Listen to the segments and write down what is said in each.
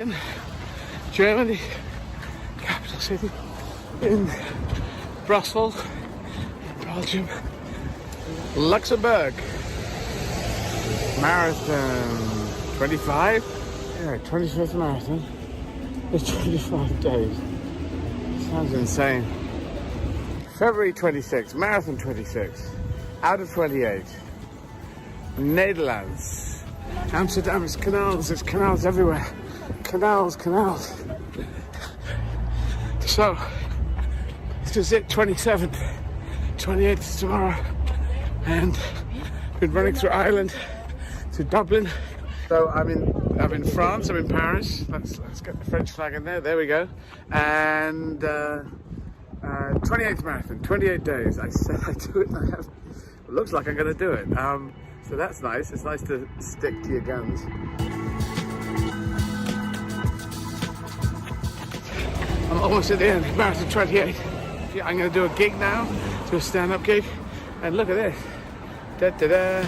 in Germany, capital city, in Brussels, Belgium, Luxembourg. Marathon 25? Yeah, 25th marathon. It's 25 days. Sounds insane. February 26, marathon 26, out of 28. Netherlands. Amsterdam is canals, there's canals everywhere. Canals. So, this is it, 27th. 28th is tomorrow. And been running through Ireland to Dublin. So I'm in France, I'm in Paris. Let's get the French flag in there. There we go. And 28th marathon, 28 days. I said I do it. It looks like I'm going to do it. So that's nice. It's nice to stick to your guns. I'm almost at the end. Marathon 28. I'm going to do a gig now, do a stand-up gig, and look at this. Da da da.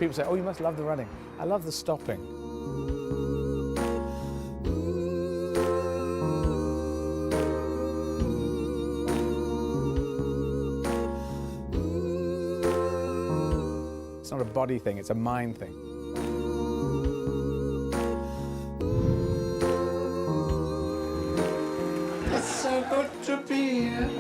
People say, oh, you must love the running. I love the stopping. It's not a body thing, it's a mind thing. It's so good to be here.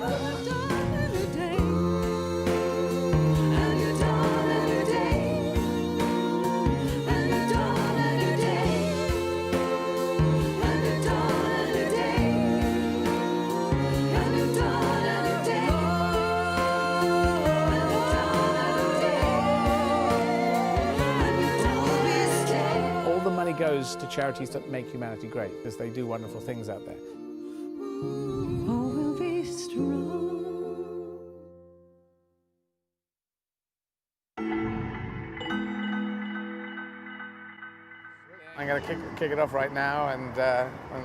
Goes to charities that make humanity great, because they do wonderful things out there. We'll be strong. I'm going to kick it off right now, and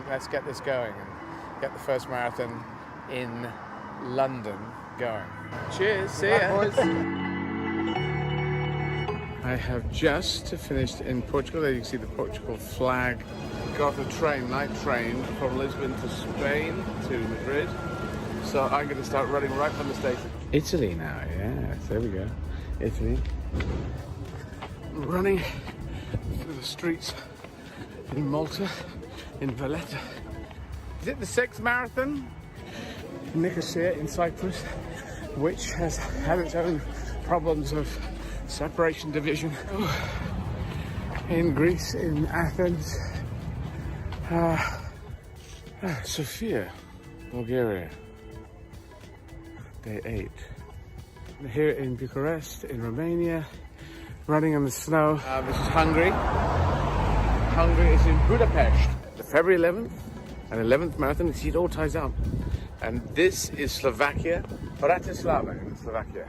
let's get this going and get the first marathon in London going. Cheers, see ya. Boys. I have just finished in Portugal. There you can see the Portugal flag. Got a train, night train, from Lisbon to Spain to Madrid. So I'm going to start running right from the station. Italy now, yes, there we go. Italy. Running through the streets in Malta, in Valletta. Is it the 6th marathon? Nicosia in Cyprus, which has had its own problems of separation, division. In Greece, in Athens, Sofia, Bulgaria, day 8. Here in Bucharest, in Romania, running in the snow. This is Hungary. Hungary is in Budapest. The February 11th and 11th marathon, you see it all ties up. And this is Slovakia, Bratislava in Slovakia.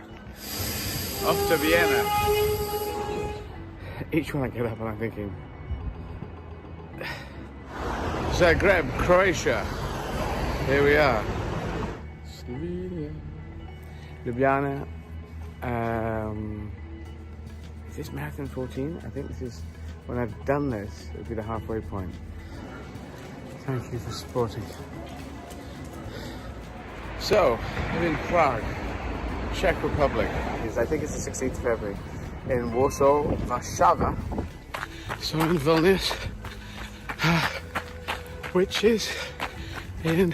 Off to Vienna. Each one I get up and I'm thinking, Zagreb, Croatia. Here we are. Slovenia. Ljubljana. Is this marathon 14? I think this is, when I've done this, it'll be the halfway point. Thank you for supporting. So, I'm in Prague, Czech Republic. I think it's the 16th of February. In Warsaw, Warszawa. So in Vilnius, which is in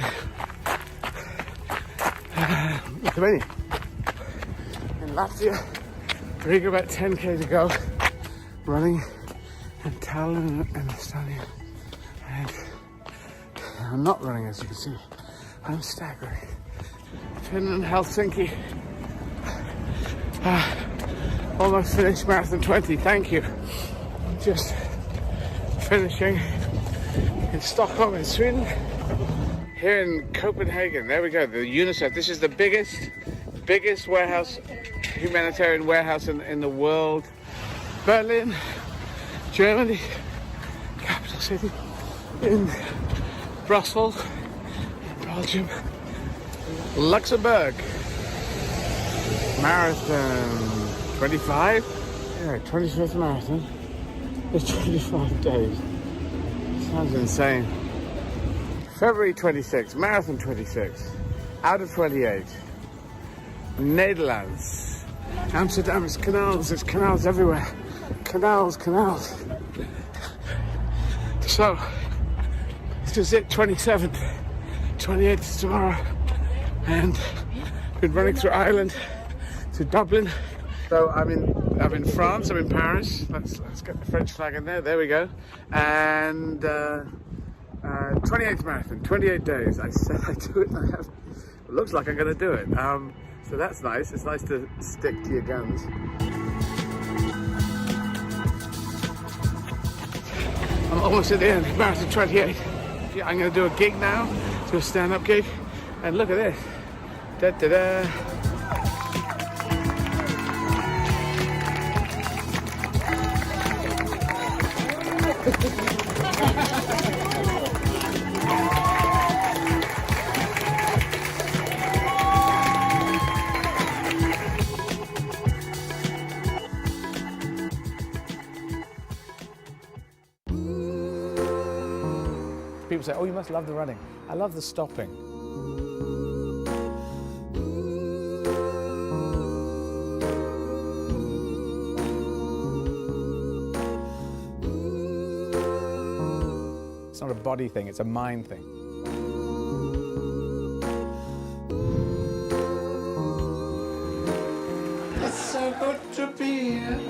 Lithuania. In Latvia, Riga, about 10k to go. Running in Tallinn and Estonia. And I'm not running, as you can see. I'm staggering. Finland, Helsinki. Almost finished marathon 20, thank you. Just finishing in Stockholm in Sweden. Here in Copenhagen, there we go, the UNICEF. This is the biggest biggest warehouse, humanitarian warehouse in the world. Berlin, Germany, capital city, in Brussels, Belgium, Luxembourg. Marathon 25? Yeah, 25th marathon. It's 25 days. Sounds insane. February 26, marathon 26, out of 28. Netherlands. Amsterdam is canals, there's canals everywhere. Canals, canals. So, this is it, 27th. 28th is tomorrow. And been running through Ireland to Dublin. So I'm in France, I'm in Paris. Let's get the French flag in there. There we go. And 28th marathon, 28 days. I said I'd do it, and I have. It looks like I'm going to do it. So that's nice. It's nice to stick to your guns. I'm almost at the end. Marathon 28. I'm going to do a gig now, do a stand-up gig, and look at this. Da da da. People say, oh, you must love the running. I love the stopping. It's not a body thing, it's a mind thing. It's so good to be here.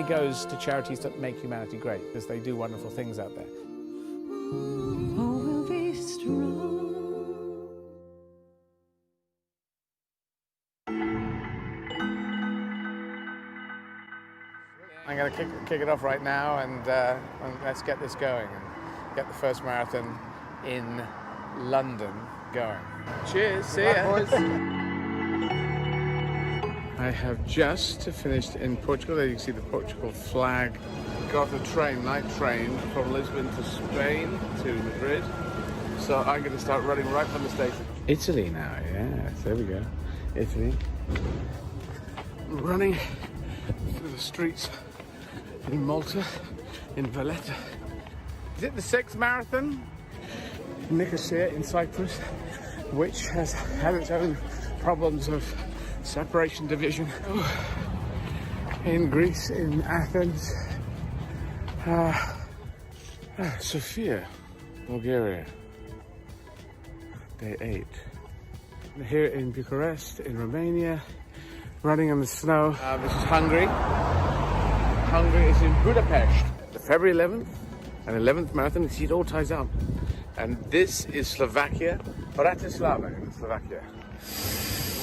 Goes to charities that make humanity great, because they do wonderful things out there. Oh, we'll be strong. I'm going to kick it off right now, and let's get this going and get the first marathon in London going. Cheers, see ya. Boys. I have just finished in Portugal. There you can see the Portugal flag. Got a train, night train, from Lisbon to Spain to Madrid. So I'm going to start running right from the station. Italy now, yes, there we go. Italy. Running through the streets in Malta, in Valletta. Is it the 6th marathon? Nicosia in Cyprus, which has had its own problems of separation, division. In Greece, in Athens, Sofia, Bulgaria, day 8. Here in Bucharest, in Romania, running in the snow. This is Hungary. Hungary is in Budapest. The February 11th and 11th marathon. You see, it all ties up. And this is Slovakia, Bratislava in Slovakia.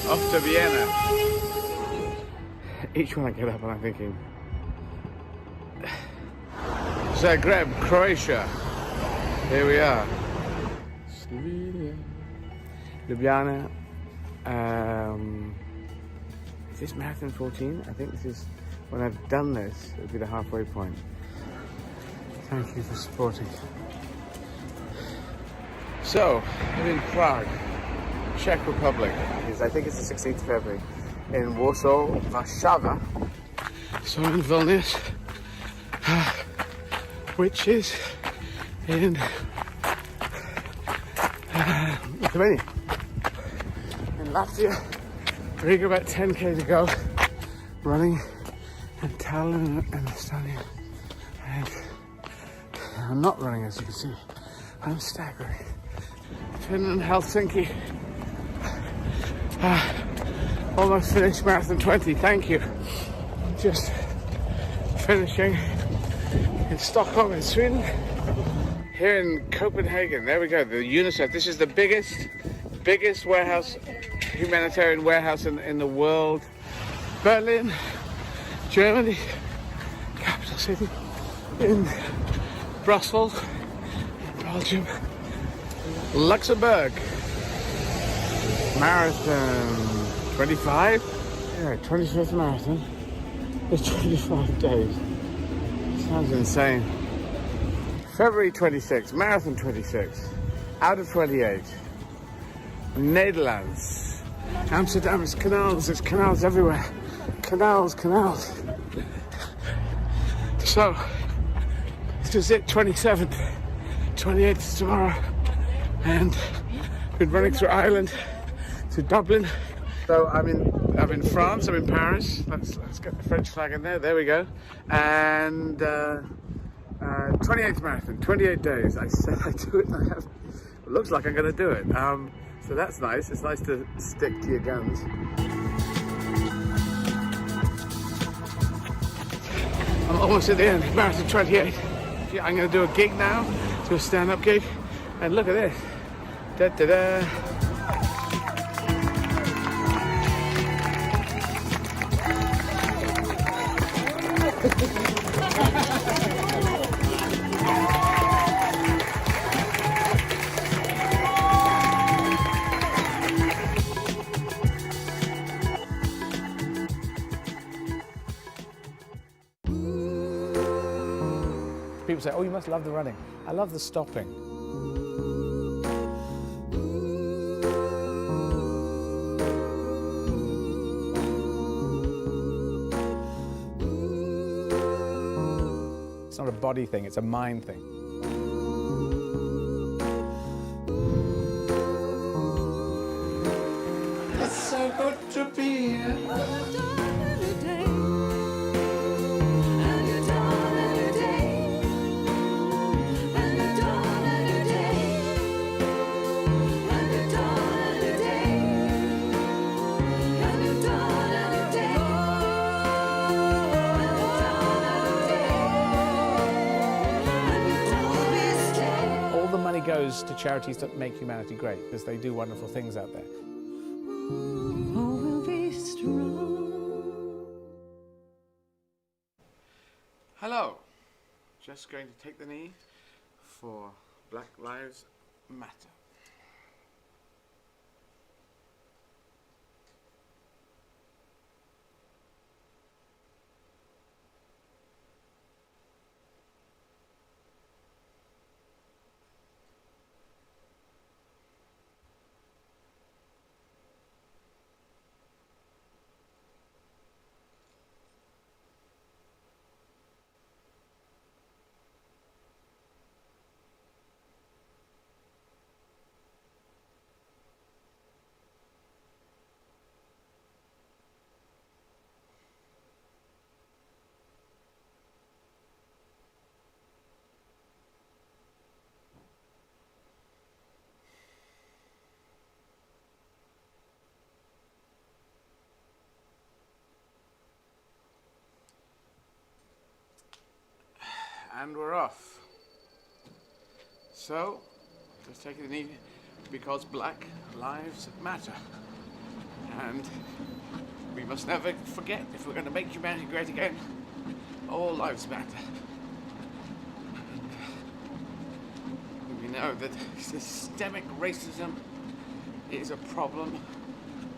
Off to Vienna. Each one I get up and I'm thinking, Zagreb, Croatia. Here we are. Slovenia. Ljubljana. Is this marathon 14? I think this is, when I've done this, it'll be the halfway point. Thank you for supporting. So, I'm in Prague, Czech Republic. I think it's the 16th of February. In Warsaw, Warszawa. So I'm in Vilnius, which is in Lithuania. In Latvia, Riga, about 10k to go. Running in Tallinn and Estonia. And I'm not running, as you can see. I'm staggering. Finland, Helsinki. Almost finished marathon 20, thank you. Just finishing in Stockholm in Sweden. Here in Copenhagen, there we go, the UNICEF. This is the biggest warehouse, humanitarian warehouse in the world. Berlin, Germany, capital city, in Brussels, Belgium, Luxembourg. Marathon 25? Yeah, 25th marathon. It's 25 days. Sounds insane. February 26, marathon 26, out of 28. Netherlands. Amsterdam is canals, there's canals everywhere. Canals. So, this is it, 27th, 28th is tomorrow. And been running through Ireland to Dublin. So I'm in France, I'm in Paris. Let's get the French flag in there, there we go. And 28th marathon, 28 days. I said I'd do it, and I have. It looks like I'm going to do it. So that's nice. It's nice to stick to your guns. I'm almost at the end, marathon 28. I'm going to do a gig now, do a stand-up gig. And look at this. Da-da-da. People say, oh, you must love the running. I love the stopping. It's not a body thing, it's a mind thing. It's so good to be here. Goes to charities that make humanity great, because they do wonderful things out there. Oh, we'll be strong. Hello. Just going to take the knee for Black Lives Matter. And we're off. So, let's take the knee because Black Lives Matter. And we must never forget, if we're going to make humanity great again, all lives matter. And we know that systemic racism is a problem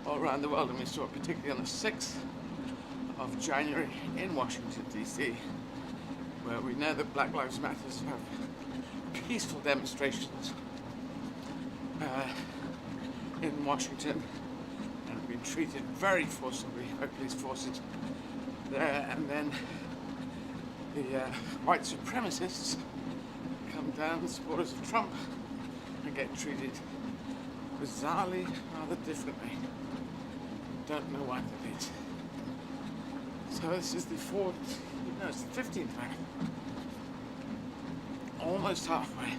all around the world, and we saw it particularly on the 6th of January in Washington, D.C., where we know that Black Lives Matter have peaceful demonstrations in Washington and have been treated very forcibly by police forces there, and then the white supremacists come down, supporters of Trump, and get treated bizarrely, rather differently. Don't know why that is. So this is the it's the 15th marathon. Almost halfway.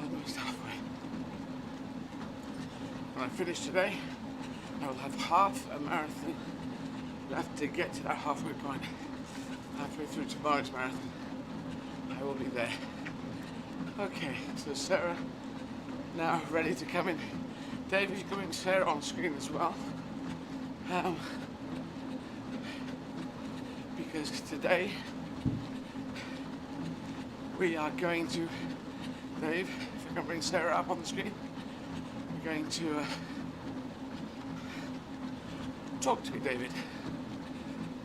Almost halfway. When I finish today, I will have half a marathon left to get to that halfway point. Halfway through tomorrow's marathon. there. Okay, so Sarah now ready to come in. Dave is coming, Sarah on screen as well. Because today we are going to, Dave, if I can bring Sarah up on the screen, we're going to talk to you, David.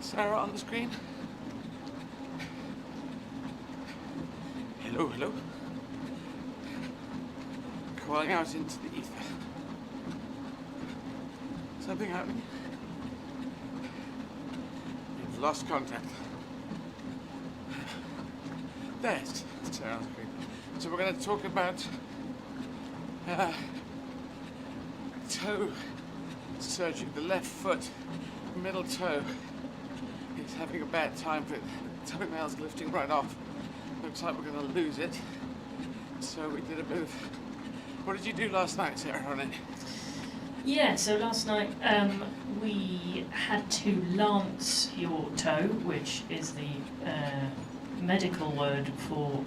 Sarah on the screen. Hello, hello. Calling out into the ether. Something happening? You've lost contact. There's Sarah on the screen. So we're going to talk about toe surgery. The left foot, middle toe, is having a bad time, but the toenail's lifting right off. Looks like we're going to lose it. So we did a bit of... What did you do last night, Sarah, on it? Yeah, so last night we had to lance your toe, which is the medical word for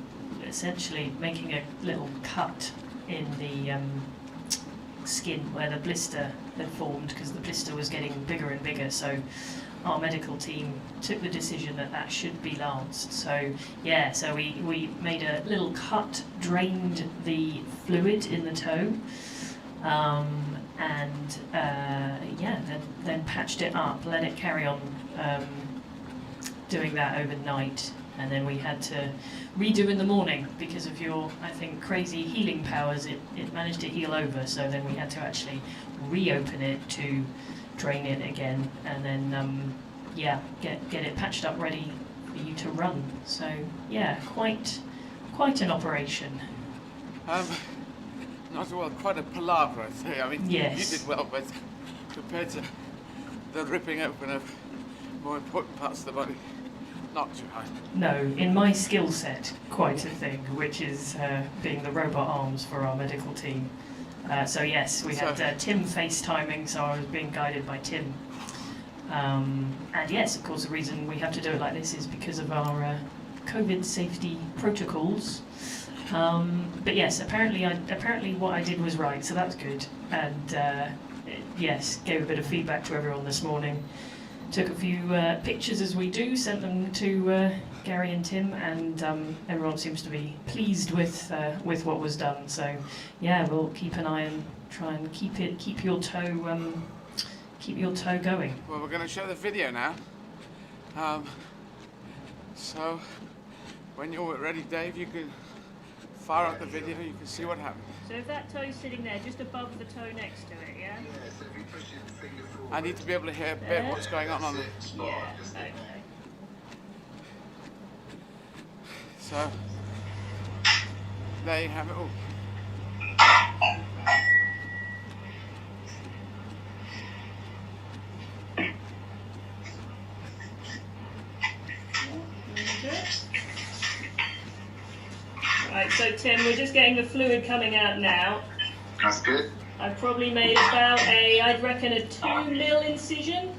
essentially making a little cut in the skin where the blister had formed, because the blister was getting bigger and bigger. So our medical team took the decision that that should be lanced. So yeah, so we made a little cut, drained the fluid in the toe, and then patched it up, let it carry on doing that overnight, and then we had to redo in the morning because of your, I think, crazy healing powers. It managed to heal over, so then we had to actually reopen it to drain it again, and then get it patched up ready for you to run. So yeah, quite an operation. Not well, quite a palaver, I'd say. I mean, yes. You did well, but compared to the ripping open of more important parts of the body, not too hard. No, in my skill set, quite a thing, which is being the robot arms for our medical team. So yes, we had Tim FaceTiming, so I was being guided by Tim. And yes, of course, the reason we have to do it like this is because of our COVID safety protocols. But yes, apparently what I did was right, so that's good. And yes, gave a bit of feedback to everyone this morning. Took a few pictures as we do, sent them to Gary and Tim, and everyone seems to be pleased with what was done. So yeah, we'll keep an eye and try and keep your toe going. Well, we're going to show the video now. So when you're ready, Dave, you can fire up the video. You can see what happened. So if that toe's sitting there, just above the toe next to it, yeah? So if you push your finger forward. I need to be able to hear a bit what's going on the... Yeah, okay. So there you have it all. Right, so Tim, we're just getting the fluid coming out now. That's good. I've probably made about I'd reckon a 2mm incision.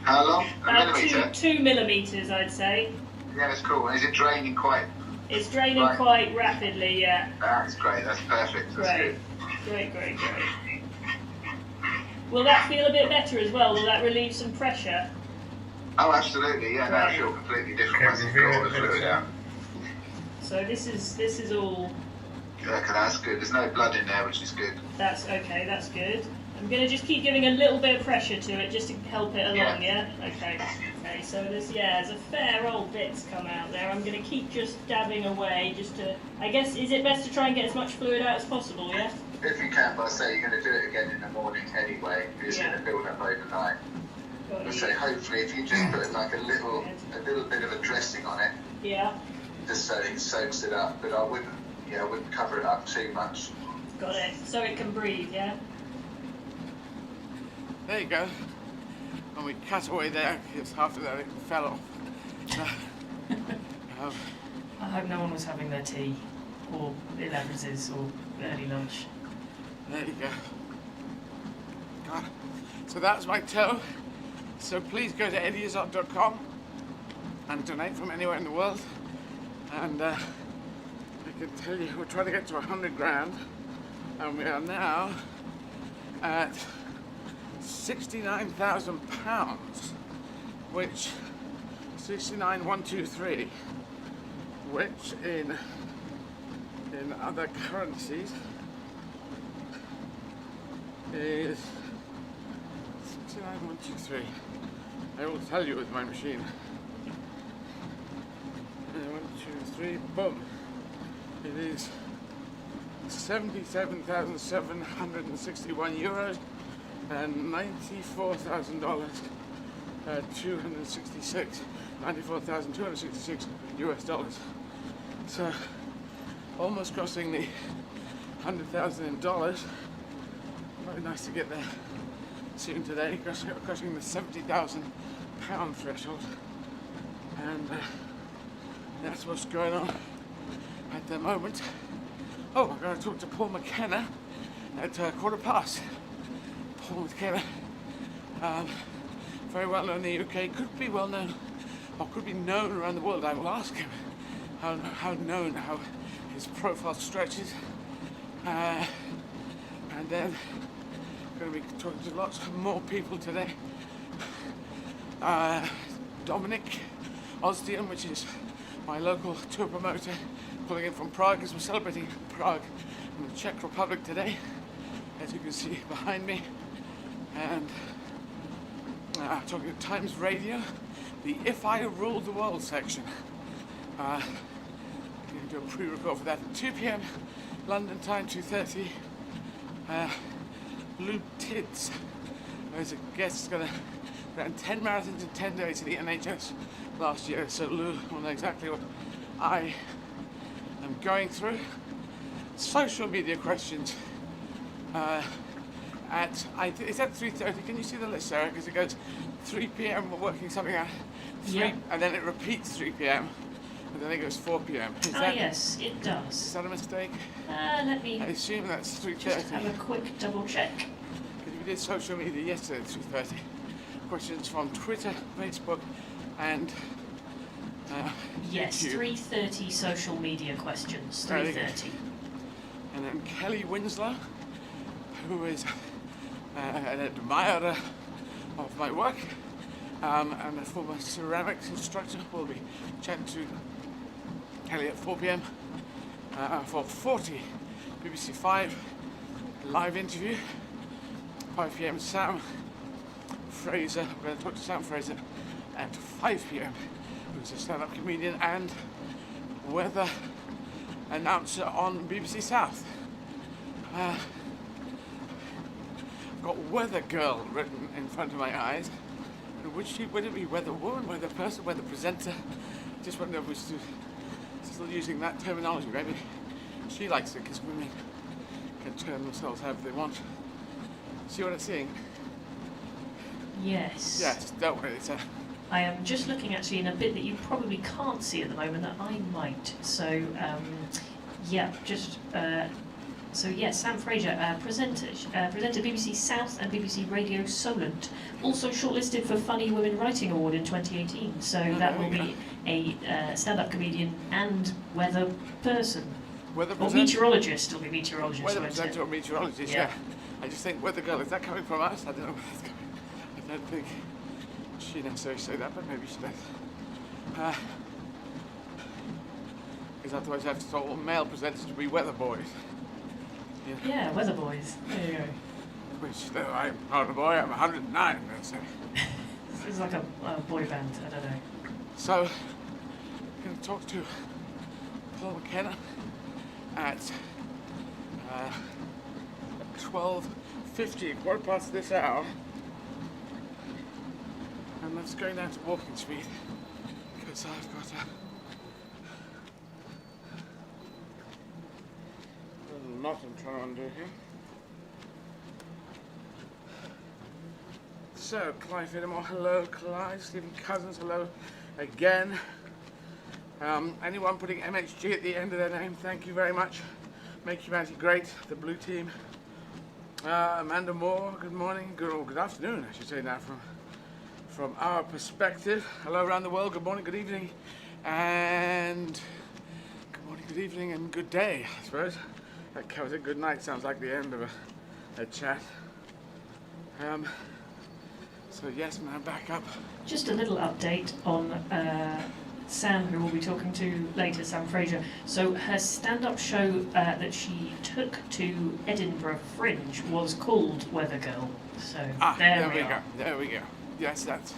How long? A About millimetre? 2 millimetres, I'd say. Yeah, that's cool. And is it draining quite? It's draining Right. quite rapidly, yeah. That's great. That's perfect. That's Great. good. Great. Will that feel a bit better as well? Will that relieve some pressure? Oh, absolutely. Yeah, no, I Right. feel completely different once you've got all the fluid out. So this is all. Yeah, that's good. There's no blood in there, which is good. That's okay. That's good. I'm gonna just keep giving a little bit of pressure to it just to help it along. Yeah. Okay. Okay. So there's a fair old bits come out there. I'm gonna keep just dabbing away just to. I guess is it best to try and get as much fluid out as possible? Yeah. If you can, but I say you're going to do it again in the morning anyway. It's Yeah. going to build up overnight. Got I you. say hopefully if you just put like a little bit of a dressing on it, Yeah. just so it soaks it up. But I wouldn't cover it up too much. Got it. So it can breathe. Yeah. There you go. And we cut away there because after that it fell off. I hope no one was having their tea or 11s or early lunch. There you go. God. So that's my toe. So please go to izzard.com and donate from anywhere in the world. And I can tell you, we're trying to get to 100 grand, and we are now at 69,000 pounds, which 69,123, which in other currencies is 69,123. I will tell you with my machine. 1, 2, 3, boom. It is 77,761 euros and $94,266 US dollars. So almost crossing the 100,000 in dollars. Very nice to get there soon today, crossing the 70,000 pound threshold. And that's what's going on at the moment. Oh, I'm going to talk to Paul McKenna at 15:15. Paul McKenna, very well known in the UK, could be well known, or could be known around the world. I will ask him how his profile stretches. And then going to be talking to lots more people today. Dominic Osdian, which is my local tour promoter, calling in from Prague, as we're celebrating Prague in the Czech Republic today, as you can see behind me. And talking to Times Radio, the If I Ruled the World section. I'm going to do a pre-record for that at 2 p.m. London time, 2:30. Lou Tids, as a guest, going to ran 10 marathons in 10 days at the NHS last year, so Lou will know exactly what I am going through. Social media questions it's at 3:30. Can you see the list, Sarah? Because it goes 3 p.m. we're working something out, 3, Yeah. and then it repeats 3 p.m. and then it goes 4 p.m. Yes, it does. Is that a mistake? Let me I assume that's 3:30. just have a quick double check. Because we did social media yesterday at 3:30. Questions from Twitter, Facebook, and Yes, YouTube. 3:30 social media questions. There you go. 3:30. And then Kelly Winslow, who is an admirer of my work and a former ceramics instructor. We'll be chatting to Kelly at 4 p.m. For 40 BBC 5 live interview. 5 p.m. Sam Fraser. We're going to talk to Sam Fraser at 5 p.m. who's a stand-up comedian and weather announcer on BBC South. I've got Weather Girl written in front of my eyes. Would it be weather woman, weather person, weather presenter? Just wonder if we're still using that terminology. Maybe she likes it because women can term themselves however they want. See what I'm seeing? Yes. Yes, don't worry. It's a I am just looking actually in a bit that you probably can't see at the moment that I might. So, Sam Fraser, presented BBC South and BBC Radio Solent, also shortlisted for Funny Women Writing Award in 2018. So that will be a stand-up comedian and weather person. weather Or presenter. meteorologist, it'll be meteorologist. Weather won't it? presenter or meteorologist, Yeah. yeah. I just think Weather Girl, is that coming from us? I don't know where that's coming. I don't think she necessarily say that, but maybe she does. Because otherwise I have to tell all male presenters to be weather boys. Yeah, weather boys. There you go. Which, no, I'm not a boy, I'm 109, so. This is like a boy band, I don't know. So, I'm going to talk to Paul McKenna at 12:50, quarter past this hour. And let's go down to walking speed, because I've got a little knot I'm trying to undo here. So, Clive Fidamore, hello. Clive, Stephen Cousins, hello again. Anyone putting MHG at the end of their name, thank you very much. Make humanity great, the blue team. Amanda Moore, good morning, good afternoon, I should say now, from our perspective. Hello around the world, good morning, good evening. And evening and good day, I suppose. That covers it. Good night sounds like the end of a chat. So yes, now back up. Just a little update on Sam, who we'll be talking to later, Sam Fraser. So her stand-up show that she took to Edinburgh Fringe was called Weather Girl. So there we are. There we go. Yes, that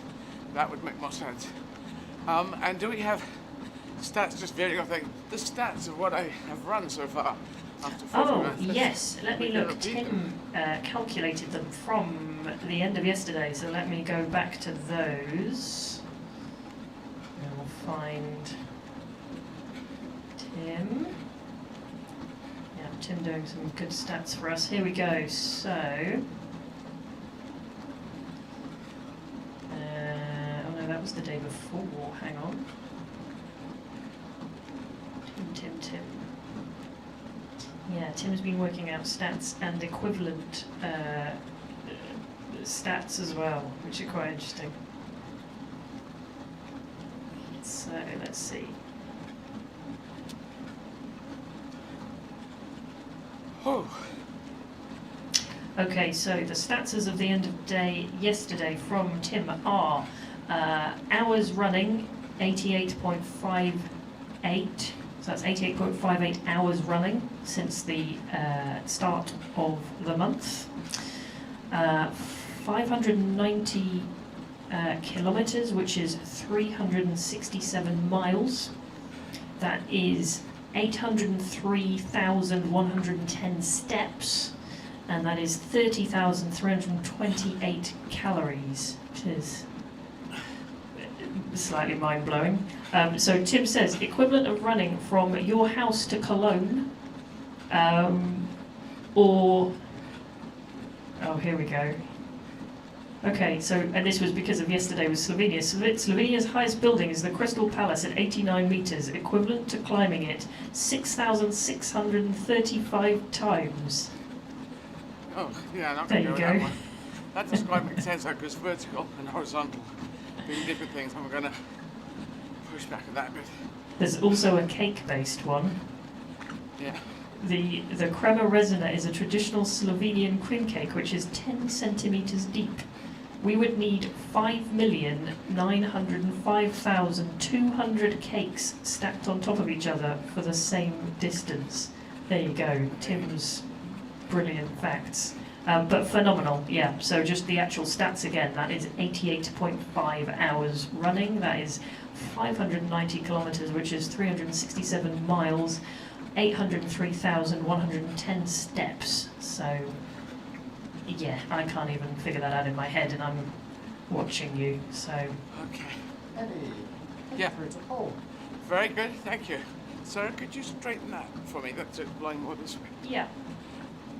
would make more sense. And do we have stats just varying off the stats of what I have run so far after 40 minutes? Yes, let me look. repeat Tim calculated them from the end of yesterday, so let me go back to those. And we'll find Tim. Yeah, Tim doing some good stats for us. Here we go. So, oh no, that was the day before. Hang on. Tim. Yeah, Tim's been working out stats and equivalent stats as well, which are quite interesting. So, let's see. Oh. Okay, so the stats as of the end of day yesterday from Tim are hours running, 88.58. So that's 88.58 hours running since the start of the month. 590 kilometers, which is 367 miles. That is 803,110 steps, and that is 30,328 calories, which is slightly mind-blowing. So Tim says, equivalent of running from your house to Cologne, or... Oh, here we go. Okay, so, and this was because of yesterday with Slovenia. Slovenia's highest building is the Crystal Palace at 89 metres, equivalent to climbing it 6,635 times. Oh, yeah, not There going you to go. that one. That doesn't quite make sense, because vertical and horizontal being different things. I'm going to push back at that a bit. There's also a cake-based one. Yeah. The crema resina is a traditional Slovenian cream cake which is 10 centimetres deep. We would need 5,905,200 cakes stacked on top of each other for the same distance. There you go, Tim's brilliant facts. But phenomenal, yeah. So just the actual stats again, that is 88.5 hours running, that is 590 kilometres, which is 367 miles, 803,110 steps. So, yeah, I can't even figure that out in my head, and I'm watching you, so... Okay. Eddie, Yeah. it's a poll. Very good, thank you. Sir, could you straighten that for me? That's it, blowing more this way. Yeah.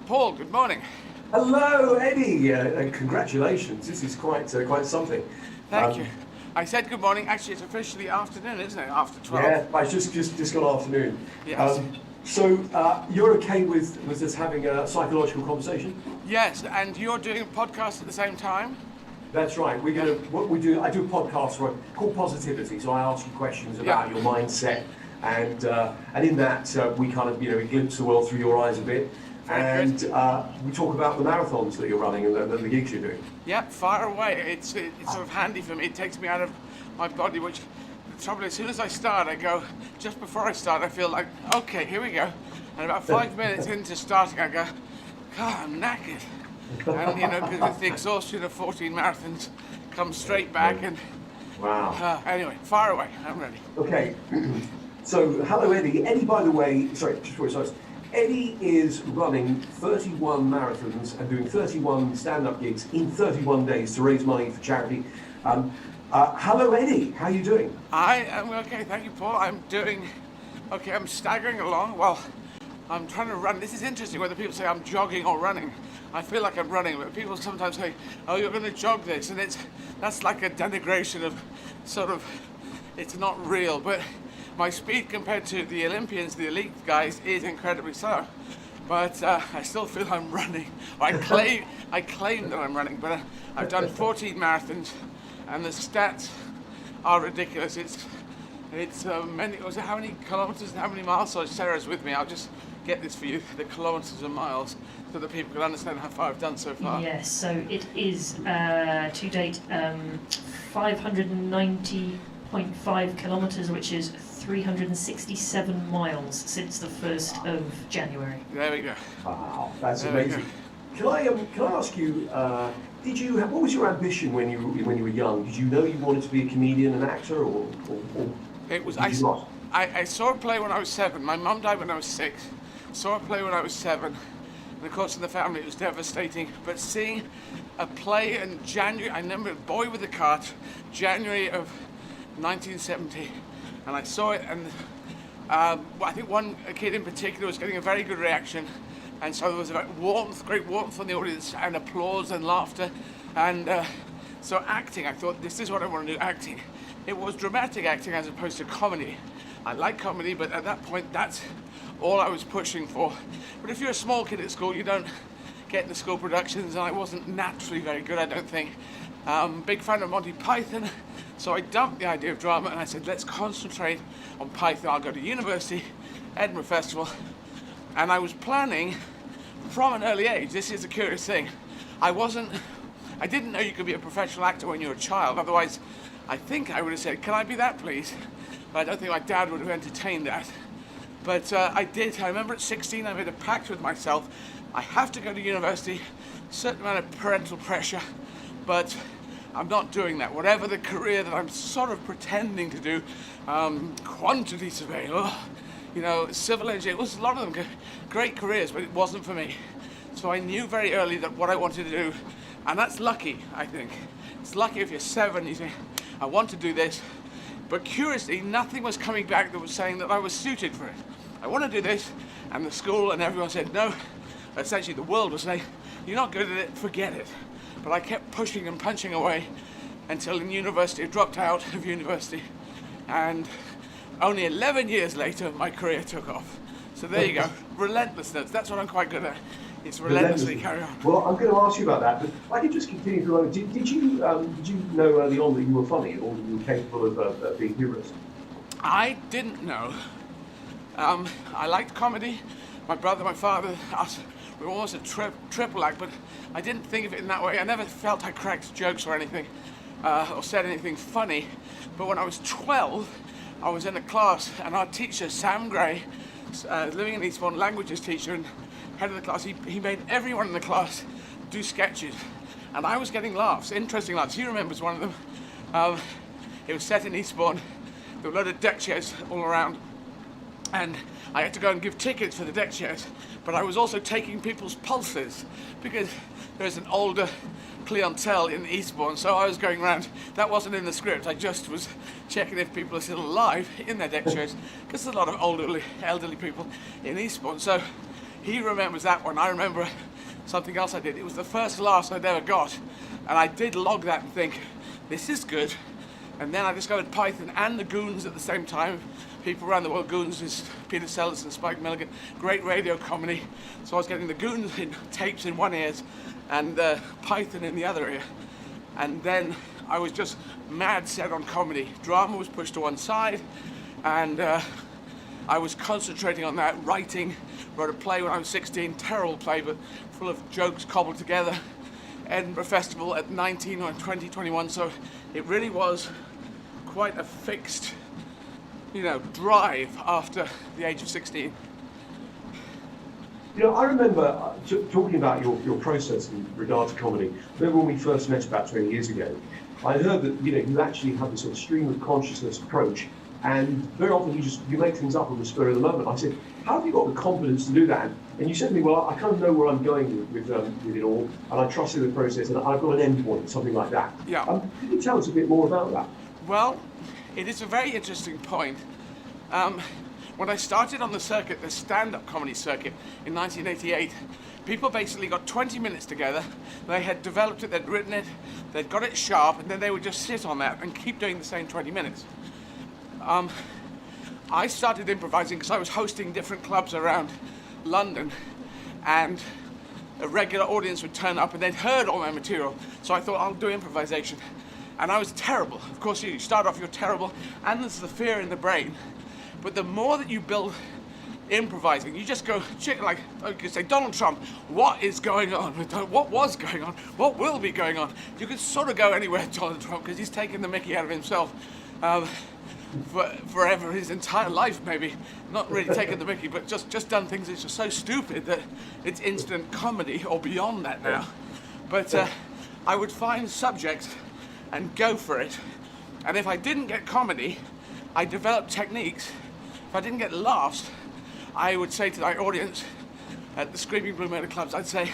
Paul, good morning. Hello, Eddie. Congratulations. This is quite something. Thank you. I said good morning. Actually, it's officially afternoon, isn't it? After 12. Yeah, it's just got afternoon. Yes. So you're okay with us having a psychological conversation? Yes, and you're doing a podcast at the same time? That's right. I do a podcast called Positivity. So I ask you questions about your mindset, and in that we kind of we glimpse the world through your eyes a bit. And we talk about the marathons that you're running and the gigs you're doing. Yeah, far away. It's sort of handy for me. It takes me out of my body, which the trouble is, as soon as I start, I go, just before I start, I feel like, okay, here we go. And about 5 minutes into starting, I go, God, I'm knackered. And, because the exhaustion of 14 marathons comes straight back. And Wow. Anyway, far away. I'm ready. Okay. So, hello, Eddie. Eddie, by the way, sorry, just before it starts, Eddie is running 31 marathons and doing 31 stand-up gigs in 31 days to raise money for charity. Hello, Eddie. How are you doing? I am okay, thank you, Paul. I'm doing okay. I'm staggering along. Well, I'm trying to run. This is interesting whether people say I'm jogging or running. I feel like I'm running, but people sometimes say, "Oh, you're going to jog this," and that's like a denigration of sort of. It's not real, but my speed compared to the Olympians, the elite guys, is incredibly slow. But I still feel I'm running. I claim that I'm running, but I've done 14 marathons, and the stats are ridiculous. It's It's how many kilometres and how many miles? So Sarah's with me. I'll just get this for you, the kilometres and miles, so that people can understand how far I've done so far. Yes, so it is to date 590.5 kilometres, which is 367 miles since the 1st of January. There we go. Wow, that's There we amazing. Can I ask you? What was your ambition when you were young? Did you know you wanted to be a comedian, an actor, or It was. did you not? I saw a play when I was 7. My mum died when I was 6. Saw a play when I was 7. And of course in the family it was devastating. But seeing a play in January, I remember Boy with the Cart, January of 1970. And I saw it, and I think one kid in particular was getting a very good reaction. And so there was a great warmth from the audience, and applause and laughter. And so acting, I thought, this is what I want to do, acting. It was dramatic acting as opposed to comedy. I like comedy, but at that point, that's all I was pushing for. But if you're a small kid at school, you don't get into school productions, and I wasn't naturally very good, I don't think. Big fan of Monty Python, so I dumped the idea of drama, and I said, let's concentrate on Python. I'll go to university, Edinburgh Festival, and I was planning from an early age. This is a curious thing. I didn't know you could be a professional actor when you were a child. Otherwise, I think I would have said, can I be that, please? But I don't think my dad would have entertained that. But I did. I remember at 16, I made a pact with myself. I have to go to university, certain amount of parental pressure, but I'm not doing that. Whatever the career that I'm sort of pretending to do, quantity surveyor, civil engineer, it was a lot of them great careers, but it wasn't for me. So I knew very early that what I wanted to do, and that's lucky, I think. It's lucky if you're 7, you say, I want to do this. But curiously, nothing was coming back that was saying that I was suited for it. I want to do this, and the school and everyone said no. Essentially, the world was saying, you're not good at it, forget it. But I kept pushing and punching away until in university, I dropped out of university, and only 11 years later, my career took off. So there you go, relentlessness, that's what I'm quite good at. It's relentlessly carry on. Well, I'm going to ask you about that, but I can just continue for a moment. Did you know early on that you were funny, or that you were capable of being humorous? I didn't know. I liked comedy. My brother, my father, us, we were almost a triple act, but I didn't think of it in that way. I never felt I cracked jokes or anything, or said anything funny. But when I was 12, I was in a class, and our teacher, Sam Gray, living in Eastbourne, languages teacher, and head of the class, he made everyone in the class do sketches. And I was getting laughs, interesting laughs. He remembers one of them. It was set in Eastbourne. There were a load of deck chairs all around. And I had to go and give tickets for the deck chairs. But I was also taking people's pulses, because there's an older clientele in Eastbourne, so I was going around. That wasn't in the script. I just was checking if people are still alive in their deck chairs, because there's a lot of elderly people in Eastbourne. So he remembers that one. I remember something else I did. It was the first laughs I'd ever got, and I did log that and think, this is good. And then I discovered Python and the Goons at the same time. People around the world, Goons is Peter Sellers and Spike Milligan, great radio comedy. So I was getting the Goons in tapes in one ear and Python in the other ear. And then I was just mad set on comedy. Drama was pushed to one side, and I was concentrating on that, writing. Wrote a play when I was 16, terrible play, but full of jokes cobbled together. Edinburgh Festival at 19 or 20, 21, so it really was quite a fixed, drive after the age of 16. I remember talking about your process in regard to comedy. Remember when we first met about 20 years ago? I heard that you actually have this sort of stream of consciousness approach, and very often you make things up on the spur of the moment. I said, how have you got the confidence to do that? And you said to me, well, I kind of know where I'm going with it all, and I trusted the process, and I've got an end point, something like that. Yeah. Can you tell us a bit more about that? Well, it is a very interesting point. When I started on the circuit, the stand-up comedy circuit in 1988, people basically got 20 minutes together. They had developed it, they'd written it, they'd got it sharp, and then they would just sit on that and keep doing the same 20 minutes. I started improvising because I was hosting different clubs around London, and a regular audience would turn up and they'd heard all my material, so I thought I'll do improvisation. And I was terrible. Of course, you start off, you're terrible, and there's the fear in the brain. But the more that you build improvising, you just go, like you say, Donald Trump, what is going on? What was going on? What will be going on? You can sort of go anywhere, Donald Trump, because he's taken the mickey out of himself forever, his entire life, maybe. Not really taken the mickey, but just done things which are so stupid that it's instant comedy, or beyond that now. But I would find subjects and go for it. And if I didn't get comedy, I developed techniques. If I didn't get laughs, I would say to my audience at the Screaming Blue Murder Clubs, I'd say,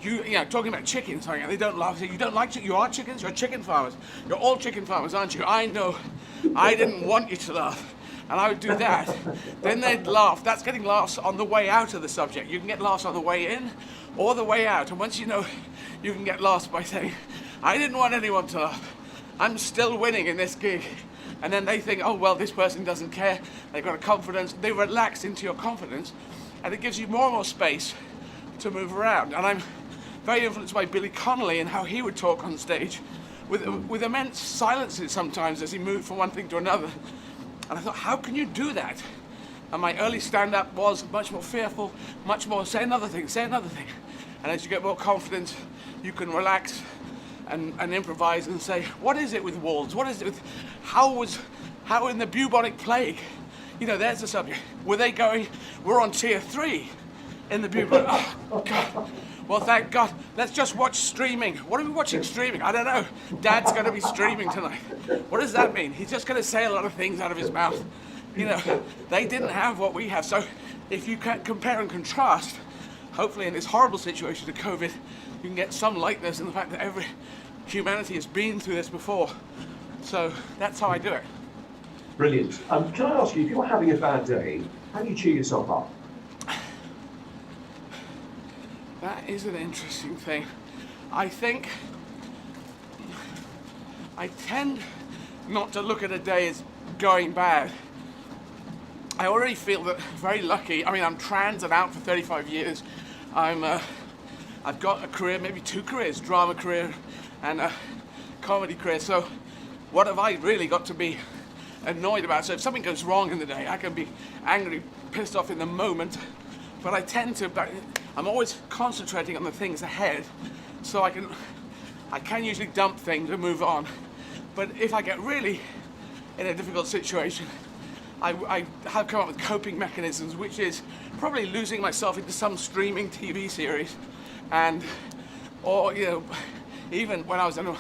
you know, talking about chickens, and they don't laugh. I say, you don't like chickens? You are chickens? You're chicken farmers. You're all chicken farmers, aren't you? I know. I didn't want you to laugh. And I would do that. Then they'd laugh. That's getting laughs on the way out of the subject. You can get laughs on the way in or the way out. And once you know, you can get laughs by saying, I didn't want anyone to laugh. I'm still winning in this gig. And then they think, oh, well, this person doesn't care. They've got a confidence. They relax into your confidence. And it gives you more and more space to move around. And I'm very influenced by Billy Connolly and how he would talk on stage with immense silences sometimes as he moved from one thing to another. And I thought, how can you do that? And my early stand-up was much more fearful, much more, say another thing, say another thing. And as you get more confidence, you can relax and improvise and say, what is it with walls? What is it with, how in the bubonic plague, you know, there's the subject. Were they going, we're on tier 3 in the bubonic, oh God. Well, thank God. Let's just watch streaming. What are we watching streaming? I don't know. Dad's going to be streaming tonight. What does that mean? He's just going to say a lot of things out of his mouth. You know, they didn't have what we have. So if you can compare and contrast, hopefully in this horrible situation of COVID, you can get some lightness in the fact that humanity has been through this before. So that's how I do it. Brilliant. Can I ask you, if you're having a bad day, how do you cheer yourself up? That is an interesting thing. I think I tend not to look at a day as going bad. I already feel that very lucky. I mean, I'm trans and out for 35 years. I've got a career, maybe 2 careers, drama career and a comedy career. So what have I really got to be annoyed about? So if something goes wrong in the day, I can be angry, pissed off in the moment, but I tend to, I'm always concentrating on the things ahead, so I can usually dump things and move on. But if I get really in a difficult situation, I have come up with coping mechanisms, which is probably losing myself into some streaming TV series, or you know, even when I was in a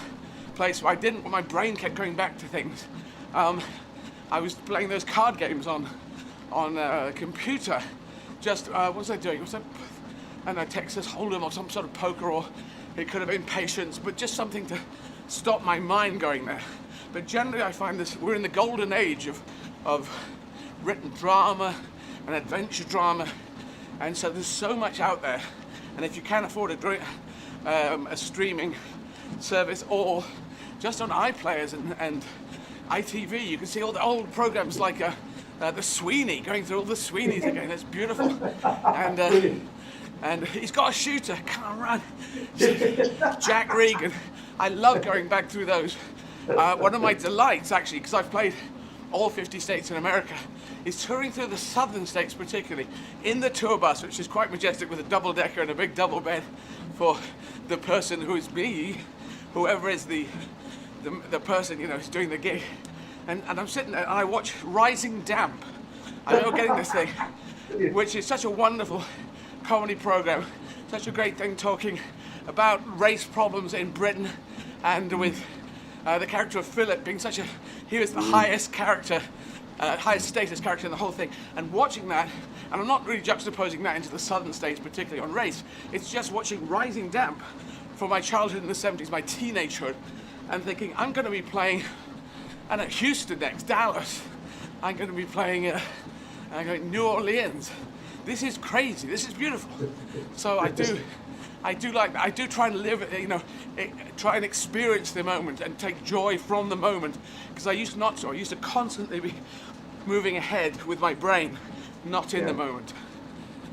place where my brain kept going back to things. I was playing those card games on a computer. Just what was I doing? Was that, I don't know, Texas Hold'em or some sort of poker, or it could have been Patience, but just something to stop my mind going there. But generally, I find we're in the golden age of written drama and adventure drama, and so there's so much out there. And if you can't afford a streaming service, or just on iPlayers and ITV, you can see all the old programs like the Sweeney, going through all the Sweeneys again. It's beautiful. And he's got a shooter, can't run. Jack Regan. I love going back through those. One of my delights, actually, because I've played all 50 states in America, is touring through the southern states, particularly in the tour bus, which is quite majestic, with a double-decker and a big double bed for the person who is me, whoever is the person, you know, who's doing the gig. And I'm sitting there and I watch Rising Damp. I remember getting this thing, which is such a wonderful comedy program, such a great thing, talking about race problems in Britain, and with the character of Philip being he was the highest character, highest status character in the whole thing. And watching that, and I'm not really juxtaposing that into the southern states, particularly on race, it's just watching Rising Damp from my childhood in the 70s, my teenagehood, and thinking, I'm going to be playing, and at Houston next, Dallas, I'm going to be playing New Orleans. This is crazy, this is beautiful. So I do like that. I do try and live, you know, try and experience the moment and take joy from the moment, because I used not to. I used to constantly be moving ahead with my brain, not in the moment.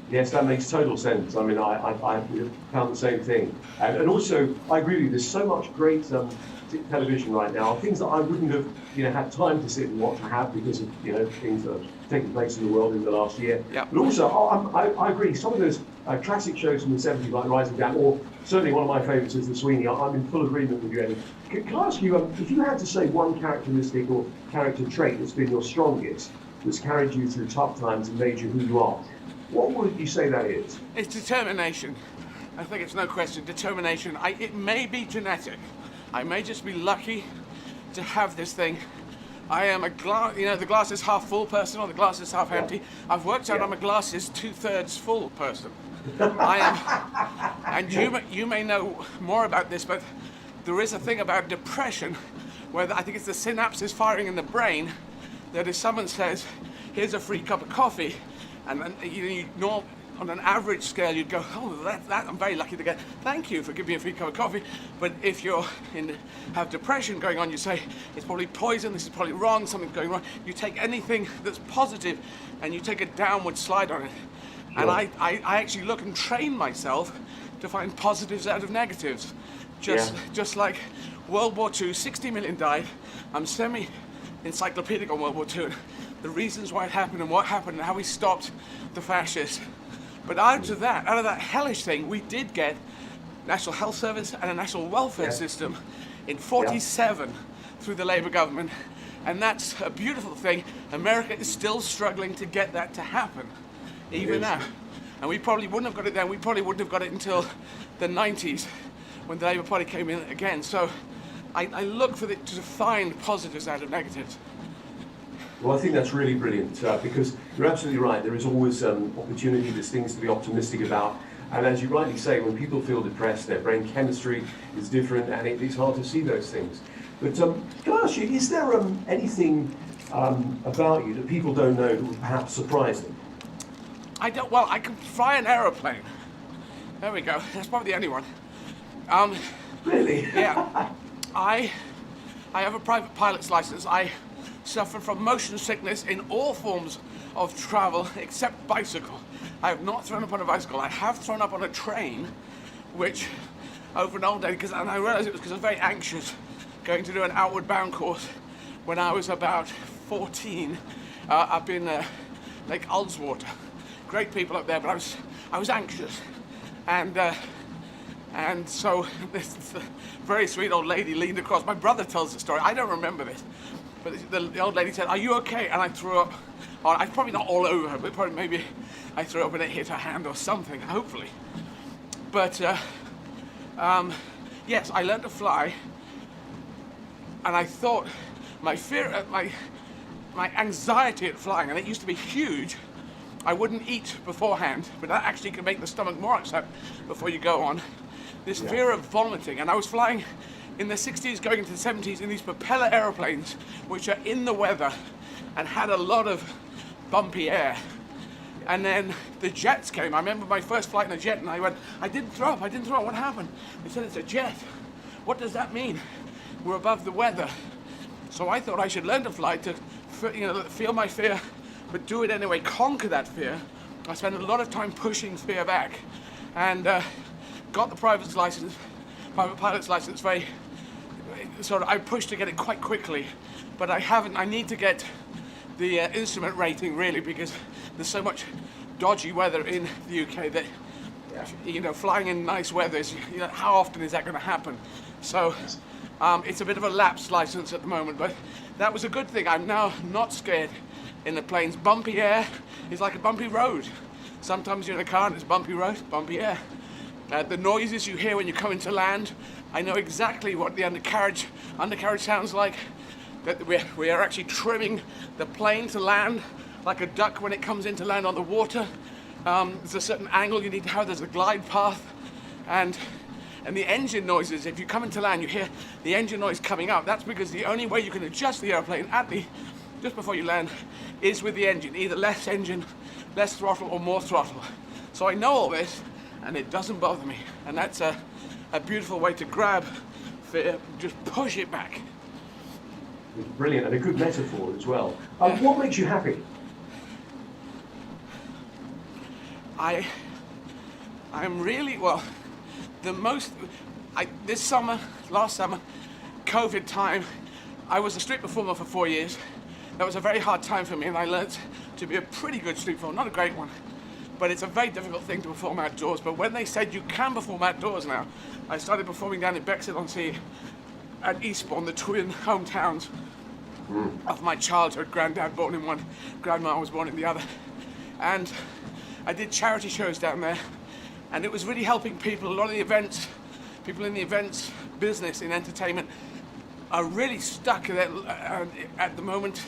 Yes, that makes total sense. I mean, I found the same thing. And also, I agree with you, there's so much great television right now are things that I wouldn't have, had time to sit and watch. I have because of, things that have taken place in the world in the last year. Yeah. But also, I agree. Some of those classic shows from the 70s, like Rising Down, or certainly one of my favourites is The Sweeney. I'm in full agreement with you, Eddie. Can I ask you, if you had to say one characteristic or character trait that's been your strongest, that's carried you through tough times and made you who you are, what would you say that is? It's determination. I think it's no question, determination. It may be genetic. I may just be lucky to have this thing. I am the glass is half full person or the glass is half empty. I've worked out I'm a glass is 2/3 full person. I am, and you may know more about this, but there is a thing about depression where I think it's the synapses firing in the brain that if someone says, here's a free cup of coffee, and then on an average scale, you'd go, oh, that I'm very lucky to get. Thank you for giving me a free cup of coffee. But if you have depression going on, you say it's probably poison. This is probably wrong. Something's going wrong. You take anything that's positive, and you take a downward slide on it. Sure. And I actually look and train myself to find positives out of negatives. Just like World War II, 60 million died. I'm semi-encyclopedic on World War II. And the reasons why it happened and what happened and how we stopped the fascists. But out of that hellish thing, we did get National Health Service and a national welfare system in 47 through the Labour government. And that's a beautiful thing. America is still struggling to get that to happen, even now. And we probably wouldn't have got it then. We probably wouldn't have got it until the 90s when the Labour Party came in again. So I look for it to find positives out of negatives. Well, I think that's really brilliant because you're absolutely right. There is always opportunity, there's things to be optimistic about. And as you rightly say, when people feel depressed, their brain chemistry is different and it's hard to see those things. But can I ask you, is there anything about you that people don't know that would perhaps surprise them? I can fly an aeroplane. There we go. That's probably the only one. Really? Yeah. I have a private pilot's license. I suffer from motion sickness in all forms of travel except bicycle. I have not thrown up on a bicycle. I have thrown up on a train, which over an old day, and I realized it was because I was very anxious going to do an outward bound course when I was about 14 up in Lake Ullswater. Great people up there, but I was anxious. And so this very sweet old lady leaned across. My brother tells the story. I don't remember this. But the old lady said, "Are you okay?" And I threw up. I probably not all over her, but probably maybe I threw up and it hit her hand or something, hopefully. But yes, I learned to fly. And I thought my anxiety at flying, and it used to be huge, I wouldn't eat beforehand, but that actually can make the stomach more upset before you go on. This fear of vomiting, and I was flying in the 60s going into the 70s in these propeller aeroplanes, which are in the weather and had a lot of bumpy air. And then the jets came. I remember my first flight in a jet, and I went, I didn't throw up, what happened? They said, it's a jet. What does that mean? We're above the weather. So I thought I should learn to fly to feel my fear, but do it anyway, conquer that fear. I spent a lot of time pushing fear back, and got the private pilot's license very sort of, I pushed to get it quite quickly, but I need to get the instrument rating really, because there's so much dodgy weather in the UK that, flying in nice weather is, how often is that going to happen? So it's a bit of a lapsed license at the moment, but that was a good thing. I'm now not scared in the planes. Bumpy air is like a bumpy road. Sometimes you're in a car and it's bumpy road, bumpy air. The noises you hear when you come into land, I know exactly what the undercarriage sounds like. That we are actually trimming the plane to land like a duck when it comes into land on the water. There's a certain angle you need to have. There's a glide path, and the engine noises. If you come into land, you hear the engine noise coming up. That's because the only way you can adjust the airplane just before you land is with the engine, either less engine, less throttle, or more throttle. So I know all this, and it doesn't bother me. And that's a beautiful way to grab fear, just push it back. It's brilliant, and a good metaphor as well. What makes you happy? I'm really, last summer, COVID time, I was a street performer for 4 years. That was a very hard time for me, and I learned to be a pretty good street performer, not a great one, but it's a very difficult thing to perform outdoors. But when they said you can perform outdoors now, I started performing down in Bexhill-on-Sea at Eastbourne, the twin hometowns of my childhood. Granddad born in one, Grandma was born in the other. And I did charity shows down there, and it was really helping people. A lot of the events, people in the events business, in entertainment, are really stuck at the moment,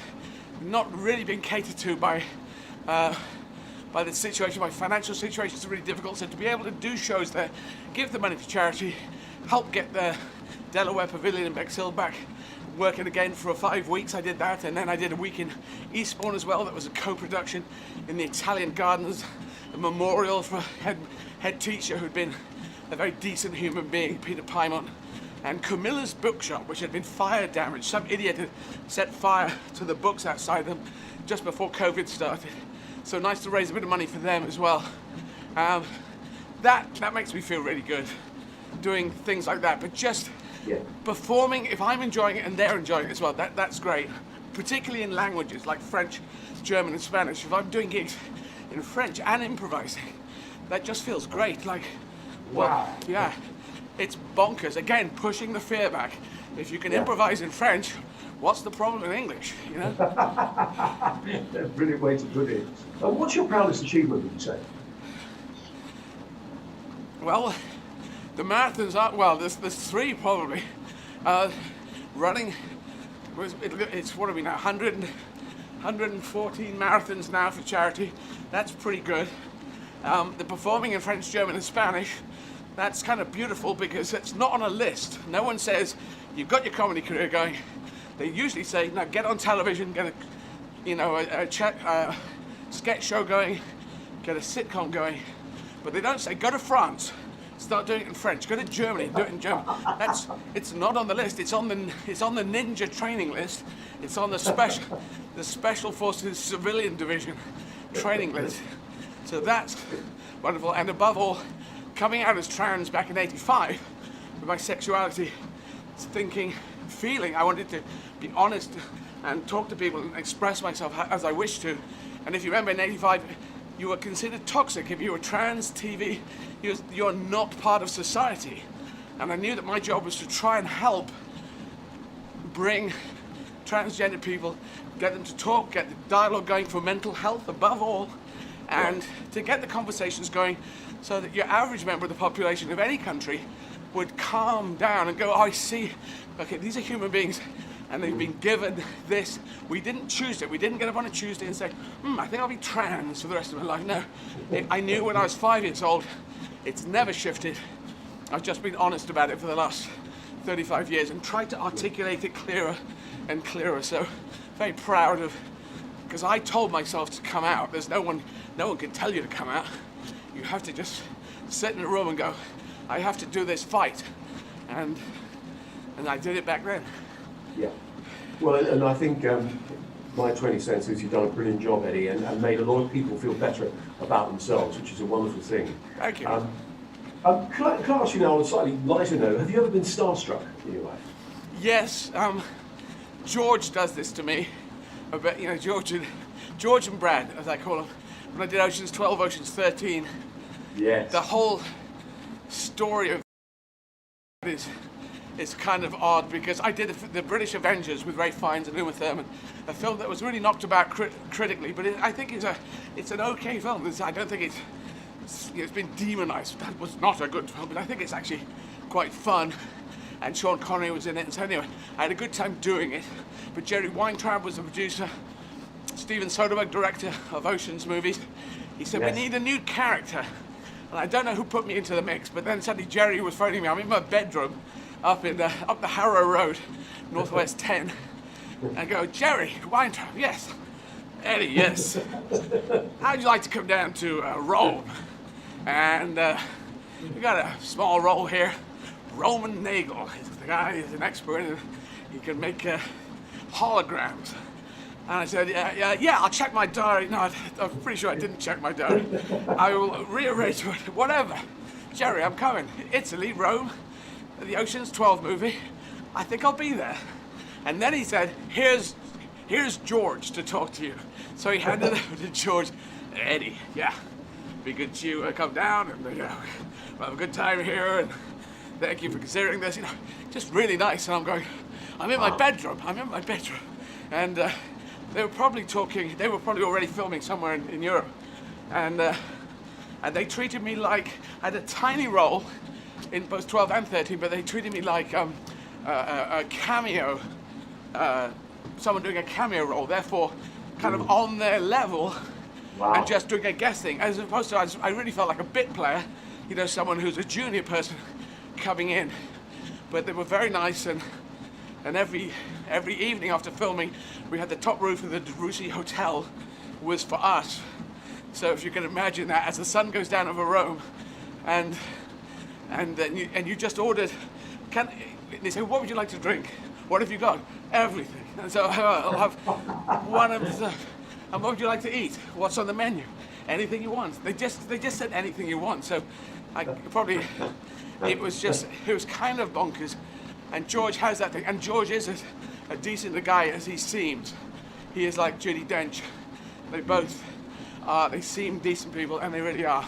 not really being catered to by the situation. My financial situation is really difficult, so to be able to do shows there, give the money to charity, help get the Delaware Pavilion in Bexhill back working again for 5 weeks. I did that, and then I did a week in Eastbourne as well. That was a co-production in the Italian Gardens, a memorial for a head teacher who'd been a very decent human being, Peter Pymont. And Camilla's bookshop, which had been fire damaged. Some idiot had set fire to the books outside them just before COVID started. So nice to raise a bit of money for them as well. That makes me feel really good, doing things like that. But just performing, if I'm enjoying it and they're enjoying it as well, that's great. Particularly in languages like French, German and Spanish. If I'm doing gigs in French and improvising, that just feels great. Like, Wow. Yeah. It's bonkers. Again, pushing the fear back. If you can improvise in French, what's the problem in English? You know? Brilliant way to put it. What's your proudest achievement, would you say? Well, the marathons are, well, there's three probably. Running, it's what are we now, 114 marathons now for charity. That's pretty good. The performing in French, German and Spanish, that's kind of beautiful because it's not on a list. No one says, you've got your comedy career going. They usually say, now get on television, get a sketch show going, get a sitcom going. But they don't say, go to France, start doing it in French, go to Germany, do it in German. It's not on the list, it's on the ninja training list. It's on the special forces civilian division training list. So that's wonderful. And above all, coming out as trans back in '85, with my sexuality, feeling I wanted to be honest and talk to people and express myself as I wished to. And if you remember in '85, you were considered toxic. If you were trans TV, you're not part of society. And I knew that my job was to try and help bring transgender people, get them to talk, get the dialogue going for mental health above all, and to get the conversations going so that your average member of the population of any country would calm down and go, oh, I see, okay, these are human beings and they've been given this. We didn't choose it. We didn't get up on a Tuesday and say, I think I'll be trans for the rest of my life. No, I knew when I was 5 years old. It's never shifted. I've just been honest about it for the last 35 years and tried to articulate it clearer and clearer. So very proud of, because I told myself to come out. There's no one can tell you to come out. You have to just sit in a room and go, I have to do this fight. And I did it back then. Yeah. Well, and I think my 20 cents is you've done a brilliant job, Eddie, and made a lot of people feel better about themselves, which is a wonderful thing. Thank you. Can I ask you now on a slightly lighter note, have you ever been starstruck in your life? Yes, George does this to me. I bet, George and Brad, as I call them. When I did Oceans 12, Oceans 13, yes. the whole story of is kind of odd because I did the British Avengers with Ray Fiennes and Uma Thurman, a film that was really knocked about critically, but I think it's an okay film. I don't think it's been demonized. That was not a good film, but I think it's actually quite fun. And Sean Connery was in it, and so anyway, I had a good time doing it. But Jerry Weintraub was the producer. Steven Soderbergh, director of Oceans movies, he said, yes, we need a new character. And I don't know who put me into the mix, but then suddenly Jerry was phoning me. I'm in my bedroom up the Harrow Road, Northwest 10. And I go, Jerry Weintraub, yes. Eddie, yes. How'd you like to come down to Rome? And we got a small role here. Roman Nagel, the guy is an expert and he can make holograms. And I said, yeah, I'll check my diary. No, I'm pretty sure I didn't check my diary. I will rearrange it, whatever. Jerry, I'm coming. Italy, Rome, the Ocean's 12 movie. I think I'll be there. And then he said, here's George to talk to you. So he handed it over to George. Eddie, yeah, be good to you come down and we'll have a good time here and thank you for considering this. Just really nice. And I'm going, I'm in my bedroom. And they were probably already filming somewhere in Europe. And they treated me like, I had a tiny role in both 12 and 13, but they treated me like a cameo, someone doing a cameo role, therefore kind of on their level. Wow. And just doing a guest thing, as opposed to I really felt like a bit player, someone who's a junior person coming in. But they were very nice, and every evening after filming, we had the top roof of the Drusi Hotel was for us. So if you can imagine that, as the sun goes down over Rome, and you just ordered, they say, what would you like to drink? What have you got? Everything. And so I'll have one of the. And what would you like to eat? What's on the menu? Anything you want. They just said anything you want. So it was kind of bonkers. And George has that thing. And George is a decent guy as he seems. He is like Judi Dench. They both are. They seem decent people, and they really are.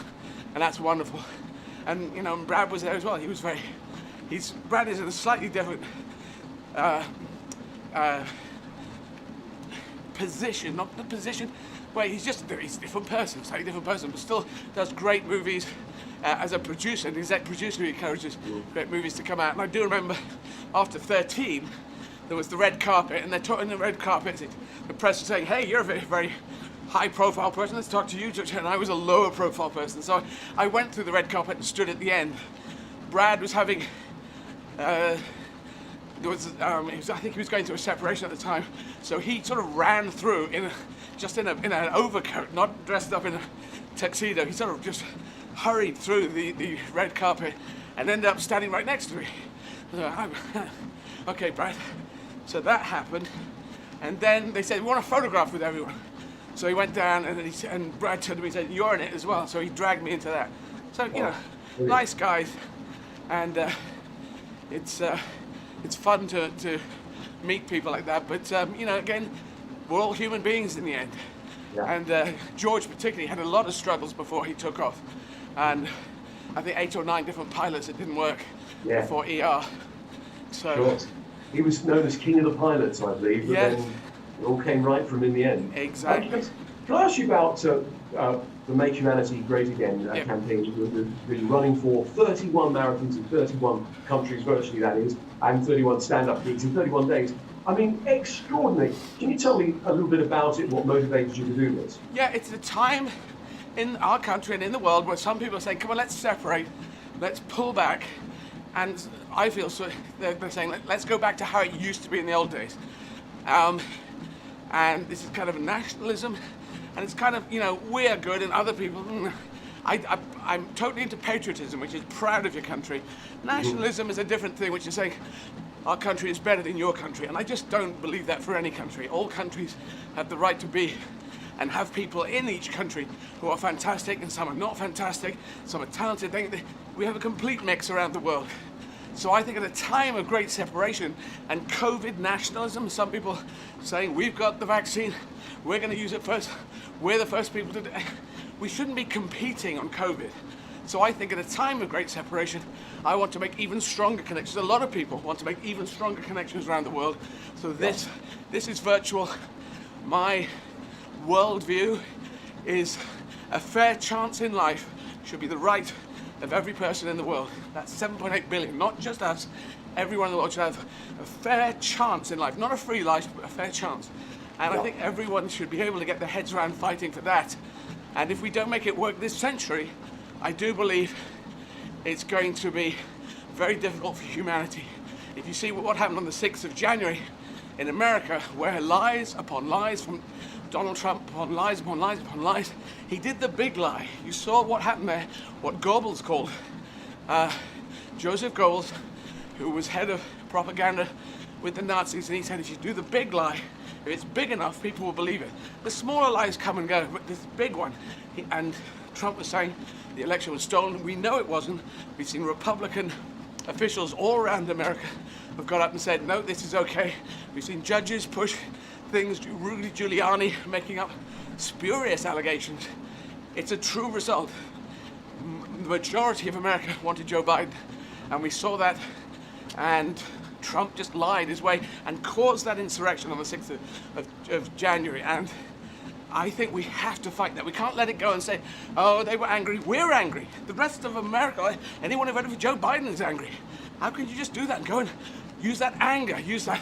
And that's wonderful. And Brad was there as well. Brad is in a slightly different position, not the position where he's a different person, slightly different person, but still does great movies as a producer, an exec producer who encourages great movies to come out. And I do remember after 13, there was the red carpet, and they're talking the red carpet, the press was saying, hey, you're a very, very high profile person, let's talk to you, and I was a lower profile person. So I went through the red carpet and stood at the end. Brad was having I think he was going through a separation at the time, so he sort of ran through in an overcoat, not dressed up in a tuxedo. He sort of just hurried through the red carpet and ended up standing right next to me. Okay, Brad. So that happened, and then they said, we want a photograph with everyone. So he went down, and then Brad turned to me and said, you're in it as well. So he dragged me into that. So nice guys, and it's fun to meet people like that, but again, we're all human beings in the end. Yeah. And George particularly had a lot of struggles before he took off, and I think 8 or 9 different pilots that didn't work before ER. So sure. He was known as King of the Pilots, I believe, but then it all came right from in the end. Exactly. Can I ask you about the Make Humanity Great Again campaign? You've been running for 31 marathons in 31 countries, virtually that is, and 31 stand-up gigs in 31 days. I mean, extraordinary. Can you tell me a little bit about it, what motivated you to do this? Yeah, it's a time in our country and in the world where some people are saying, come on, let's separate, let's pull back. And I feel they're saying, let's go back to how it used to be in the old days. And this is kind of a nationalism, and it's kind of, we're good and other people, I'm totally into patriotism, which is proud of your country. Nationalism is a different thing, which is saying our country is better than your country, and I just don't believe that for any country. All countries have the right to be and have people in each country who are fantastic, and some are not fantastic, some are talented. We have a complete mix around the world. So I think at a time of great separation and COVID nationalism, some people saying we've got the vaccine, we're going to use it first, we're the first people to do it. We shouldn't be competing on COVID. So I think at a time of great separation, I want to make even stronger connections. A lot of people want to make even stronger connections around the world. So this is virtual. My worldview is a fair chance in life should be the right of every person in the world. That's 7.8 billion, not just us. Everyone in the world should have a fair chance in life, not a free life, but a fair chance. And I think everyone should be able to get their heads around fighting for that. And if we don't make it work this century, I do believe it's going to be very difficult for humanity. If you see what happened on the 6th of January in America, where lies upon lies from Donald Trump, upon lies upon lies upon lies, he did the big lie. You saw what happened there, what Goebbels called. Joseph Goebbels, who was head of propaganda with the Nazis, and he said, if you do the big lie, if it's big enough, people will believe it. The smaller lies come and go, but this big one. And Trump was saying the election was stolen. We know it wasn't. We've seen Republican officials all around America have got up and said, no, this is okay. We've seen judges push things, Rudy Giuliani making up spurious allegations. It's a true result. The majority of America wanted Joe Biden, and we saw that, and Trump just lied his way and caused that insurrection on the 6th of January, and I think we have to fight that. We can't let it go and say, oh, they were angry, we're angry. The rest of America, anyone who voted for Joe Biden is angry. How can you just do that and go and use that anger, use that,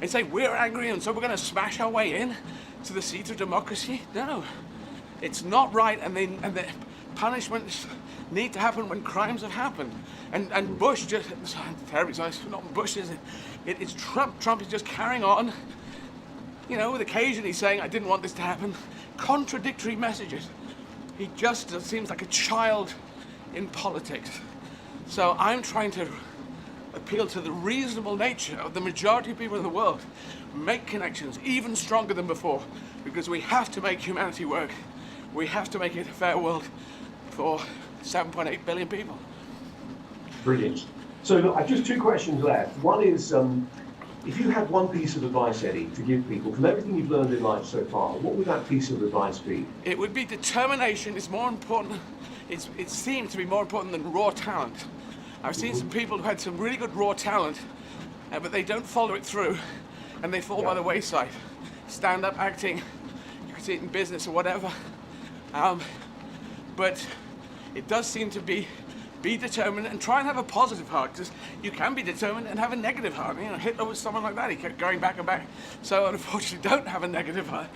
and say we're angry and so we're going to smash our way in to the seat of democracy? No, it's not right, and the punishments need to happen when crimes have happened. And Bush just, it's terribly nice, not Bush, is it? It's Trump. Trump is just carrying on, you know, with occasionally saying, I didn't want this to happen. Contradictory messages. He just seems like a child in politics. So I'm trying to appeal to the reasonable nature of the majority of people in the world. Make connections even stronger than before, because we have to make humanity work. We have to make it a fair world for 7.8 billion people. Brilliant. So look, I've just two questions left. One is, if you had one piece of advice, Eddie, to give people from everything you've learned in life so far, what would that piece of advice be? It would be determination is more important. It seems to be more important than raw talent. I've seen some people who had some really good raw talent, but they don't follow it through, and they fall by the wayside. Stand-up acting, you can see it in business or whatever. But it does seem to be determined and try and have a positive heart, because you can be determined and have a negative heart. You know, Hitler was someone like that. He kept going back and back. So unfortunately, don't have a negative heart.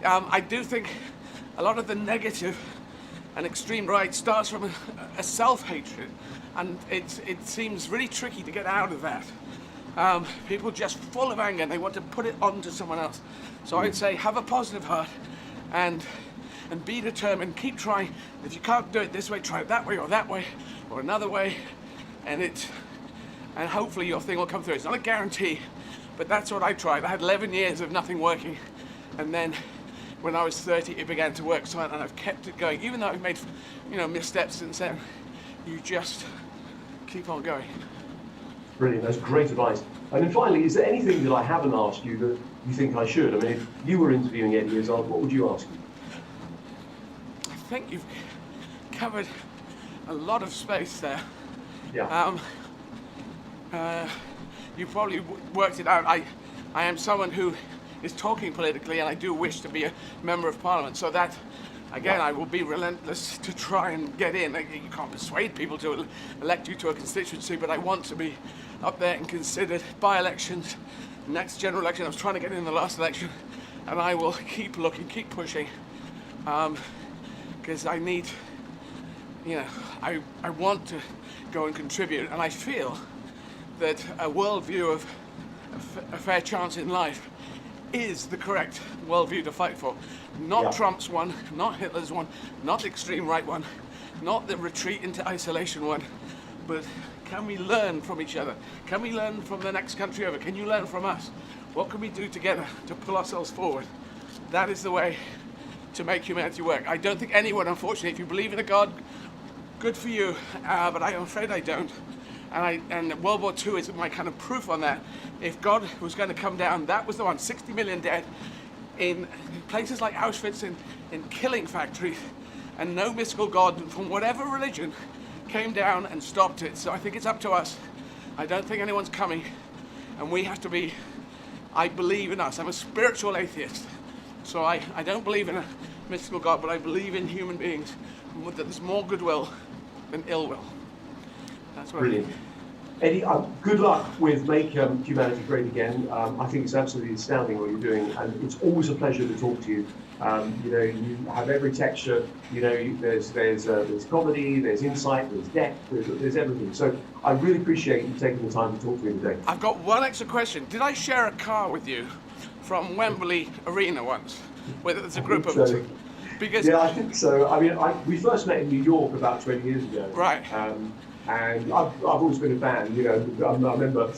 I do think a lot of the negative and extreme right starts from a self-hatred, and it seems really tricky to get out of that. People just full of anger and they want to put it onto someone else. So I'd say have a positive heart and be determined, keep trying. If you can't do it this way, try it that way or another way, and hopefully your thing will come through. It's not a guarantee, but that's what I tried. I had 11 years of nothing working, and then when I was 30 it began to work, and I've kept it going. Even though I've made, you know, missteps since then, you just keep on going. Brilliant, that's great advice. And then finally, is there anything that I haven't asked you that you think I should? I mean, if you were interviewing Eddie Izzard, what would you ask him? I think you've covered a lot of space there. Yeah. You probably worked it out. I am someone who is talking politically, and I do wish to be a member of parliament. So that, again, I will be relentless to try and get in. You can't persuade people to elect you to a constituency, but I want to be up there and considered. By-elections, next general election. I was trying to get in the last election, and I will keep looking, keep pushing, because I need, you know, I want to go and contribute, and I feel that a worldview of a fair chance in life is the correct worldview to fight for. Not Trump's one, not Hitler's one, not the extreme right one, not the retreat into isolation one, but can we learn from each other? Can we learn from the next country over? Can you learn from us? What can we do together to pull ourselves forward? That is the way to make humanity work. I don't think anyone, unfortunately, if you believe in a God, good for you, but I'm afraid I don't. And World War II is my kind of proof on that. If God was going to come down, that was the one. 60 million dead in places like Auschwitz, in killing factories, and no mystical God from whatever religion came down and stopped it. So I think it's up to us. I don't think anyone's coming, and we have to be, I believe in us. I'm a spiritual atheist, so I don't believe in a mystical God, but I believe in human beings, that there's more goodwill than ill will. That's what Brilliant. Eddie, good luck with Make Humanity Great Again. I think it's absolutely astounding what you're doing, and it's always a pleasure to talk to you. You know, you have every texture. You know, there's comedy, there's insight, there's depth, there's everything. So I really appreciate you taking the time to talk to me today. I've got one extra question. Did I share a car with you from Wembley Arena once? Where there's a group of us? Because yeah, I think so. I mean, we first met in New York about 20 years ago. Right. And I've always been a fan, you know. I remember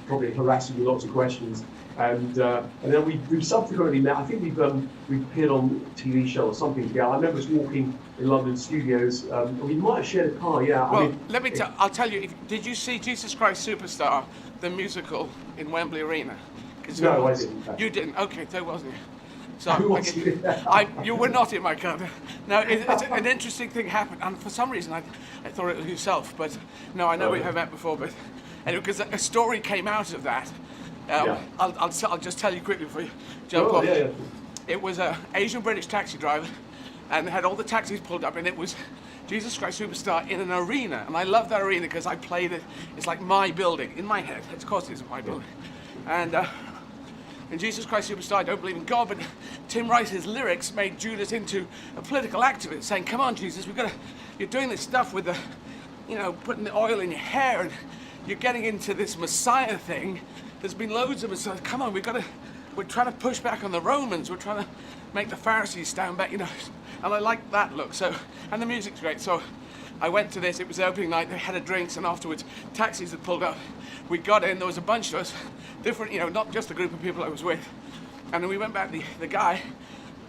probably harassing you lots of questions. And then we've subsequently met. I think we've appeared on a TV show or something together. I remember us walking in London studios. We might have shared a car, yeah. Well, I'll tell you. Did you see Jesus Christ Superstar, the musical in Wembley Arena? No, I didn't. You didn't? Okay, there wasn't you. So Who was you were not in my car. Now, it's an interesting thing happened, and for some reason I thought it was yourself, but no, I know we have met before, but because a story came out of that. I'll just tell you quickly before you jump off. Yeah. It was an Asian British taxi driver, and they had all the taxis pulled up, and it was Jesus Christ Superstar in an arena, and I love that arena because I played it. It's like my building in my head. Of course, it isn't my building, and in Jesus Christ Superstar, I don't believe in God, but Tim Rice's lyrics made Judas into a political activist, saying, "Come on, Jesus, you're doing this stuff with the, you know, putting the oil in your hair, and you're getting into this Messiah thing. There's been loads of Messiahs. Come on, we're trying to push back on the Romans. We're trying to make the Pharisees stand back, you know." And I like that look. So, and the music's great. So, I went to this. It was the opening night. They had a drinks, and afterwards, taxis had pulled up. We got in. There was a bunch of us, different, you know, not just the group of people I was with. And then we went back. The guy,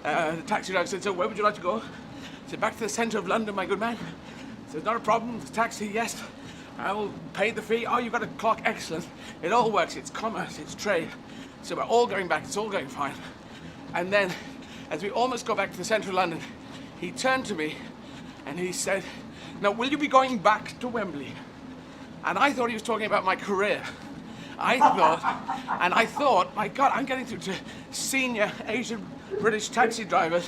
the taxi driver said, "So where would you like to go?" I said, "Back to the centre of London, my good man." He said, "Not a problem. The taxi, yes. I will pay the fee." "Oh, you've got a clock. Excellent. It all works. It's commerce. It's trade. So we're all going back. It's all going fine." And then, as we almost got back to the centre of London, he turned to me and he said, "Now, will you be going back to Wembley?" And I thought he was talking about my career. I thought, my God, I'm getting through to senior Asian British taxi drivers.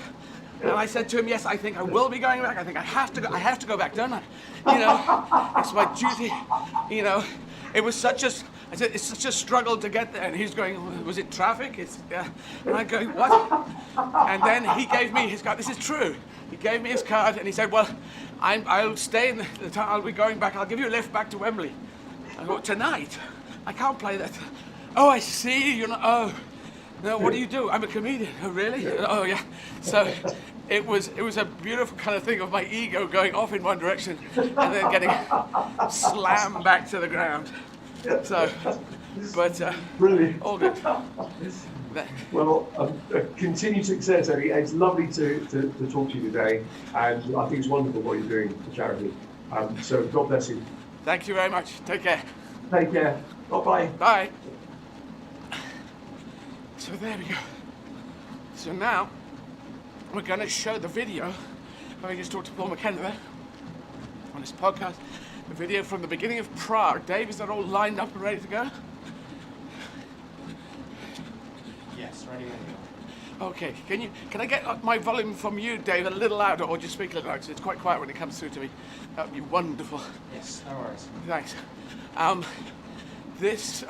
And I said to him, "Yes, I think I will be going back. I think I have to go back, don't I? You know, it's my duty." You know, it was I said, "It's such a struggle to get there." And he's going, "Was it traffic?" And I go, "What?" And then he gave me his card. This is true. He gave me his card and he said, "Well, I'll stay in the town. I'll be going back. I'll give you a lift back to Wembley." I go, "Tonight? I can't play that." "Oh, I see. You're not. Oh, no. What do you do?" "I'm a comedian." "Oh, really?" "Oh, yeah." So it was a beautiful kind of thing of my ego going off in one direction and then getting slammed back to the ground. So, but Brilliant. all good. Well, continued success, Eddie. It's lovely to talk to you today, and I think it's wonderful what you're doing for charity. So God bless you. Thank you very much. Take care. Take care. Bye-bye. Bye. So there we go. So now we're going to show the video. I just talked to Paul McKenna there on his podcast. The video from the beginning of Prague. Dave, is that all lined up and ready to go? Yes, ready to go. Okay. Can I get my volume from you, Dave, a little louder, or just speak a little louder? 'Cause it's quite quiet when it comes through to me. That would be wonderful. Yes, no worries. Thanks. This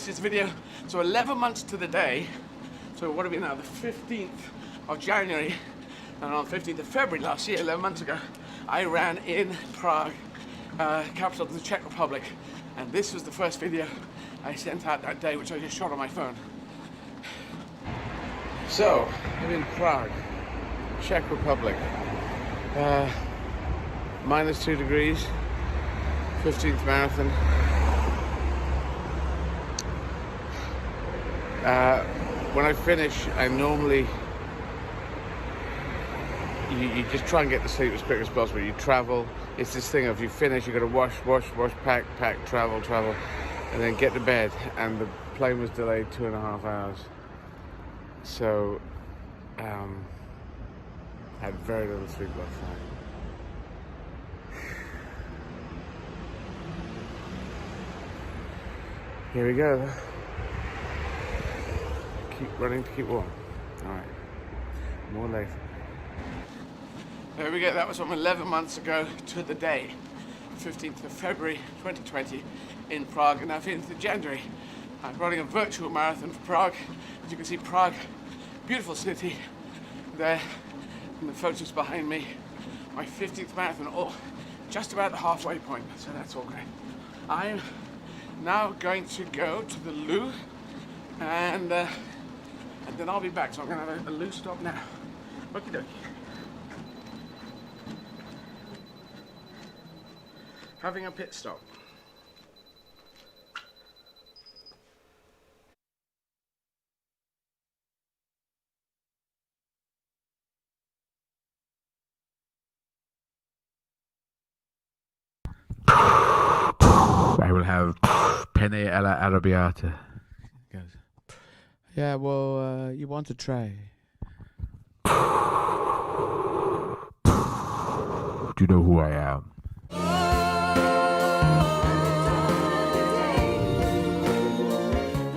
is video. So 11 months to the day. So what are we now? The 15th of January, and on the 15th of February last year, 11 months ago, I ran in Prague, capital of the Czech Republic, and this was the first video I sent out that day, which I just shot on my phone. So, I'm in Prague, Czech Republic. -2 degrees, 15th marathon. When I finish, I normally, you just try and get to sleep as quick as possible. You travel. It's this thing of you finish, you got to wash, pack, travel, and then get to bed. And the plane was delayed 2.5 hours. So, I had very little sleep last night. Here we go. Keep running to keep warm. All right. More later. There we go. That was from 11 months ago to the day, 15th of February 2020 in Prague. And now 15th of January, I'm running a virtual marathon for Prague. As you can see, Prague, beautiful city there, and the photos behind me. My 15th marathon, just about the halfway point, so that's all great. I'm now going to go to the loo, and then I'll be back. So I'm going to have a loo stop now. Okie dokie. Having a pit stop. I will have penne alla arrabbiata. Yeah, well, you want to try? Do you know who I am?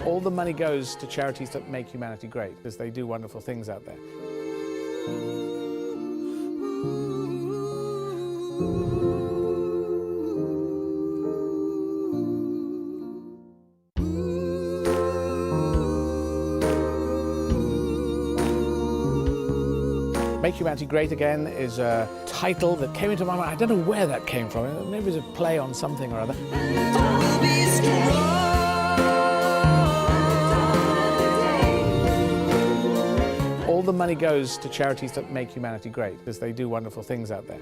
All the money goes to charities that make humanity great, because they do wonderful things out there. Make Humanity Great Again is a title that came into my mind. I don't know where that came from. Maybe it was a play on something or other. All the money goes to charities that make humanity great, because they do wonderful things out there.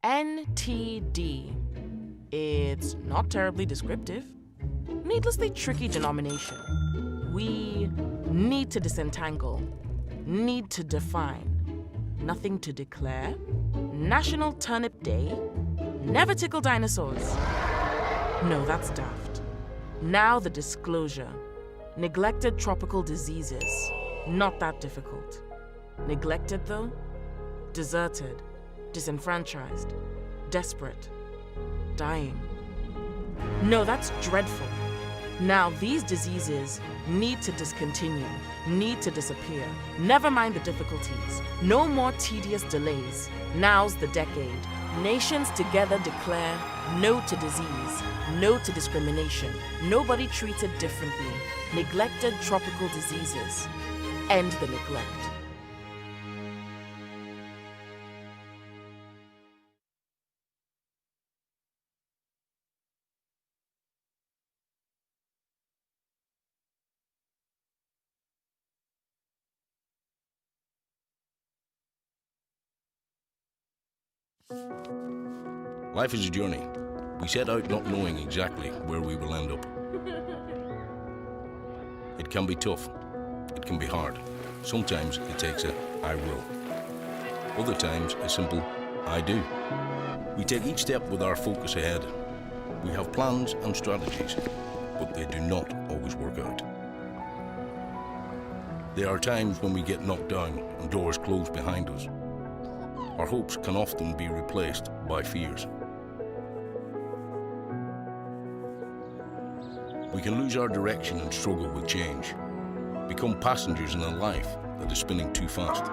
NTD. It's not terribly descriptive. Needlessly tricky denomination. We need to disentangle, need to define, nothing to declare, National Turnip Day, never tickle dinosaurs. No, that's daft. Now the disclosure. Neglected tropical diseases. Not that difficult. Neglected though? Deserted. Disenfranchised, desperate, dying. No, that's dreadful. Now these diseases need to discontinue, need to disappear. Never mind the difficulties. No more tedious delays. Now's the decade. Nations together declare no to disease, no to discrimination. Nobody treated differently. Neglected tropical diseases. End the neglect. Life is a journey. We set out not knowing exactly where we will end up. It can be tough. It can be hard. Sometimes it takes a I will. Other times a simple I do. We take each step with our focus ahead. We have plans and strategies, but they do not always work out. There are times when we get knocked down and doors close behind us. Our hopes can often be replaced by fears. We can lose our direction and struggle with change, become passengers in a life that is spinning too fast.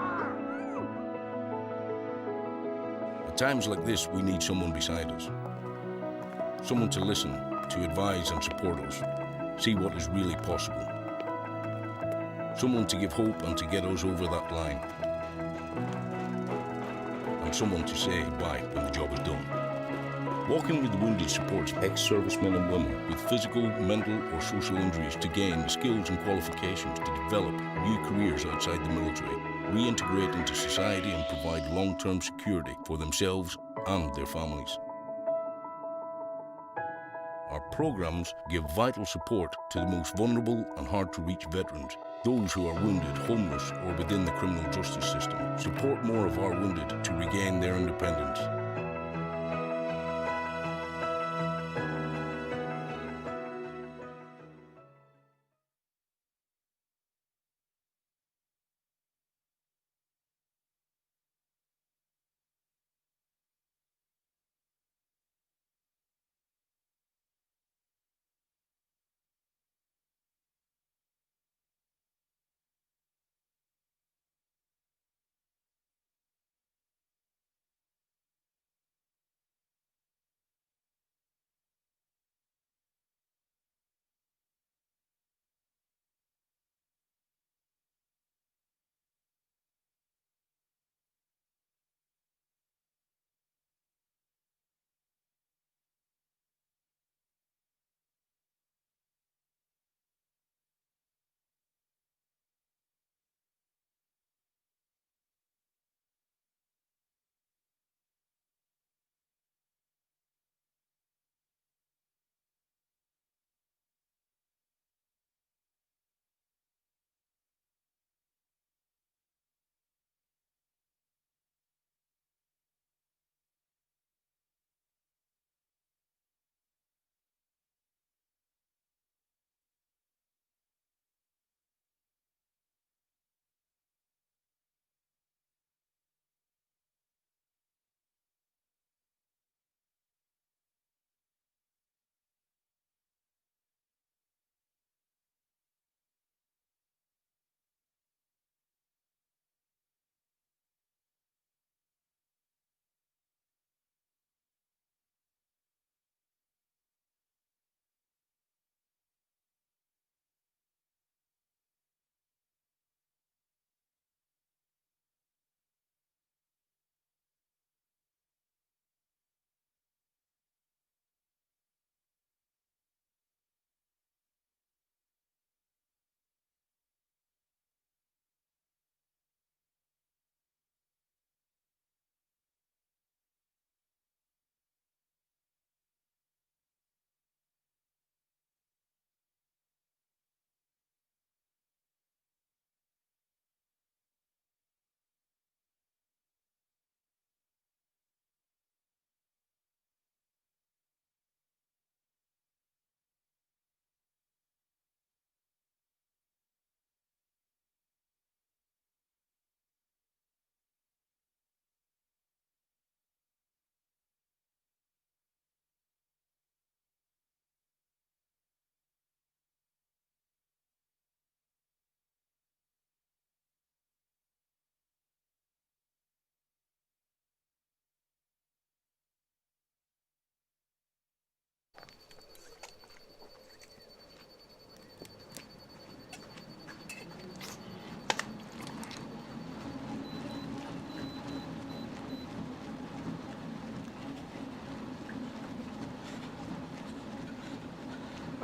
At times like this, we need someone beside us. Someone to listen, to advise and support us, see what is really possible. Someone to give hope and to get us over that line. And someone to say bye when the job is done. Walking with the Wounded supports ex-servicemen and women with physical, mental or social injuries to gain the skills and qualifications to develop new careers outside the military, reintegrate into society and provide long-term security for themselves and their families. Our programs give vital support to the most vulnerable and hard-to-reach veterans, those who are wounded, homeless, or within the criminal justice system. Support more of our wounded to regain their independence.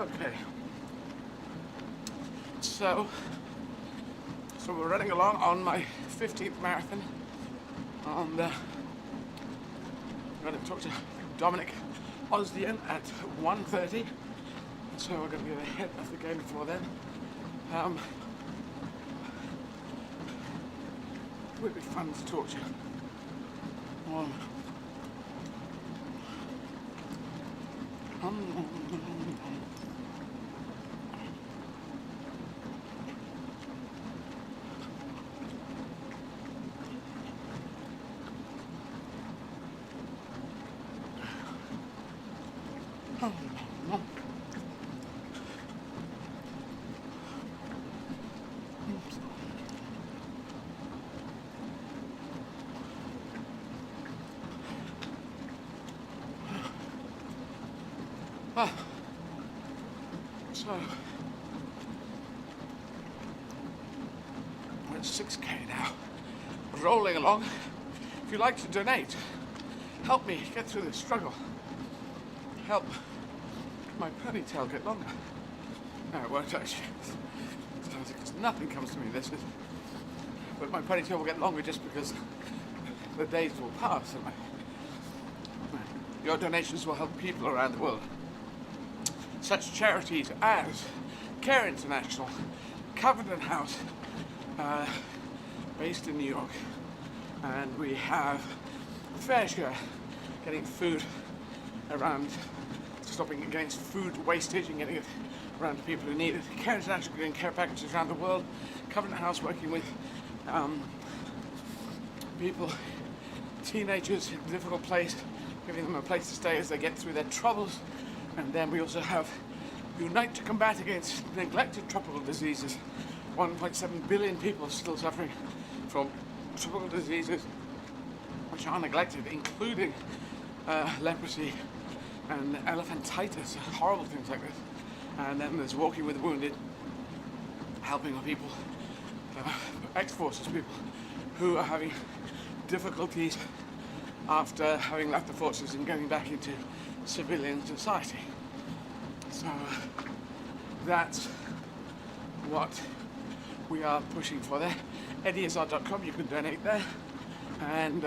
Okay. So we're running along on my 15th marathon. And I'm going to talk to Dominic Osdian at 1:30. So we're going to get ahead of the game before then. It would be fun to talk to. So we're at 6K now, rolling along. If you'd like to donate, help me get through this struggle. Help my ponytail get longer. No, it won't actually. Because nothing comes to me this is. But my ponytail will get longer just because the days will pass. And your donations will help people around the world. Such charities as Care International, Covenant House, based in New York, and we have Fair Share, getting food around, stopping against food wastage and getting it around to people who need it. Care International getting care packages around the world. Covenant House working with people, teenagers in a difficult place, giving them a place to stay as they get through their troubles. And then we also have Unite to Combat Against Neglected Tropical Diseases. 1.7 billion people still suffering from tropical diseases which are neglected, including leprosy and elephantitis, horrible things like this. And then there's Walking with the Wounded, helping people, ex-forces people who are having difficulties after having left the forces and going back into civilian society. So that's what we are pushing for there. Izzard.com, you can donate there. And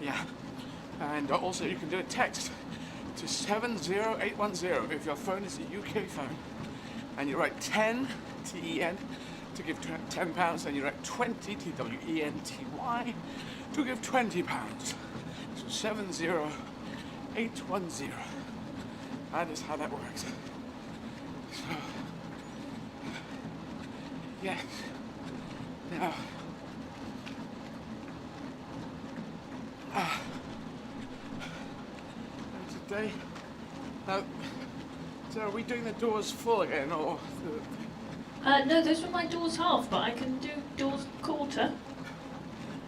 yeah. And also you can do a text to 70810 if your phone is a UK phone. And you write 10, T-E-N, to give £10, and you write 20, T-W-E-N-T-Y, to give £20. So 70810. That is how that works. So, yes. Now, today, now, so are we doing the doors full again, or? No, those were my doors half, but I can do doors quarter.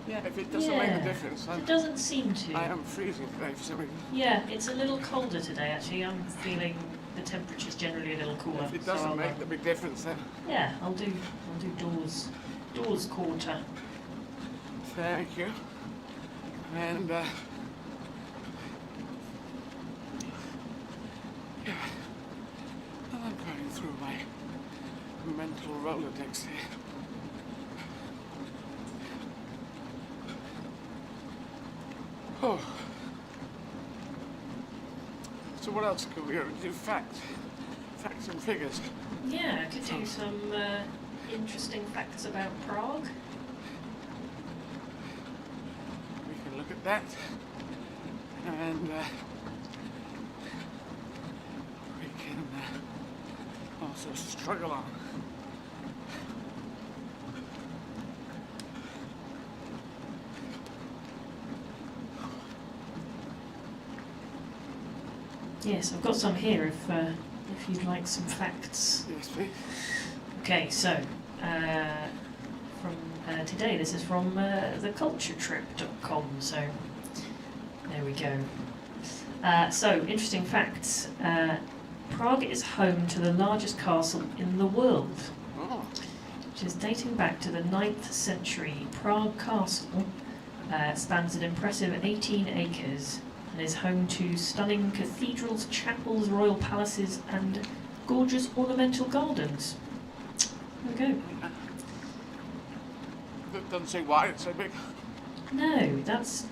Yeah, if it doesn't make a difference. It doesn't seem to. I am freezing today for some reason. Yeah, it's a little colder today actually. I'm feeling the temperature's generally a little cooler. If it doesn't make the big difference then. Yeah, I'll do doors quarter. Thank you. And yeah. I'm going through my mental Rolodex here. Oh. So what else could we do? Facts and figures. Yeah, I could do some interesting facts about Prague. We can look at that. And we can also struggle on. Yes, I've got some here if you'd like some facts. Yes, please. Okay, so from today, this is from theculturetrip.com, so there we go. So, interesting facts. Prague is home to the largest castle in the world, which is dating back to the 9th century. Prague Castle spans an impressive 18 acres and is home to stunning cathedrals, chapels, royal palaces, and gorgeous ornamental gardens. There we go. That doesn't say why it's so big. No, that's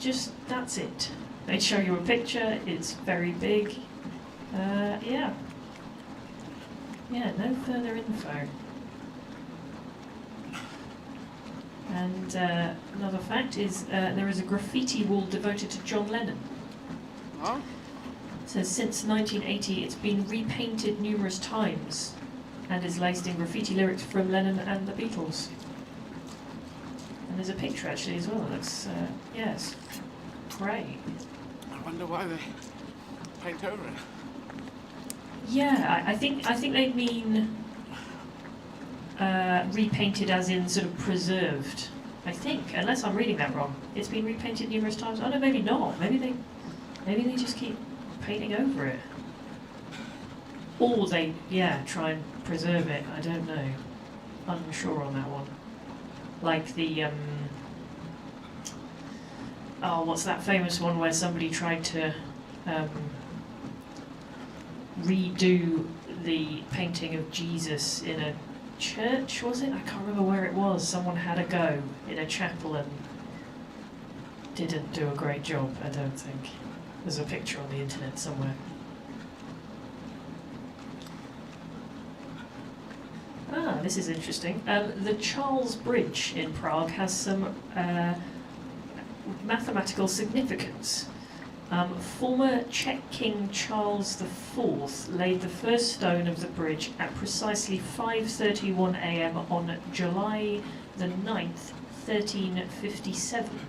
it. They show you a picture, it's very big. Yeah. Yeah, no further info. And another fact is there is a graffiti wall devoted to John Lennon. Oh? It says since 1980 it's been repainted numerous times and is laced in graffiti lyrics from Lennon and the Beatles. And there's a picture actually as well. It looks, yes, great. I wonder why they paint over it. Yeah, I think they mean repainted as in sort of preserved. I think, unless I'm reading that wrong. It's been repainted numerous times. Oh no, maybe not. Maybe they just keep painting over it. Or they, yeah, try and preserve it. I don't know. Unsure on that one. Like the oh, what's that famous one where somebody tried to redo the painting of Jesus in a church, was it? I can't remember where it was. Someone had a go in a chapel and didn't do a great job, I don't think. There's a picture on the internet somewhere. Ah, this is interesting. The Charles Bridge in Prague has some mathematical significance. Former Czech King Charles IV laid the first stone of the bridge at precisely 5:31 a.m. on July the 9th, 1357.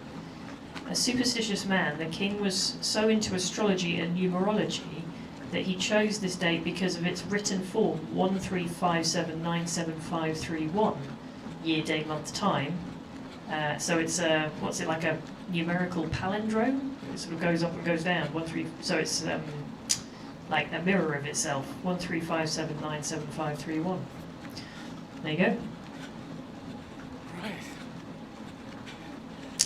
A superstitious man, the king was so into astrology and numerology that he chose this date because of its written form, 1357975531, year, day, month, time. So it's what's it, like a numerical palindrome? It sort of goes up and goes down. So it's like a mirror of itself. 1357975531. There you go. Right.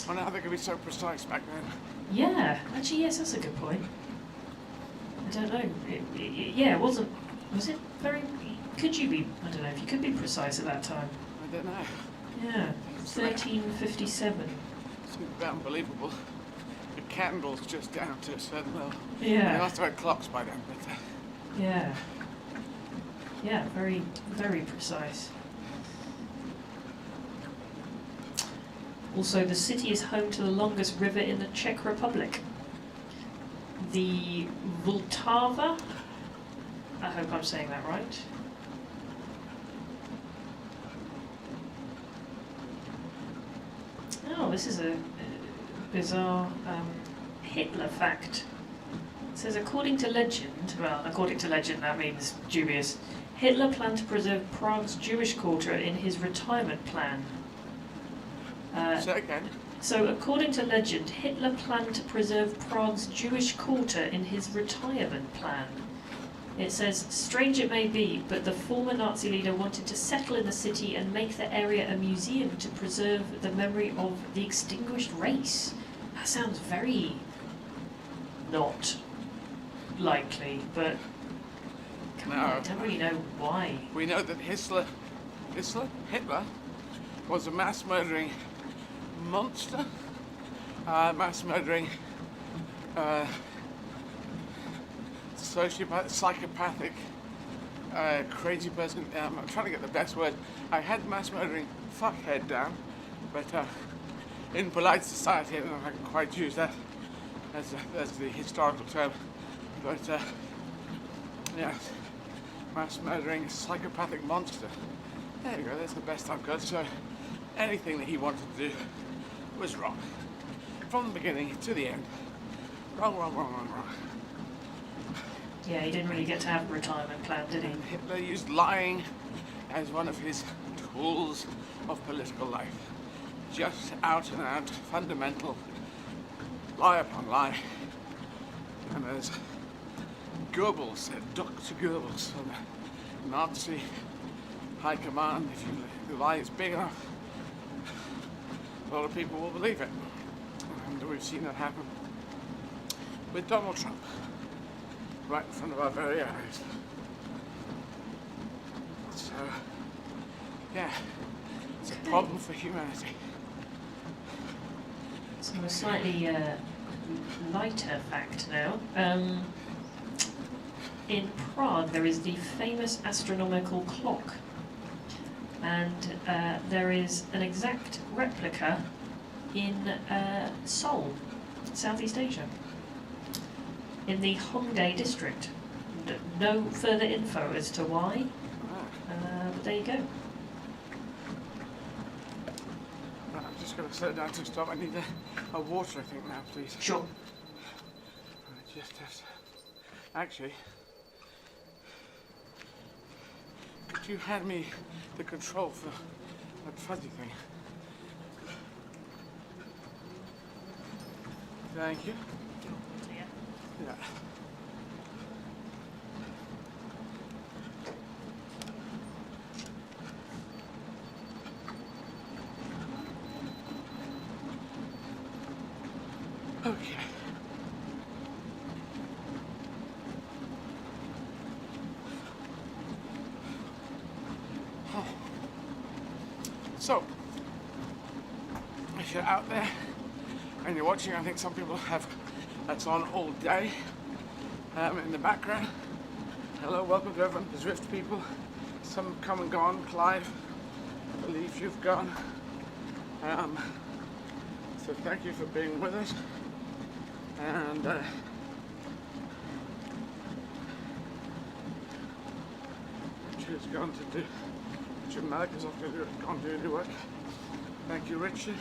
I wonder how they could be so precise back then. Yeah, actually, yes, that's a good point. I don't know. Yeah, it wasn't. Was it very? Could you be? I don't know if you could be precise at that time. I don't know. Yeah, 1357. It's a bit unbelievable. The candles just down to a certain level. Yeah. They must have had clocks by then, but Yeah. Yeah, very, very precise. Also, the city is home to the longest river in the Czech Republic. The Vltava. I hope I'm saying that right. Oh, this is a bizarre Hitler fact. It says, according to legend, that means dubious, Hitler planned to preserve Prague's Jewish quarter in his retirement plan. say again. So, according to legend, Hitler planned to preserve Prague's Jewish quarter in his retirement plan. It says, strange it may be, but the former Nazi leader wanted to settle in the city and make the area a museum to preserve the memory of the extinguished race. That sounds very not likely, but I don't really know why. We know that Hitler was a mass murdering monster, mass murdering sociopath, psychopathic, crazy person. I'm trying to get the best word. I had mass murdering fuckhead down, but in polite society, I don't know if I can quite use that as the historical term. But yeah, mass murdering psychopathic monster. There you go. That's the best I've got. So anything that he wanted to do was wrong, from the beginning to the end. Wrong, wrong, wrong, wrong, wrong. Yeah, he didn't really get to have a retirement plan, did he? Hitler used lying as one of his tools of political life. Just out and out, fundamental, lie upon lie. And as Goebbels said, Dr. Goebbels from the Nazi high command, if the lie is big enough, a lot of people will believe it. And we've seen that happen with Donald Trump right in front of our very eyes. So, yeah, it's a problem for humanity. So a slightly lighter fact now. In Prague, there is the famous astronomical clock, and there is an exact replica in Seoul, Southeast Asia, in the Hongdae district. No further info as to why, but there you go. Right, I'm just going to slow down to stop. I need a water, I think, now, please. Sure. I just have to... Actually, could you hand me the control for that fuzzy thing? Thank you. Yeah. Okay. Oh. So, if you're out there and you're watching, I think some people have that's on all day in the background. Hello, welcome to everyone, the Zwift people. Some have come and gone. Clive, I believe you've gone. So thank you for being with us. And Richard's gone to do, Jim Malik is off to gone to do any work. Thank you, Richard.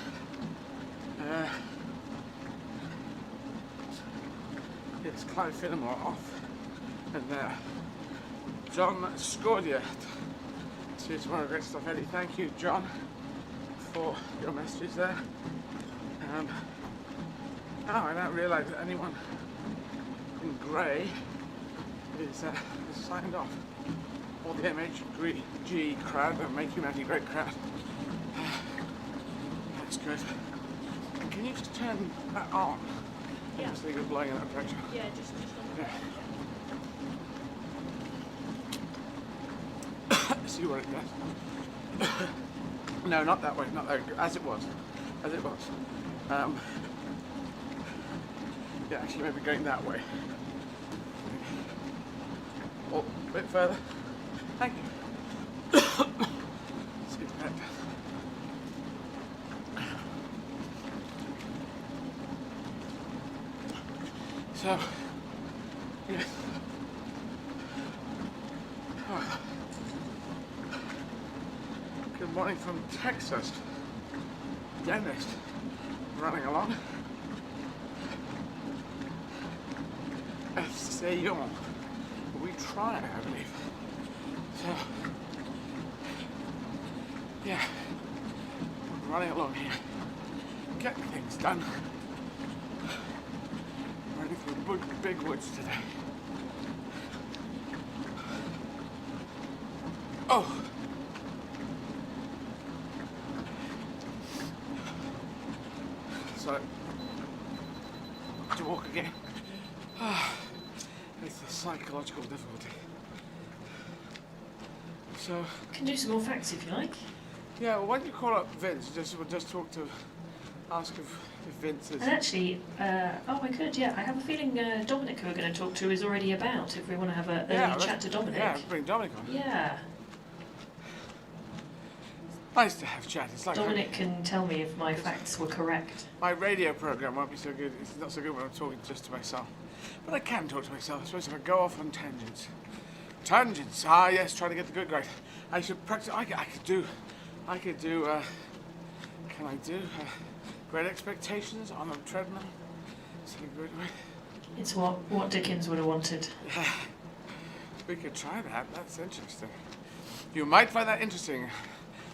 It's Clive Finnemore off. And John Scordia. See you tomorrow, great stuff, Eddie. Thank you, John, for your messages there. Oh, I don't realise that anyone in grey is signed off. All the MHG crowd, the Make Humanity Great crowd. That's good. And can you just turn that on? Yeah. Just think of blowing in that direction. Yeah, just on the Yeah. See what it does. No, not that way, not that way. As it was. As it was. Yeah, actually maybe going that way. Oh, a bit further. Thank you. Let's get back. So, yeah. Oh. Good morning from Texas. Dennis running along. Essayons. We try, I believe. So, yeah, we're running along here, getting things done. Running through big woods today. Oh. So, to walk again. It's the psychological difficulty. So, Can do some more facts if you like. yeah, well, why don't you call up Vince? We'll just talk to, ask if Vince is. And actually, oh, I could, yeah. I have a feeling Dominic, who we're going to talk to, is already about. If we want to have an early chat to Dominic. Yeah, bring Dominic on. Yeah. Nice to have chat. It's like Dominic can tell me if my facts were correct. my radio program won't be so good. It's not so good when I'm talking just to myself. But I can talk to myself. I suppose if I go off on tangents. Tangents. Ah, yes, trying to get the good grade. I should practice. I could do. Can I do Great Expectations on a treadmill? Is that a good way? It's what Dickens would have wanted. Yeah. We could try that. That's interesting. You might find that interesting,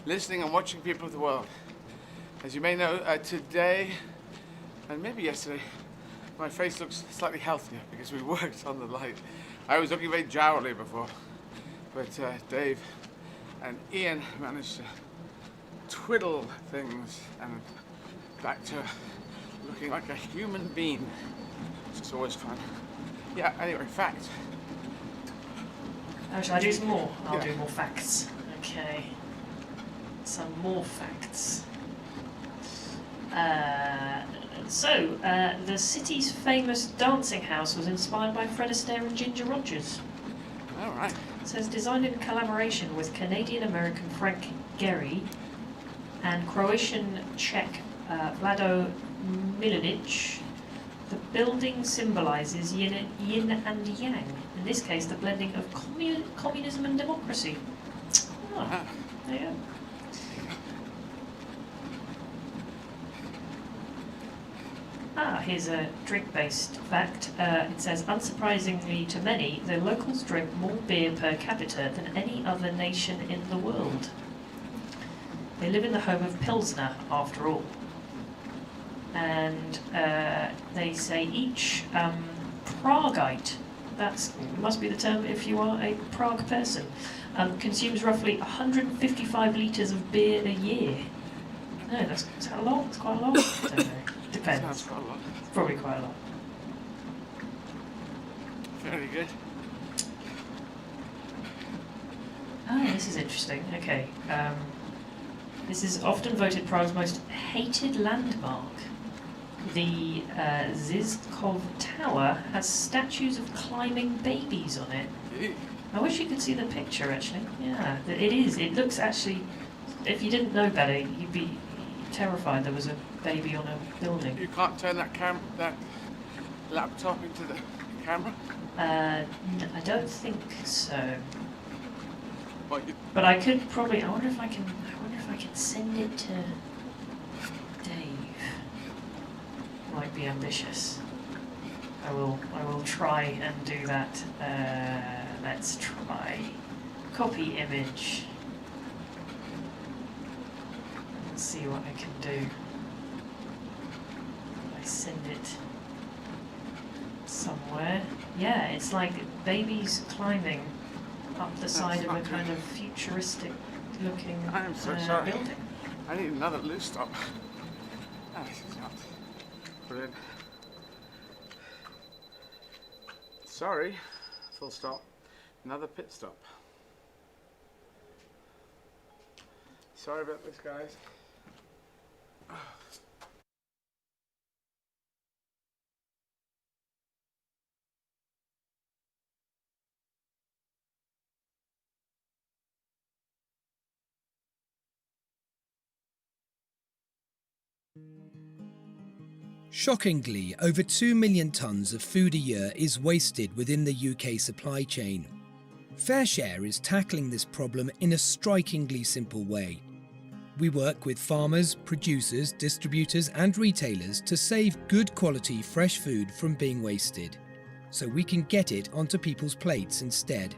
listening and watching people of the world. As you may know, today, and maybe yesterday, my face looks slightly healthier because we worked on the light. I was looking very jowly before, but Dave and Ian managed to twiddle things and back to looking like a human being. It's always fun. Yeah, anyway, fact. Oh, shall I do some more? I'll Yeah. do more facts. Okay. Some more facts. The city's famous dancing house was inspired by Fred Astaire and Ginger Rogers. All right. It says designed in collaboration with Canadian-American Frank Gehry and Croatian-Czech Vlado Milanic. The building symbolises yin and yang. In this case, the blending of communism and democracy. Oh, there you go. Here's a drink-based fact. It says, unsurprisingly to many, the locals drink more beer per capita than any other nation in the world. They live in the home of Pilsner, after all. And they say each Pragueite, that must be the term if you are a Prague person, consumes roughly 155 litres of beer a year. No, is that a lot? It's quite a lot. I don't know. Depends. Sounds quite a lot. Probably quite a lot. Very good. Oh, this is interesting. Okay. This is often voted Prague's most hated landmark. The Zizkov Tower has statues of climbing babies on it. Ew. I wish you could see the picture, actually. Yeah, it is. It looks actually... If you didn't know better, you'd be terrified there was a baby on a building. You can't turn that laptop into the camera? I don't think so. What, you, But I could probably... I wonder if I can send it to Dave. Might be ambitious. I will try and do that. Let's try. Copy image. Let's see what I can do. I send it somewhere. Yeah, it's like babies climbing up the side of a kind of futuristic looking I am so sorry. building. I need another loose stop. Oh, this is not brilliant. Sorry, full stop. Another pit stop. Sorry about this, guys. Shockingly, over 2 million tonnes of food a year is wasted within the UK supply chain. FareShare is tackling this problem in a strikingly simple way. We work with farmers, producers, distributors and retailers to save good quality fresh food from being wasted, so we can get it onto people's plates instead.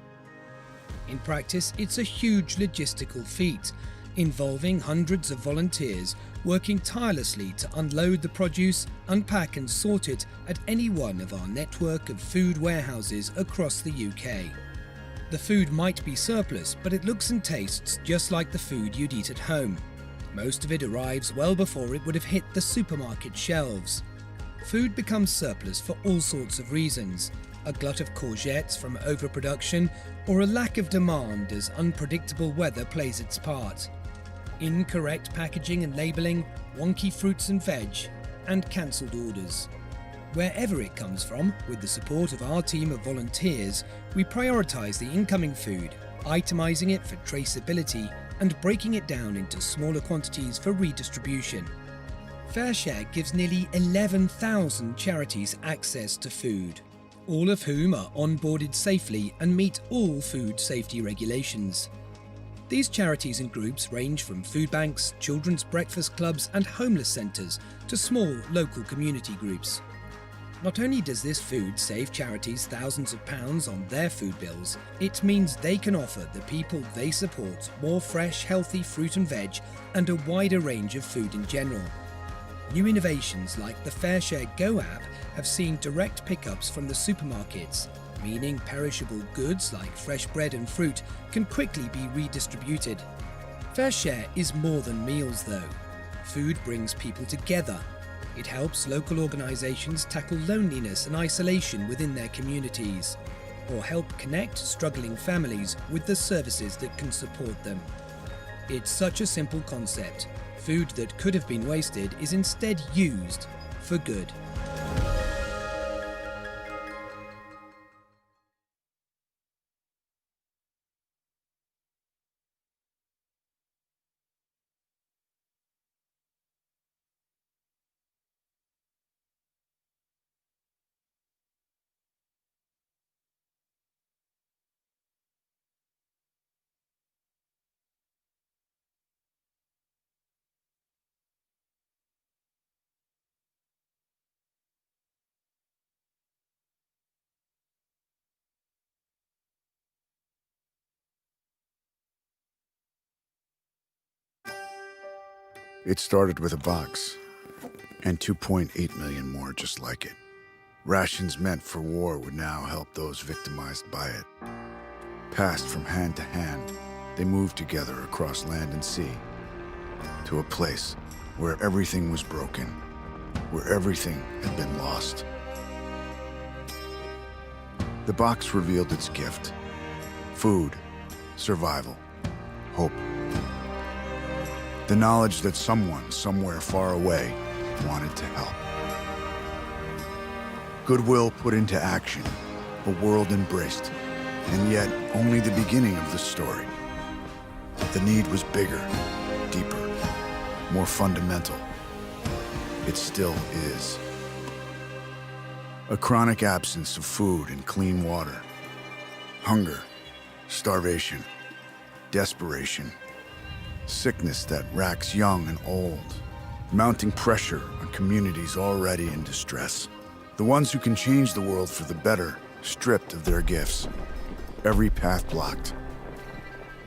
In practice, it's a huge logistical feat, involving hundreds of volunteers working tirelessly to unload the produce, unpack and sort it at any one of our network of food warehouses across the UK. The food might be surplus, but it looks and tastes just like the food you'd eat at home. Most of it arrives well before it would have hit the supermarket shelves. Food becomes surplus for all sorts of reasons. A glut of courgettes from overproduction, or a lack of demand as unpredictable weather plays its part. Incorrect packaging and labelling, wonky fruits and veg, and cancelled orders. Wherever it comes from, with the support of our team of volunteers, we prioritise the incoming food, itemising it for traceability and breaking it down into smaller quantities for redistribution. FareShare gives nearly 11,000 charities access to food, all of whom are onboarded safely and meet all food safety regulations. These charities and groups range from food banks, children's breakfast clubs and homeless centres to small local community groups. Not only does this food save charities thousands of pounds on their food bills, it means they can offer the people they support more fresh, healthy fruit and veg and a wider range of food in general. New innovations like the FareShare Go app have seen direct pickups from the supermarkets, meaning perishable goods like fresh bread and fruit can quickly be redistributed. FareShare is more than meals though. Food brings people together. It helps local organisations tackle loneliness and isolation within their communities, or help connect struggling families with the services that can support them. It's such a simple concept. Food that could have been wasted is instead used for good. It started with a box, and 2.8 million more just like it. Rations meant for war would now help those victimized by it. Passed from hand to hand, they moved together across land and sea, to a place where everything was broken, where everything had been lost. The box revealed its gift: food, survival, hope. The knowledge that someone, somewhere far away, wanted to help. Goodwill put into action, a world embraced, and yet only the beginning of the story. The need was bigger, deeper, more fundamental. It still is. A chronic absence of food and clean water. Hunger, starvation, desperation. Sickness that racks young and old, mounting pressure on communities already in distress. The ones who can change the world for the better, stripped of their gifts. Every path blocked,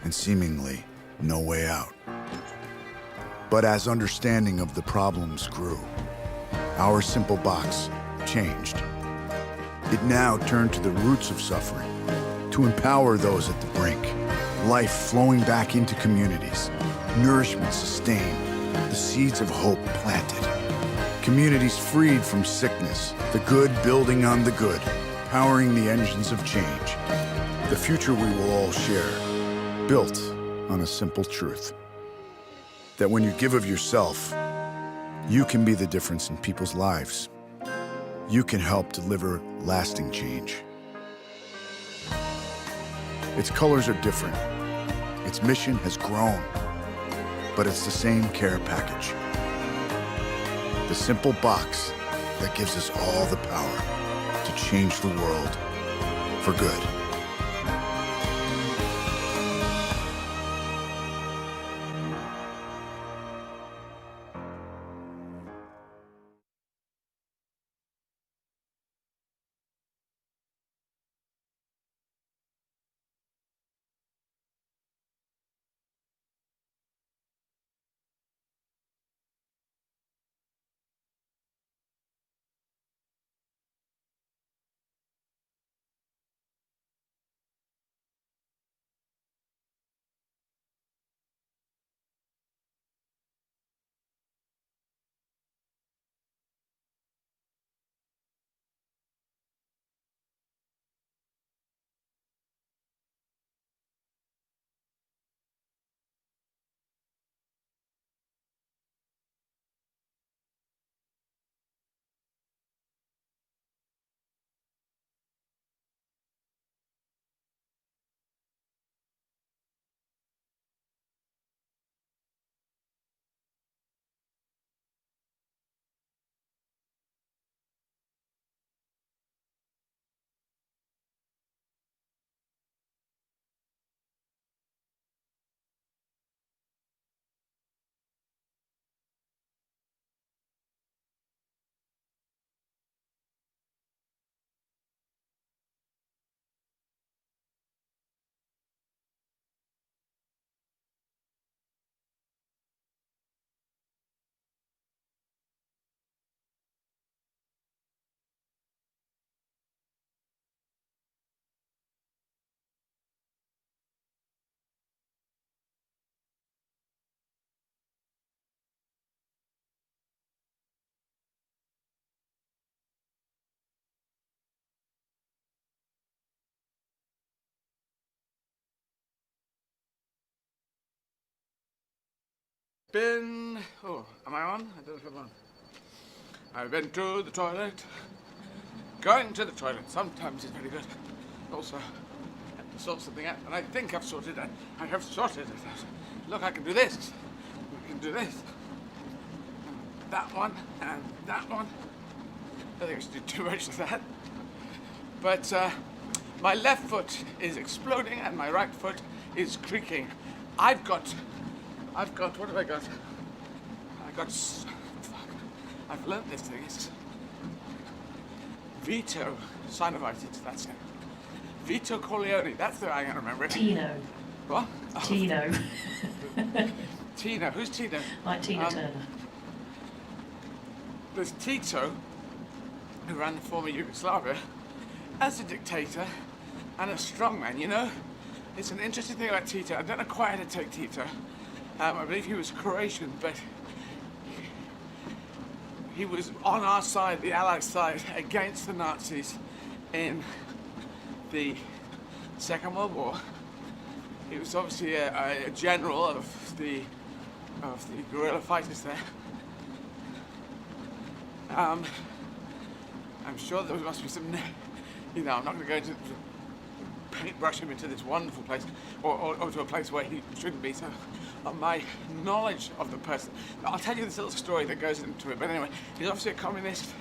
and seemingly no way out. But as understanding of the problems grew, our simple box changed. It now turned to the roots of suffering, to empower those at the brink, life flowing back into communities, nourishment sustained, the seeds of hope planted. Communities freed from sickness, the good building on the good, powering the engines of change. The future we will all share, built on a simple truth. That when you give of yourself, you can be the difference in people's lives. You can help deliver lasting change. Its colors are different. Its mission has grown, but it's the same care package. The simple box that gives us all the power to change the world for good. been... Oh, am I on? I don't know if I'm on. I've been to the toilet. Going to the toilet sometimes is very good. Also, I have to sort something out, and I think I've sorted it. I have sorted it out. Look, I can do this. I can do this. That one, and that one. I think I should do too much of that. But my left foot is exploding, and my right foot is creaking. I've got, what have I got? I've learnt this thing. It's Vito synovitis, that's it. Vito Corleone, that's the way I can remember it. Tino. What? Tino. Tino, who's Tino? Like Tina Turner. There's Tito, who ran the former Yugoslavia, as a dictator and a strongman, you know? It's an interesting thing about Tito. I don't know quite how to take Tito. I believe he was Croatian, but he was on our side, the Allied side, against the Nazis in the Second World War. He was obviously a general of the guerrilla fighters there. I'm sure there must be some, you know, I'm not going to go into paintbrush him into this wonderful place or to a place where he shouldn't be. So my knowledge of the person, I'll tell you this little story that goes into it, but anyway, he's obviously a communist,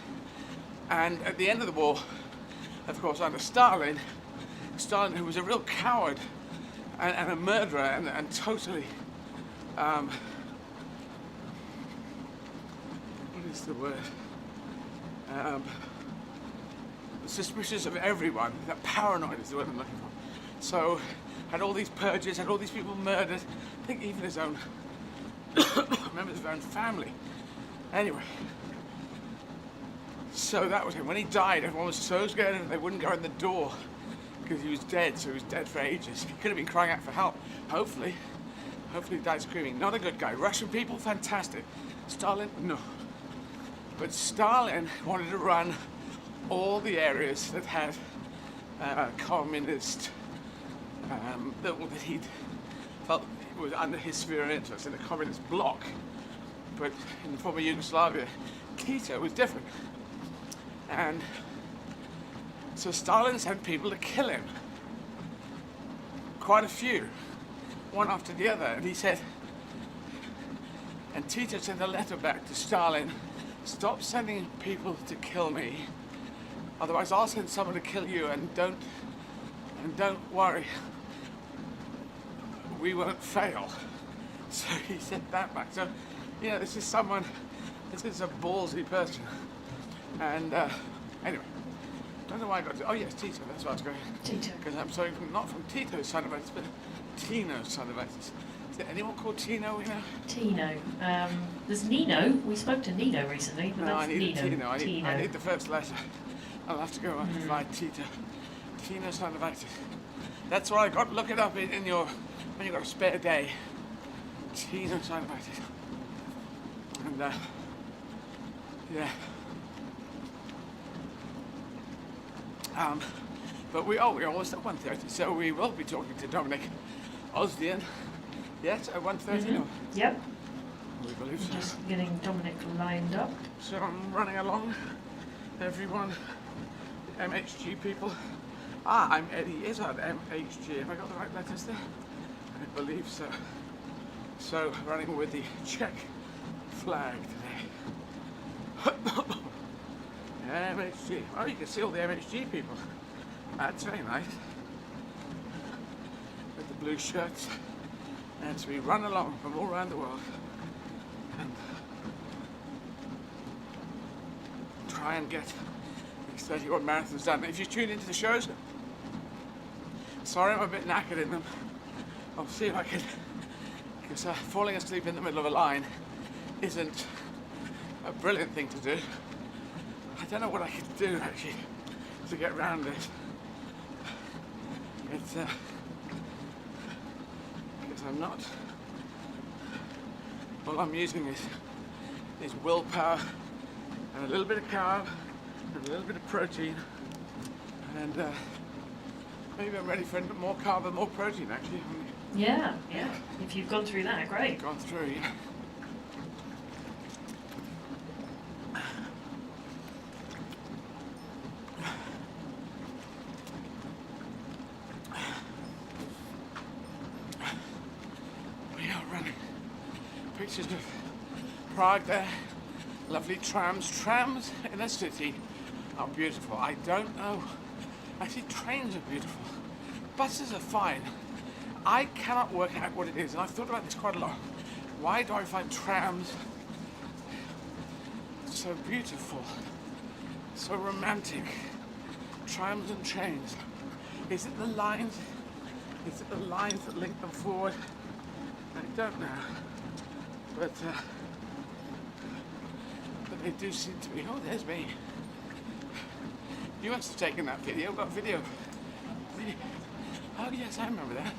and at the end of the war, of course, under Stalin, who was a real coward and a murderer and totally, what is the word? Suspicious of everyone. That paranoid is the word I'm looking for. So, had all these purges, had all these people murdered. I think even his own members of his own family. Anyway, so that was him. When he died, everyone was so scared they wouldn't go in the door because he was dead. So he was dead for ages. He could have been crying out for help. Hopefully he died screaming. Not a good guy. Russian people, fantastic. Stalin, no. But Stalin wanted to run all the areas that had communist, that he felt was under his sphere of interest in the communist bloc. But in the former Yugoslavia, Tito was different. And so Stalin sent people to kill him. Quite a few, one after the other. And he said, and Tito sent a letter back to Stalin, stop sending people to kill me. Otherwise, I'll send someone to kill you, and don't worry, we won't fail. So he sent that back. So, you know, this is a ballsy person. And anyway, don't know why I got to, oh yes, Tito, that's what I was going. Tito. Because I'm sorry, not from Tito's synovitis, but Tino's synovitis. Is there anyone called Tino, you know? Tino. There's Nino. We spoke to Nino recently, but no, that's Nino. Tino. I need the first letter. I'll have to go and find Tito. Tino synovitis. That's what I got. Look it up in your, when you've got a spare day. Tino synovitis. And, yeah. But we're almost at 1:30, so we will be talking to Dominic Osdian. Yes, at 1:30. No? Yep. We believe so. Just getting Dominic lined up. So I'm running along. Everyone, MHG people. I'm Eddie Izzard, MHG. Have I got the right letters there? I believe so. So running with the Czech flag today. MHG. Oh, you can see all the MHG people. That's very nice. With the blue shirts. And so we run along from all around the world and try and get these 31 marathons done. If you tune into the shows, sorry I'm a bit knackered in them. I'll see if I can, because falling asleep in the middle of a line isn't a brilliant thing to do. I don't know what I could do actually to get around it. It's because I'm not. All I'm using is willpower and a little bit of carb and a little bit of protein, and maybe I'm ready for more carb and more protein actually. Yeah. If you've gone through that, great. Gone through, yeah. pictures of Prague there. Lovely trams. Trams in a city are beautiful. I don't know. Actually, trains are beautiful. Buses are fine. I cannot work out what it is, and I've thought about this quite a lot. Why do I find trams so beautiful, so romantic? Trams and trains. Is it the lines? Is it the lines that link them forward? I don't know. But they do seem to be. Oh, there's me. You must have taken that video. Got video. Oh yes, I remember that.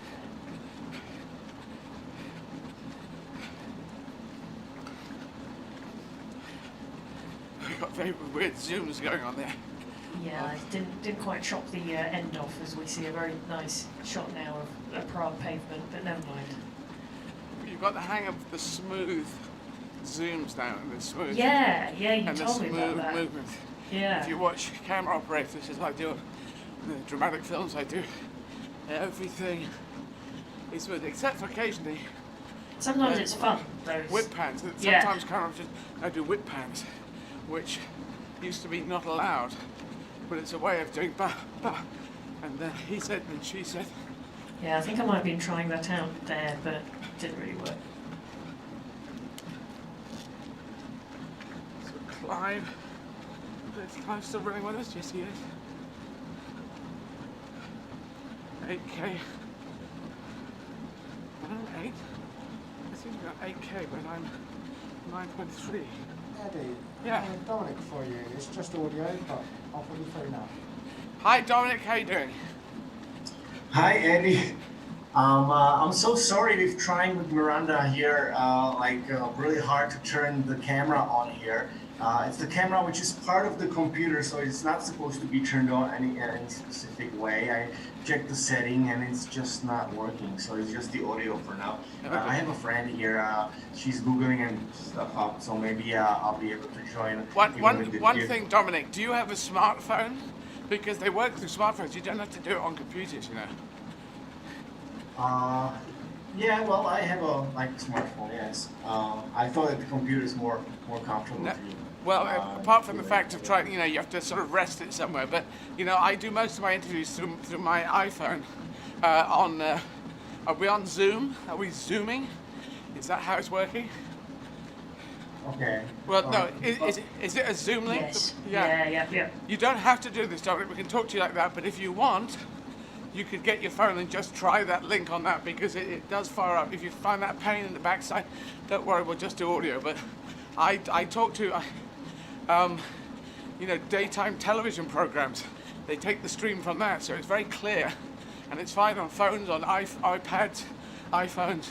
We've got very weird zooms going on there. Yeah, I didn't quite chop the end off, as we see a very nice shot now of a Prague pavement, but never mind. You've got the hang of the smooth zooms now, and the smooth. Yeah, you and told me the about smooth that. movement. Yeah. If you watch camera operators, as I do in the dramatic films I do, everything is smooth, except for occasionally. Sometimes it's fun, those. Whip pans. Yeah. Sometimes camera operators I do whip pans, which used to be not allowed, but it's a way of doing ba ba, and he said and she said. Yeah, I think I might have been trying that out there, but it didn't really work. So Clive, is Clive still running with us? Yes, he is. 8K. I'm 8. I think we've got 8K, but I'm 9.3. Eddie, Yeah. Dominic for you. It's just audio, but I'll put you through now. Hi Dominic, how you doing? Hi, Eddie. I'm so sorry we've trying with Miranda here, really hard to turn the camera on here. It's the camera which is part of the computer, so it's not supposed to be turned on any specific way. I checked the setting and it's just not working, so it's just the audio for now. I have a friend here, she's Googling and stuff up, so maybe I'll be able to join. One thing, Dominic, do you have a smartphone? Because they work through smartphones, you don't have to do it on computers, you know. Yeah, well, I have a smartphone, yes. I thought that the computer is more comfortable No. for you. Well, apart from the fact of trying, you know, you have to sort of rest it somewhere. But, you know, I do most of my interviews through my iPhone. Are we on Zoom? Are we Zooming? Is that how it's working? Okay. Well, no, is it a Zoom link? Yes. Yeah. Yeah. You don't have to do this, Dominic. We can talk to you like that. But if you want, you could get your phone and just try that link on that, because it does fire up. If you find that pain in the backside, don't worry, we'll just do audio. But I talk to, you know, daytime television programs. They take the stream from that, so it's very clear. And it's fine on phones, on iPads, iPhones.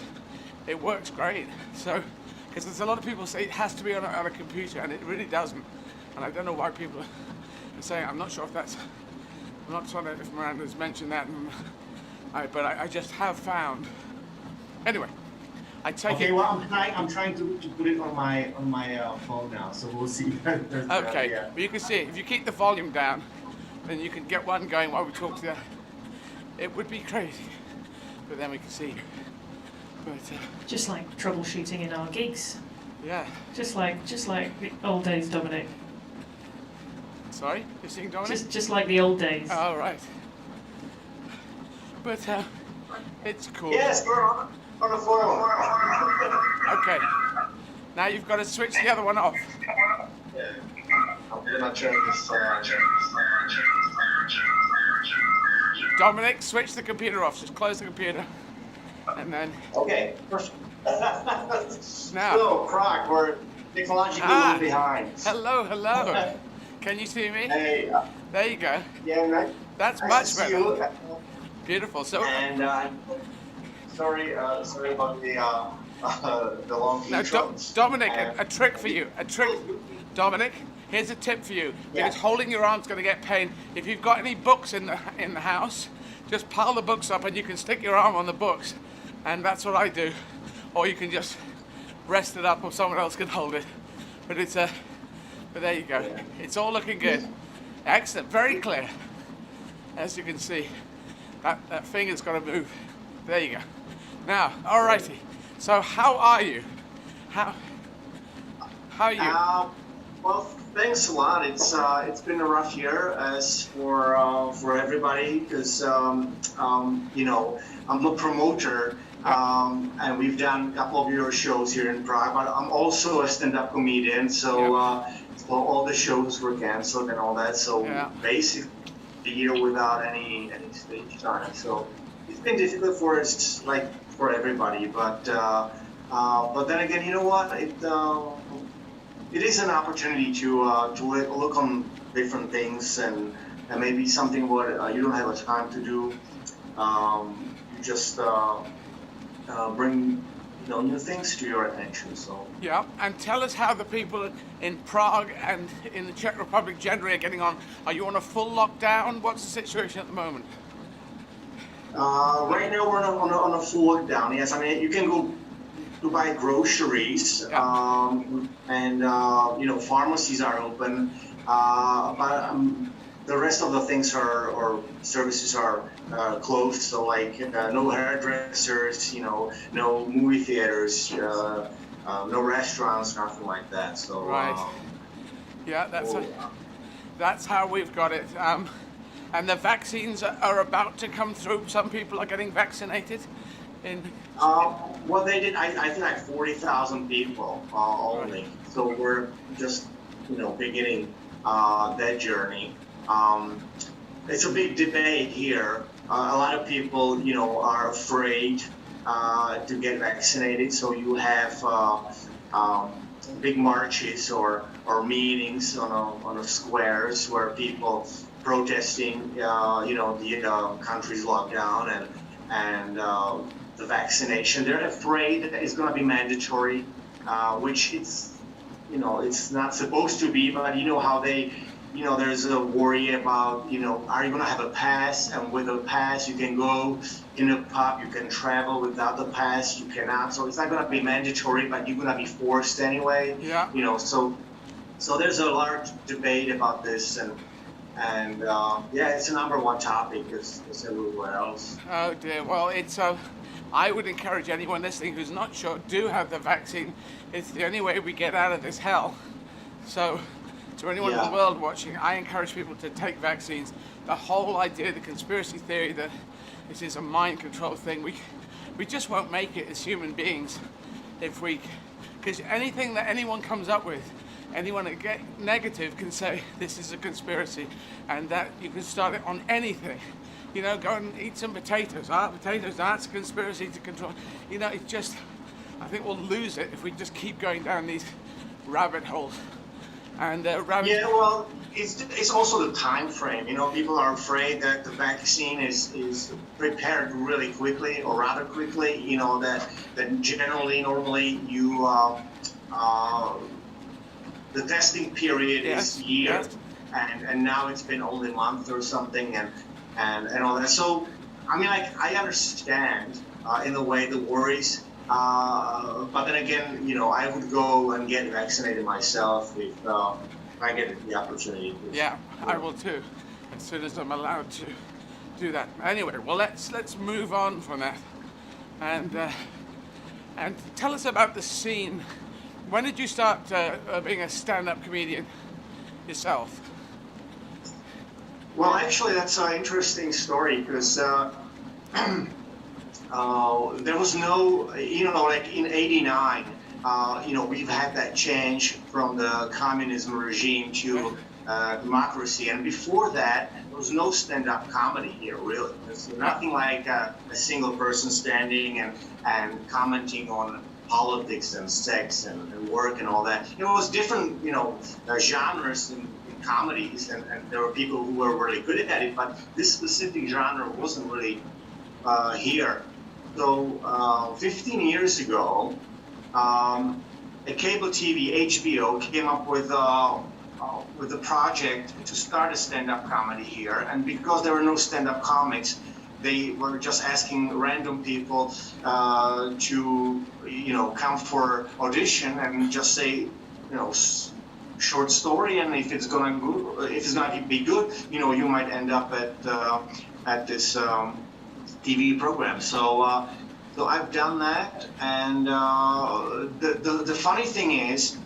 It works great. So, because there's a lot of people say it has to be on a computer, and it really doesn't. And I don't know why people are saying, I'm not sure if that's, I'm not sure if Miranda's mentioned that, but I just have found. Anyway, I take it. Okay, well, I'm trying to put it on my phone now, so we'll see. Okay, Yeah. but you can see, if you keep the volume down, then you can get one going while we talk to you. It would be crazy, but then we can see. But Just like troubleshooting in our gigs. yeah. Just like the old days, Dominic. Sorry, you're seeing Dominic? Just like the old days. Oh, right. But it's cool. Yes, we're on the phone. Okay. Now you've got to switch the other one off. Yeah. I'm gonna turn this. Dominic, switch the computer off. Just close the computer, and then. Okay. First. Now. Still, Prague, we're technologically behind. Hello. Can you see me? Hey. There you go. Yeah, nice. That's nice much to better. see you. Beautiful. So. And sorry about the long Now, intro. Dominic, a trick for you. A trick, Dominic. Here's a tip for you. Because holding your arm's going to get pain. If you've got any books in the house, just pile the books up and you can stick your arm on the books, and that's what I do. Or you can just rest it up, or someone else can hold it. But it's but there you go. It's all looking good. Excellent. Very clear. As you can see, that finger's got to move. There you go. Now, alrighty. So how are you? How are you? Well, thanks a lot. It's been a rough year as for everybody because you know, I'm a promoter. And we've done a couple of your shows here in Prague, but I'm also a stand-up comedian, so so all the shows were canceled and all that. So basically, a year without any stage time. So it's been difficult for us, like for everybody. But then again, you know what? It is an opportunity to look on different things and maybe something what you don't have a time to do. You just bring new things to your attention. So and tell us how the people in Prague and in the Czech Republic generally are getting on. Are you on a full lockdown? What's the situation at the moment? Right now we're on a full lockdown. Yes, I mean you can go to buy groceries, and pharmacies are open, but the rest of the things or services are closed. So like no hairdressers, no movie theaters, no restaurants, nothing like that. So that's how we've got it. And the vaccines are about to come through. Some people are getting vaccinated. Well, they did. I think like 40,000 people only. So we're just beginning that journey. It's a big debate here. A lot of people, are afraid to get vaccinated. So you have big marches or meetings on the squares where people protesting, the country's lockdown and the vaccination. They're afraid that it's going to be mandatory, which it's not supposed to be. But how they. There's a worry about, are you going to have a pass? And with a pass, you can go in a pub, you can travel. Without the pass, you cannot. So it's not going to be mandatory, but you're going to be forced anyway. So there's a large debate about this, and it's the number one topic as everywhere else. Oh dear. Well, I would encourage anyone listening who's not sure, do have the vaccine. It's the only way we get out of this hell. So. To anyone in the world watching, I encourage people to take vaccines. The whole idea, the conspiracy theory that this is a mind control thing, we just won't make it as human beings because anything that anyone comes up with, anyone that get negative can say this is a conspiracy, and that you can start it on anything. Go and eat some potatoes. Potatoes, that's a conspiracy to control. It's just, I think we'll lose it if we just keep going down these rabbit holes. And well, it's also the time frame. People are afraid that the vaccine is prepared really quickly or rather quickly. That generally, normally you the testing period is a year, and now it's been only a month or something, and all that. So, I mean, I understand in a way the worries. But then again, I would go and get vaccinated myself if I get the opportunity. I will too, as soon as I'm allowed to do that. Anyway, well, let's move on from that, and tell us about the scene. When did you start being a stand-up comedian yourself? Well, actually, that's an interesting story because. There was no, like in '89, we've had that change from the communism regime to democracy. And before that, there was no stand-up comedy here, really. There's nothing like a single person standing and commenting on politics and sex and work and all that. It was different, genres in comedies, and there were people who were really good at it, but this specific genre wasn't really here. So 15 years ago, a cable TV, HBO, came up with a project to start a stand-up comedy here. And because there were no stand-up comics, they were just asking random people to, come for audition and just say, short story. And if it's gonna be good, you might end up at this. TV program. So I've done that, and the funny thing is,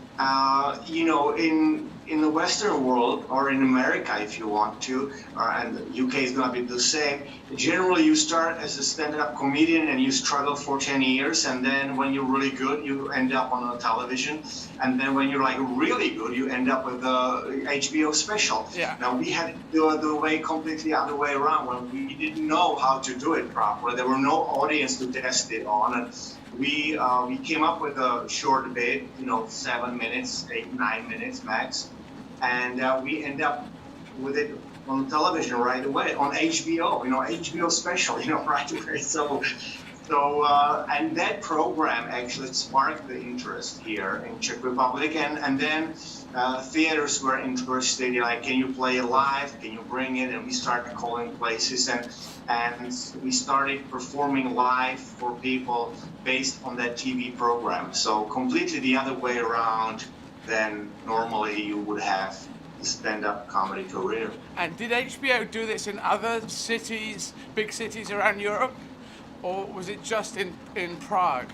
you know, in the Western world, or in America if you want to, and the UK is gonna be the same, generally you start as a stand-up comedian and you struggle for 10 years, and then when you're really good, you end up on a television, and then when you're like really good, you end up with a HBO special. Yeah. Now we had the way completely other way around, when we didn't know how to do it properly. There were no audience to test it on, and we came up with a short bit, you know, 7 minutes, 8, 9 minutes max, and we end up with it on television right away, on HBO, you know, HBO special, you know, right away. So and that program actually sparked the interest here in Czech Republic, and then theaters were interested, like, can you play it live, can you bring it, and we started calling places, and we started performing live for people based on that TV program. So completely the other way around than normally you would have a stand-up comedy career. And did HBO do this in other cities, big cities around Europe, or was it just in Prague?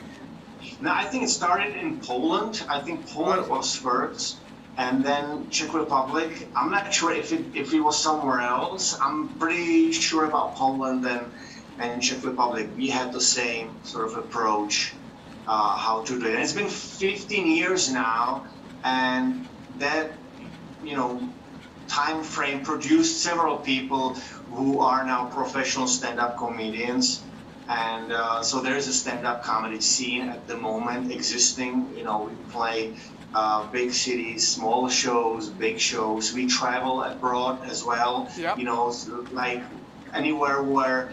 No, I think it started in Poland. I think Poland was first, and then Czech Republic. I'm not sure if it was somewhere else. I'm pretty sure about Poland and Czech Republic. We had the same sort of approach, how to do it. And it's been 15 years now, and that, you know, time frame produced several people who are now professional stand-up comedians. And so there's a stand-up comedy scene at the moment existing. You know, we play big cities, small shows, big shows. We travel abroad as well. Yep. You know, so like anywhere where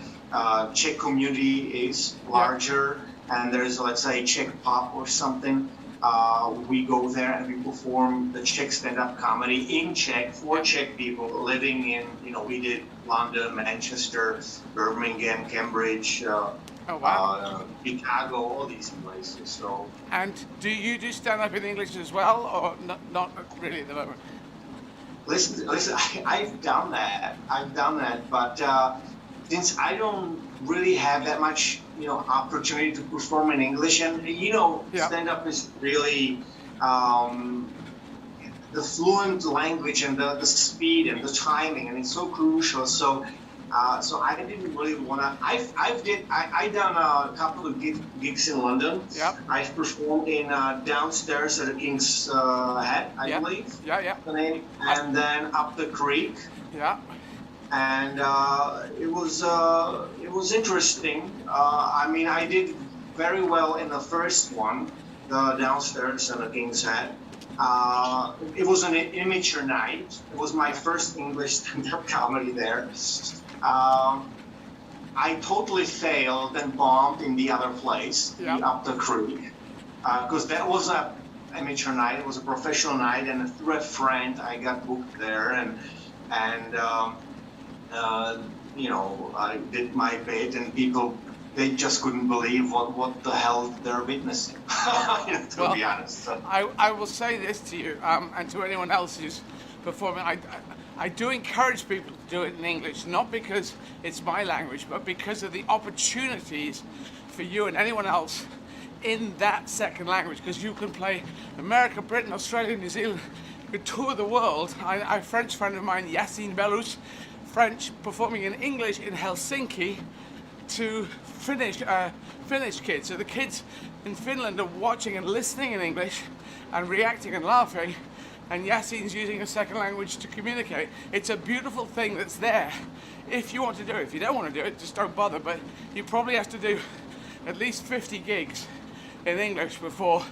Czech community is larger, and there's, let's say, Czech pop or something. We go there and we perform the Czech stand-up comedy in Czech for Czech people living in, you know, we did London, Manchester, Birmingham, Cambridge, Chicago, all these places. So. And do you do stand-up in English as well, or not really at the moment? Listen, I've done that, but since I don't really have that much, you know, opportunity to perform in English, and you know, stand-up is really the fluent language and the speed and the timing, and it's so crucial. So I didn't really wanna. I done a couple of gigs in London. Yeah. I've performed in downstairs at the King's Head, I believe. Yeah. The name, and then up the creek. Yeah. And it was interesting. I mean, I did very well in the first one, the downstairs and the King's Head. It was an amateur night. It was my first English stand-up comedy there. I totally failed and bombed in the other place, up the creek, because that was a amateur night. It was a professional night, and through a friend, I got booked there, and you know, I did my bit, and people, they just couldn't believe what the hell they're witnessing, you know, to be honest. So. I will say this to you, and to anyone else who's performing, I do encourage people to do it in English, not because it's my language, but because of the opportunities for you and anyone else in that second language, because you can play America, Britain, Australia, New Zealand, you could tour the world. A French friend of mine, Yassine Bellouche, French, performing in English in Helsinki to Finnish kids. So the kids in Finland are watching and listening in English and reacting and laughing, and Yassine's using a second language to communicate. It's a beautiful thing that's there if you want to do it. If you don't want to do it, just don't bother, but you probably have to do at least 50 gigs in English before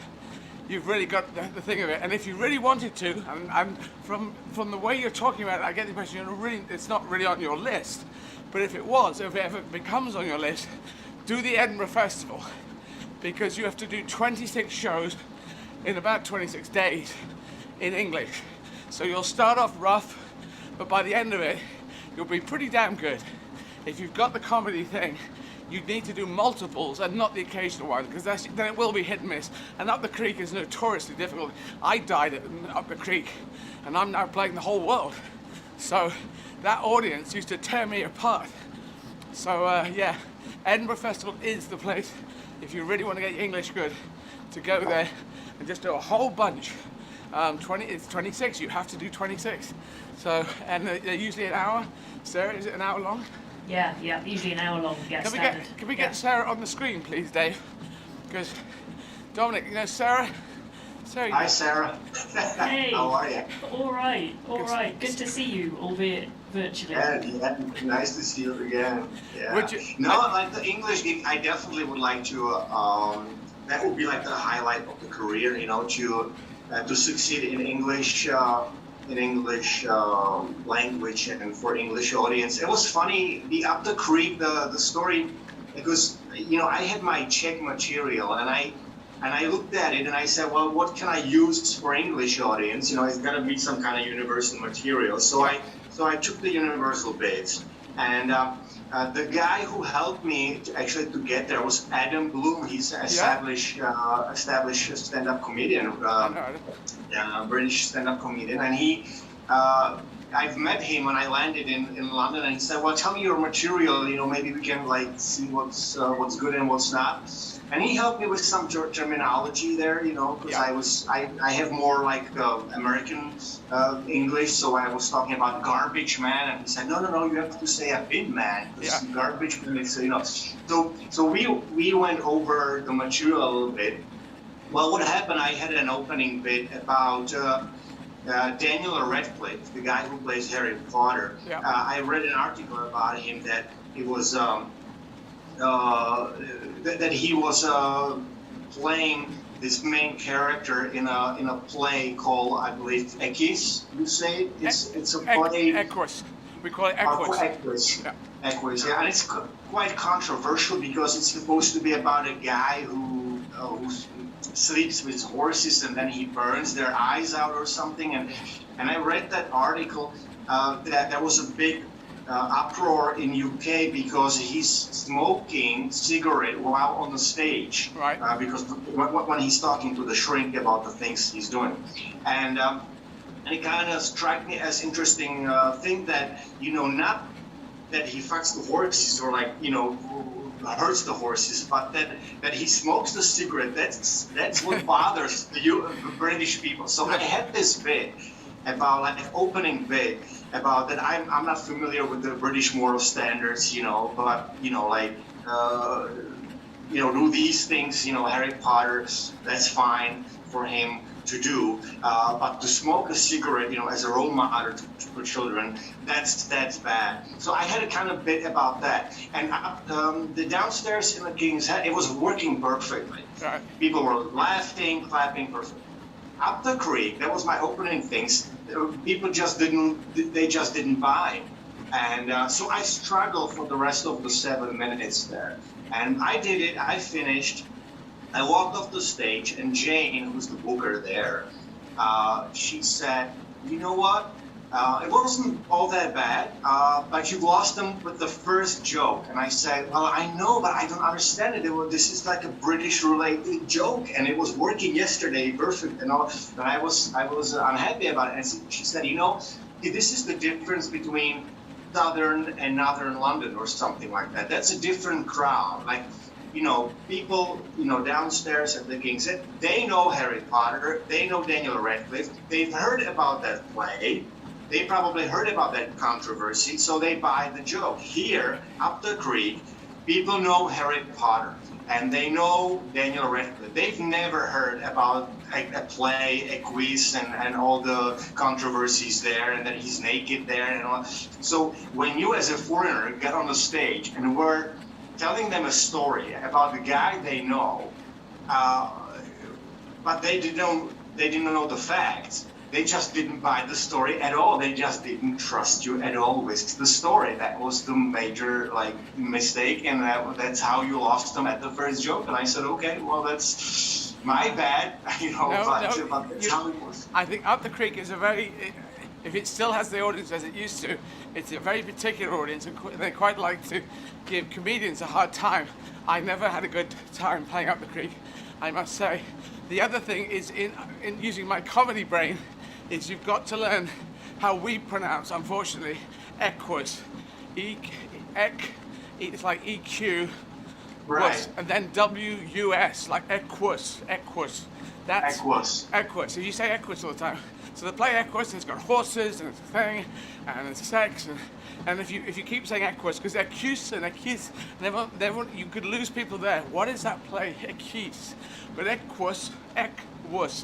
you've really got the thing of it. And if you really wanted to, and from the way you're talking about it, I get the impression it's not really on your list. But if it was, if it ever becomes on your list, do the Edinburgh Festival, because you have to do 26 shows in about 26 days in English. So you'll start off rough, but by the end of it, you'll be pretty damn good. If you've got the comedy thing, you need to do multiples and not the occasional one, because then it will be hit and miss. And Up the Creek is notoriously difficult. I died at Up the Creek, and I'm now playing the whole world. So that audience used to tear me apart. So yeah, Edinburgh Festival is the place if you really want to get your English good. to go there and just do a whole bunch. It's 26. You have to do 26. So, and they're usually an hour. Sarah, is it an hour long? Yeah, usually an hour long. Yeah, standard. Can we get Sarah on the screen, please, Dave? Because Dominic, you know, Sarah. Hi, Sarah. Hey. How are you? All right. Good to see you, albeit virtually. Yeah, nice to see you again. Yeah. Like the English gig, I definitely would like to. That would be like the highlight of the career, you know, to succeed in English. Language and for English audience. It was funny, Up the Creek, the story, because, you know, I had my Czech material and I looked at it and I said, well, what can I use for English audience? You know, it's gotta be some kind of universal material. So I took the universal bits, and the guy who helped me to get there was Adam Bloom. He's an established stand-up comedian, British stand-up comedian, and he. I've met him when I landed in London, and he said, "Well, tell me your material. You know, maybe we can like see what's good and what's not." And he helped me with some terminology there, you know, because I have more like American English, so I was talking about garbage man, and he said, no, you have to say a bin man, because garbage man is, you know. So we went over the material a little bit. Well, what happened? I had an opening bit about. Daniel Radcliffe, the guy who plays Harry Potter. I read an article about him that it was that he was playing this main character in a play called, I believe, Equus. You say it? It's a play. Equus. We call it Equus. Equus. Equus. Yeah, and it's quite controversial because it's supposed to be about a guy who sleeps with horses and then he burns their eyes out or something. And I read that article that there was a big uproar in UK because he's smoking cigarette while on the stage. Right. Because when he's talking to the shrink about the things he's doing. And it kind of struck me as interesting thing that, you know, not that he fucks the horses or like, you know, hurts the horses, but that he smokes the cigarette. That's what bothers the British people. So I had this bit about like opening bit about that. I'm not familiar with the British moral standards, you know, but you know, like you know, do these things, you know, Harry Potter, that's fine for him to do, but to smoke a cigarette, you know, as a role model for children, that's bad. So I had a kind of bit about that, and the downstairs in the King's Head, it was working perfectly. Right. People were laughing, clapping perfectly. Up the Creek, that was my opening things. People just didn't buy, and so I struggled for the rest of the 7 minutes there, and I did it. I finished. I walked off the stage, and Jane, who's the booker there, she said, you know what, it wasn't all that bad, but you lost them with the first joke. And I said, well, I know, but I don't understand it. This is like a British-related joke, and it was working yesterday, perfect, and all. And I was unhappy about it. And she said, you know, this is the difference between Southern and Northern London or something like that. That's a different crowd. Like, you know, people, you know, downstairs at the King's Head, they know Harry Potter, they know Daniel Radcliffe, they've heard about that play, they probably heard about that controversy, so they buy the joke. Here, up the creek, people know Harry Potter, and they know Daniel Radcliffe. They've never heard about a play, a quiz, and all the controversies there, and that he's naked there, and all. So when you, as a foreigner, get on the stage and were telling them a story about the guy they know, but they didn't know the facts. They just didn't buy the story at all. They just didn't trust you at all with the story. That was the major mistake, and that's how you lost them at the first joke. And I said, okay, well, that's my bad, you know. But that's how it was. I think Up the Creek is a very, if it still has the audience as it used to, it's a very particular audience, and they quite like to give comedians a hard time. I never had a good time playing Up the Creek, I must say. The other thing is, in using my comedy brain, is you've got to learn how we pronounce, unfortunately, Equus. It's like EQ-Y-S. Right. And then W-U-S, like equus. That's Equus. Equus. So you say equus all the time. So they play equus, and it's got horses, and it's a thing, and it's sex, and if you keep saying equus, because equus and equus, you could lose people there. What is that play? Equus. But equus,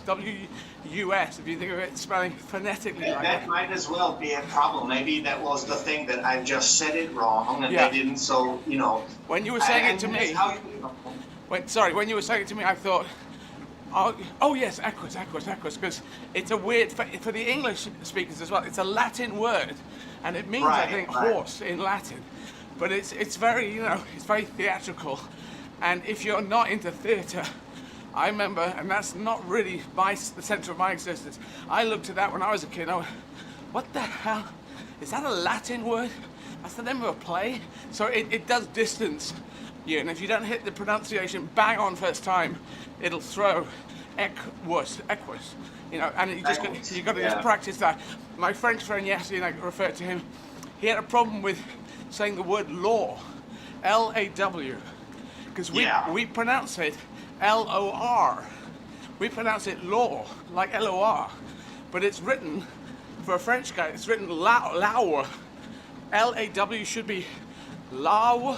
W-U-S, if you think of it spelling phonetically like that. That might as well be a problem. Maybe that was the thing that I just said it wrong, and they didn't, so, you know. When you were saying it to me, when you were saying it to me, I thought, oh yes, equus, because it's a weird, for the English speakers as well, it's a Latin word, and it means, I think, horse in Latin. But it's very, you know, it's very theatrical, and if you're not into theatre, I remember, and that's not really the centre of my existence, I looked at that when I was a kid, and I went, what the hell? Is that a Latin word? That's the name of a play? So it does distance you, and if you don't hit the pronunciation bang on first time, it'll throw equus, you know, and you got to just practice that. My French friend yesterday, and I referred to him, he had a problem with saying the word law, L-A-W, because we pronounce it L-O-R. We pronounce it law, like L-O-R, but it's written, for a French guy, it's written law. L-A-W should be law,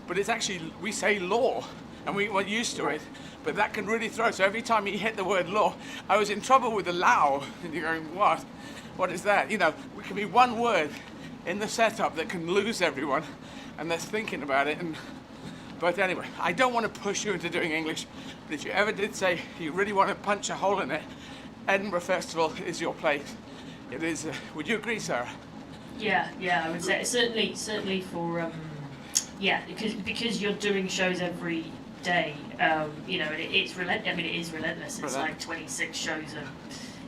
but it's actually, we say law, and we're used to it, but that can really throw. So every time he hit the word law, I was in trouble with the law, and you're going, what? What is that? You know, it can be one word in the setup that can lose everyone, and they're thinking about it. But anyway, I don't want to push you into doing English, but if you ever did say you really want to punch a hole in it, Edinburgh Festival is your place. It is. Would you agree, Sarah? Yeah, I would say certainly for because you're doing shows every day. You know, it's relentless. I mean, it is relentless. It's like 26 shows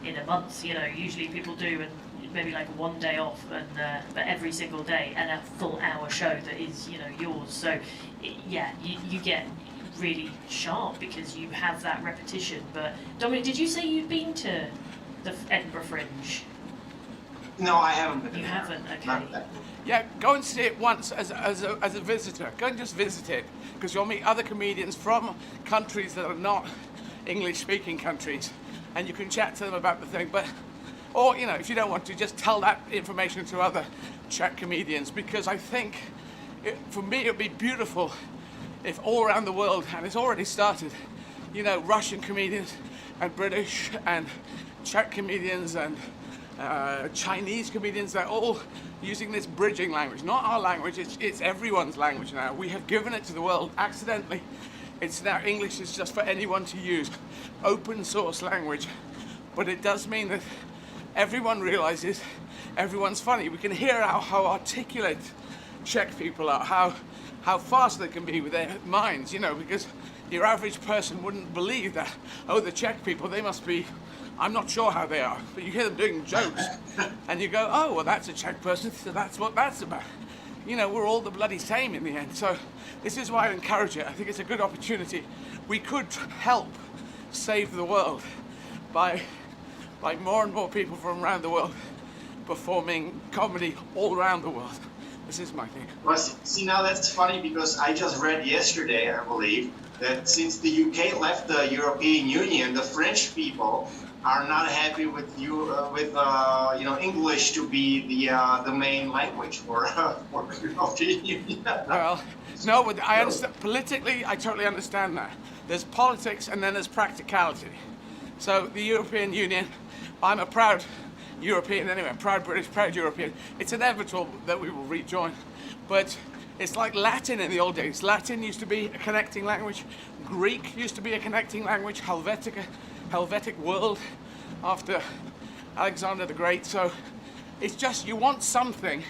in a month. You know, usually people do and maybe like one day off, and but every single day, and a full hour show that is, you know, yours. So you get really sharp because you have that repetition. But Dominic, did you say you'd been to the Edinburgh Fringe? No, I haven't been. You haven't? Okay. Yeah, go and see it once as a visitor. Go and just visit it, because you'll meet other comedians from countries that are not English-speaking countries, and you can chat to them about the thing. Or, you know, if you don't want to, just tell that information to other Czech comedians, because I think, for me, it would be beautiful if all around the world, and it's already started, you know, Russian comedians and British and Czech comedians and Chinese comedians, they're all using this bridging language. Not our language, it's everyone's language now. We have given it to the world accidentally. It's now, English is just for anyone to use. Open source language. But it does mean that everyone realizes everyone's funny. We can hear how articulate Czech people are, how fast they can be with their minds, you know, because your average person wouldn't believe that, oh, the Czech people, they must be, I'm not sure how they are, but you hear them doing jokes, and you go, oh, well, that's a Czech person, so that's what that's about. You know, we're all the bloody same in the end. So this is why I encourage it. I think it's a good opportunity. We could help save the world by more and more people from around the world performing comedy all around the world. This is my thing. Well, see, now that's funny, because I just read yesterday, I believe, that since the UK left the European Union, the French people are not happy with English to be the main language for the European Union. Well, no, but I understand politically. I totally understand that. There's politics and then there's practicality. So the European Union, I'm a proud European anyway, proud British, proud European. It's inevitable that we will rejoin, but it's like Latin in the old days. Latin used to be a connecting language. Greek used to be a connecting language. Helvetic world after Alexander the Great. So it's just, you want something.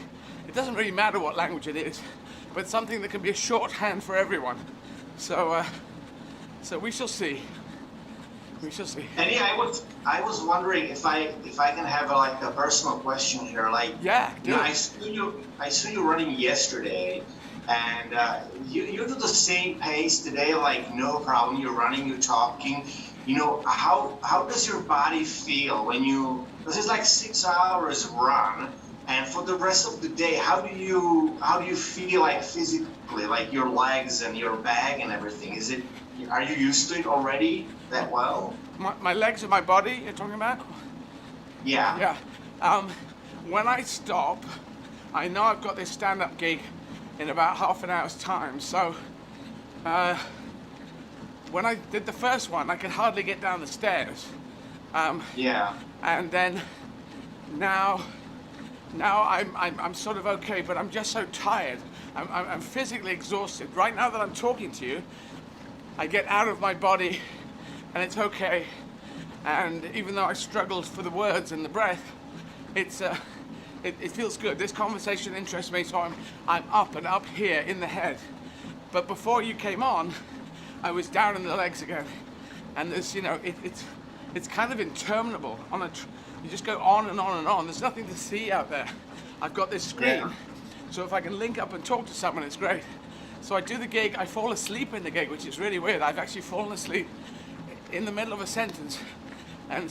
It doesn't really matter what language it is, but something that can be a shorthand for everyone. So we shall see. We shall see. And yeah, I was wondering if I can have a personal question here. Like, yeah, you know, I saw you running yesterday, and you do the same pace today, like no problem. You're running, you're talking. You know, how does your body feel when you? This is like 6 hours run, And for the rest of the day, how do you feel like physically, like your legs and your back and everything? Are you used to it already that well? My legs and my body, you're talking about? Yeah. Yeah. When I stop, I know I've got this stand-up gig in about half an hour's time, so when I did the first one, I could hardly get down the stairs. Yeah. And then now I'm sort of okay, but I'm just so tired. I'm physically exhausted. Right now that I'm talking to you, I get out of my body, and it's okay. And even though I struggled for the words and the breath, it feels good. This conversation interests me, so I'm up and up here in the head. But before you came on, I was down in the legs again, and there's it's kind of interminable. You just go on and on and on. There's nothing to see out there. I've got this screen, so if I can link up and talk to someone, it's great. So I do the gig. I fall asleep in the gig, which is really weird. I've actually fallen asleep in the middle of a sentence, and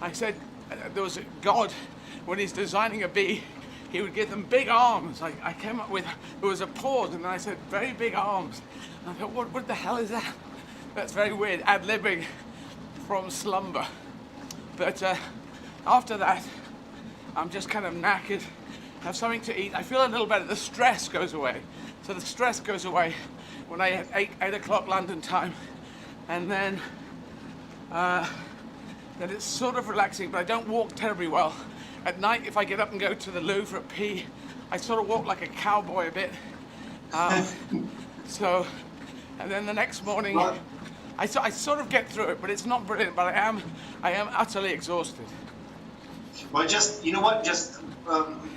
I said there was a God, when he's designing a bee, he would give them big arms. I came up with, there was a pause, and then I said, very big arms. And I thought, what the hell is that? That's very weird, ad-libbing from slumber. But after that, I'm just kind of knackered, have something to eat. I feel a little better, the stress goes away. So the stress goes away when I hit 8 o'clock London time. And then it's sort of relaxing, but I don't walk terribly well. At night, if I get up and go to the loo for a pee, I sort of walk like a cowboy a bit. And then the next morning, I sort of get through it, but it's not brilliant. But I am utterly exhausted. Well, just you know what? Just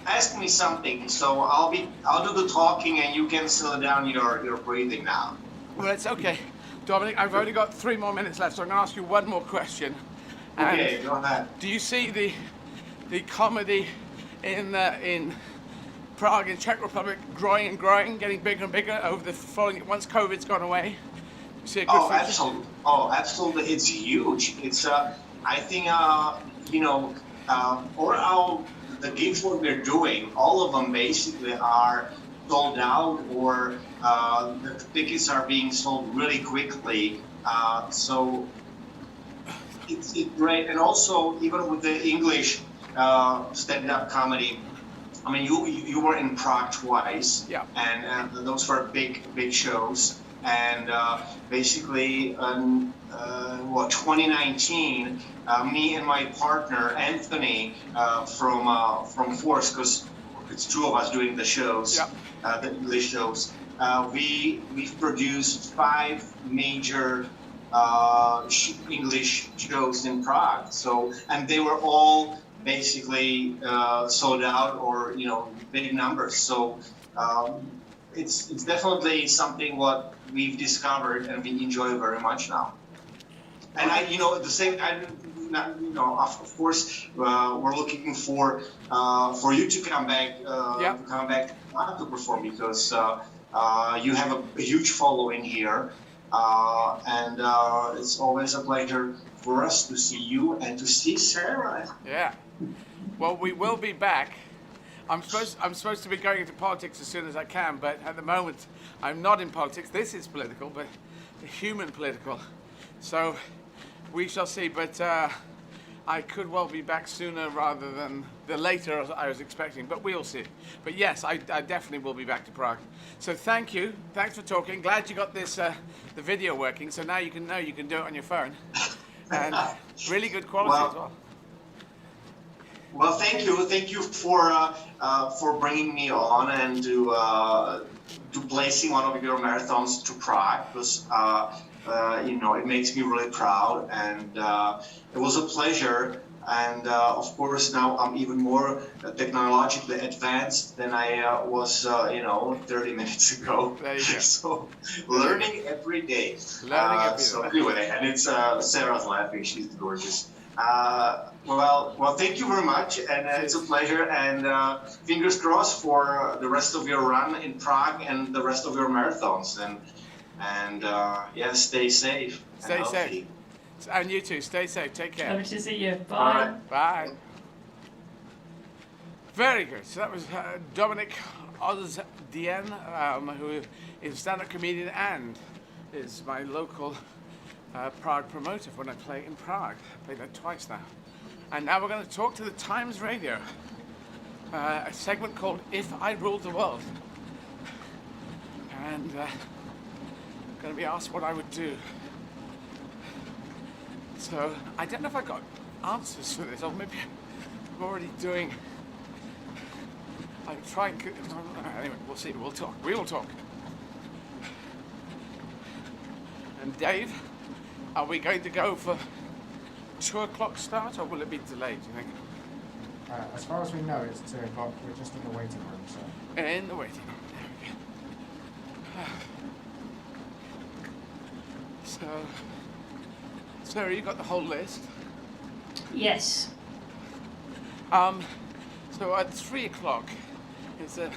ask me something. So I'll do the talking, and you can slow down your breathing now. Well, it's okay, Dominic. I've only got 3 more minutes left, so I'm going to ask you one more question. Okay, go ahead. Do you see the comedy in Prague, in Czech Republic, growing and growing, getting bigger and bigger over the following, once COVID's gone away? You see a good future? Absolutely. Oh, absolutely. It's huge. It's I think the gigs what we're doing, all of them basically are sold out, or the tickets are being sold really quickly. So it's great. And also, even with the English stand-up comedy, I mean, you were in Prague twice, yeah, and those were big shows. And basically, 2019, me and my partner Anthony from Force, because it's 2 of us doing the shows, yeah, the English shows. We've produced 5 major English shows in Prague. So, and they were all basically sold out, or big numbers. So it's definitely something what we've discovered and we enjoy very much now. And the same. Of course, we're looking for you to come back, to perform, because you have a huge following here, and it's always a pleasure for us to see you and to see Sarah. Yeah. Well, we will be back. I'm supposed to be going into politics as soon as I can, but at the moment I'm not in politics. This is political, but human political. So we shall see. But I could well be back sooner rather than the later I was expecting. But we'll see. But yes, I definitely will be back to Prague. So thank you. Thanks for talking. Glad you got this the video working. So now you can do it on your phone, and really good quality as well. Well, thank you for bringing me on and to placing one of your marathons to Prague, because it makes me really proud, and it was a pleasure. And of course, now I'm even more technologically advanced than I was 30 minutes ago. There you go. So learning every day. So anyway, and it's Sarah's laughing. She's gorgeous. Well, thank you very much, and it's a pleasure, and fingers crossed for the rest of your run in Prague and the rest of your marathons, and stay safe. Stay safe. And you too, stay safe, take care. Lovely to see you. Bye. All right. Bye. Very good. So that was Dominic Ozdien, who is a stand-up comedian and is my local Prague promoter when I play in Prague. I played there twice now. And now we're going to talk to the Times Radio, a segment called If I Ruled the World. And I'm going to be asked what I would do. So I don't know if I got answers for this, or maybe I'm already doing... I'm trying... Anyway, we'll see. We'll talk. We will talk. And Dave, are we going to go for 2 o'clock start, or will it be delayed, do you think? As far as we know, it's 2 o'clock. We're just in the waiting room, so... In the waiting room. There we go. So, Sarah, you got the whole list? Yes. So at 3 o'clock, is there...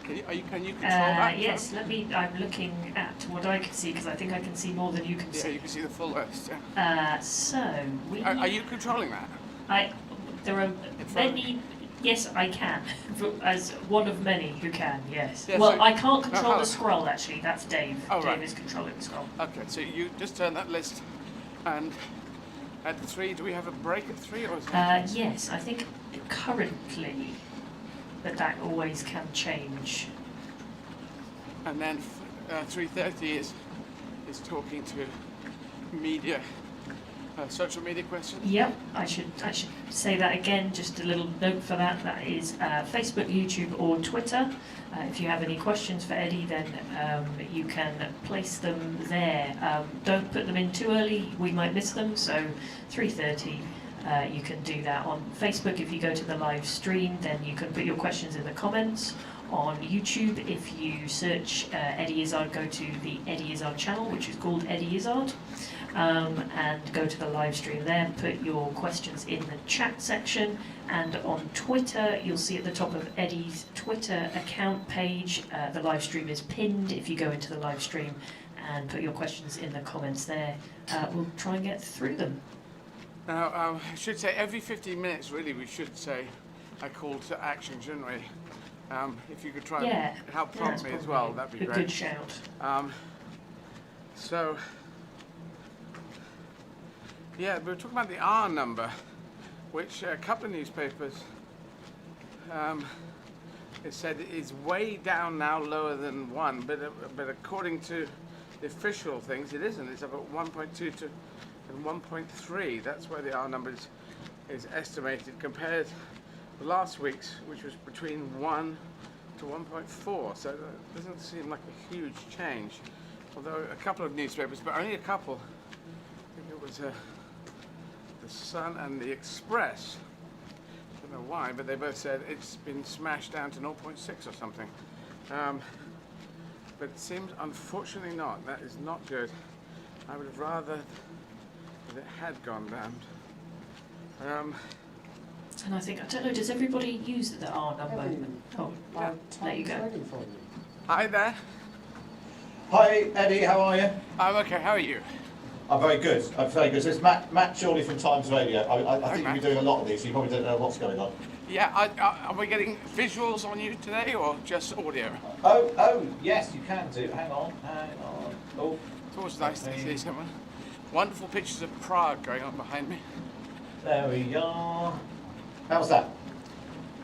Can you control that? Yes, I'm looking at what I can see, because I think I can see more than you can see. Yeah, you can see the full list, yeah. So, we... Are you controlling that? There are many... Yes, I can. As one of many who can, yes. Yeah, well, so- I can't control how- the scroll, actually. That's Dave. Oh, Dave right. is controlling the scroll. Okay, so you just turn that list, and at 3, do we have a break at 3, or is it? Yes, I think currently that always can change. And then 3:30 is talking to media, social media questions. Yep, I should say that again. Just a little note for that. That is Facebook, YouTube, or Twitter. If you have any questions for Eddie, then you can place them there. Don't put them in too early; we might miss them. So 3:30. You can do that on Facebook. If you go to the live stream, then you can put your questions in the comments. On YouTube, if you search Eddie Izzard, go to the Eddie Izzard channel, which is called Eddie Izzard, and go to the live stream there. Put your questions in the chat section. And on Twitter, you'll see at the top of Eddie's Twitter account page, the live stream is pinned. If you go into the live stream and put your questions in the comments there, we'll try and get through them. Now, I should say every 15 minutes, really, we should say a call to action, shouldn't we? If you could try and help prompt me as well, that'd be a great. good shout. So, yeah, we were talking about the R number, which a couple of newspapers it said is way down now, lower than 1, but according to the official things, it isn't. It's about 1.2 to 1.3. That's where the R number is estimated, compared to last week's, which was between 1 to 1.4. So it doesn't seem like a huge change. Although a couple of newspapers, but only a couple. I think it was the Sun and the Express. I don't know why, but they both said it's been smashed down to 0.6 or something. But it seems, unfortunately, not. That is not good. I would have rather that it had gone down. And I don't know, does everybody use the R number? Oh, Our there you time's go. ready for you. Hi there. Hi Eddie, how are you? I'm okay, how are you? I'm very good. I'm very good. So it's Matt Shorley from Times Radio. I think Matt. you're doing a lot of these, so you probably don't know what's going on. Yeah, are we getting visuals on you today, or just audio? Oh, yes, you can do. Hang on. Oh, It's always nice to see someone. Wonderful pictures of Prague going on behind me. there we are. How's that?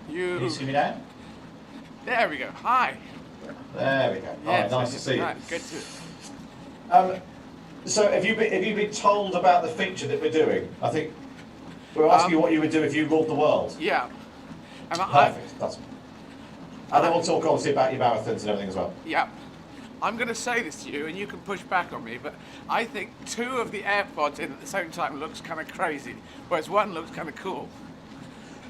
Can you see me now? There we go. Hi. There we go. Yes, Nice to see you. right, good to. So have you been told about the feature that we're doing? I think we're asking you what you would do if you ruled the world. Yeah. And Perfect. And then we'll talk obviously about your marathons and everything as well. Yeah. I'm going to say this to you, and you can push back on me, but I think 2 of the AirPods in at the same time looks kind of crazy, whereas 1 looks kind of cool.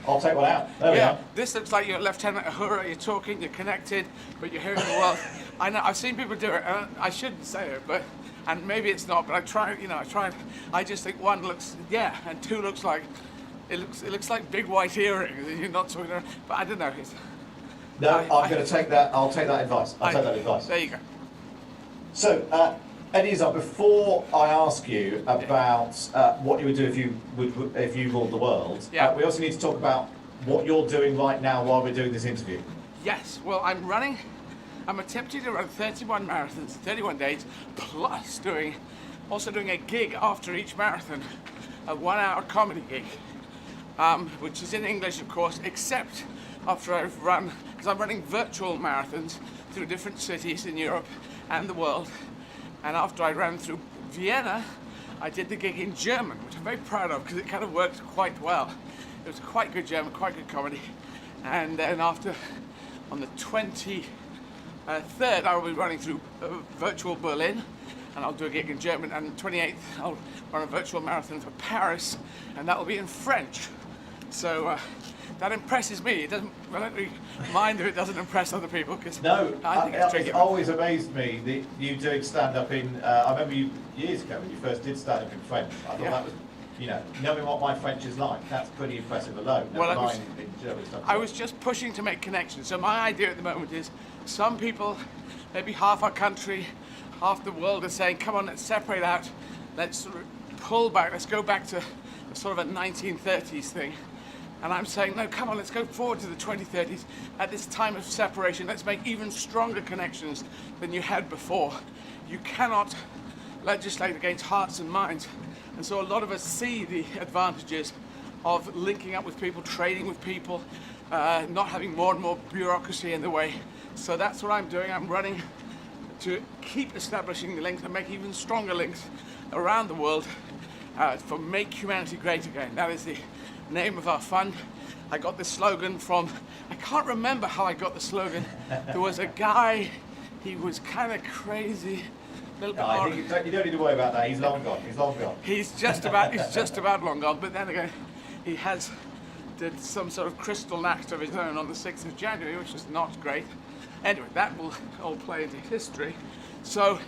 I'll take one out. There we are. This looks like you're Lieutenant Uhura, you're talking, you're connected, but you're hearing the world. I know, I've seen people do it, and I shouldn't say it, but, and maybe it's not, but I try, I just think 1 looks, and 2 looks like, it looks like big white earrings, and you're not talking, but I don't know. No, I'm going to take that. I'll take that advice. I'll take that advice. There you go. So, Eddie Izzard, before I ask you about what you would do if you ruled the world, we also need to talk about what you're doing right now while we're doing this interview? Yes, well, I'm attempting to run 31 marathons, 31 days, plus also doing a gig after each marathon, a 1-hour comedy gig, which is in English, of course, except after I've run, because I'm running virtual marathons through different cities in Europe and the world. And after I ran through Vienna, I did the gig in German, which I'm very proud of because it kind of worked quite well. It was quite good German, quite good comedy. And then after, on the 23rd, I will be running through virtual Berlin, and I'll do a gig in German. And the 28th, I'll run a virtual marathon for Paris, and that will be in French. So that impresses me. I don't really mind if it doesn't impress other people, because I think it's tricky. It's always amazed me that you doing stand-up in, I remember you years ago when you first did stand-up in French. I thought that was, you know, knowing what my French is like, that's pretty impressive alone. Well, in German stuff. I was just pushing to make connections. So my idea at the moment is some people, maybe half our country, half the world are saying, come on, let's separate out, let's sort of pull back, let's go back to sort of a 1930s thing. And I'm saying, no, come on, let's go forward to the 2030s. At this time of separation, let's make even stronger connections than you had before. You cannot legislate against hearts and minds. And so a lot of us see the advantages of linking up with people, trading with people, not having more and more bureaucracy in the way. So that's what I'm doing. I'm running to keep establishing the links and make even stronger links around the world for Make Humanity Great Again. That is the name of our fund. I got this slogan from, I can't remember how I got the slogan. There was a guy, he was kind of crazy. I think you don't need to worry about that. He's long gone. He's long gone. He's just about long gone. But then again, he did some sort of crystal act of his own on the 6th of January, which is not great. Anyway, that will all play into history. So,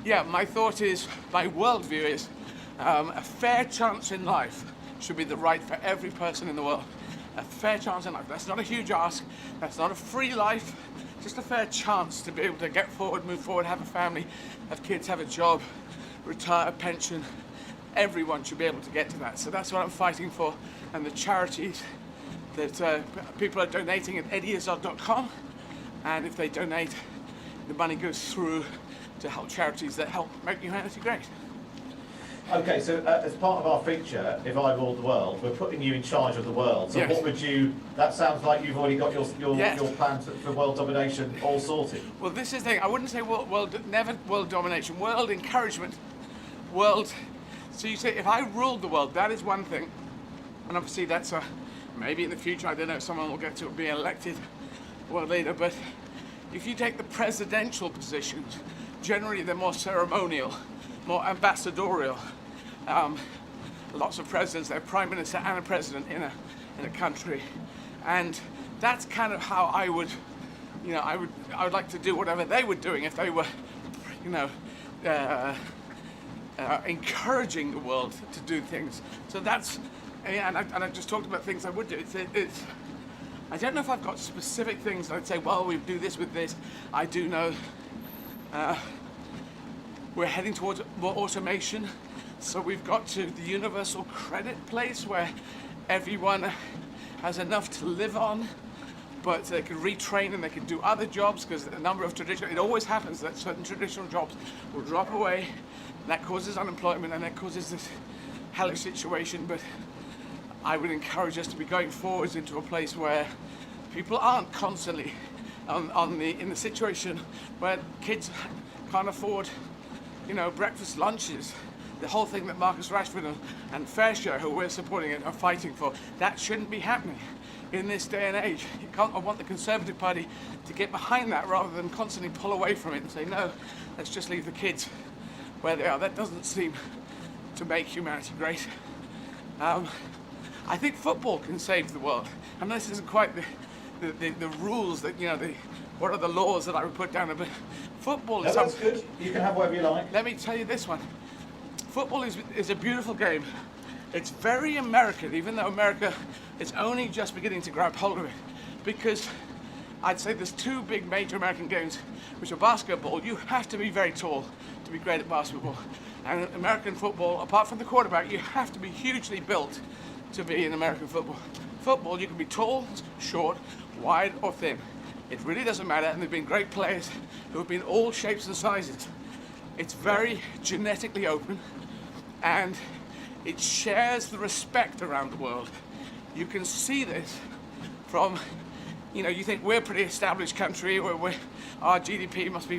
yeah, my thought is, my worldview is, a fair chance in life should be the right for every person in the world. A fair chance in life. That's not a huge ask. That's not a free life. Just a fair chance to be able to get forward, move forward, have a family, have kids, have a job, retire, pension. Everyone should be able to get to that. So that's what I'm fighting for. And the charities that people are donating at eddieizzard.com. And if they donate, the money goes through to help charities that help make humanity great. Okay, so as part of our feature, If I Ruled the World, we're putting you in charge of the world. So what would you, that sounds like you've already got your plans for world domination all sorted. Well, this is the thing, I wouldn't say never world domination, world encouragement, world, so you say, if I ruled the world, that is one thing. And obviously that's maybe in the future, I don't know, someone will get to be elected world leader, but if you take the presidential positions, generally they're more ceremonial, more ambassadorial. Lots of presidents, they're prime minister and a president in a country, and that's kind of how I would, you know, I would like to do whatever they were doing if they were, you know, encouraging the world to do things. So that's, and I just talked about things I would do. It's I don't know if I've got specific things I'd say, well, we do this with this. I do know we're heading towards more automation. So we've got to the universal credit place where everyone has enough to live on, but they can retrain and they can do other jobs, because a number of traditional, it always happens that certain traditional jobs will drop away, and that causes unemployment and that causes this hellish situation. But I would encourage us to be going forwards into a place where people aren't constantly in the situation where kids can't afford, you know, breakfast lunches. The whole thing that Marcus Rashford and Fairshare, who we're supporting it, are fighting for, that shouldn't be happening in this day and age. I want the Conservative Party to get behind that rather than constantly pull away from it and say, no, let's just leave the kids where they are. That doesn't seem to make humanity great. I think football can save the world. And this isn't quite the rules that, you know, what are the laws that I would put down, but football is... That's good. You can have whatever you like. Let me tell you this one. Football is a beautiful game. It's very American, even though America is only just beginning to grab hold of it. Because I'd say there's two big major American games, which are basketball. You have to be very tall to be great at basketball. And American football, apart from the quarterback, you have to be hugely built to be in American football. Football, you can be tall, short, wide or thin. It really doesn't matter, and there have been great players who have been all shapes and sizes. It's very genetically open, and it shares the respect around the world. You can see this from, you know, you think we're a pretty established country, where our GDP must be,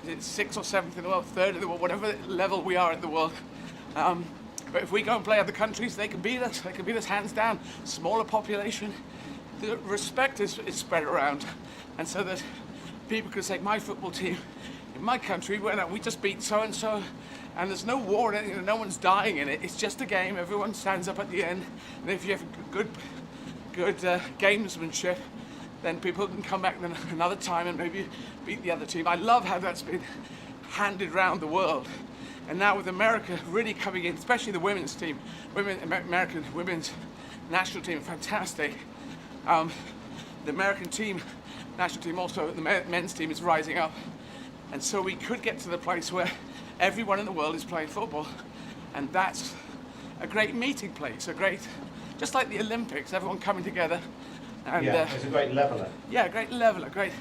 is it 6th or 7th in the world, 3rd in the world, whatever level we are in the world. But if we go and play other countries, they can beat us. They can beat us hands down. Smaller population. The respect is spread around. And so that people can say, my football team in my country, we just beat so-and-so. And there's no war in it, no one's dying in it. It's just a game. Everyone stands up at the end. And if you have good gamesmanship, then people can come back another time and maybe beat the other team. I love how that's been handed around the world. And now with America really coming in, especially the women's team, American women's national team, fantastic. The American team, national team also, the men's team is rising up. And so we could get to the place where everyone in the world is playing football. And that's a great meeting place, just like the Olympics, everyone coming together. And, it's a great leveler. Yeah, a great leveler, great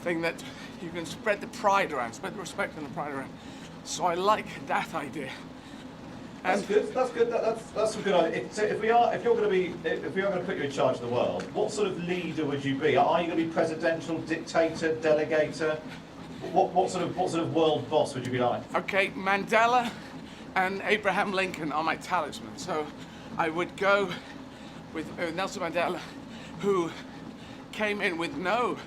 thing that you can spread the pride around, spread the respect and the pride around. So I like that idea. That's good. That's good. That's a good idea. So if we are going to put you in charge of the world, what sort of leader would you be? Are you going to be presidential, dictator, delegator? What sort of world boss would you be like? Okay, Mandela and Abraham Lincoln are my talisman. So I would go with Nelson Mandela, who came in with no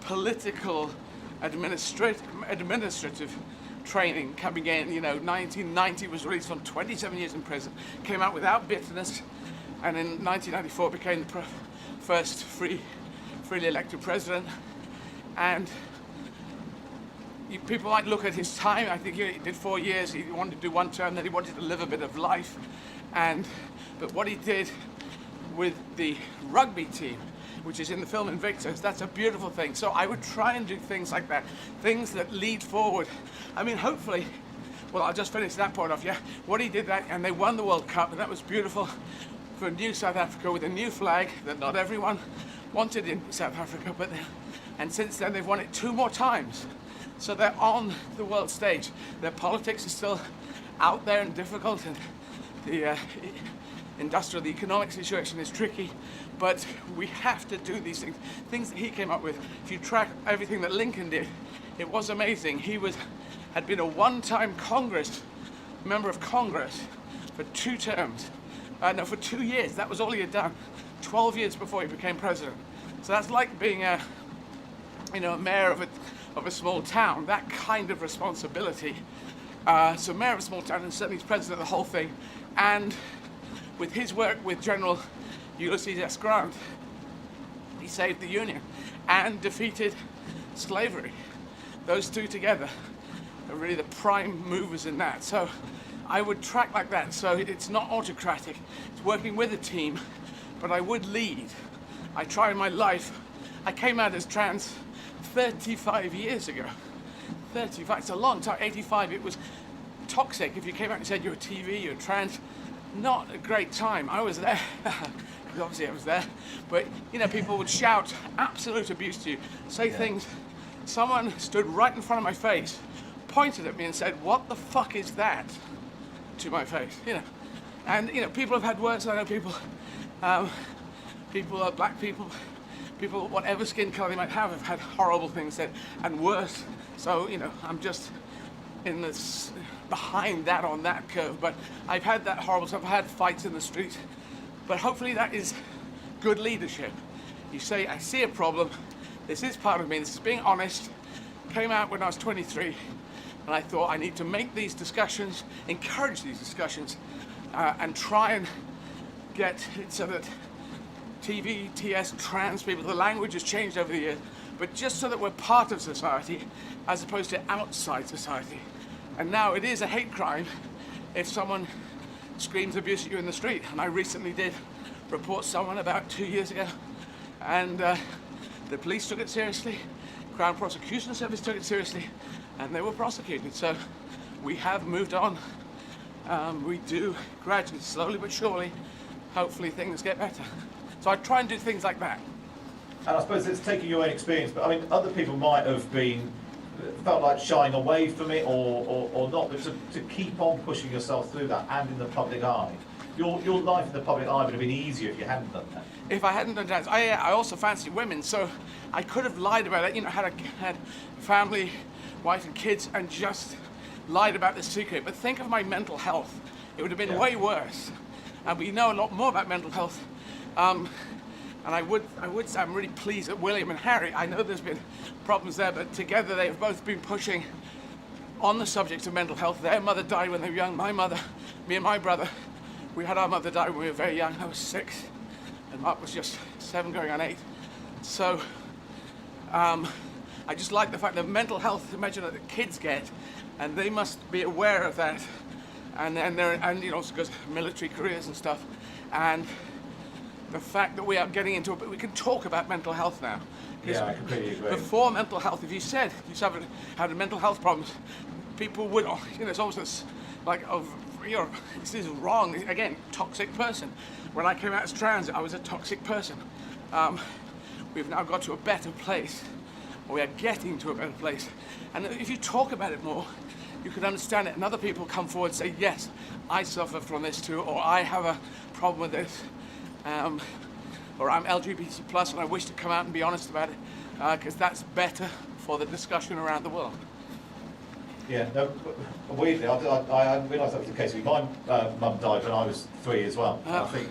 political administrative training, coming in, 1990, was released from 27 years in prison, came out without bitterness, and in 1994 became the first freely elected president. And people might look at his time, I think he did 4 years, he wanted to do one term, then he wanted to live a bit of life. But what he did with the rugby team, which is in the film Invictus, that's a beautiful thing. So I would try and do things like that, things that lead forward. I mean, hopefully, well, I'll just finish that point off, yeah. What he did that, and they won the World Cup, and that was beautiful for a new South Africa with a new flag that not everyone wanted in South Africa, and since then they've won it 2 more times. So they're on the world stage. Their politics is still out there and difficult, and the the economic situation is tricky, but we have to do these things that he came up with. If you track everything that Lincoln did, it was amazing. He had been a one-time member of Congress for 2 terms. For 2 years, that was all he had done. 12 years before he became president. So that's like being a mayor of a small town, that kind of responsibility. So mayor of a small town, and certainly he's president of the whole thing. And with his work with General Ulysses S. Grant, he saved the Union and defeated slavery. Those 2 together are really the prime movers in that. So I would track like that. So it's not autocratic, it's working with a team, but I would lead. I try in my life. I came out as trans 35 years ago. 35, it's a long time. 85, it was toxic. If you came out and said you were TV, you were trans, not a great time. I was there, because obviously I was there, but people would shout absolute abuse to you, say things. Someone stood right in front of my face, pointed at me and said, "What the fuck is that?" to my face, And people have had worse. I know people, black people, whatever skin color they might have had horrible things said, and worse. So I'm just in this behind that on that curve, but I've had that horrible stuff. I've had fights in the street, but hopefully that is good leadership. You say, I see a problem, this is part of me, this is being honest. Came out when I was 23, and I thought I need to make these discussions, encourage these discussions, and try and get it so that TV, TS, trans people, the language has changed over the years, but just so that we're part of society as opposed to outside society. And now it is a hate crime if someone screams abuse at you in the street. And I recently did report someone about 2 years ago, and the police took it seriously, Crown Prosecution Service took it seriously, and they were prosecuted. So we have moved on. we do gradually, slowly but surely, hopefully things get better. So I try and do things like that. And I suppose it's taking your own experience, but I mean, other people might have felt like shying away from it or not, but to keep on pushing yourself through that and in the public eye. Your life in the public eye would have been easier if you hadn't done that. If I hadn't done that, I also fancied women, so I could have lied about it, had family, wife and kids, and just lied about the secret. But think of my mental health. It would have been way worse. And we know a lot more about mental health. And I would say I'm really pleased that William and Harry, I know there's been problems there, but together they've both been pushing on the subject of mental health. Their mother died when they were young. My mother, me and my brother, we had our mother die when we were very young. I was 6, and Mark was just 7 going on 8. So I just like the fact that mental health, imagine that the kids get, and they must be aware of that. And also because military careers and stuff. And the fact that we are getting into it, but we can talk about mental health now. Yeah, I completely agree. Before mental health, if you said you suffered had mental health problems, people would, it's almost this, like, this is wrong. Again, toxic person. When I came out as trans, I was a toxic person. We've now got to a better place, or we are getting to a better place. And if you talk about it more, you can understand it, and other people come forward and say, yes, I suffer from this too, or I have a problem with this. Or I'm LGBT plus and I wish to come out and be honest about it, because that's better for the discussion around the world. Yeah, no, weirdly, I realised that was the case. My mum died when I was 3 as well. I think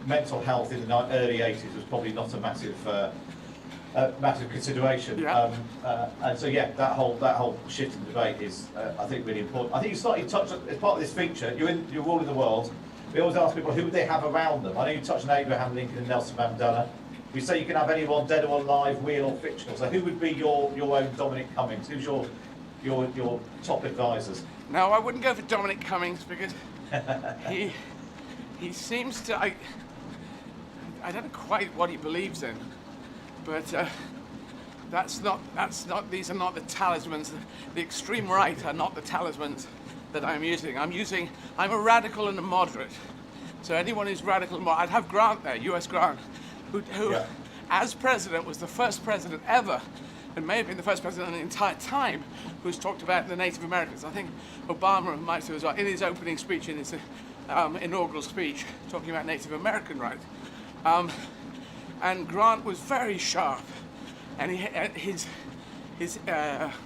mental health in the early 80s was probably not a massive consideration. Yeah. And so yeah, that whole shift in debate is I think really important. I think you touched as part of this feature. You're all in the world. We always ask people who would they have around them. I know you touched on Abraham Lincoln and Nelson Mandela. We say you can have anyone dead or alive, real or fictional. So who would be your own Dominic Cummings? Who's your top advisors? No, I wouldn't go for Dominic Cummings because he seems to I don't know quite what he believes in, but these are not the talismans. The extreme right are not the talismans that I'm using. I'm a radical and a moderate. So anyone who's radical and moderate, I'd have Grant there, US Grant, who as president was the first president ever, and may have been the first president in the entire time, who's talked about the Native Americans. I think Obama might have as well, in his opening speech, in his inaugural speech, talking about Native American rights. And Grant was very sharp, and his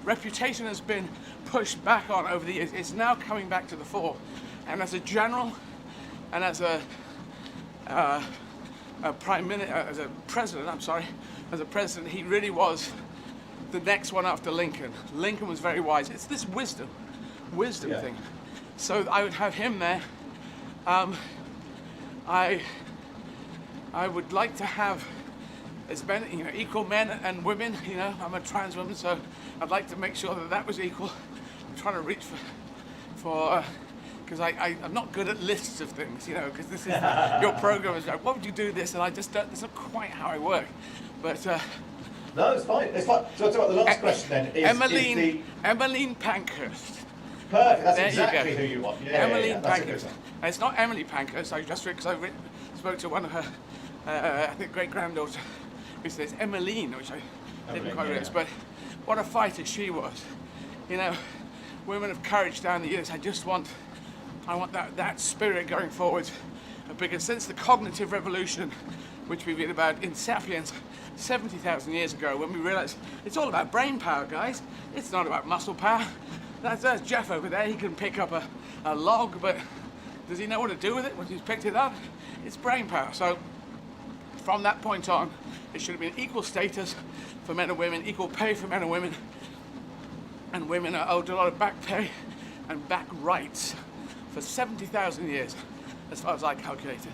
reputation has been pushed back on over the years. It's now coming back to the fore. And as a general, and as a president, he really was the next one after Lincoln. Lincoln was very wise. It's this wisdom thing. So I would have him there. I would like to have as many, equal men and women. I'm a trans woman, so I'd like to make sure that was equal. I'm trying to reach for because I'm not good at lists of things, because this is your program is like, what would you do this, and I just don't. That's not quite how I work, but. No, it's fine. It's fine. So the last question then is Emmeline Pankhurst. Perfect. That's there exactly who you want. Yeah, Emmeline Pankhurst. And it's not Emily Pankhurst. I just because I spoke to one of her, I think great granddaughter, who says Emmeline, which I didn't quite realize. But what a fighter she was. Women of courage down the years. I want that spirit going forward, because since the cognitive revolution, which we read about in *Sapiens* 70,000 years ago, when we realized it's all about brain power, guys. It's not about muscle power. That's Jeff over there. He can pick up a log, but does he know what to do with it once he's picked it up? It's brain power. So from that point on, it should have been equal status for men and women, equal pay for men and women. And women are owed a lot of back pay and back rights for 70,000 years, as far as I calculated.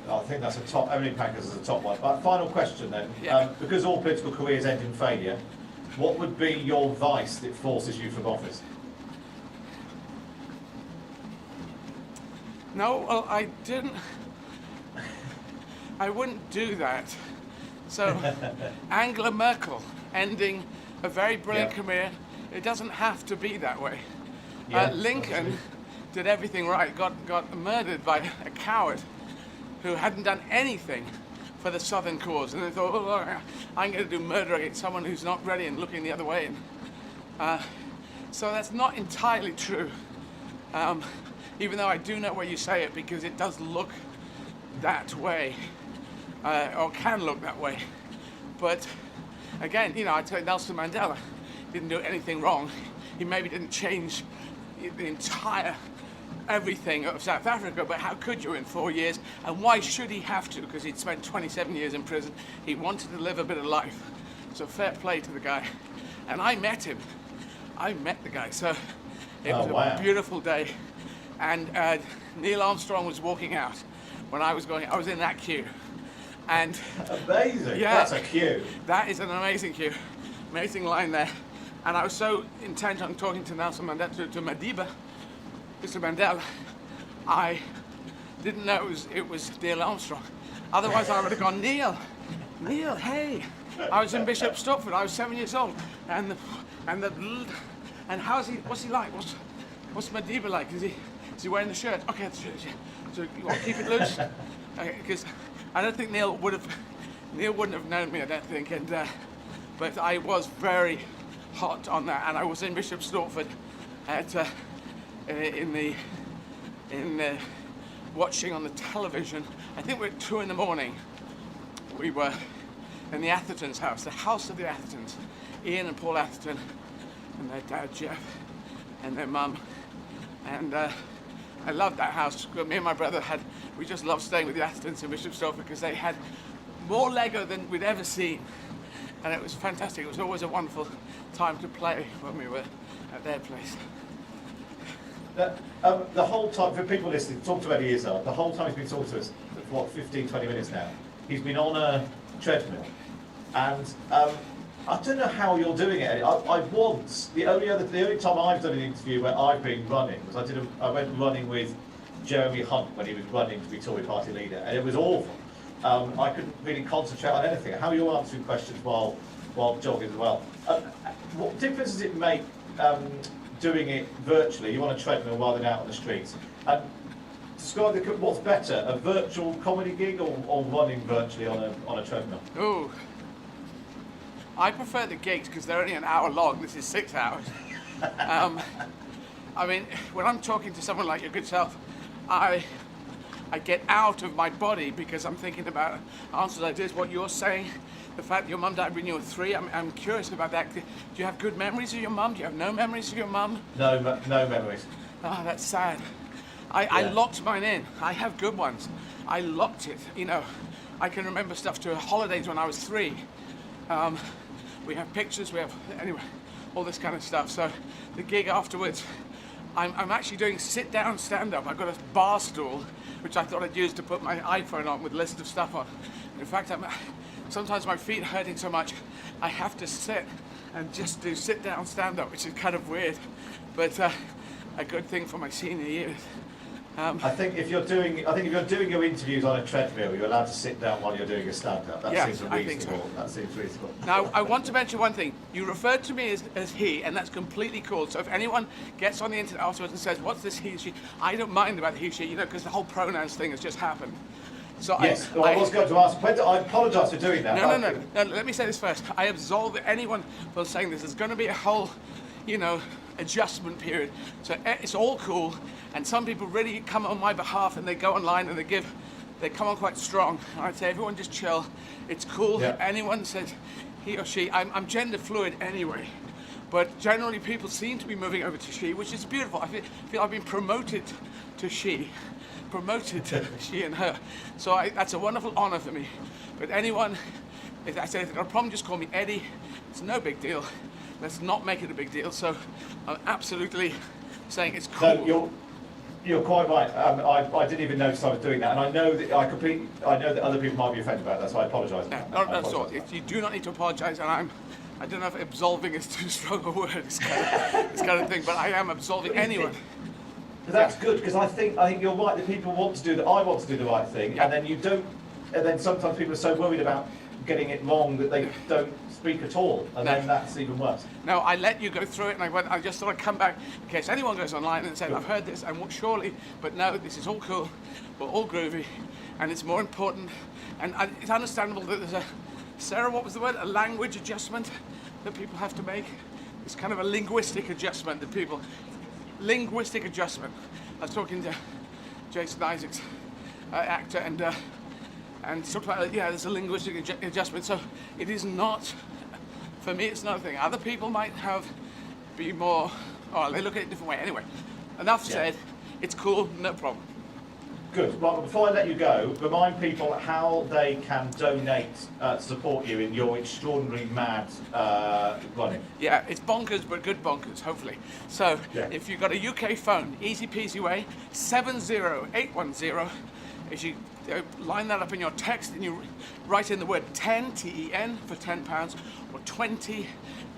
I think that's a top. Emily Pankhurst is a top one. Final question then. Yeah. Because all political careers end in failure, what would be your vice that forces you from office? No, well, I wouldn't do that. So, Angela Merkel ending a very brilliant career. It doesn't have to be that way. Lincoln did everything right, got murdered by a coward who hadn't done anything for the Southern cause, and they thought, oh, I'm going to do murder against someone who's not ready and looking the other way. So that's not entirely true, even though I do know where you say it, because it does look that way, or can look that way. But again, you know, I tell you, Nelson Mandela didn't do anything wrong. He maybe didn't change the entire everything of South Africa, but how could you in 4 years? And why should he have to? Because he'd spent 27 years in prison. He wanted to live a bit of life. So fair play to the guy. And I met him. I met the guy. So it was a beautiful day. And Neil Armstrong was walking out when I was going. I was in that queue. And amazing. Yeah, that's a queue. That is an amazing queue. Amazing line there. And I was so intent on talking to Nelson Mandela, to Madiba, Mr. Mandela, I didn't know it was Neil Armstrong. Otherwise, I would have gone, Neil, hey. I was in Bishop Stortford. I was 7 years old, and how's he? What's he like? What's Madiba like? Is he wearing the shirt? Okay, the shirt. Yeah. So you want to keep it loose? Because I don't think Neil wouldn't have known me. I don't think, but I was very hot on that, and I was in Bishop Stortford at. Watching on the television. I think we're at 2 in the morning. We were in the Athertons' house, the house of the Athertons. Ian and Paul Atherton, and their dad Jeff, and their mum. And I loved that house. Me and my brother we just loved staying with the Athertons in Bishop Stortford because they had more Lego than we'd ever seen. And it was fantastic. It was always a wonderful time to play when we were at their place. The whole time, for people listening, talk to Eddie Izzard, the whole time he's been talking to us, for what, 15, 20 minutes now, he's been on a treadmill. And I don't know how you're doing it, Eddie. The only time I've done an interview where I've been running was I went running with Jeremy Hunt when he was running to be Tory party leader, and it was awful. I couldn't really concentrate on anything. How are you answering questions while jogging as well? What difference does it make doing it virtually? You on a treadmill rather than out on the streets? And describe what's better, a virtual comedy gig or running virtually on a treadmill? Ooh, I prefer the gigs because they're only an hour long. This is 6 hours. I mean, when I'm talking to someone like your good self, I get out of my body because I'm thinking about answers like this, what you're saying. The fact that your mum died when you were 3, I'm curious about that. Do you have good memories of your mum? Do you have no memories of your mum? No memories. Oh, that's sad. I locked mine in. I have good ones. I locked it. You know, I can remember stuff to holidays when I was 3. We have pictures. We have anyway, all this kind of stuff. So the gig afterwards, I'm actually doing sit-down stand-up. I've got a bar stool, which I thought I'd use to put my iPhone on with a list of stuff on. In fact, sometimes my feet are hurting so much, I have to sit and just do sit-down stand-up, which is kind of weird, but a good thing for my senior years. I think if you're doing your interviews on a treadmill, you're allowed to sit down while you're doing a stand-up. That seems reasonable. I think so. That seems reasonable. Now, I want to mention one thing. You referred to me as he, and that's completely cool. So if anyone gets on the internet afterwards and says, "What's this he, she?" I don't mind about the he, she, you know, because the whole pronouns thing has just happened. So yes, I was going to ask. I apologise for doing that. No. Let me say this first. I absolve anyone for saying this. There's going to be a whole, you know, adjustment period. So it's all cool. And some people really come on my behalf and they go online and they come on quite strong. And I'd say everyone just chill. It's cool. Yeah. Anyone says he or she. I'm gender fluid anyway. But generally people seem to be moving over to she, which is beautiful. I feel I've been promoted to she. Promoted to she and her. So that's a wonderful honor for me. But anyone, if I say they've got a problem, just call me Eddie. It's no big deal. Let's not make it a big deal. So I'm absolutely saying it's cool. No, you're quite right. I didn't even notice I was doing that, and I know that other people might be offended about that, so I apologise. No, that's all. You do not need to apologise, and I don't know if absolving is too strong a word, this kind of thing, but I am absolving anyone. That's good, because I think you're right that people want to do that. I want to do the right thing, and then you don't. And then sometimes people are so worried about getting it wrong that they don't speak at all, and then that's even worse. No, I let you go through it, and I just thought I'd come back in case anyone goes online and said, I've heard this, and surely, but no, this is all cool, we're all groovy, and it's more important, and it's understandable that there's Sarah, what was the word? A language adjustment that people have to make. It's kind of a linguistic adjustment that people, linguistic adjustment. I was talking to Jason Isaacs, actor, and talked about, there's a linguistic adjustment. So it is not, for me, it's not a thing. Other people might be more, they look at it a different way. Anyway, enough said. It's cool, no problem. Good. Well, before I let you go, remind people how they can donate to support you in your extraordinary mad running. Yeah, it's bonkers, but good bonkers, hopefully. So, if you've got a UK phone, easy peasy way, 70810. If you line that up in your text and you write in the word 10, T-E-N, for £10, or 20,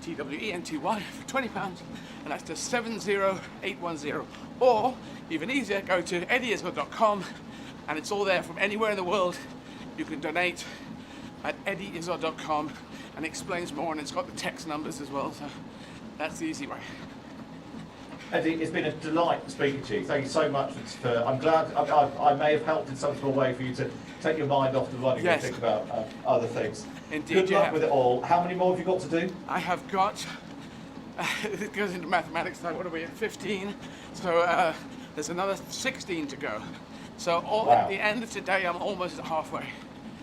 T-W-E-N-T-Y, for £20, and that's to 70810. Or, even easier, go to eddieizzard.com, and it's all there from anywhere in the world. You can donate at eddieizzard.com, and it explains more, and it's got the text numbers as well, so that's the easy way. Eddie, it's been a delight speaking to you. Thank you so much I'm glad I may have helped in some small way for you to take your mind off the running and think about other things. Indeed, good luck with it all. How many more have you got to do? I have got, it goes into mathematics, so what are we at, 15? So there's another 16 to go. So at the end of today, I'm almost halfway.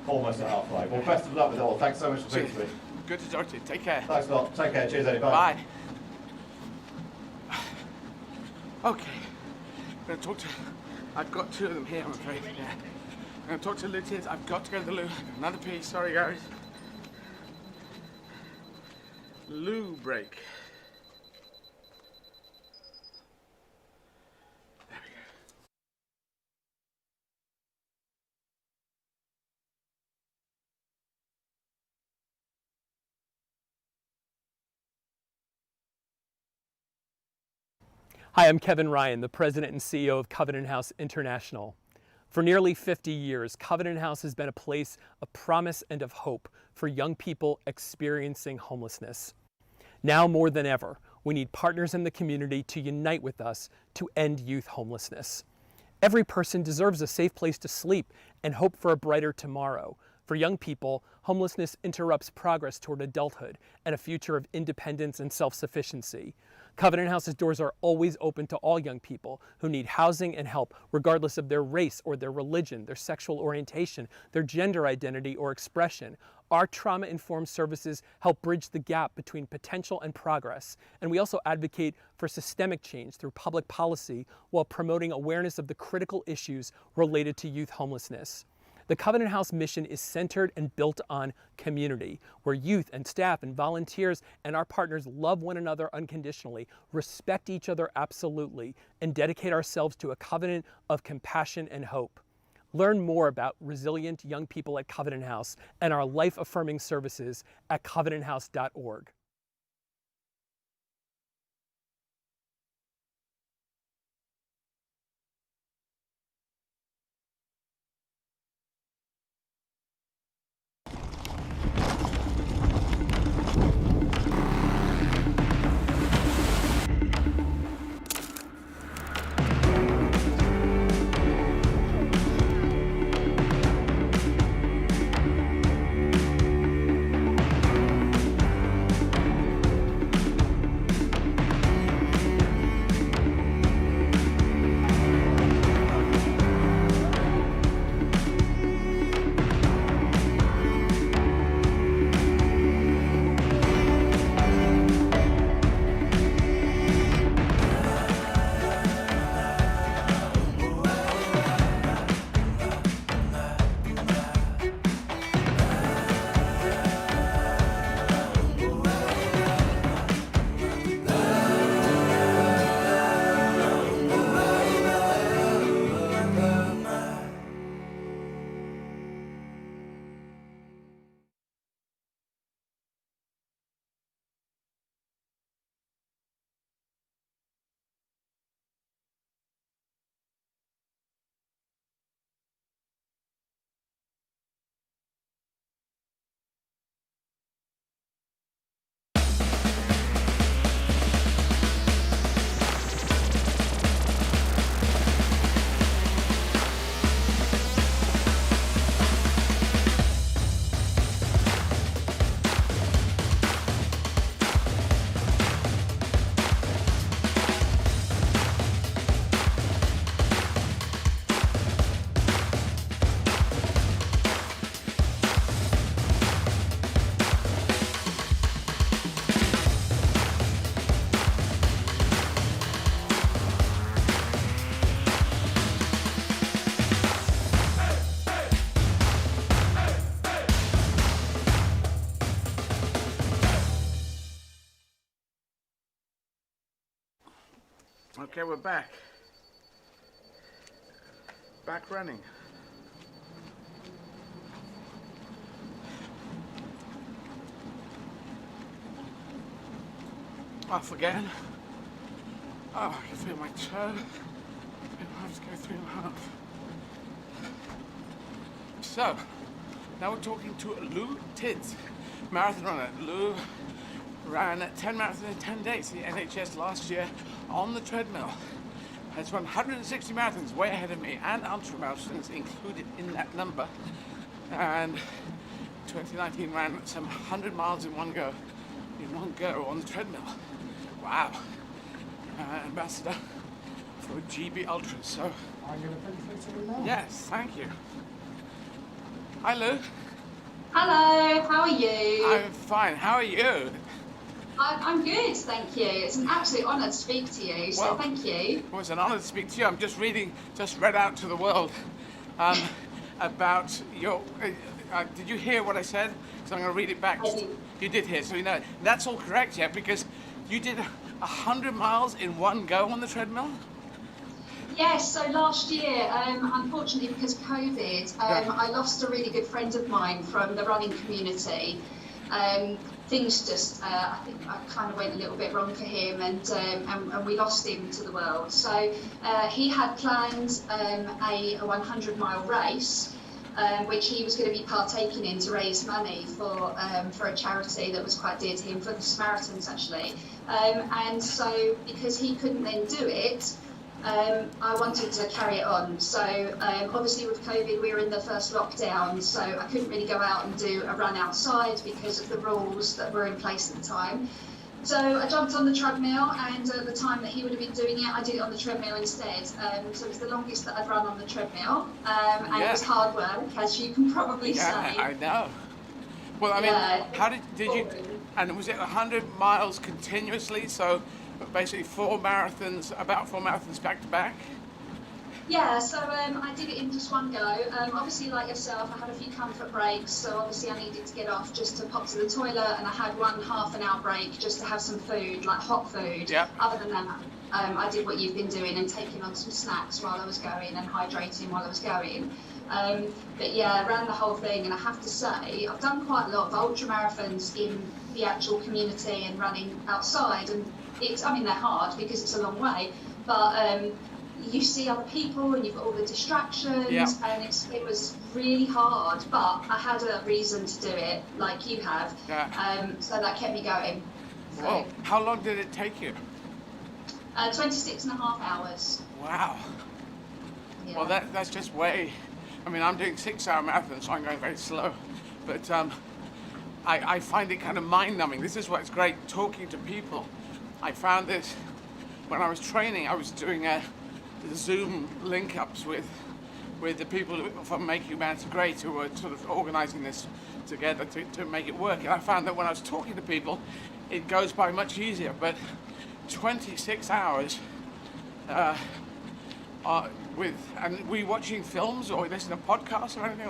Almost at halfway. Well, best of luck with it all. Thanks so much for speaking to me. Good to talk to you. Take care. Thanks a lot. Take care. Cheers, Eddie. Bye. Bye. Okay. I've got two of them here, I'm afraid. Yeah. I'm going to talk to the loo. I've got to go to the loo. Another piece. Sorry, guys. Loo break. Hi, I'm Kevin Ryan, the President and CEO of Covenant House International. For nearly 50 years, Covenant House has been a place of promise and of hope for young people experiencing homelessness. Now more than ever, we need partners in the community to unite with us to end youth homelessness. Every person deserves a safe place to sleep and hope for a brighter tomorrow. For young people, homelessness interrupts progress toward adulthood and a future of independence and self-sufficiency. Covenant House's doors are always open to all young people who need housing and help, regardless of their race or their religion, their sexual orientation, their gender identity or expression. Our trauma-informed services help bridge the gap between potential and progress, and we also advocate for systemic change through public policy while promoting awareness of the critical issues related to youth homelessness. The Covenant House mission is centered and built on community, where youth and staff and volunteers and our partners love one another unconditionally, respect each other absolutely, and dedicate ourselves to a covenant of compassion and hope. Learn more about resilient young people at Covenant House and our life-affirming services at covenanthouse.org. Okay, we're back. Back running. Off again. Oh, I can feel my toe. I have to go 3.5. So, now we're talking to Lou Tids, marathon runner. Lou ran 10 marathons in 10 days, the NHS last year on the treadmill. Has run 160 marathons, way ahead of me, and ultramarathons included in that number. And 2019 ran some 100 miles in one go on the treadmill. Wow. Ambassador for GB Ultras. So I'm going to put you through to him now. yes, thank you. Hi, Lou. Hello, how are you? I'm fine. How are you? I'm good, thank you. It's an absolute honour to speak to you, so thank you. Well, it's an honour to speak to you. I'm just read out to the world about your. Did you hear what I said? So I'm going to read it back. I did. You did hear, so you know that's all correct, yeah? Because you did 100 miles in one go on the treadmill. Yes, so last year, unfortunately because of COVID, I lost a really good friend of mine from the running community. Things just, I think I kind of went a little bit wrong for him, and we lost him to the world. So he had planned a 100-mile race, which he was going to be partaking in to raise money for a charity that was quite dear to him, for the Samaritans actually. And so because he couldn't then do it, I wanted to carry it on. So obviously with COVID we were in the first lockdown, so I couldn't really go out and do a run outside because of the rules that were in place at the time. So I jumped on the treadmill, and at the time that he would have been doing it, I did it on the treadmill instead. So it was the longest that I'd run on the treadmill, and it was hard work, as you can probably say. I know. Well, I mean, how did you, and was it 100 miles continuously? So basically about four marathons back to back? Yeah, so I did it in just one go. Obviously, like yourself, I had a few comfort breaks, so obviously I needed to get off just to pop to the toilet, and I had one half-an-hour break just to have some food, like hot food. Yep. Other than that, I did what you've been doing and taking on some snacks while I was going and hydrating while I was going. But yeah, I ran the whole thing, and I have to say, I've done quite a lot of ultra marathons in the actual community and running outside, and I mean, they're hard because it's a long way, but you see other people and you've got all the distractions, and it was really hard, but I had a reason to do it, like you have, so that kept me going. So, well, how long did it take you? 26.5 hours. Wow. Yeah. Well, that's just way. I mean, I'm doing 6-hour marathons, so I'm going very slow, but I find it kind of mind-numbing. This is what's great, talking to people. I found this when I was training. I was doing Zoom link-ups with the people from Make Humanity Great, who were sort of organising this together to make it work. And I found that when I was talking to people, it goes by much easier. But 26 hours and were you watching films or listening to podcasts or anything?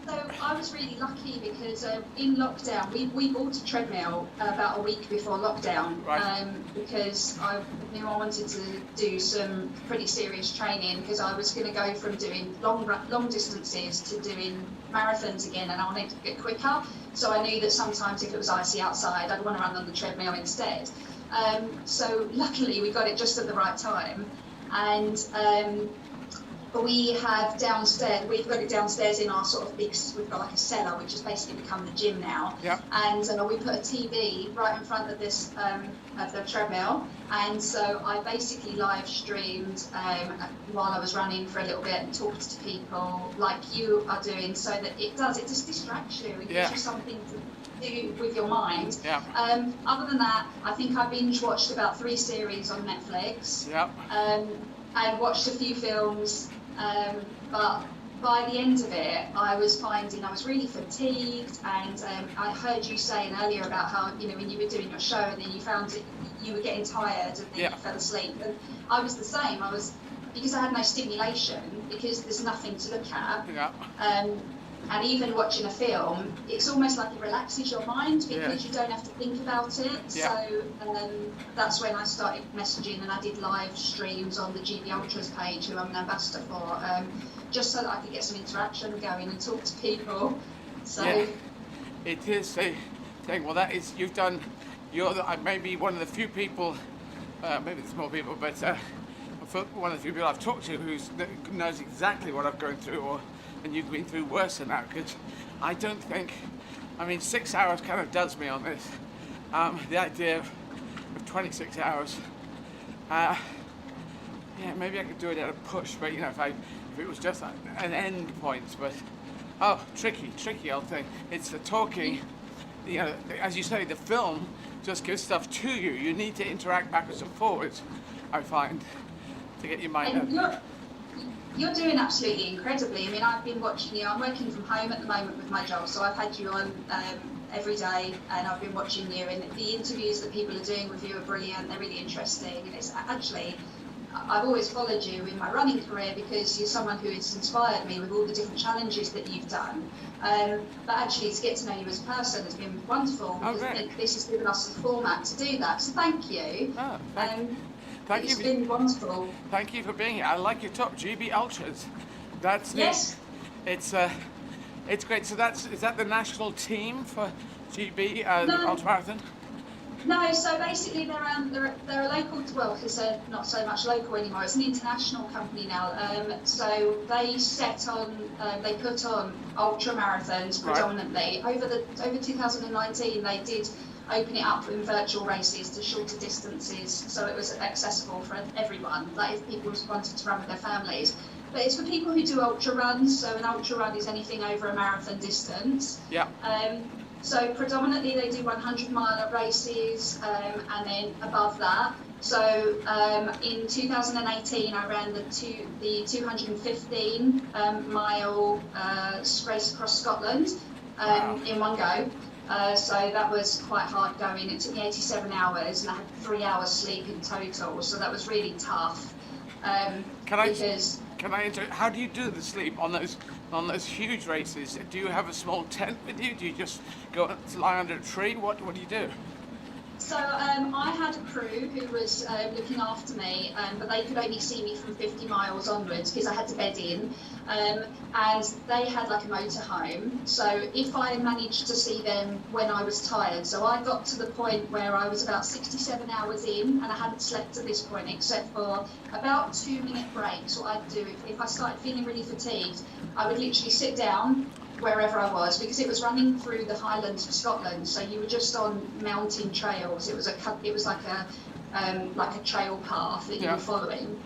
So I was really lucky because in lockdown, we bought a treadmill about a week before lockdown, because I knew I wanted to do some pretty serious training, because I was going to go from doing long distances to doing marathons again, and I wanted to get quicker. So I knew that sometimes if it was icy outside, I'd want to run on the treadmill instead. So luckily we got it just at the right time, and we have downstairs, we've got it downstairs in our sort of big, we've got like a cellar, which has basically become the gym now. Yeah. And we put a TV right in front of this, of the treadmill. And so I basically live streamed while I was running for a little bit and talked to people like you are doing, so that it just distracts you. It gives you something to do with your mind. Yeah. Other than that, I think I binge watched about 3 series on Netflix. Yeah. And watched a few films. But by the end of it, I was finding I was really fatigued, and I heard you saying earlier about how, you know, when you were doing your show and then you found it, you were getting tired and then you fell asleep. And I was the same. Because I had no stimulation, because there's nothing to look at. Yeah. And even watching a film, it's almost like it relaxes your mind because you don't have to think about it. Yeah. So that's when I started messaging, and I did live streams on the GB Ultras page, who I'm an ambassador for, just so that I could get some interaction going and talk to people. So it is a thing. Well, that is, you're maybe one of the few people, maybe there's more people, but one of the few people I've talked to who knows exactly what I'm going through, and you've been through worse than that, because I don't think, 6 hours kind of does me on this. The idea of 26 hours, maybe I could do it at a push, but if it was just an end point, but tricky old thing. It's the talking, as you say, the film just gives stuff to you. You need to interact backwards and forwards, I find, to get your mind up. You're doing absolutely incredibly. I've been watching you. I'm working from home at the moment with my job, so I've had you on every day, and I've been watching you. And the interviews that people are doing with you are brilliant. They're really interesting. And it's actually, I've always followed you in my running career because you're someone who has inspired me with all the different challenges that you've done. But actually, to get to know you as a person has been wonderful, because I think this has given us the format to do that. So thank you. It's been wonderful. Thank you for being here. I like your top, GB Ultras. That's yes. It's great. So is that the national team for GB ultramarathon? No, so basically they're a local. Well, it's not so much local anymore. It's an international company now. So they they put on ultra marathons predominantly. Over 2019, they did open it up in virtual races to shorter distances, so it was accessible for everyone, like if people wanted to run with their families. But it's for people who do ultra runs, so an ultra run is anything over a marathon distance. Yeah. So predominantly they do 100-mile races, and then above that. So in 2018 I ran the 215-mile race across Scotland in one go. So that was quite hard going. It took me 87 hours, and I had 3 hours sleep in total. So that was really tough. Can I how do you do the sleep on those huge races? Do you have a small tent with you? Do you just go lie under a tree? What do you do? So I had a crew who was looking after me, but they could only see me from 50 miles onwards because I had to bed in. And they had like a motorhome. So if I managed to see them when I was tired, so I got to the point where I was about 67 hours in, and I hadn't slept at this point except for about 2-minute breaks. What I'd do if I started feeling really fatigued, I would literally sit down wherever I was, because it was running through the Highlands of Scotland, so you were just on mountain trails. It was like a trail path that you were following,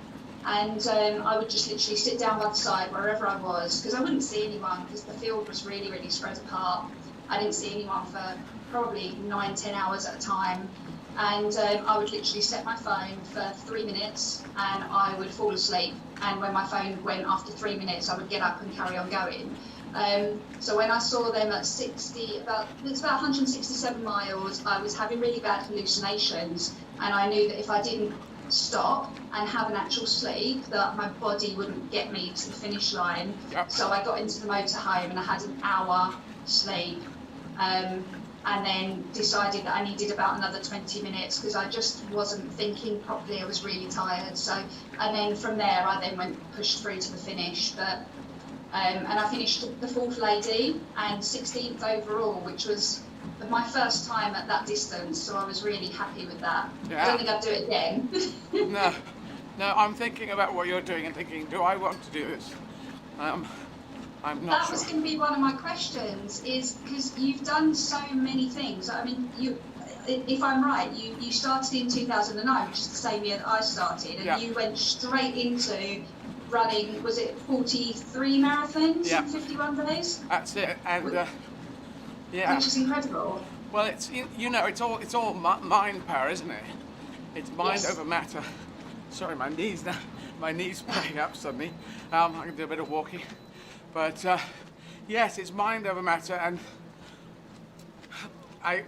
and I would just literally sit down by the side wherever I was, because I wouldn't see anyone, because the field was really, really spread apart. I didn't see anyone for probably 9-10 hours at a time, and I would literally set my phone for 3 minutes and I would fall asleep, and when my phone went after 3 minutes I would get up and carry on going. So when I saw them at about 167 miles, I was having really bad hallucinations, and I knew that if I didn't stop and have an actual sleep, that my body wouldn't get me to the finish line. Yep. So I got into the motorhome and I had an hour sleep, and then decided that I needed about another 20 minutes because I just wasn't thinking properly. I was really tired. So, and then from there I then pushed through to the finish, but. And I finished the 4th lady and 16th overall, which was my first time at that distance, so I was really happy with that. Yeah. I don't think I'd do it again. No, I'm thinking about what you're doing and thinking, do I want to do this? I'm not That sure. was going to be one of my questions, is because you've done so many things. I mean, if I'm right, you started in 2009, which is the same year that I started, and you went straight into running, was it 43 marathons in 51 days? That's it, and which is incredible. Well, it's it's all mind power, isn't it? It's mind over matter. Sorry, my knees playing up suddenly. I can do a bit of walking, but yes, it's mind over matter, and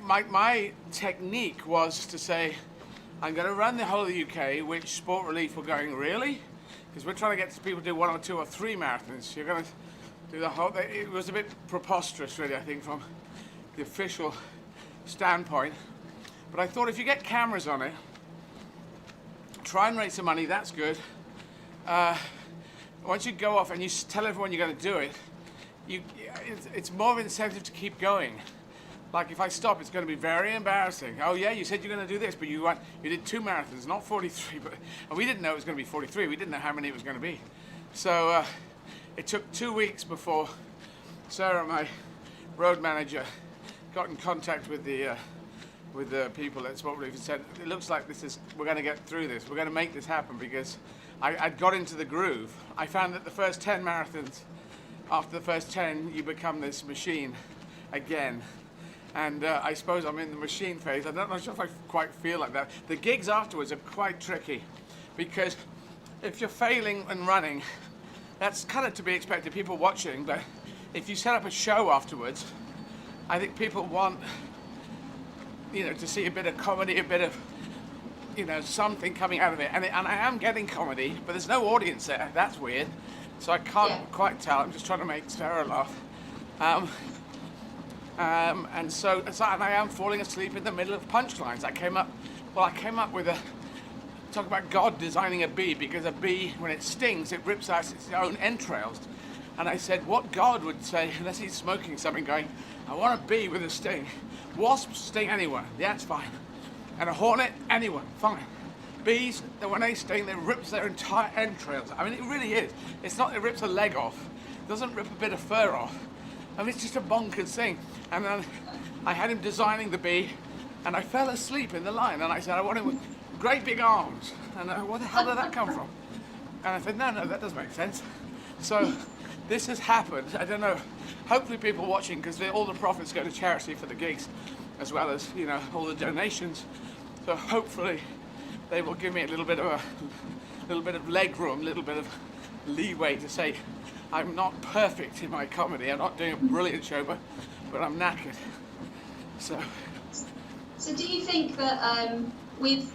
my technique was to say, I'm going to run the whole of the UK. Which Sport Relief were going, really? Because we're trying to get people to do 1 or 2 or 3 marathons. You're going to do the whole thing. It was a bit preposterous, really, I think, from the official standpoint. But I thought if you get cameras on it, try and raise some money, that's good. Once you go off and you tell everyone you're going to do it, it's more of an incentive to keep going. Like if I stop, it's going to be very embarrassing. Oh yeah, you said you're going to do this, but you did 2 marathons, not 43. And we didn't know it was going to be 43. We didn't know how many it was going to be. So it took 2 weeks before Sarah, my road manager, got in contact with the people at Sport Relief and said, it looks like we're going to get through this. We're going to make this happen, because I'd got into the groove. I found that the first 10 marathons, after the first 10, you become this machine again. And I suppose I'm in the machine phase. I'm not sure if I quite feel like that. The gigs afterwards are quite tricky, because if you're failing and running, that's kind of to be expected, people watching. But if you set up a show afterwards, I think people want, to see a bit of comedy, a bit of, something coming out of it. And I am getting comedy, but there's no audience there. That's weird. So I can't quite tell. I'm just trying to make Sarah laugh. And I am falling asleep in the middle of punchlines. I came up with talk about God designing a bee, because a bee, when it stings, it rips out its own entrails. And I said, what God would say, unless he's smoking something, going, I want a bee with a sting. Wasps sting anyone, yeah, it's fine. And a hornet, anyone, fine. Bees, when they sting, they rip their entire entrails. I mean, it really is. It's not, it rips a leg off. It doesn't rip a bit of fur off. I mean, it's just a bonkers thing. And then I had him designing the bee, and I fell asleep in the line. And I said, I want him with great big arms. And where the hell did that come from? And I said, no, that doesn't make sense. So this has happened. I don't know. Hopefully people watching, because all the profits go to charity for the gigs, as well as, all the donations. So hopefully they will give me a little bit of leg room, a little bit of leeway to say, I'm not perfect in my comedy. I'm not doing a brilliant show, but I'm knackered. So do you think that with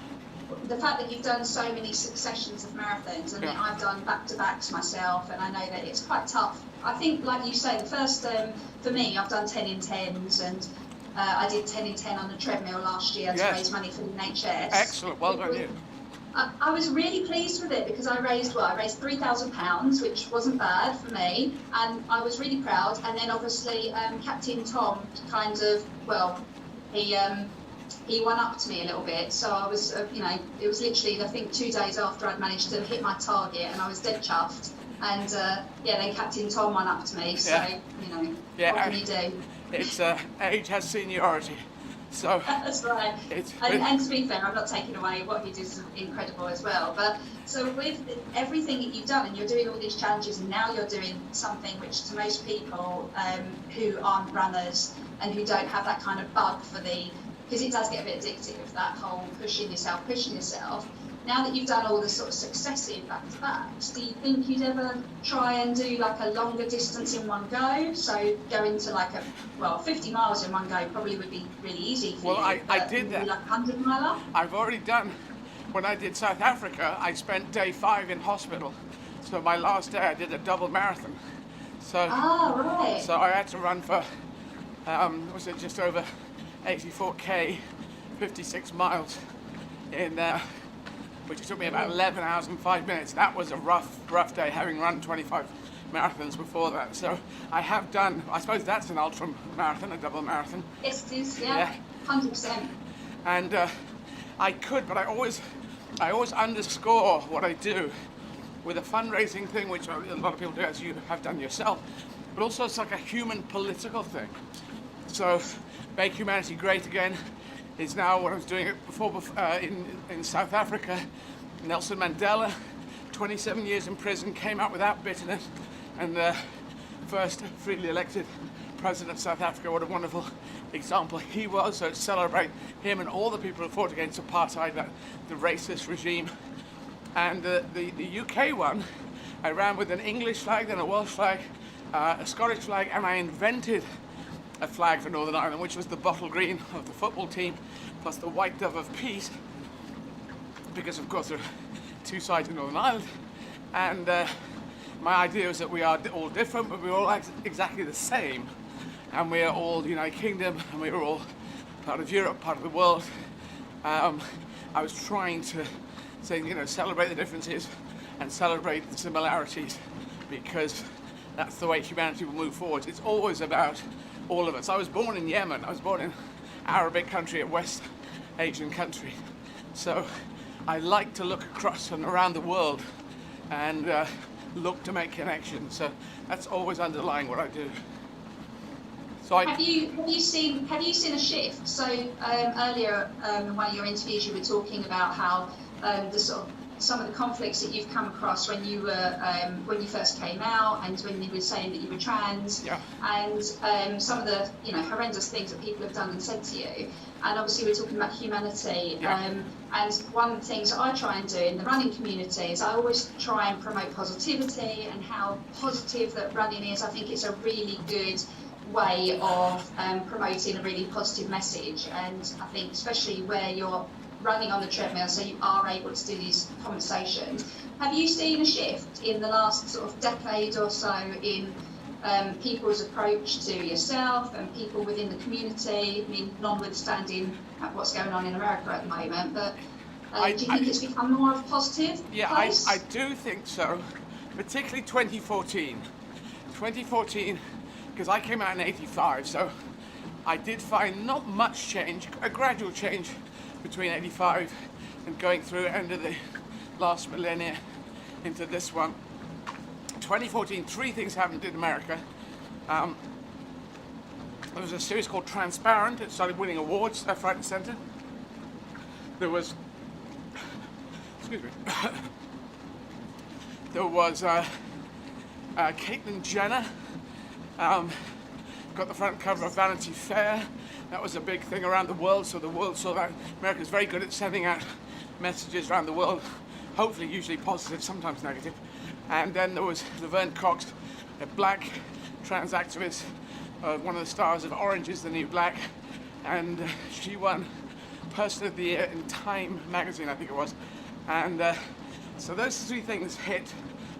the fact that you've done so many successions of marathons, and I've done back-to-backs myself, and I know that it's quite tough. I think, like you say, the first, for me, I've done 10 in 10s, and I did 10 in 10 on the treadmill last year to raise money for the NHS. Excellent, well done you. I was really pleased with it, because I raised £3,000, which wasn't bad for me, and I was really proud. And then obviously Captain Tom he won up to me a little bit, so I was, it was literally, I think 2 days after I'd managed to hit my target, and I was dead chuffed. And then Captain Tom won up to me, so, what can you do? It's, age has seniority, so... That's right. And to be fair, I'm not taking away what he did is incredible as well, but so with everything that you've done, and you're doing all these challenges, and now you're doing something which to most people who aren't runners and who don't have that kind of bug for because it does get a bit addictive, that whole pushing yourself. Now that you've done all the sort of successive back-to-backs, do you think you'd ever try and do like a longer distance in one go? So go into 50 miles in one go probably would be really easy for you. Well, I did that. Like 100 miler? I've already done. When I did South Africa, I spent day 5 in hospital. So my last day, I did a double marathon. So, right. So I had to run for, just over 84k, 56 miles which took me about 11 hours and 5 minutes. That was a rough day, having run 25 marathons before that. So I have done, I suppose that's an ultra marathon, a double marathon. Yes, it is, yeah. 100%. And I could, but I always underscore what I do with a fundraising thing, which a lot of people do, as you have done yourself, but also it's like a human political thing. So Make Humanity Great Again is now what I was doing it before in South Africa. Nelson Mandela, 27 years in prison, came out without bitterness, and first freely elected president of South Africa. What a wonderful example he was. So celebrate him and all the people who fought against apartheid, the racist regime. And the UK one, I ran with an English flag, then a Welsh flag, a Scottish flag, and I invented a flag for Northern Ireland, which was the bottle green of the football team, plus the white dove of peace, because of course there are two sides in Northern Ireland. And my idea is that we are all different, but we're all exactly the same. And we are all the United Kingdom, and we are all part of Europe, part of the world. I was trying to say, celebrate the differences and celebrate the similarities, because that's the way humanity will move forward. It's always about all of us. I was born in Yemen. I was born in Arabic country, a West Asian country. So I like to look across and around the world and look to make connections. So that's always underlying what I do. So have you seen a shift? So earlier in one of your interviews, you were talking about how some of the conflicts that you've come across when you first came out, and when you were saying that you were trans, and some of the horrendous things that people have done and said to you. And obviously we're talking about humanity. And one of the things that I try and do in the running community is I always try and promote positivity and how positive that running is. I think it's a really good way of promoting a really positive message, and I think especially where you're running on the treadmill, so you are able to do these conversations. Have you seen a shift in the last sort of decade or so in people's approach to yourself and people within the community? I mean, notwithstanding what's going on in America at the moment, but do you think it's become more of a positive place? I do think so, particularly 2014. 2014, because I came out in 85, so I did find not much change, a gradual change between 85 and going through end of the last millennia into this one. 2014, three things happened in America. There was a series called Transparent. It started winning awards left, right and center. There was, excuse me, there was Caitlyn Jenner, got the front cover of Vanity Fair. That was a big thing around the world, so the world saw that. America's very good at sending out messages around the world, hopefully usually positive, sometimes negative. And then there was Laverne Cox, a black trans activist, one of the stars of Orange is the New Black, and she won Person of the Year in Time magazine, I think it was. And so those three things hit,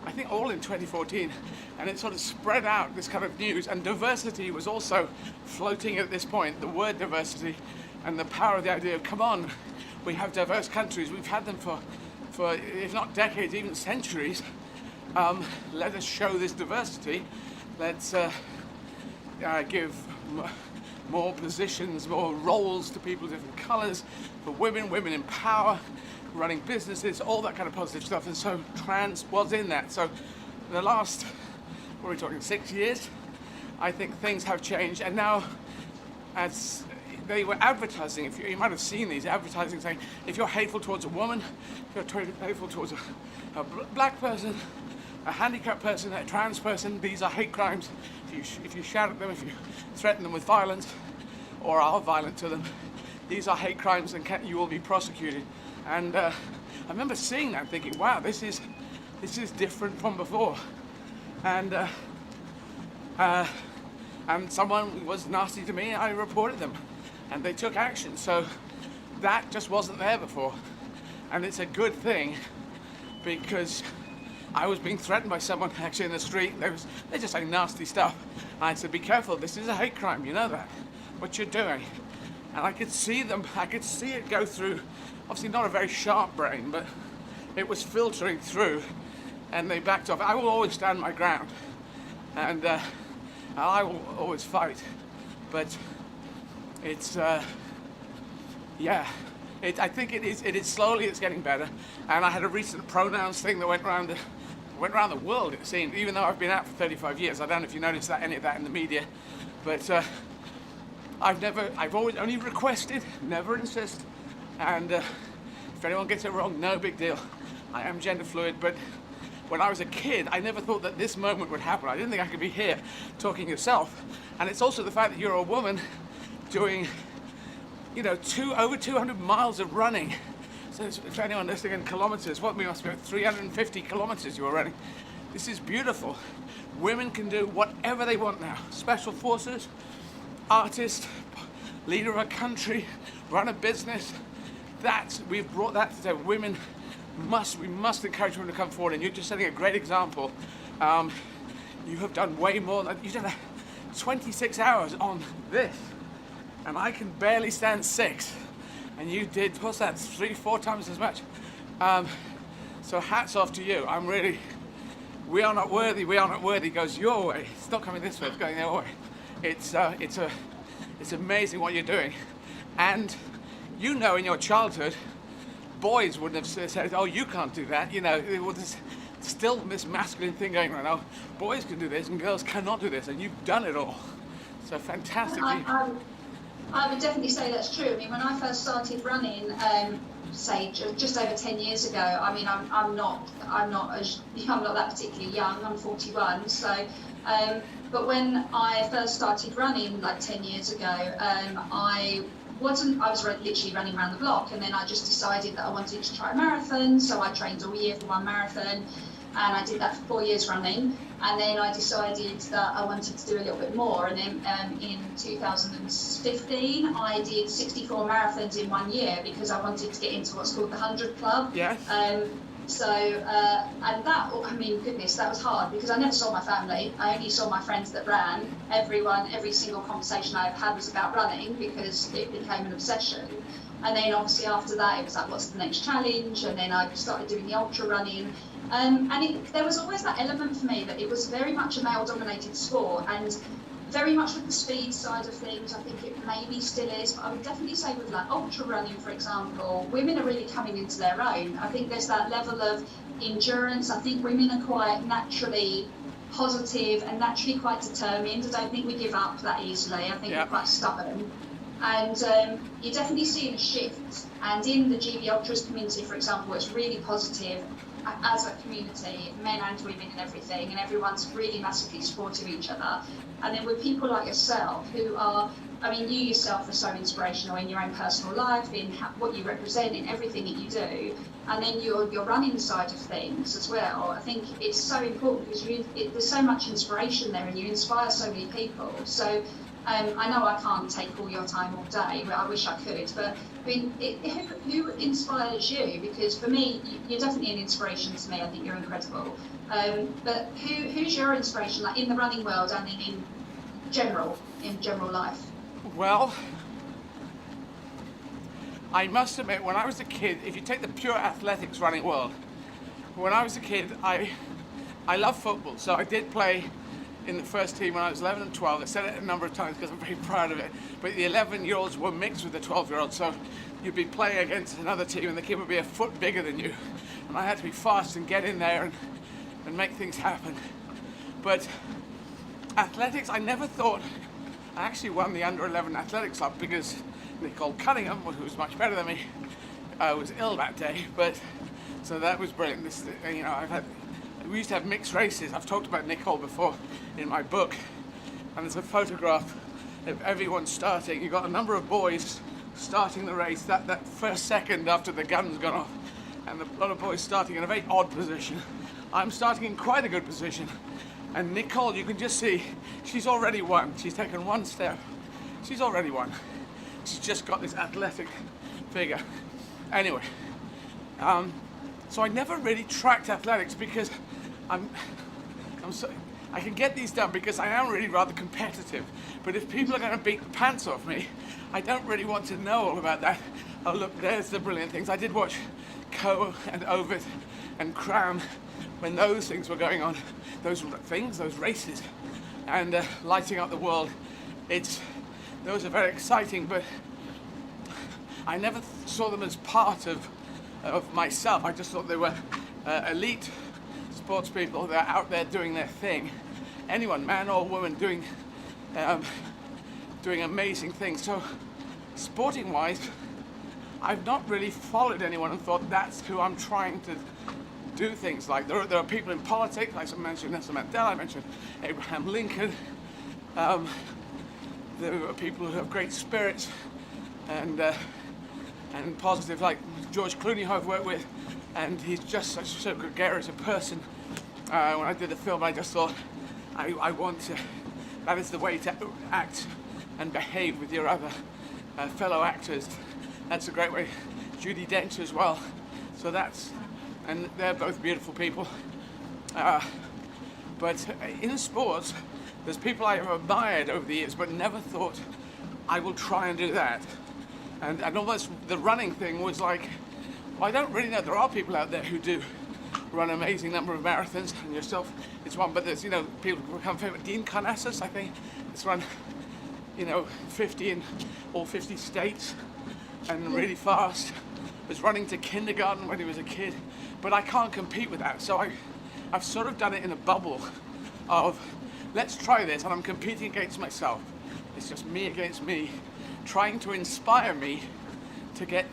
I think, all in 2014, and it sort of spread out, this kind of news. And diversity was also floating at this point, the word diversity, and the power of the idea of, come on, we have diverse countries, we've had them for if not decades, even centuries. Let us show this diversity. Let's give more positions, more roles to people of different colours, for women in power, running businesses, all that kind of positive stuff. And so trans was in that. So in the last, what are we talking, 6 years, I think things have changed. And now, as they were advertising, if you might have seen these advertising saying, if you're hateful towards a woman, if you're hateful towards a black person, a handicapped person, a trans person, these are hate crimes. If you shout at them, if you threaten them with violence, or are violent to them, these are hate crimes, and you will be prosecuted. And I remember seeing that, thinking, wow, this is different from before. And someone was nasty to me, I reported them, and they took action. So that just wasn't there before, and it's a good thing, because I was being threatened by someone actually in the street. They're just saying nasty stuff. I said, be careful, this is a hate crime, you know that, what you're doing. And I could see them, I could see it go through, obviously not a very sharp brain, but it was filtering through, and they backed off. I will always stand my ground, and I will always fight, but it's, yeah. I think it is slowly, it's getting better. And I had a recent pronouns thing that went around the world, it seemed, even though I've been out for 35 years. I don't know if you noticed that, any of that in the media, but I've always only requested, never insist. And if anyone gets it wrong, no big deal. I am gender fluid, but when I was a kid, I never thought that this moment would happen. I didn't think I could be here talking to yourself. And it's also the fact that you're a woman doing, over 200 miles of running. So for anyone listening in kilometers, what we must be 350 kilometers you were running. This is beautiful. Women can do whatever they want now. Special forces, artist, leader of a country, run a business. We've brought that to women. We must encourage women to come forward, and you're just setting a great example You have done way more than you did. 26 hours on this, and I can barely stand 6, and you did, what's that, 3-4 times as much. So hats off to you. We are not worthy goes your way. It's not coming this way, it's going the other way. It's amazing what you're doing. And you know, in your childhood, boys wouldn't have said, oh, you can't do that. You know, there's still this masculine thing going right now. Boys can do this and girls cannot do this, and you've done it all. So fantastic. I would definitely say that's true. I mean, when I first started running, say just over 10 years ago, I mean, I'm not that particularly young. I'm 41. So, but when I first started running like 10 years ago, I was literally running around the block, and then I just decided that I wanted to try a marathon. So I trained all year for one marathon, and I did that for 4 years running. And then I decided that I wanted to do a little bit more. And then in 2015, I did 64 marathons in 1 year because I wanted to get into what's called the 100 Club. Yeah. And that, I mean, goodness, that was hard because I never saw my family. I only saw my friends that ran. Every single conversation I had was about running because it became an obsession. And then obviously after that, it was like, what's the next challenge? And then I started doing the ultra running. And there was always that element for me that it was very much a male-dominated sport, and very much with the speed side of things. I think it maybe still is, but I would definitely say with like ultra running, for example, women are really coming into their own. I think there's that level of endurance. I think women are quite naturally positive and naturally quite determined. I don't think we give up that easily. I think we're quite stubborn. And you're definitely seeing a shift. And in the GB Ultras community, for example, it's really positive as a community, men and women and everything, and everyone's really massively supportive of each other. And then with people like yourself who are, I mean, you yourself are so inspirational in your own personal life, in what you represent, in everything that you do, and then your running side of things as well. I think it's so important because there's so much inspiration there, and you inspire so many people. So I know I can't take all your time all day, but I wish I could. But I mean, who inspires you? Because for me, you're definitely an inspiration to me. I think you're incredible. But who's your inspiration, like in the running world and in general life? Well, I must admit, when I was a kid, if you take the pure athletics running world, when I was a kid, I love football, so I did play in the first team when I was 11 and 12. I said it a number of times because I'm very proud of it. But the 11-year-olds were mixed with the 12-year-olds, so you'd be playing against another team and the kid would be a foot bigger than you. And I had to be fast and get in there and make things happen. But athletics, I never thought. I actually won the under-11 athletics club because Nicole Cunningham, who was much better than me, was ill that day. But so that was brilliant. This, you know, we used to have mixed races. I've talked about Nicole before in my book, and there's a photograph of everyone starting. You've got a number of boys starting the race that first second after the gun's gone off, and a lot of boys starting in a very odd position. I'm starting in quite a good position, and Nicole, you can just see she's already won. She's taken one step. She's already won. She's just got this athletic figure. Anyway, so I never really tracked athletics because I can get these done because I am really rather competitive. But if people are going to beat the pants off me, I don't really want to know all about that. Oh look, there's the brilliant things. I did watch Co and Ovid and Cram when those things were going on, those races, and lighting up the world. Those are very exciting, but I never saw them as part of myself. I just thought they were elite sports people that are out there doing their thing. Anyone, man or woman, doing amazing things. So, sporting-wise, I've not really followed anyone and thought that's who I'm trying to do things like. There are people in politics, like I mentioned Nelson Mandela, I mentioned Abraham Lincoln. There are people who have great spirits and positive, like George Clooney, who I've worked with, and he's just so gregarious a person. When I did the film, I just thought, I want to, that is the way to act and behave with your other fellow actors. That's a great way. Judi Dench as well. So and they're both beautiful people. But in sports, there's people I have admired over the years, but never thought I will try and do that. And almost the running thing was like, well, I don't really know. There are people out there who do run an amazing number of marathons, and yourself is one, but there's, people who become famous. Dean Carnassus, I think, has run, 50 in all 50 states and really fast. Was running to kindergarten when he was a kid, but I can't compete with that. So I've sort of done it in a bubble of, let's try this, and I'm competing against myself. It's just me against me, trying to inspire me to get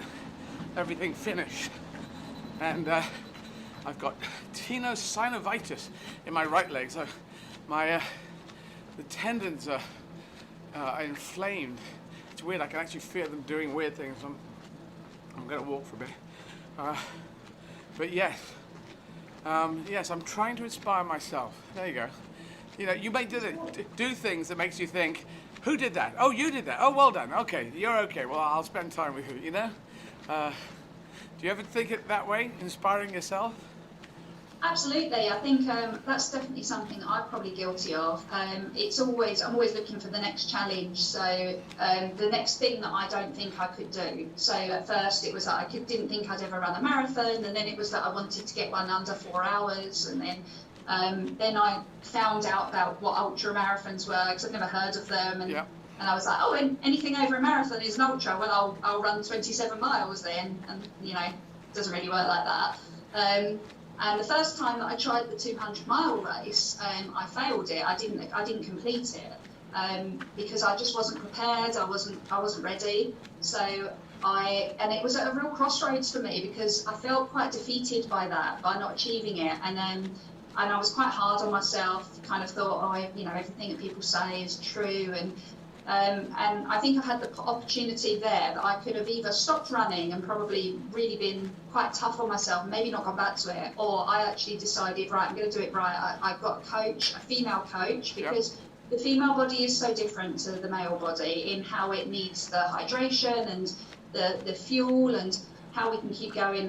everything finished. And I've got tenosynovitis in my right leg, so the tendons are inflamed. It's weird, I can actually feel them doing weird things. I'm going to walk for a bit. But yes, I'm trying to inspire myself. There you go. You may do things that makes you think, who did that? Oh, you did that. Oh, well done. Okay, you're okay. Well, I'll spend time with you, Do you ever think it that way, inspiring yourself? Absolutely. I think that's definitely something I'm probably guilty of. I'm always looking for the next challenge. So the next thing that I don't think I could do. So at first it was that I didn't think I'd ever run a marathon, and then it was that I wanted to get one under 4 hours, and then I found out about what ultra marathons were because I'd never heard of them, and I was like, oh, anything over a marathon is an ultra. Well, I'll run 27 miles then, and it doesn't really work like that. And the first time that I tried the 200-mile race, I failed it. I didn't complete it because I just wasn't prepared. I wasn't ready. So and it was at a real crossroads for me because I felt quite defeated by not achieving it. And I was quite hard on myself. Kind of thought, everything that people say is true. And I think I had the opportunity there that I could have either stopped running and probably really been quite tough on myself, maybe not gone back to it, or I actually decided, right, I'm going to do it right. I've got a coach, a female coach, because the female body is so different to the male body in how it needs the hydration and the fuel and how we can keep going,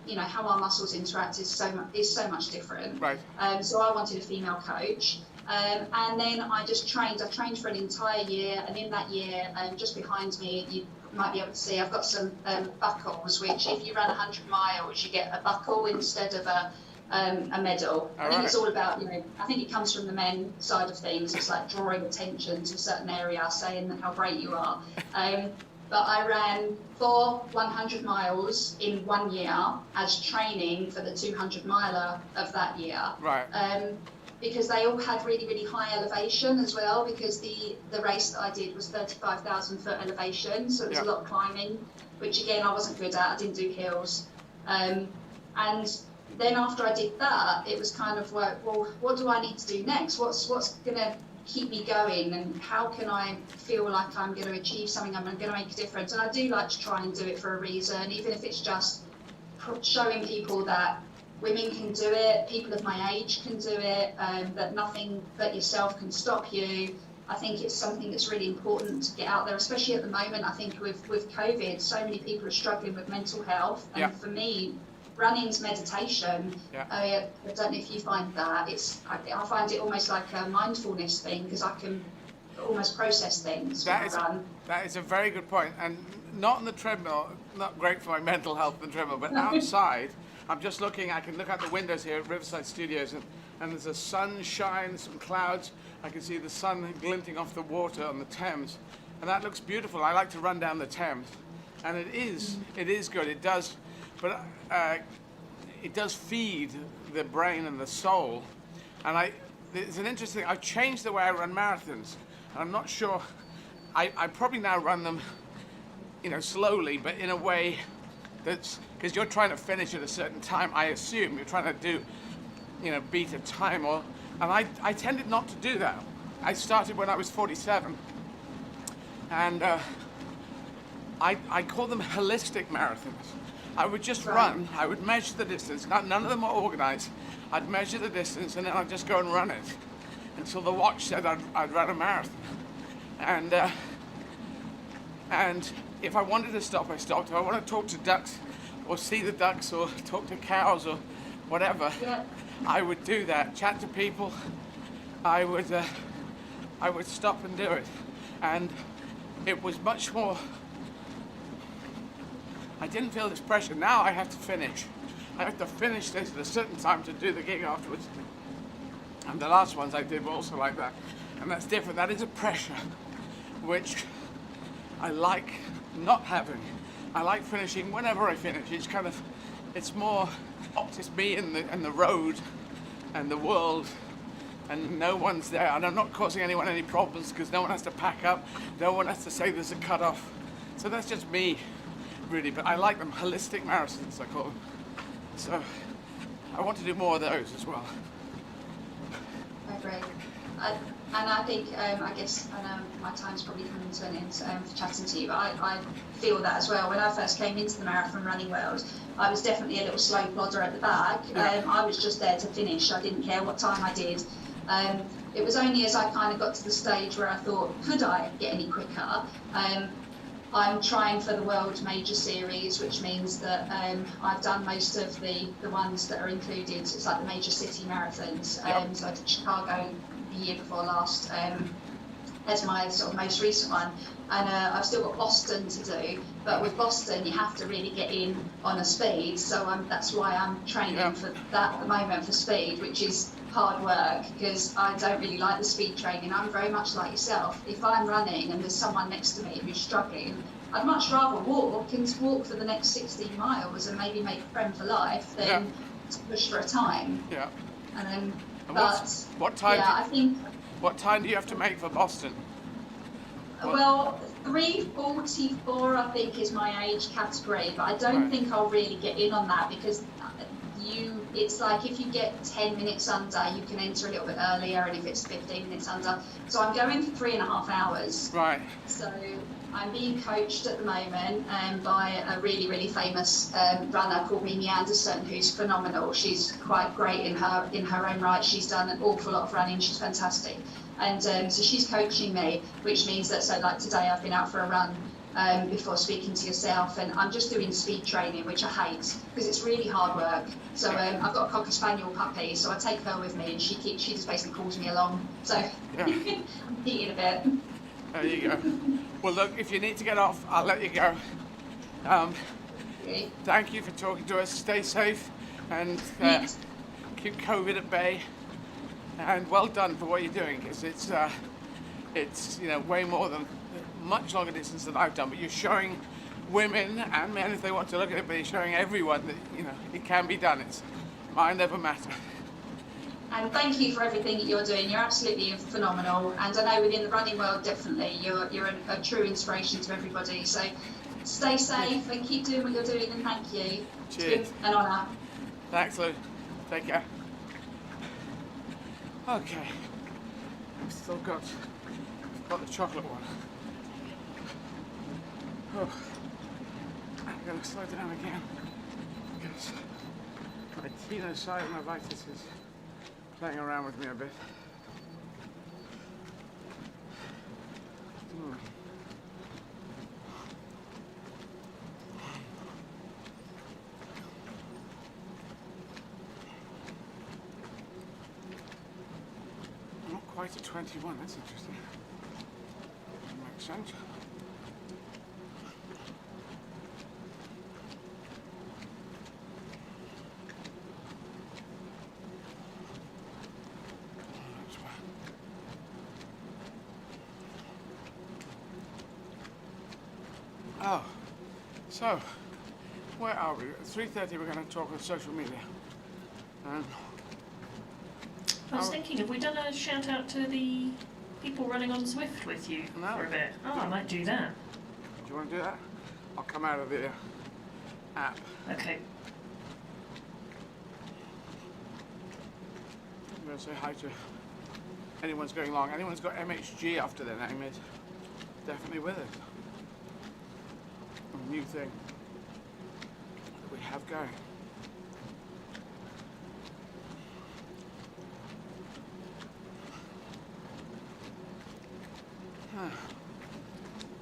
and how our muscles interact is so much different. Right. So I wanted a female coach. And then I trained for an entire year, and in that year, just behind me, you might be able to see, I've got some buckles, which if you run 100 miles, you get a buckle instead of a medal. I think it's all about, I think it comes from the men side of things. It's like drawing attention to a certain area, saying how great you are. But I ran 4 100 miles in 1 year as training for the 200 miler of that year. Right. Because they all had really, really high elevation as well, because the race that I did was 35,000 foot elevation, so it was a lot of climbing, which again I wasn't good at. I didn't do hills. And then after I did that, it was kind of like, well, what do I need to do next? What's going to keep me going, and how can I feel like I'm going to achieve something, I'm going to make a difference? And I do like to try and do it for a reason, even if it's just showing people that women can do it, people of my age can do it, that nothing but yourself can stop you. I think it's something that's really important to get out there, especially at the moment. I think with COVID, so many people are struggling with mental health. And for me, running's meditation. I don't know if you find that. I find it almost like a mindfulness thing, because I can almost process things when I run. That is a very good point. And not on the treadmill, not great for my mental health, the treadmill, but outside, I'm just looking, I can look out the windows here at Riverside Studios, and there's a sunshine, some clouds. I can see the sun glinting off the water on the Thames, and that looks beautiful. I like to run down the Thames, and it is good. It does, but it does feed the brain and the soul. And it's an interesting, I've changed the way I run marathons, and I'm not sure, I probably now run them, slowly, but in a way that's, because you're trying to finish at a certain time, I assume. You're trying to do, beat a time, and I tended not to do that. I started when I was 47, and I call them holistic marathons. I would just run, I would measure the distance, none of them are organized. I'd measure the distance, and then I'd just go and run it until the watch said I'd run a marathon. And if I wanted to stop, I stopped. If I want to talk to ducks, or see the ducks, or talk to cows, or whatever, I would do that, chat to people. I would stop and do it, and it was much more. I didn't feel this pressure. Now I have to finish. I have to finish this at a certain time to do the gig afterwards. And the last ones I did were also like that, and that's different. That is a pressure, which I like not having. I like finishing whenever I finish. It's kind of, it's more, it's me and the road and the world, and no one's there, and I'm not causing anyone any problems because no one has to pack up, no one has to say there's a cut-off. So that's just me, really, but I like them, holistic marathons, I call them. So I want to do more of those as well. I agree. And I think, I guess, I know my time's probably coming to an end for chatting to you, but I feel that as well. When I first came into the marathon running world, I was definitely a little slow plodder at the back. I was just there to finish. I didn't care what time I did. It was only as I kind of got to the stage where I thought, could I get any quicker? I'm trying for the World Major Series, which means that I've done most of the ones that are included. It's like the major city marathons. So I did Chicago the year before last as my sort of most recent one. And I've still got Boston to do. But with Boston, you have to really get in on a speed. So that's why I'm training for that at the moment for speed, which is hard work because I don't really like the speed training. I'm very much like yourself. If I'm running and there's someone next to me who's struggling, I'd much rather walk for the next 16 miles and maybe make a friend for life than to push for a time. Yeah. And then, what time? Yeah, I think. What time do you have to make for Boston? Well, 3:44 I think is my age category, but I don't think I'll really get in on that because it's like if you get 10 minutes under, you can enter a little bit earlier, and if it's 15 minutes under. So I'm going for 3.5 hours. Right. So I'm being coached at the moment by a really, really famous runner called Mimi Anderson, who's phenomenal. She's quite great in her own right. She's done an awful lot of running. She's fantastic. And so she's coaching me, which means that, so like today I've been out for a run before speaking to yourself, and I'm just doing speed training, which I hate because it's really hard work. So I've got a Cocker Spaniel puppy, so I take her with me, and she just basically calls me along. So I'm eating a bit. There you go. Well, look, if you need to get off, I'll let you go. Thank you for talking to us. Stay safe and keep COVID at bay. And well done for what you're doing, because it's way more than much longer distance than I've done. But you're showing women and men, if they want to look at it, but you're showing everyone that it can be done. It's mind over matter. And thank you for everything that you're doing. You're absolutely phenomenal. And I know within the running world, definitely, you're a true inspiration to everybody. So stay safe and keep doing what you're doing, and thank you. Cheers. It's been an honour. Thanks, Lou. Take care. Okay. I've still got the chocolate one. Oh. I'm going to slow down again because my tenosynovitis is playing around with me a bit. Not quite at 21, that's interesting. Makes sense. Oh, so where are we? At 3:30 we're going to talk on social media. I was thinking, have we done a shout out to the people running on Zwift with you for a bit? Oh, I might do that. Do you want to do that? I'll come out of the app. Okay. I'm going to say hi to anyone's going along. Anyone's got MHG after their name is definitely with us. A new thing that we have going.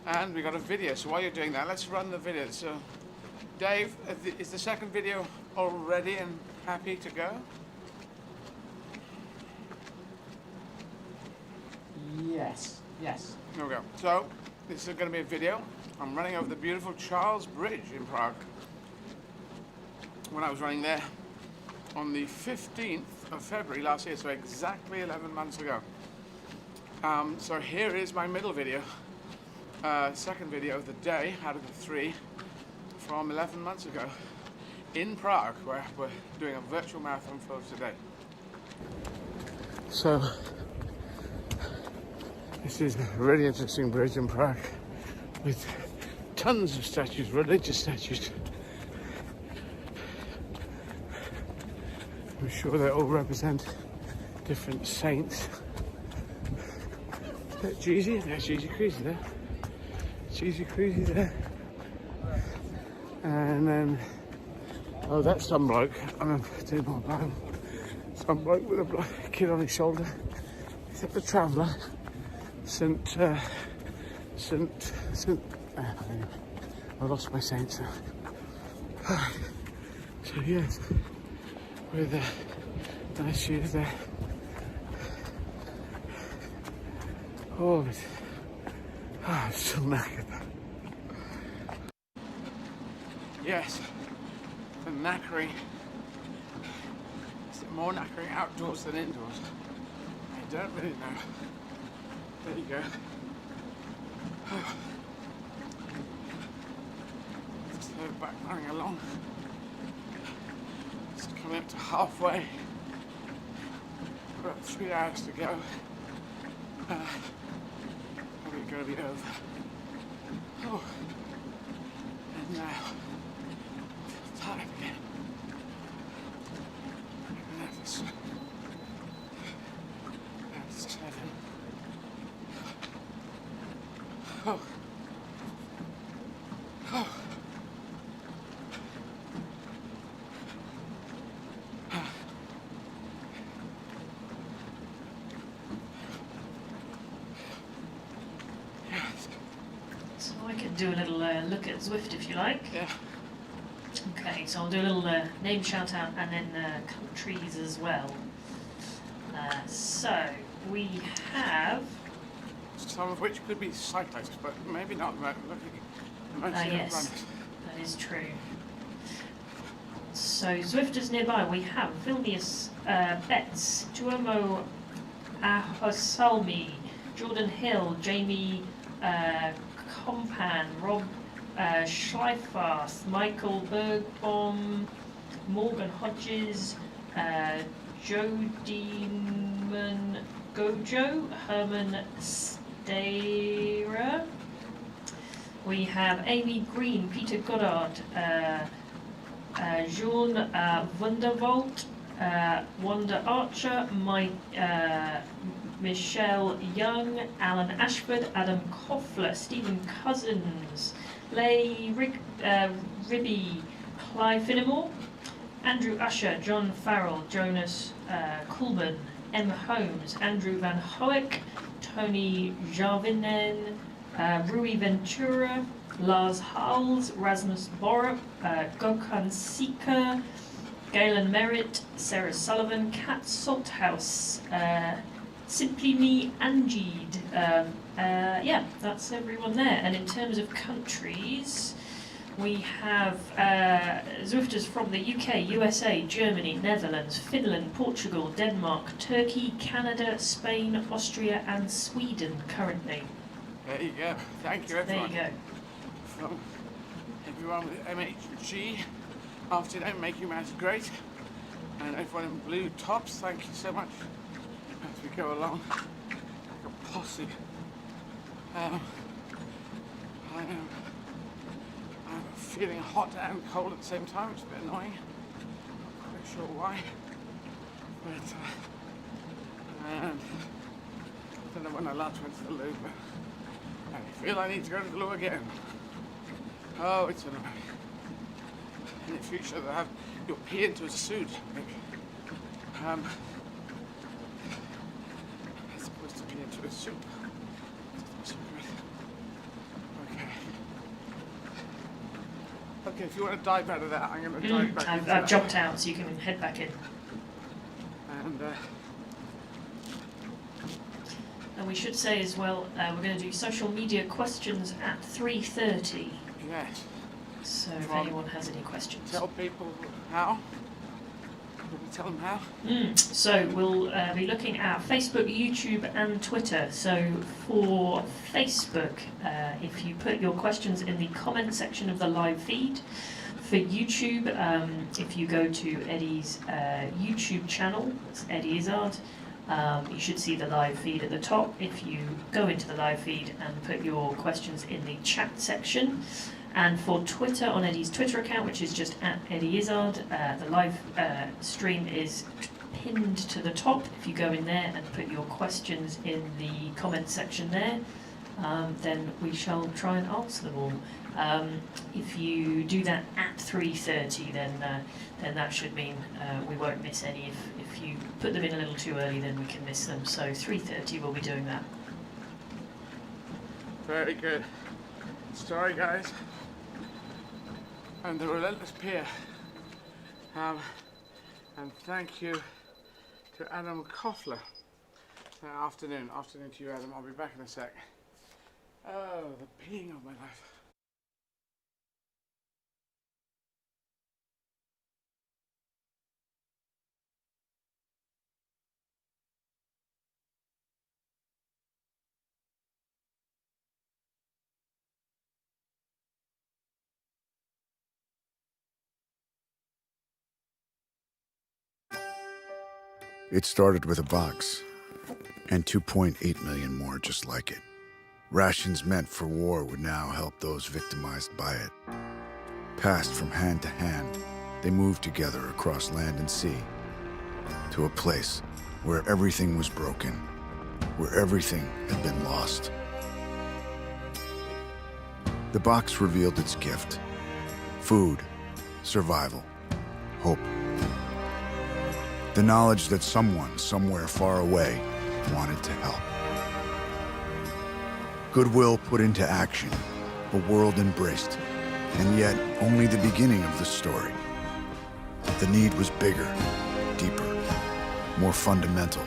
And we got a video, so while you're doing that, let's run the video. So, Dave, is the second video all ready and happy to go? Yes. Yes. There we go. So, this is going to be a video. I'm running over the beautiful Charles Bridge in Prague. When I was running there on the 15th of February last year, so exactly 11 months ago. So here is my middle video, second video of the day out of the 3 from 11 months ago in Prague, where we're doing a virtual marathon for today. So this is a really interesting bridge in Prague with tons of statues, religious statues. I'm sure they all represent different saints. Is that Jeezy? There's Jeezy Crazy there. Jeezy Crazy there. And then, oh, that's some bloke. I'm doing more about him. Some bloke with a kid on his shoulder. He's up the Traveller. I lost my saints now. So yes, with nice shoes there. All of it. I'm still knackered. Yes, the knackering. Is it more knackering outdoors than indoors? I don't really know. There you go. Just back running along. It's coming up to halfway. We've got 3 hours to go. Probably going to be over. Oh, and now I'm tired again. That's 7. Oh. Oh. So I could do a little look at Zwift if you like. Yeah. Okay, so I'll do a little name shout out and then countries as well. So we have. Some of which could be cyclists, but maybe not. Yes, that is true. So Zwifters nearby, we have Vilnius, Betts, Tuomo Ahosalmi, Jordan Hill, Jamie Compan, Rob Schleifarth, Michael Bergbaum, Morgan Hodges, Joe Demon Gojo, Herman Steyra. We have Amy Green, Peter Goddard, Jean Vandervolt, Wanda Archer, Michelle Young, Alan Ashford, Adam Koffler, Stephen Cousins, Leigh Ribby, Clive Finnemore, Andrew Usher, John Farrell, Jonas Kuhlman, Emma Holmes, Andrew Van Hoek, Tony Jarvinen, Rui Ventura, Lars Hals, Rasmus Borup, Gokhan Sika, Galen Merritt, Sarah Sullivan, Kat Salthouse, Simply Me, Anjeed. Yeah, that's everyone there. And in terms of countries, we have Zwifters from the UK, USA, Germany, Netherlands, Finland, Portugal, Denmark, Turkey, Canada, Spain, Austria and Sweden currently. There you go. Thank you, everyone. There you go. From everyone with MHG, after that, making maths great. And everyone in blue tops, thank you so much. As we go along, like a posse. I'm feeling hot and cold at the same time, which is a bit annoying. Not quite sure why. But, and I don't know when I last went to the loo, but I feel I need to go to the loo again. Oh, it's annoying. In the future, they'll have you'll pee into a suit, maybe. As opposed to pee into a soup. So good. Okay. Okay, if you want to dive out of that, I'm going to dive back into I've jumped out, so you can head back in. And we should say as well, we're going to do social media questions at 3:30. Yes. So if anyone has any questions. Tell people how. Tell them how. So we'll be looking at Facebook, YouTube and Twitter. So for Facebook, if you put your questions in the comment section of the live feed. For YouTube, if you go to Eddie's YouTube channel, it's Eddie Izzard, you should see the live feed at the top. If you go into the live feed and put your questions in the chat section. And for Twitter, on Eddie's Twitter account, which is just at Eddie Izzard, the live stream is pinned to the top. If you go in there and put your questions in the comment section there, then we shall try and answer them all. If you do that at 3:30, then that should mean we won't miss any. If you put them in a little too early, then we can miss them. So 3:30 we'll be doing that. Very good. Sorry, guys. And the relentless pier. And thank you to Adam Koffler. Afternoon to you, Adam. I'll be back in a sec. Oh, the peeing of my life. It started with a box, and 2.8 million more just like it. Rations meant for war would now help those victimized by it. Passed from hand to hand, they moved together across land and sea, to a place where everything was broken, where everything had been lost. The box revealed its gift: food, survival, hope. The knowledge that someone, somewhere far away, wanted to help. Goodwill put into action, a world embraced, and yet only the beginning of the story. The need was bigger, deeper, more fundamental.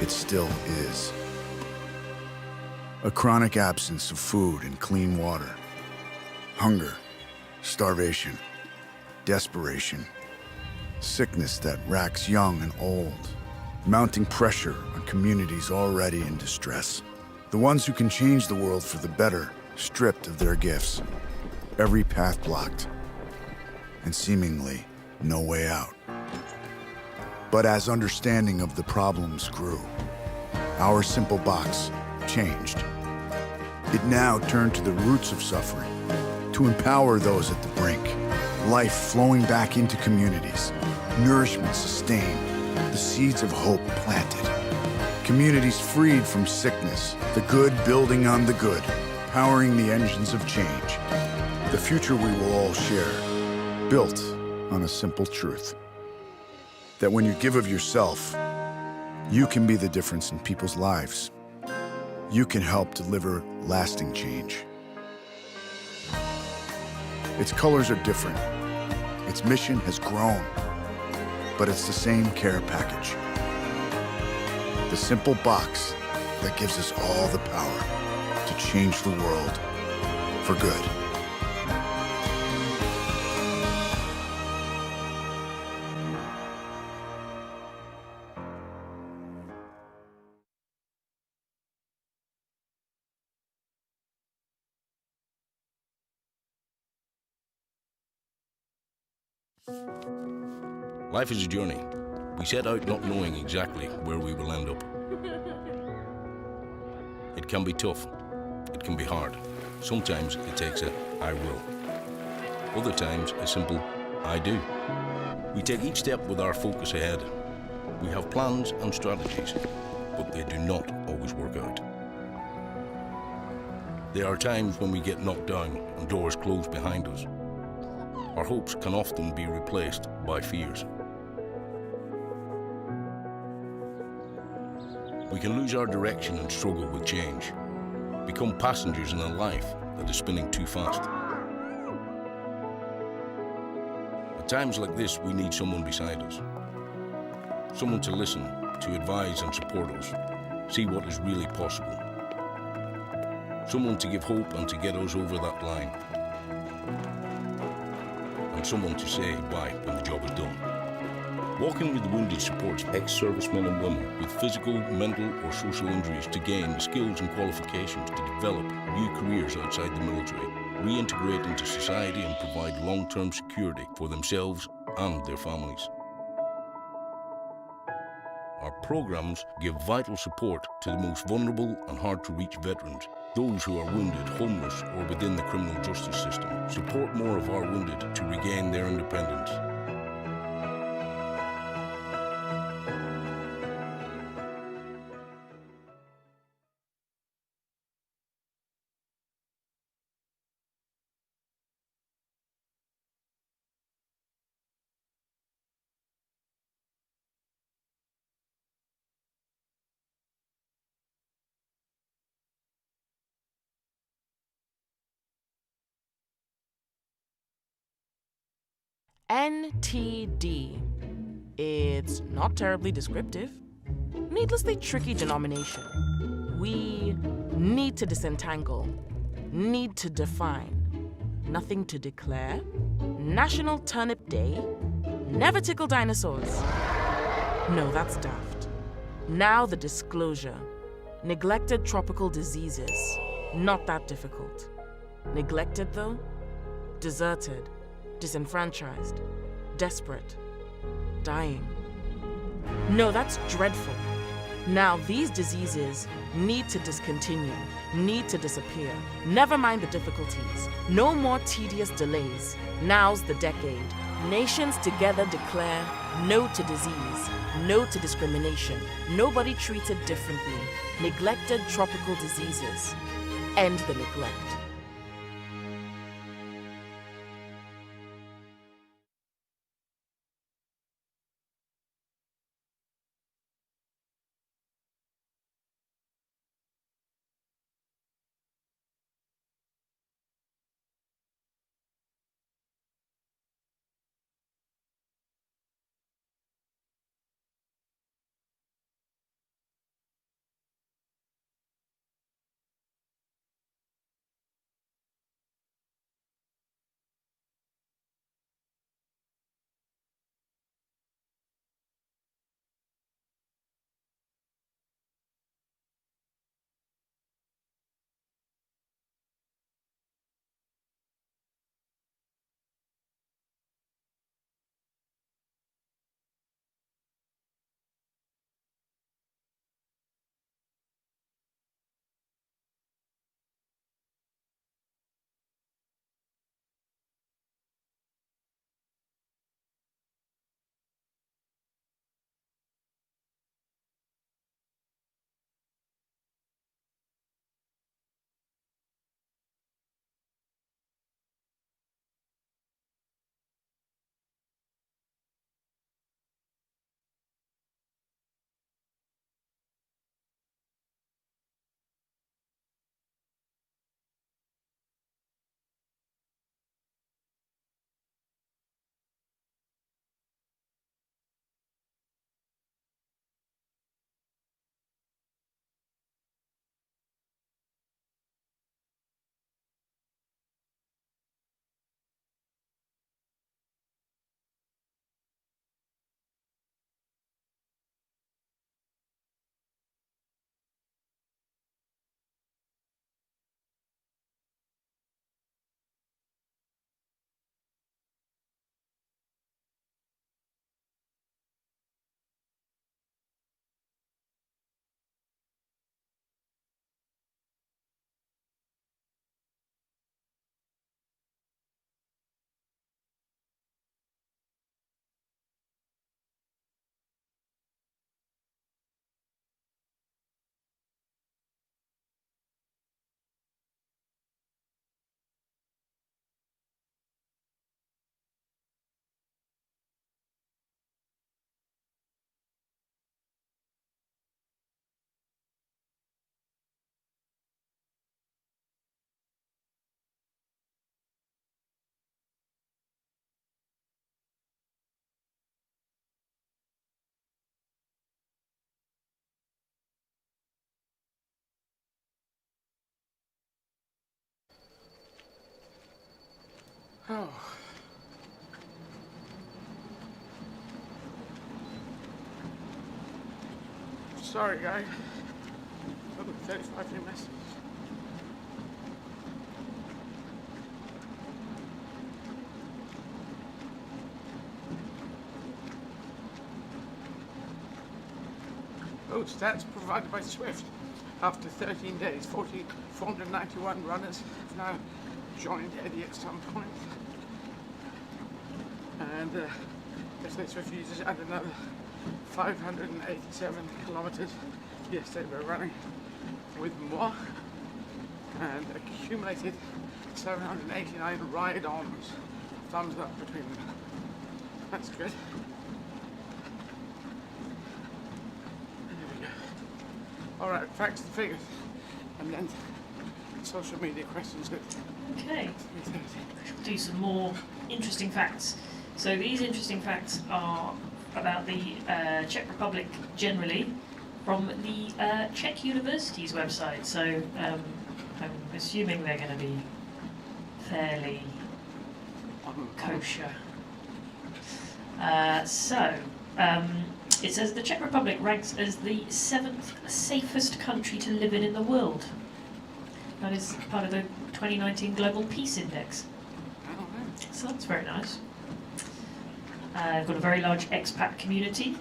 It still is. A chronic absence of food and clean water. Hunger, starvation, desperation. Sickness that racks young and old, mounting pressure on communities already in distress. The ones who can change the world for the better, stripped of their gifts, every path blocked, and seemingly no way out. But as understanding of the problems grew, our simple box changed. It now turned to the roots of suffering, to empower those at the brink, life flowing back into communities, nourishment sustained, the seeds of hope planted. Communities freed from sickness, the good building on the good, powering the engines of change. The future we will all share, built on a simple truth. That when you give of yourself, you can be the difference in people's lives. You can help deliver lasting change. Its colors are different. Its mission has grown. But it's the same care package. The simple box that gives us all the power to change the world for good. Life is a journey. We set out not knowing exactly where we will end up. It can be tough. It can be hard. Sometimes it takes a "I will." Other times a simple "I do." We take each step with our focus ahead. We have plans and strategies, but they do not always work out. There are times when we get knocked down and doors close behind us. Our hopes can often be replaced by fears. We can lose our direction and struggle with change, become passengers in a life that is spinning too fast. At times like this, we need someone beside us. Someone to listen, to advise and support us. see what is really possible. Someone to give hope and to get us over that line. And someone to say why when the job is done. Walking with the Wounded supports ex-servicemen and women with physical, mental or social injuries to gain skills and qualifications to develop new careers outside the military, reintegrate into society and provide long-term security for themselves and their families. Our programs give vital support to the most vulnerable and hard-to-reach veterans, those who are wounded, homeless or within the criminal justice system. Support more of our wounded to regain their independence. NTD. It's not terribly descriptive. Needlessly tricky denomination. We need to disentangle, need to define, nothing to declare, National Turnip Day, never tickle dinosaurs. No, that's daft. Now the disclosure. Neglected tropical diseases. Not that difficult. Neglected though? Deserted, disenfranchised, desperate, dying. No, that's dreadful. Now these diseases need to discontinue, need to disappear. Never mind the difficulties. No more tedious delays. Now's the decade. Nations together declare no to disease, no to discrimination. Nobody treated differently. Neglected tropical diseases. End the neglect. Oh. Sorry, guy. Oh, 35 new messages. Oh, stats provided by Swift. After 13 days, 491 runners have now joined Eddie at some point. And yesterday Swift users added another 587 kilometers. Yesterday we're running with more and accumulated 789 ride-ons. Thumbs up between them. That's good. Alright, facts and figures. And then social media questions. Okay. We shall do some more interesting facts. So these interesting facts are about the Czech Republic generally from the Czech University's website. So I'm assuming they're going to be fairly kosher. It says the Czech Republic ranks as the 7th safest country to live in the world. That is part of the 2019 Global Peace Index. So that's very nice. Got a very large expat community.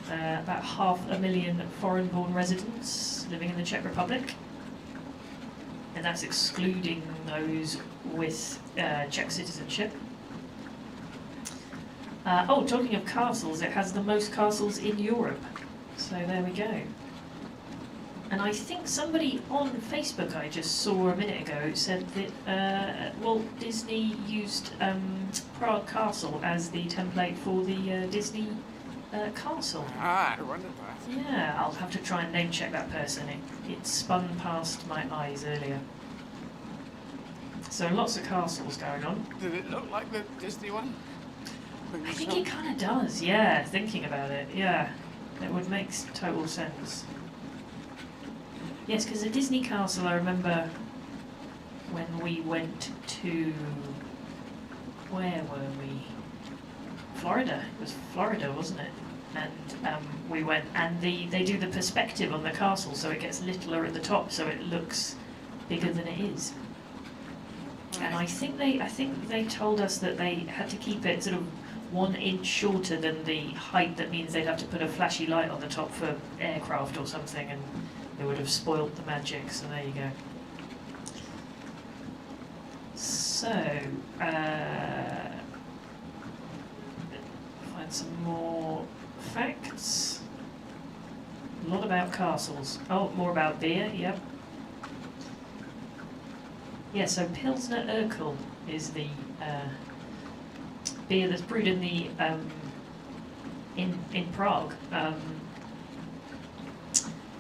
About 500,000 foreign-born residents living in the Czech Republic. And that's excluding those with Czech citizenship. Talking of castles, it has the most castles in Europe. So there we go. And I think somebody on Facebook I just saw a minute ago said that Walt Disney used Prague Castle as the template for the Disney castle. Ah, I wondered that. Yeah, I'll have to try and name check that person. It spun past my eyes earlier. So lots of castles going on. Did it look like the Disney one? I think it kind of does, yeah, thinking about it, yeah. It would make total sense. Yes, because the Disney castle, I remember when we went to... Where were we? Florida. It was Florida, wasn't it? And we went, and they do the perspective on the castle, so it gets littler at the top, so it looks bigger than it is. And I think they told us that they had to keep it sort of 1 inch shorter than the height. That means they'd have to put a flashy light on the top for aircraft or something, and it would have spoilt the magic. So there you go. So find some more facts. A lot about castles. Oh, more about beer. Yep. Yeah, so Pilsner Urquell is the beer that's brewed in the in Prague.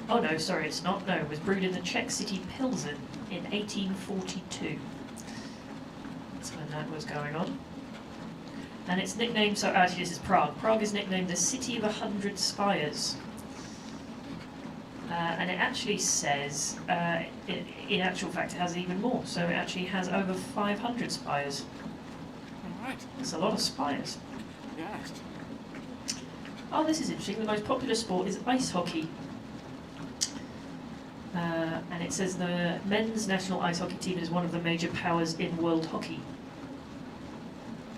Oh no, sorry, it's not. No, it was brewed in the Czech city Pilsen in 1842. That's when that was going on. And it's nicknamed, so actually this is Prague. Prague is nicknamed the City of 100 Spires. And it actually says, in actual fact, it has even more. So it actually has over 500 spires. Right. That's a lot of spires. Yes. Oh, this is interesting. The most popular sport is ice hockey. And it says the men's national ice hockey team is one of the major powers in world hockey.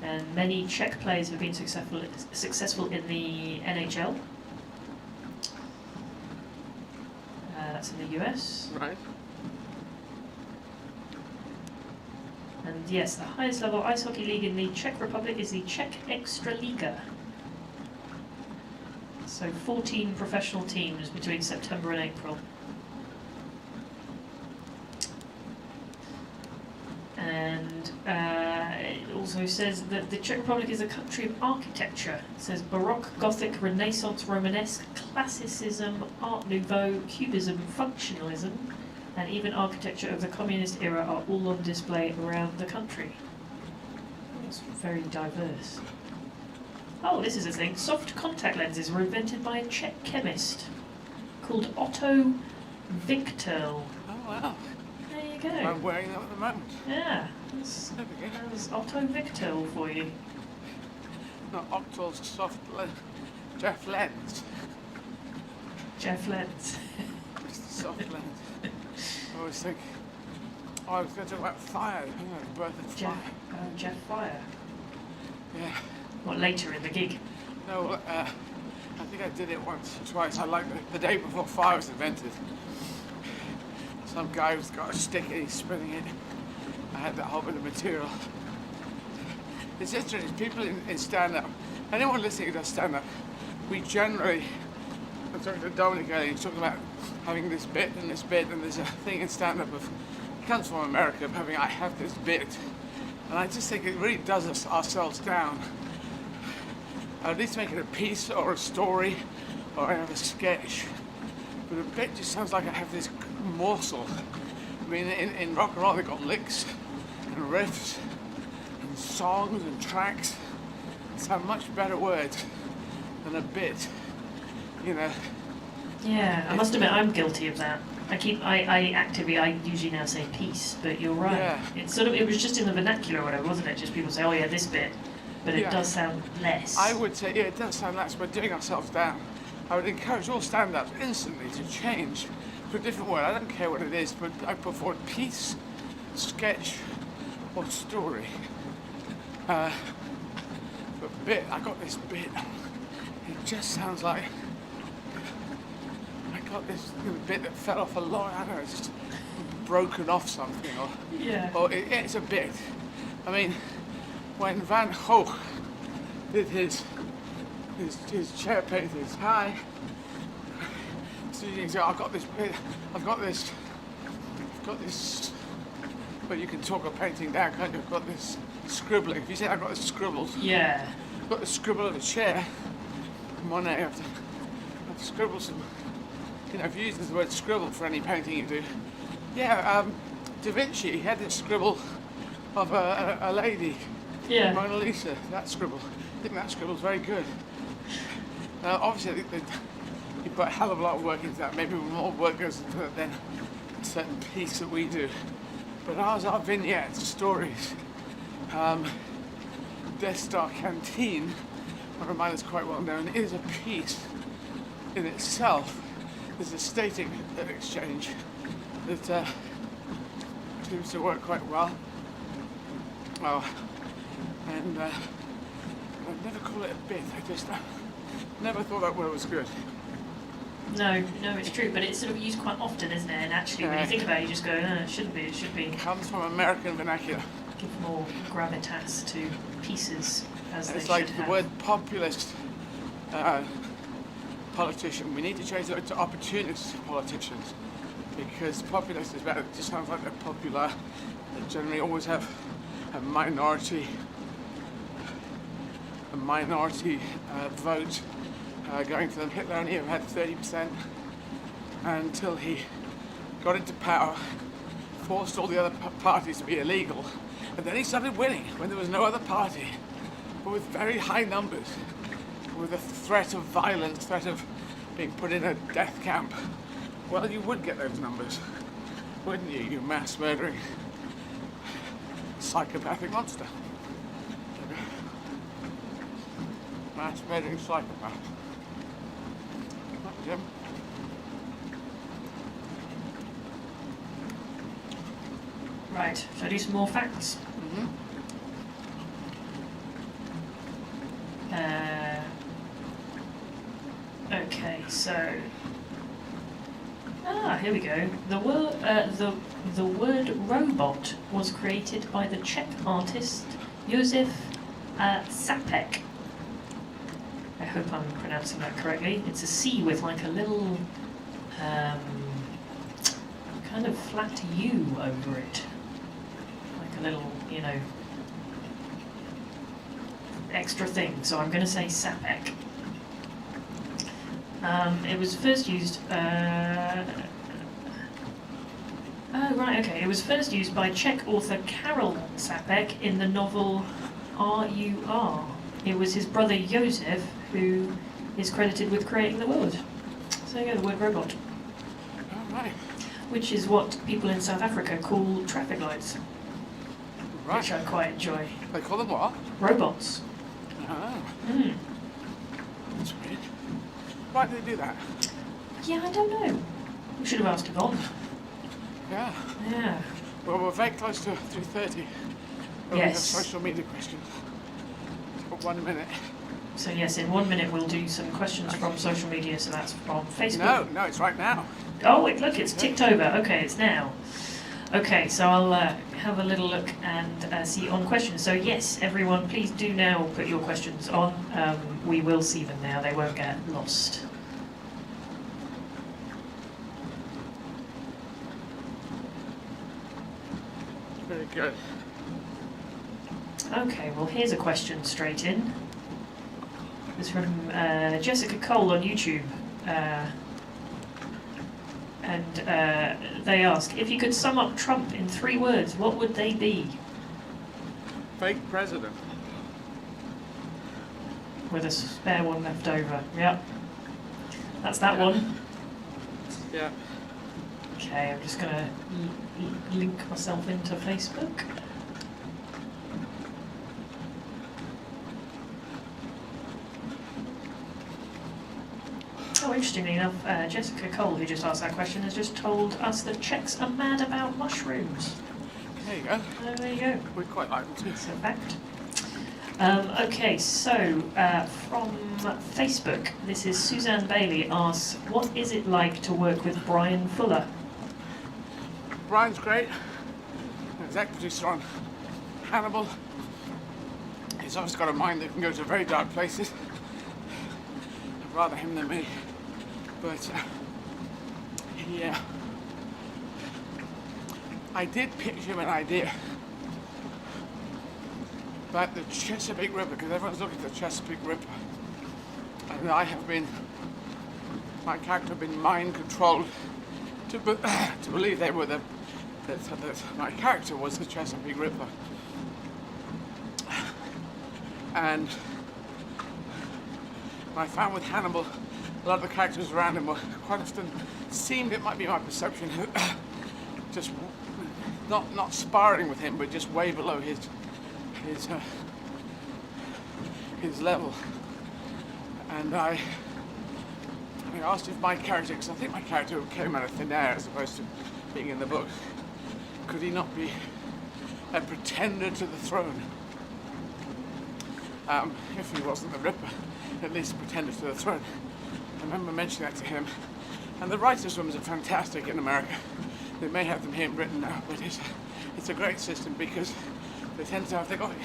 And many Czech players have been successful in the NHL. That's in the US. Right. And yes, the highest level ice hockey league in the Czech Republic is the Czech Extraliga. So 14 professional teams between September and April. And it also says that the Czech Republic is a country of architecture. It says Baroque, Gothic, Renaissance, Romanesque, Classicism, Art Nouveau, Cubism, Functionalism, and even architecture of the communist era are all on display around the country. It's very diverse. Oh, this is a thing. Soft contact lenses were invented by a Czech chemist called Otto Victel. Oh, wow. There you go. I'm wearing them at the moment. Yeah, that's Otto Victor for you. Not Octal's soft lens. Jeff Lens. Jeff Lens. Just the soft lens. I always think, I was going to talk about fire, you know, the birth of fire. Jeff Fire. Yeah. What, later in the gig? No, I think I did it once or twice. I like the day before fire was invented. Some guy who's got a stick and he's spinning it. I had that whole bit of material. It's interesting, people in stand-up, anyone listening who does stand-up, we generally, I'm talking to Dominic earlier, he's talking about having this bit, and there's a thing in stand-up of, it comes from America, of having, I have this bit. And I just think it really does us ourselves down. At least make it a piece or a story, or I have a sketch. But a bit just sounds like I have this morsel. I mean, in rock and roll they've got licks and riffs and songs and tracks. It's a much better word than a bit, you know. Yeah, I must admit I'm guilty of that. I usually now say piece, but you're right. Yeah. It's sort of, it was just in the vernacular or whatever, wasn't it? Just people say, oh yeah, this bit. But it does sound less. I would say, yeah, it does sound less. We're doing ourselves down. I would encourage all stand-ups instantly to change to a different word. I don't care what it is, but I put forward piece, sketch, or story. But bit, I got this bit. It just sounds like I got this bit that fell off a line. I don't know, it's just broken off something, or it's a bit. I mean, when Van Gogh did his chair paintings, so I've got this bit, I've got this, but you can talk a painting down, can't you? I've got this scribbling. If you say I've got this scribbled, yeah, I've got the scribble of a chair. Monet, I have to scribble some. You know, if you use the word scribble for any painting you do, yeah. Da Vinci had this scribble of a lady, Mona Lisa. That scribble, I think that scribble's very good. Now, obviously, you put a hell of a lot of work into that. Maybe more work goes into it than a certain piece that we do. But ours are vignettes, stories. Death Star Canteen, one of mine is quite well known, is a piece in itself. There's a static exchange that seems to work quite well. And I'd never call it a bit. I just never thought that word was good. No, it's true, but it's sort of used quite often, isn't it? And actually, when you think about it, you just go, no, it shouldn't be, it should be. It comes from American vernacular. Give more gravitas to pieces as they It's like should the have. word populist politician. We need to change it to opportunist politicians, because populist is better. It just sounds like they're popular. They generally always have a minority vote going for them. Hitler only ever had 30% until he got into power, forced all the other parties to be illegal, and then he started winning when there was no other party, but with very high numbers, with a threat of violence, threat of being put in a death camp. Well, you would get those numbers, wouldn't you, you mass murdering psychopathic monster. Mass murdering psychopath. Jim? Right, shall I do some more facts? Okay, so here we go. The word robot was created by the Czech artist Josef Sapek. I hope I'm pronouncing that correctly. It's a C with like a little kind of flat U over it. Like a little, you know, extra thing. So I'm going to say Sapek. It was first used... It was first used by Czech author Karel Sapek in the novel R.U.R. It was his brother Josef who is credited with creating the word. So there you go, the word robot. All right. which is what people in South Africa call traffic lights, Right. which I quite enjoy. They call them what? Robots. Oh, Mm. that's weird. Why do they do that? Yeah, I don't know. We should have asked Yvonne. Yeah. Yeah. Well, we're very close to 3:30. We have Yes. social media questions. For 1 minute. So yes, in 1 minute we'll do some questions from social media. So that's from Facebook. No, it's right now. Oh wait, look, it's ticked over. Okay, it's now. Okay, so I'll have a little look and see on questions. So yes, everyone, please do now put your questions on. We will see them now. They won't get lost. Very good. Okay, well here's a question straight in. It's from Jessica Cole on YouTube. And they ask, if you could sum up Trump in 3 words, what would they be? Fake president. With a spare one left over. Yep. That's that one. Yeah. Okay, I'm just going to link myself into Facebook. Oh, interestingly enough, Jessica Cole, who just asked that question, has just told us that Czechs are mad about mushrooms. There you go. There you go. We quite like them too. It's a fact. Okay, so from Facebook, this is Suzanne Bailey asks, what is it like to work with Brian Fuller? Brian's great. Executive producer on Hannibal. He's obviously got a mind that can go to very dark places. I'd rather him than me. But yeah, I did pitch him an idea about the Chesapeake Ripper, because everyone's looking at the Chesapeake Ripper, and my character had been mind controlled to believe they were that my character was the Chesapeake Ripper, and I found with Hannibal, a lot of the characters around him were quite often seemed, it might be my perception, just not sparring with him, but just way below his level. And I asked if my character, because I think my character came out of thin air as opposed to being in the book, could he not be a pretender to the throne? If he wasn't the Ripper, at least a pretender to the throne. I remember mentioning that to him. And the writers' rooms are fantastic in America. They may have them here in Britain now, but it's a great system because they tend to have, they've got a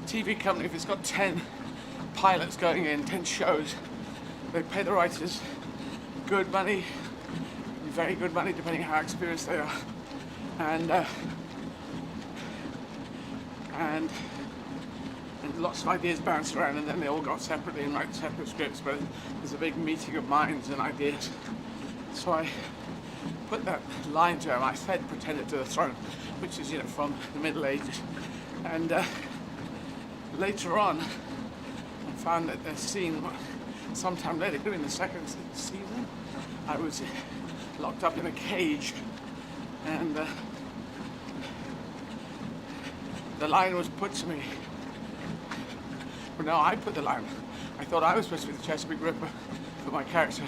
TV company, if it's got 10 pilots going in, 10 shows, they pay the writers good money, very good money depending on how experienced they are. And lots of ideas bounce around, and then they all go separately and write separate scripts, but there's a big meeting of minds and ideas. So I put that line to him. I said pretender to the throne, which is, from the Middle Ages. And later on, I found that the scene, sometime later, during the second season, I was locked up in a cage, and the line was put to me. Well, no, I put the line. I thought I was supposed to be the Chesapeake Ripper for my character.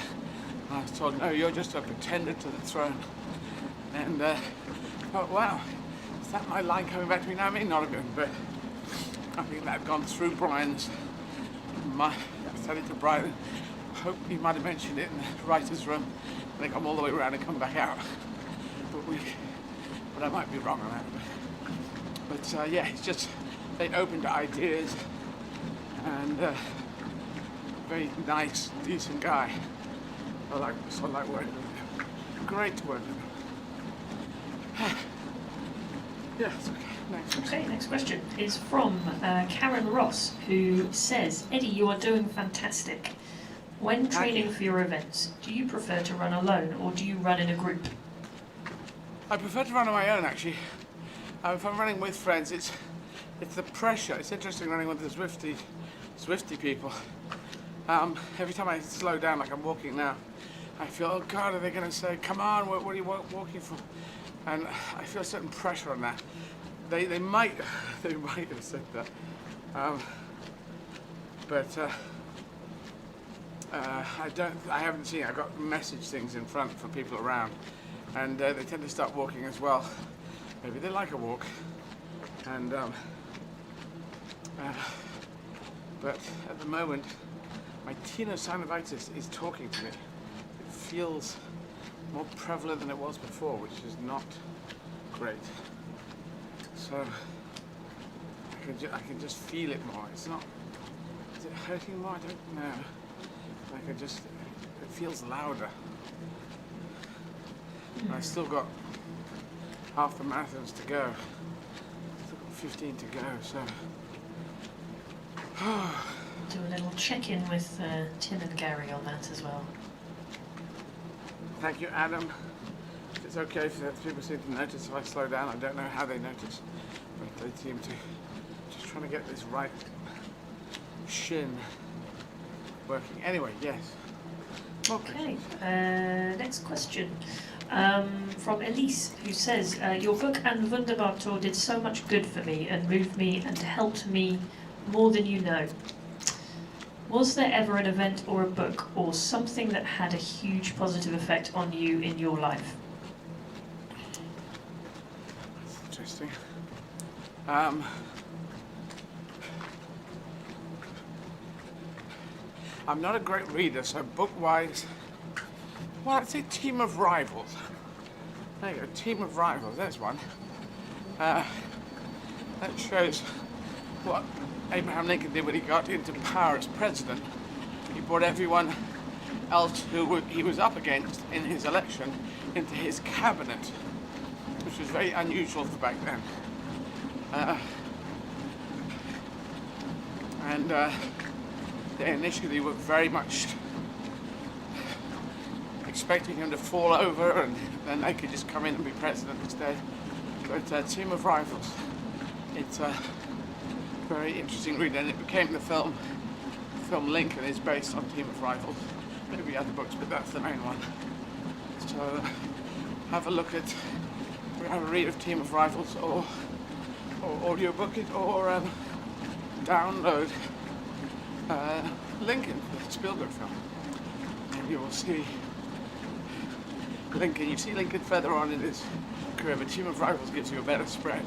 And I was told, no, you're just a pretender to the throne. And I thought, wow, is that my line coming back to me now? I mean, not a bit, but I think that had gone through Brian's. I said it to Brian. I hope he might have mentioned it in the writer's room. And they come all the way around and come back out. But I might be wrong on that. But yeah, it's just, they opened to ideas. And very nice, decent guy. I like working with him. Great to work with him. Yeah, it's okay. Next question. Okay, next question is from Karen Ross, who says, Eddie, you are doing fantastic. When training for your events, do you prefer to run alone or do you run in a group? I prefer to run on my own, actually. If I'm running with friends, it's the pressure. It's interesting running with the Swifty people. Every time I slow down, like I'm walking now, I feel, oh God, are they going to say, come on, what are you walking for? And I feel a certain pressure on that. They might have said that. But I haven't seen it. I've got message things in front for people around. And they tend to start walking as well. Maybe they like a walk. And but at the moment, my tenosynovitis is talking to me. It feels more prevalent than it was before, which is not great. So I can just feel it more. It's not. Is it hurting more? I don't know. Like it feels louder. And I still got half the marathons to go. Still got 15 to go. So. Do a little check-in with Tim and Gary on that as well. Thank you, Adam. It's okay for people seem to notice if I slow down. I don't know how they notice, but they seem to. Just trying to get this right shin working. Anyway, yes. Okay. Next question from Elise, who says, "Your book and Wunderbar Tour did so much good for me and moved me and helped me more than you know. Was there ever an event or a book or something that had a huge positive effect on you in your life?" That's interesting. I'm not a great reader, so book-wise, well, I'd say Team of Rivals. There you go, Team of Rivals, there's one. That shows what Abraham Lincoln did when he got into power as president. He brought everyone else who he was up against in his election into his cabinet, which was very unusual for back then. They initially were very much expecting him to fall over and then they could just come in and be president instead. But Team of Rivals, it's a very interesting read, and it became the film. The film Lincoln is based on Team of Rivals. Maybe other books, but that's the main one. So have a look at, have a read of Team of Rivals, or audiobook it, or download Lincoln, the Spielberg film, and you will see Lincoln. You see Lincoln further on in his career, but Team of Rivals gives you a better spread.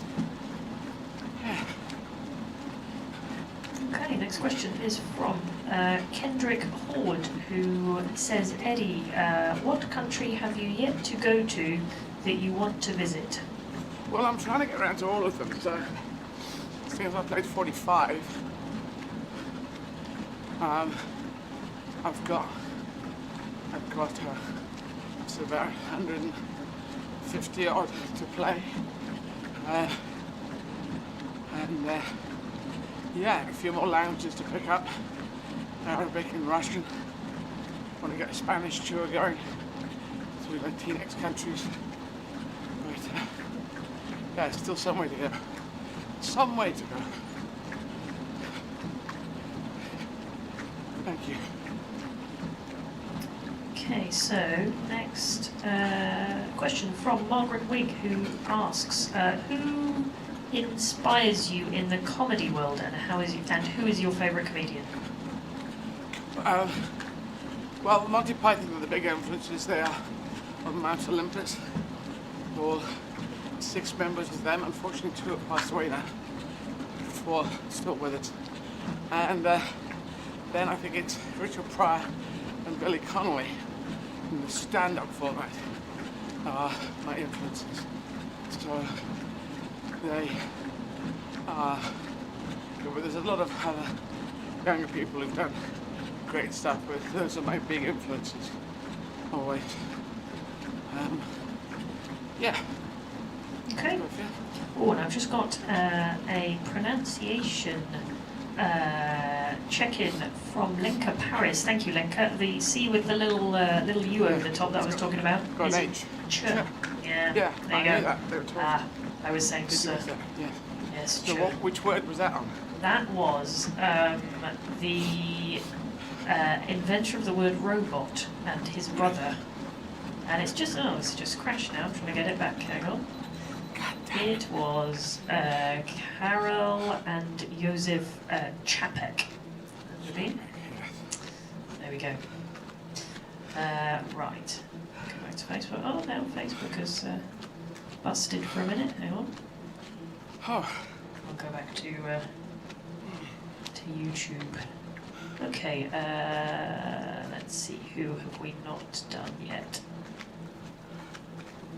Yeah. Okay, next question is from Kendrick Horde, who says, "Eddie, what country have you yet to go to that you want to visit?" Well, I'm trying to get around to all of them, so since I played 45, I've got it's about 150 odd to play, and yeah, a few more languages to pick up, Arabic and Russian. I want to get a Spanish tour going through Latinx countries, but yeah, still some way to go. Some way to go. Thank you. Okay, so next question from Margaret Wigg, who asks, "Who inspires you in the comedy world, and who is your favourite comedian?" Well, Monty Python are the big influences there on Mount Olympus. All 6 members of them. Unfortunately, 2 have passed away now. 4 still with us. And then I think it's Richard Pryor and Billy Connolly in the stand-up format are my influences. So they are, but there's a lot of other younger people who've done great stuff, but those are my big influences, always. Yeah. Okay. Oh, and I've just got a pronunciation check-in from Lenka Paris. Thank you, Lenka. The C with the little U over the top that I was talking about. Got an H. Ch. Yeah. Yeah. Yeah. There you go. That. I was saying Did you sir. miss that? Yeah. Yes. So which word was that on? That was the inventor of the word robot, and his brother. And it's just crashed now. I'm trying to get it back. Hang on. It was Karel and Josef Čapek. There we go. Right. Go back to Facebook. Oh, now Facebook has busted for a minute. Hang on. I'll go back to YouTube. Okay. Let's see. Who have we not done yet?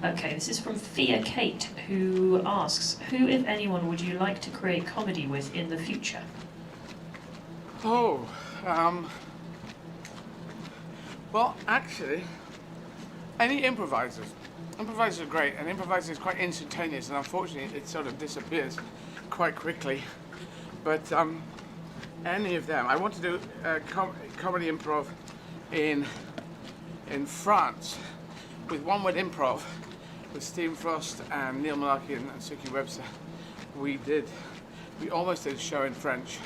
Okay, this is from Thea Kate, who asks, who, if anyone, would you like to create comedy with in the future? Well, actually, any improvisers. Improvisers are great, and improvising is quite instantaneous, and unfortunately it sort of disappears quite quickly. But any of them. I want to do comedy improv in France with one-word improv with Stephen Frost and Neil Malarkey and Suki Webster. We almost did a show in French,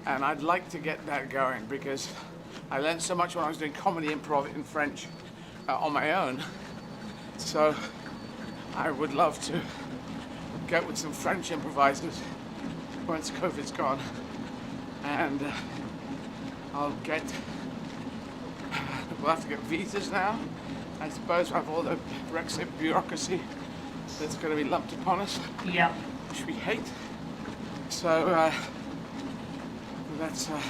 and I'd like to get that going because I learned so much when I was doing comedy improv in French on my own. So I would love to get with some French improvisers once COVID's gone, and we'll have to get visas now. I suppose we have all the Brexit bureaucracy that's going to be lumped upon us. Yeah. Which we hate. So that's a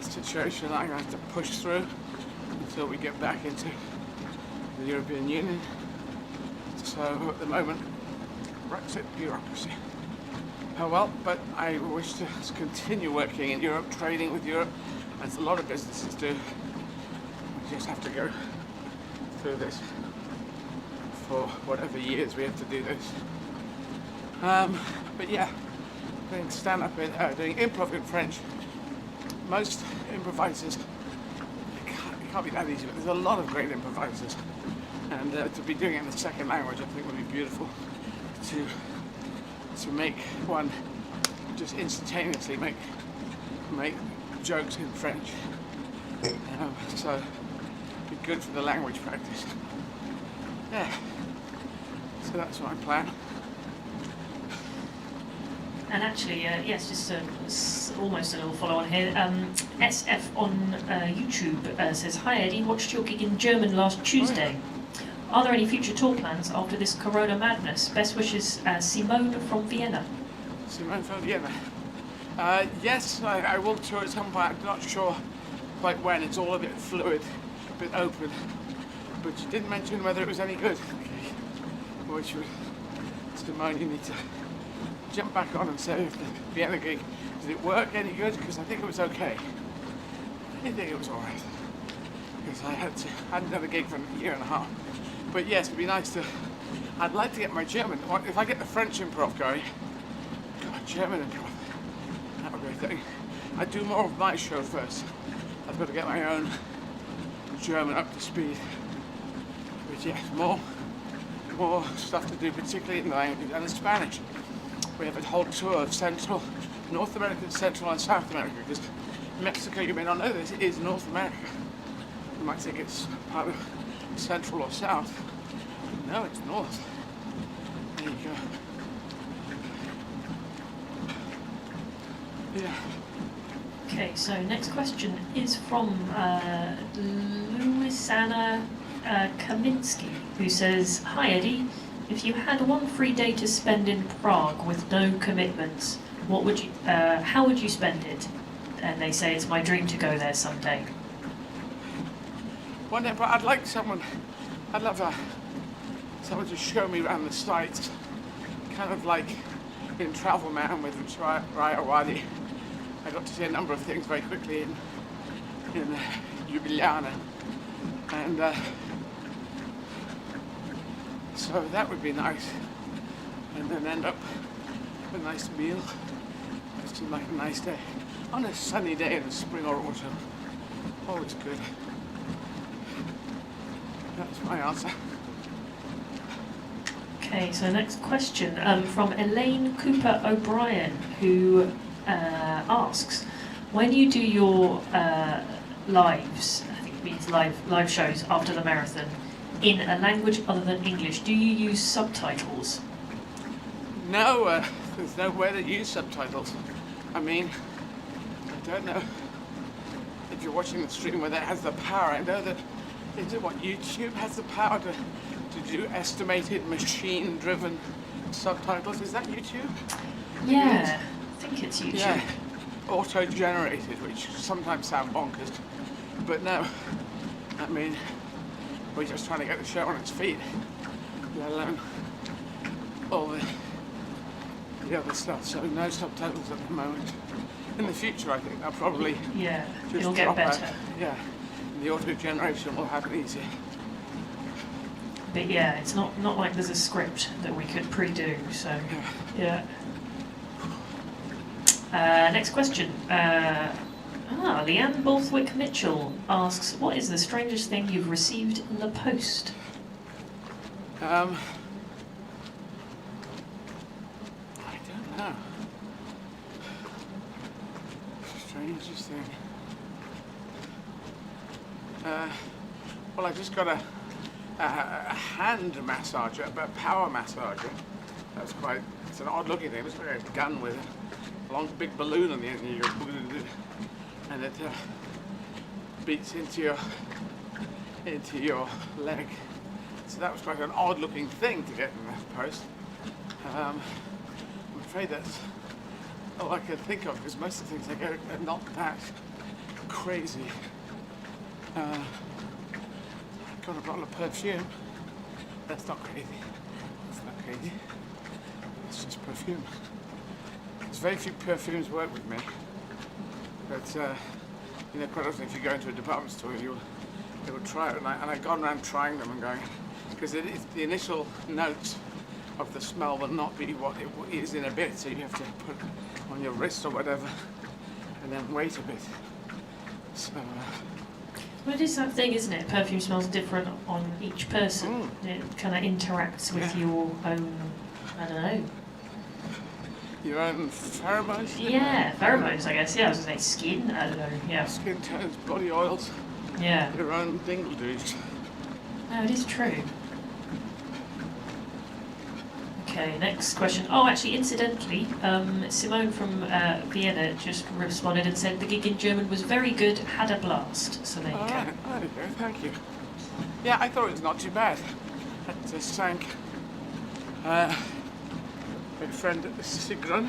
situation I'm going to have to push through until we get back into the European Union. So at the moment, Brexit bureaucracy. Oh well, but I wish to continue working in Europe, trading with Europe, as a lot of businesses do. We just have to go through this for whatever years we have to do this. But yeah, doing stand-up in doing improv in French. Most improvisers, it can't be that easy, but there's a lot of great improvisers, and to be doing it in the second language I think would be beautiful. To make one just instantaneously make jokes in French. So it'd be good for the language practice. Yeah. So that's my plan. And actually, yes, just almost a little follow-on here. SF on YouTube says, "Hi Eddie, watched your gig in German last Tuesday. Are there any future tour plans after this Corona madness? Best wishes, Simone from Vienna." Simone from Vienna. Yes, I will tour at some point. I'm not sure quite when. It's all a bit fluid, a bit open. But you didn't mention whether it was any good. Okay. Which would, Simone, you need to jump back on and say if the Vienna gig, did it work any good? Because I think it was okay. I didn't think it was alright. Because I hadn't done a gig for a year and a half. But yes, it'd be nice to, I'd like to get my German, if I get the French improv going, God, German improv, that would be a thing. I'd do more of my show first. I've got to get my own German up to speed. But yes, more stuff to do, particularly in the language and in Spanish. We have a whole tour of North America, Central and South America, because Mexico, you may not know this, is North America. You might think it's part of Central or South. No, it's North. There you go. Yeah. Okay, so next question is from Luisana Kaminsky, who says, "Hi Eddie, if you had one free day to spend in Prague with no commitments, how would you spend it?" And they say, "It's my dream to go there someday." One day, but I'd love someone to show me around the sites, kind of like in Travel Man with Raya Wadi. I got to see a number of things very quickly in Ljubljana, and so that would be nice. And then end up with a nice meal. It seemed like a nice day on a sunny day in the spring or autumn. Always good. That's my answer. Okay, so next question from Elaine Cooper O'Brien, who asks, When you do your lives, I think it means live shows after the marathon, in a language other than English, do you use subtitles? No, there's no way to use subtitles. I mean, I don't know if you're watching the stream whether it has the power. I know that YouTube has the power to do estimated machine-driven subtitles. Is that YouTube? Yeah, I think it's YouTube. Yeah, auto-generated, which sometimes sound bonkers, but no. I mean, we're just trying to get the show on its feet, let alone all the other stuff. So no subtitles at the moment. In the future, I think they'll probably just it'll get better. Yeah, the auto-generation will happen easier. But yeah, it's not like there's a script that we could pre-do. So yeah. Next question. Leanne Borthwick Mitchell asks, what is the strangest thing you've received in the post? I don't know. Strangest thing. Well, I just got a hand massager, a power massager. That's quite, it's an odd looking thing. It's like a gun with a long big balloon on the end, and it beats into your leg. So that was quite an odd looking thing to get in the post. I'm afraid that's all I can think of, because most of the things I get are not that crazy. Got a bottle of perfume. That's not crazy. That's not crazy. It's just perfume. There's very few perfumes work with me. But you know, quite often if you go into a department store, they will try it, and I've gone around trying them and going, because it is the initial notes of the smell will not be what it is in a bit, so you have to put it on your wrist or whatever, and then wait a bit. So. Well, it is that thing, isn't it? Perfume smells different on each person. It kind of interacts with your own, I don't know. Your own pheromones? Yeah, pheromones, I guess. Yeah, I was going to say skin. I don't know. Yeah. Skin tones, body oils. Yeah. Your own dingle-doos. No, it is true. Okay, next question. Oh, actually, incidentally, Simone from Vienna just responded and said the gig in German was very good, had a blast. So there you go. There you go, thank you. Yeah, I thought it was not too bad. I just thank my friend Sigrun,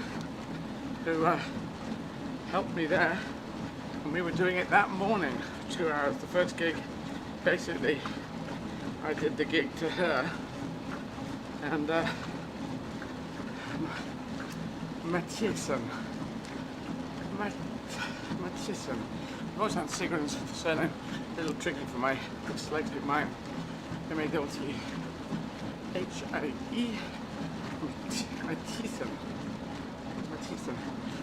who helped me there. And we were doing it that morning, 2 hours. The first gig, basically, I did the gig to her. And Mathieson. I've always found Sigrun's surname a little tricky for my dyslexic mind. M-A-T-H-I-E. Mathieson.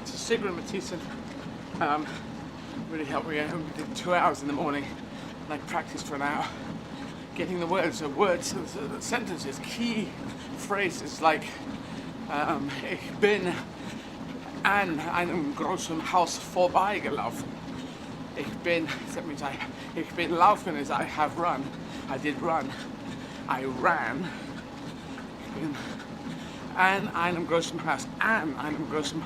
So Sigrun Mathieson really helped me out. We did 2 hours in the morning, and I practiced for an hour, getting the words, the sentences, key phrases like ich bin an einem großen Haus vorbeigelaufen. Ich bin laufen is I have run. I did run. I ran. Ich bin an einem großen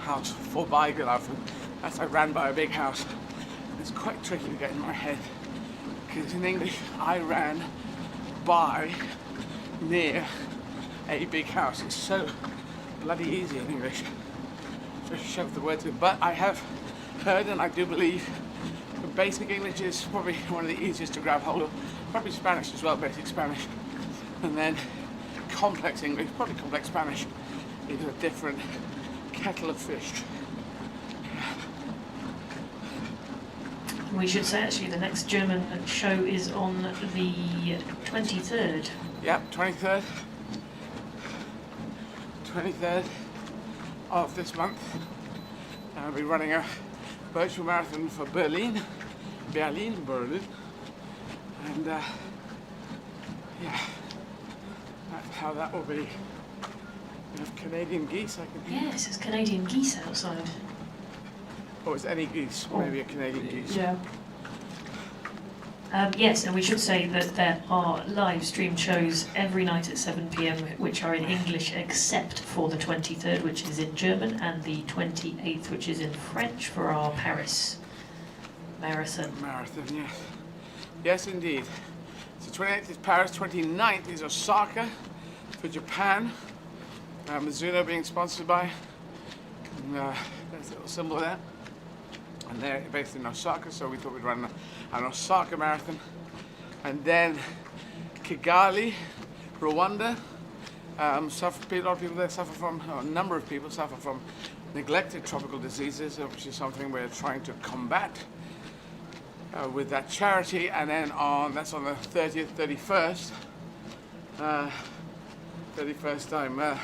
Haus vorbeigelaufen. That's I ran by a big house. It's quite tricky to get in my head, because in English I ran by near a big house. It's so bloody easy in English to shove the words in. But I have heard, and I do believe, basic English is probably one of the easiest to grab hold of. Probably Spanish as well, basic Spanish. And then complex English, probably complex Spanish, is a different kettle of fish. We should say actually the next German show is on the 23rd. Yep, 23rd. 23rd of this month. I'll be running a virtual marathon for Berlin. And yeah, that's how that will be. We have Canadian geese, I can hear. Yes, there's Canadian geese outside. Or is any geese? Maybe a Canadian geese. Yeah. Yes, and we should say that there are live stream shows every night at 7 p.m. which are in English except for the 23rd, which is in German, and the 28th, which is in French for our Paris marathon. Marathon, yes. Yes, indeed. So 28th is Paris, 29th is Osaka for Japan. Mizuno being sponsored by. And, there's a little symbol there. And they're based in Osaka, so we thought we'd run an Osaka marathon. And then Kigali, Rwanda. A lot of people there suffer from, a number of people suffer from neglected tropical diseases, which is something we're trying to combat with that charity. And then that's on the 30th, 31st. 31st time we're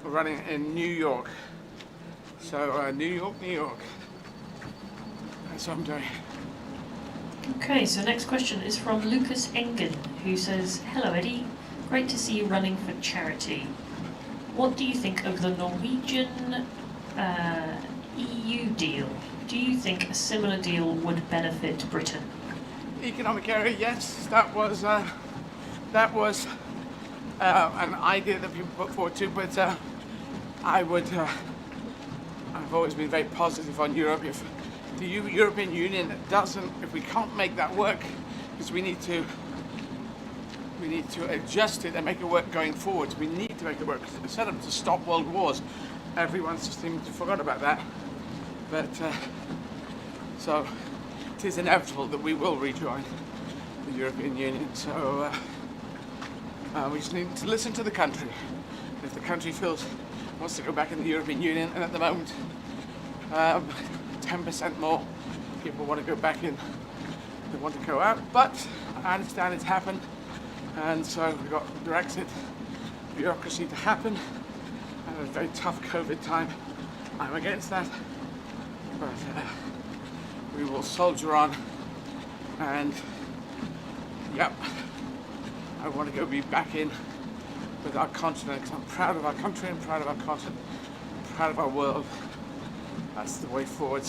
running in New York. So New York. That's what I'm doing. Okay, so next question is from Lucas Engen, who says, "Hello Eddie, great to see you running for charity. What do you think of the Norwegian EU deal? Do you think a similar deal would benefit Britain?" Economic area, yes, that was an idea that people put forward too, but I've always been very positive on Europe. If the European Union if we can't make that work, because we need to adjust it and make it work going forward. We need to make it work. Set up to stop world wars. Everyone seems to forgot about that. But so it is inevitable that we will rejoin the European Union. So we just need to listen to the country. If the country wants to go back in the European Union, and at the moment 10% more people want to go back in than want to go out, but I understand it's happened, and so we've got Brexit bureaucracy to happen, and a very tough COVID time. I'm against that, but we will soldier on, and yep, I want to be back in with our continent, because I'm proud of our country, and proud of our continent, proud of our world. That's the way forward,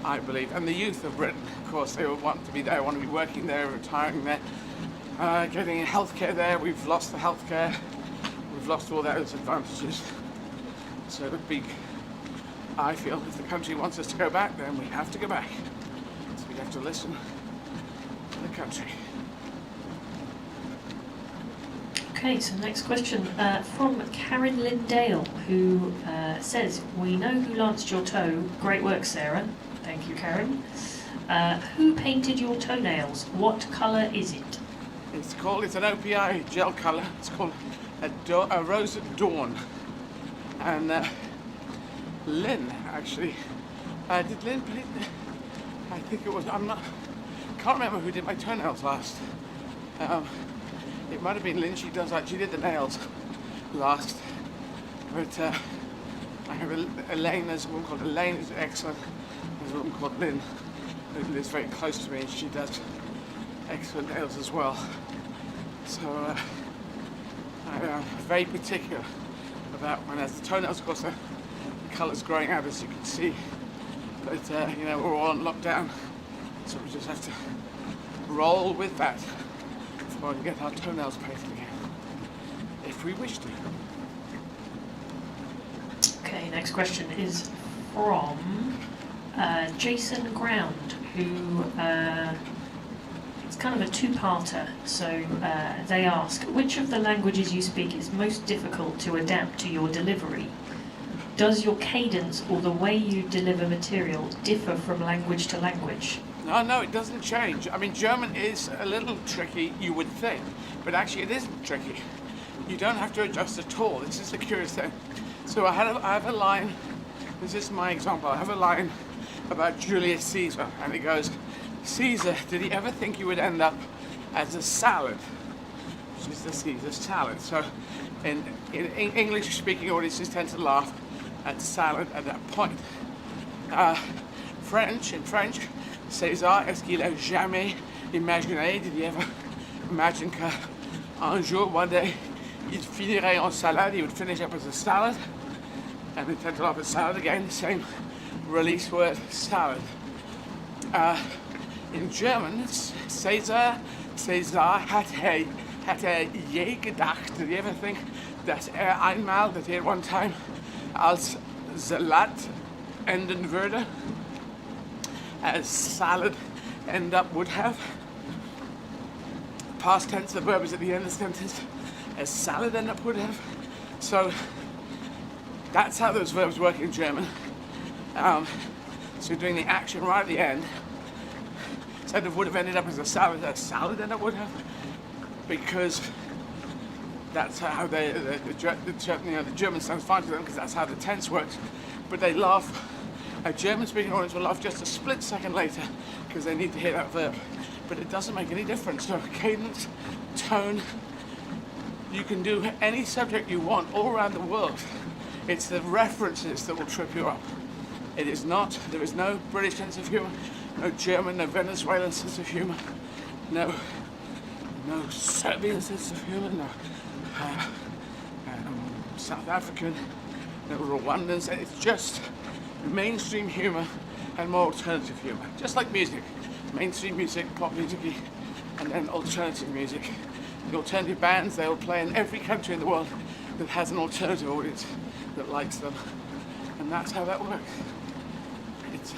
I believe. And the youth of Britain, of course, they want to be there, want to be working there, retiring there, getting healthcare there. We've lost the healthcare. We've lost all those advantages. So I feel if the country wants us to go back, then we have to go back. So we have to listen to the country. Okay, so next question from Karen Lindale, who says, "We know who lanced your toe. Great work, Sarah." Thank you, Karen. Who painted your toenails? What colour is it? It's an OPI gel colour. It's called a Rose at Dawn. And Lynn, actually, did Lynn paint it? I think it was, can't remember who did my toenails last. It might have been Lynn. She did the nails last. But I have Elaine, there's a woman called Elaine, who's excellent. There's a woman called Lynn, who lives very close to me, and she does excellent nails as well. So I'm very particular about when there's the toenails, of course, the colour's growing out, as you can see. But, we're all on lockdown, so we just have to roll with that. Before we get our toenails painted again, if we wish to. Okay, next question is from Jason Ground, who it's kind of a two-parter. So they ask, which of the languages you speak is most difficult to adapt to your delivery? Does your cadence or the way you deliver material differ from language to language? No, it doesn't change. I mean, German is a little tricky, you would think, but actually it isn't tricky. You don't have to adjust at all. This is the curious thing. So I have a line, this is my example, I have a line about Julius Caesar, and it goes, "Caesar, did he ever think he would end up as a salad?" Which is the Caesar salad. So in English-speaking audiences tend to laugh at salad at that point. In French, César, est-ce qu'il a jamais imaginé, did he ever imagine qu'un jour, one day, il finirait en salade, he would finish up as a salad? And we tend to laugh at salad again, the same release word salad. In German, it's Caesar hatte je gedacht. Did you ever think dass einmal, that he at one time als Salat enden würde? As salad end up would have. Past tense, the verb is at the end of the sentence. As salad end up would have. So that's how those verbs work in German. So doing the action right at the end. Instead of would have ended up as a salad end up would have. Because that's how the German sounds fine to them, because that's how the tense works. But they laugh. A German-speaking audience will laugh just a split second later because they need to hear that verb. But it doesn't make any difference. So cadence, tone, you can do any subject you want all around the world. It's the references that will trip you up. It is not, there is no British sense of humour, no German, no Venezuelan sense of humour, no Serbian sense of humour, no South African, no Rwandans. It's just mainstream humour and more alternative humour. Just like music. Mainstream music, pop music, and then alternative music. The alternative bands, they will play in every country in the world that has an alternative audience that likes them. And that's how that works. It's,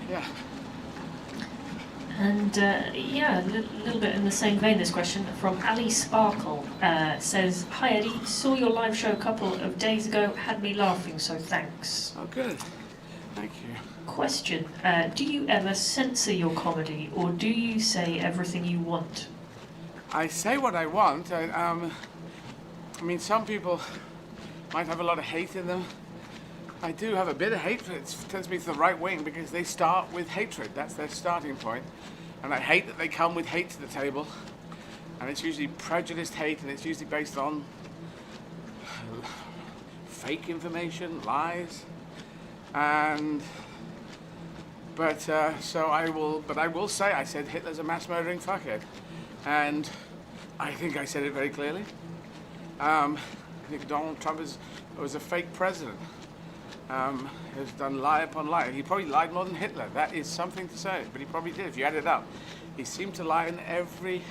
yeah. And yeah, a little bit in the same vein, this question from Ali Sparkle says, "Hi Eddie, saw your live show a couple of days ago, had me laughing, so thanks." Oh, good. Thank you. Question, do you ever censor your comedy, or do you say everything you want? I say what I want. I mean, some people might have a lot of hate in them. I do have a bit of hate, but it tends to be the right wing because they start with hatred. That's their starting point. And I hate that they come with hate to the table. And it's usually prejudiced hate, and it's usually based on fake information, lies. But I will say, I said Hitler's a mass murdering fuckhead. And I think I said it very clearly. I think Donald Trump was a fake president. Has done lie upon lie. He probably lied more than Hitler. That is something to say, but he probably did. If you add it up, he seemed to lie in every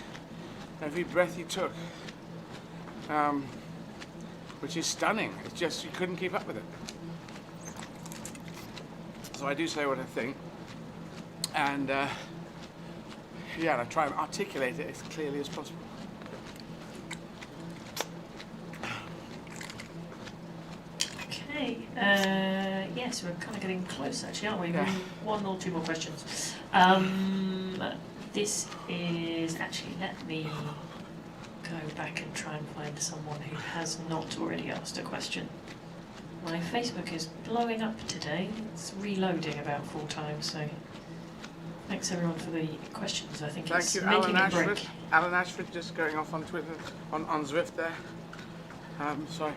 breath he took, which is stunning. It's just you couldn't keep up with it. So I do say what I think, and yeah, I try and articulate it as clearly as possible. Okay, yes, we're kind of getting close actually, aren't we? Yeah. One or two more questions. This is actually, let me go back and try and find someone who has not already asked a question. My Facebook is blowing up today. It's reloading about 4 times, so thanks everyone for the questions. I think it's making Alan a Ashford. break. Alan Ashford just going off on Twitter, on Zwift there. Sorry.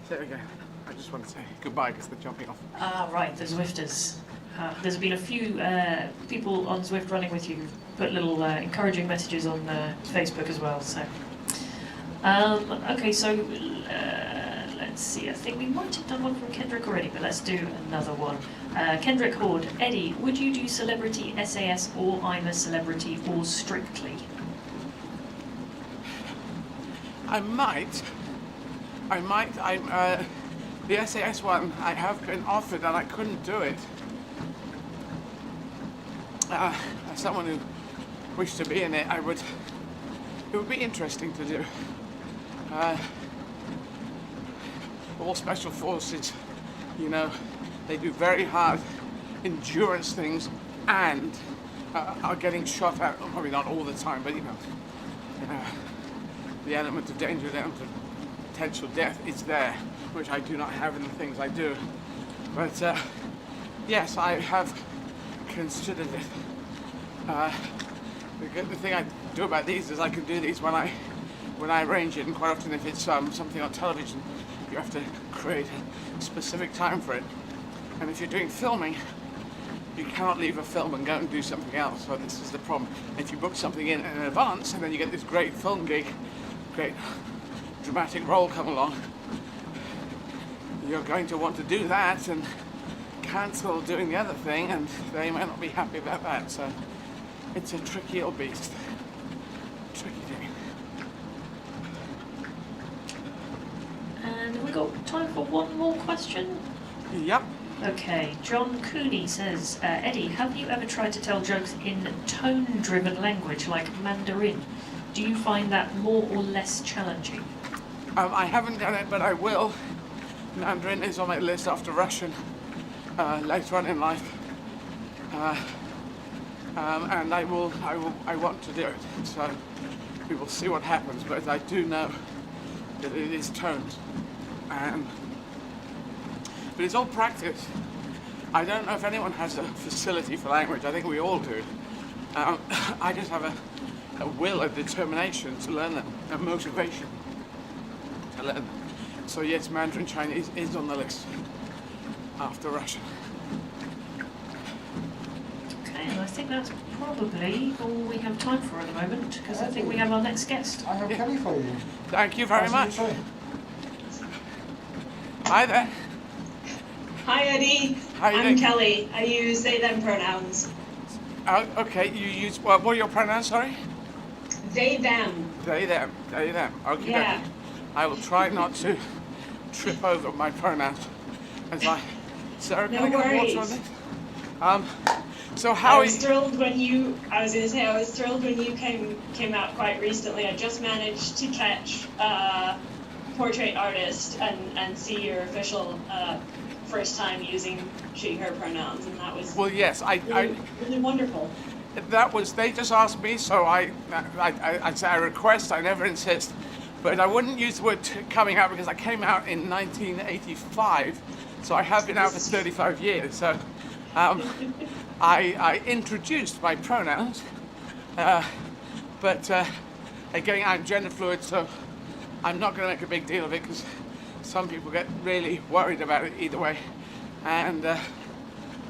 Say it again. I just want to say goodbye because they're jumping off. Ah, right, the Zwifters. There's been a few people on Zwift running with you who've put little encouraging messages on Facebook as well. So, okay, so let's see. I think we might have done one from Kendrick already, but let's do another one. Kendrick Horde, Eddie, would you do Celebrity SAS or I'm a Celebrity or Strictly? I might. The SAS one I have been offered and I couldn't do it. As someone who wished to be in it, it would be interesting to do. All special forces, you know, they do very hard endurance things and are getting shot at, probably not all the time, but you know, the element of danger, the element of potential death is there, which I do not have in the things I do. But yes, I have considered it. The thing I do about these is I can do these when I arrange it, and quite often if it's something on television, you have to create a specific time for it. And if you're doing filming, you cannot leave a film and go and do something else. So this is the problem. If you book something in advance and then you get this great film gig, great dramatic role come along, you're going to want to do that and cancel doing the other thing, and they may not be happy about that. So it's a tricky old beast. Tricky thing. And have we got time for one more question? Yep. Okay, John Cooney says, Eddie, have you ever tried to tell jokes in tone-driven language like Mandarin? Do you find that more or less challenging? I haven't done it, but I will. Mandarin is on my list after Russian later on in life, and I want to do it. So we will see what happens. But I do know that it is toned, but it's all practice. I don't know if anyone has a facility for language. I think we all do. I just have a will, a determination to learn them, a motivation to learn them. So yes, Mandarin Chinese is on the list after Russian. Okay, and I think that's probably all we have time for at the moment, because I think we have our next guest. I have Kelly for you. Thank you very much. Hi there. Hi Eddie, I'm Kelly. I use they them pronouns. Okay, you use, what are your pronouns, sorry? They them. They them, okay. Yeah. I will try not to trip over my pronouns as I... Sarah, can I get a water on this? So how I was thrilled when you came out quite recently. I just managed to catch Portrait Artist and see your official first time using she, her pronouns, and that was really wonderful. That was, they just asked me, so I say I request, I never insist, but I wouldn't use the word coming out because I came out in 1985, so I have been out for 35 years, so I introduced my pronouns, but again, I'm gender fluid, so I'm not going to make a big deal of it because some people get really worried about it either way, and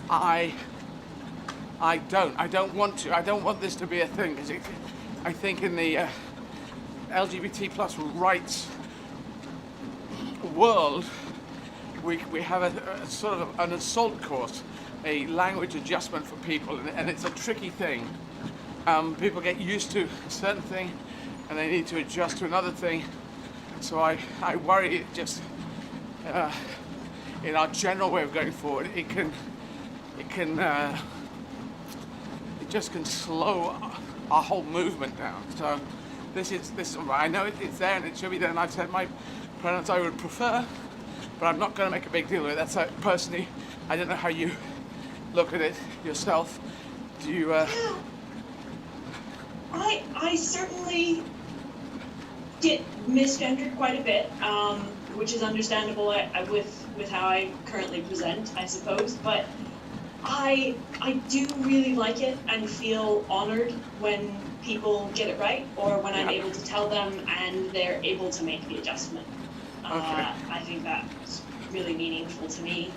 I don't want to. I don't want this to be a thing because I think in the LGBT plus rights world, we have a sort of an assault course, a language adjustment for people, and it's a tricky thing. People get used to a certain thing, and they need to adjust to another thing. So I worry it just in our general way of going forward, it just can slow our whole movement down. So this is I know it's there and it should be there, and I've said my pronouns I would prefer, but I'm not going to make a big deal of it. That's personally, I don't know how you look at it yourself. Do you? I certainly get misgendered quite a bit, which is understandable with how I currently present, I suppose. But I do really like it and feel honored when people get it right, or when I'm able to tell them and they're able to make the adjustment. I think that's really meaningful to me.